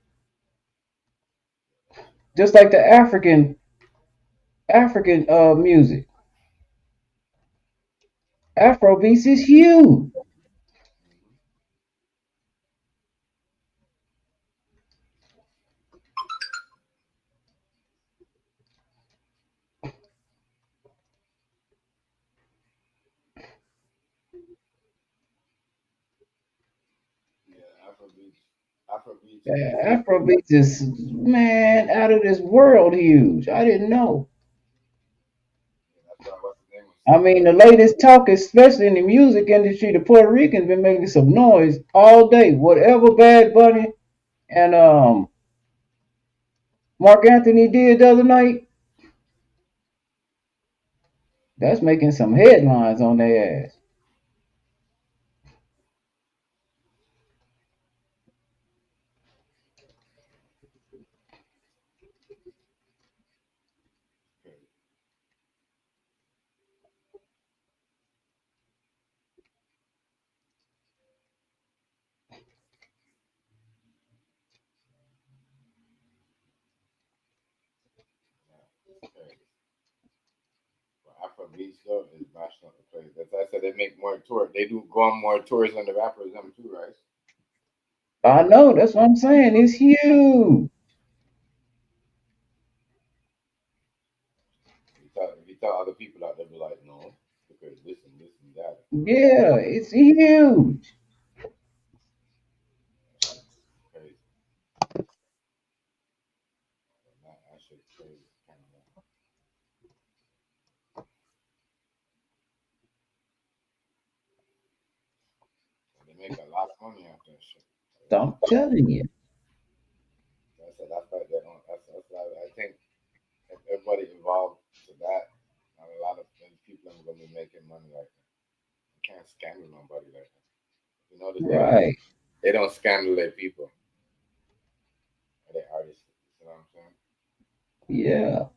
Speaker 3: Just like the African music. Afrobeats is huge.
Speaker 7: Yeah, Afrobeats is
Speaker 3: Yeah, Afrobeats is man out of this world huge. I didn't know.
Speaker 7: that's what's the name was
Speaker 3: I
Speaker 7: saying.
Speaker 3: mean, the latest talk, especially in the music industry, the Puerto Ricans been making some noise all day. Whatever Bad Bunny and Mark Anthony did the other night, that's making some headlines on their ass.
Speaker 7: Okay. But Afrobeats though is bashing up the place. That's why I said they make more tours. They do go on more tours than the rappers them too, right?
Speaker 3: I know, that's what I'm saying. It's huge.
Speaker 7: If you tell other people out there, be like.
Speaker 3: Yeah, it's huge.
Speaker 1: Crazy. That shit crazy. They make a lot of money off that shit.
Speaker 3: I'm telling you.
Speaker 1: That's why they don't. That's why I think if everybody involved to that, not a lot of people are gonna be making money like that. You can't scandal nobody like that. You notice
Speaker 3: Right.
Speaker 1: they don't scandal their people or their artists. You know what I'm saying?
Speaker 3: Yeah.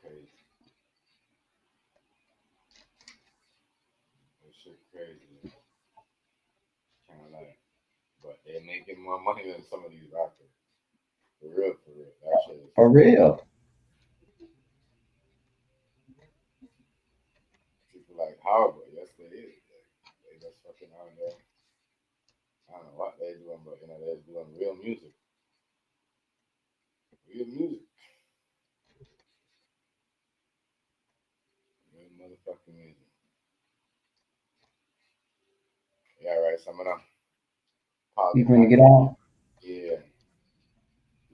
Speaker 1: Crazy. That shit crazy. Can't lie. But they're making more money than some of these rappers. For real, for real. That shit is
Speaker 3: For real.
Speaker 1: people like horrible. Yes, they is. They just fucking out there. I don't know what they doing, but they're doing real music. Real music. Real motherfucking music. Yeah, right. So I'm gonna pause
Speaker 3: You
Speaker 1: the
Speaker 3: finna
Speaker 1: mic.
Speaker 3: get on?
Speaker 1: Yeah.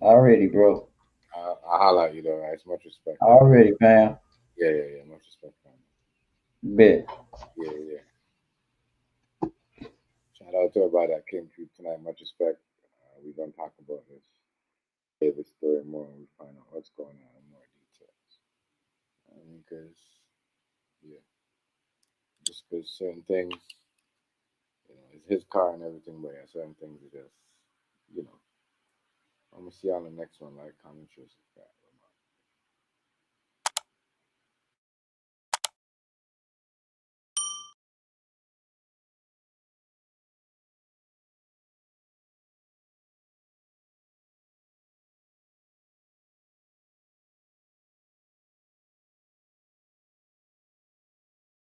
Speaker 3: Already, bro.
Speaker 1: I'll holler at you though, right? It's much respect.
Speaker 3: Already, fam.
Speaker 1: Yeah. Much respect, man.
Speaker 3: Bet.
Speaker 1: Yeah. Shout out to everybody that came through tonight. Much respect. We're gonna talk about this David story more and we find out what's going on in more details. Because yeah, just because certain things, it's his car and everything, but yeah, certain things are just, I'm gonna see you on the next one. Like, comment, share, subscribe.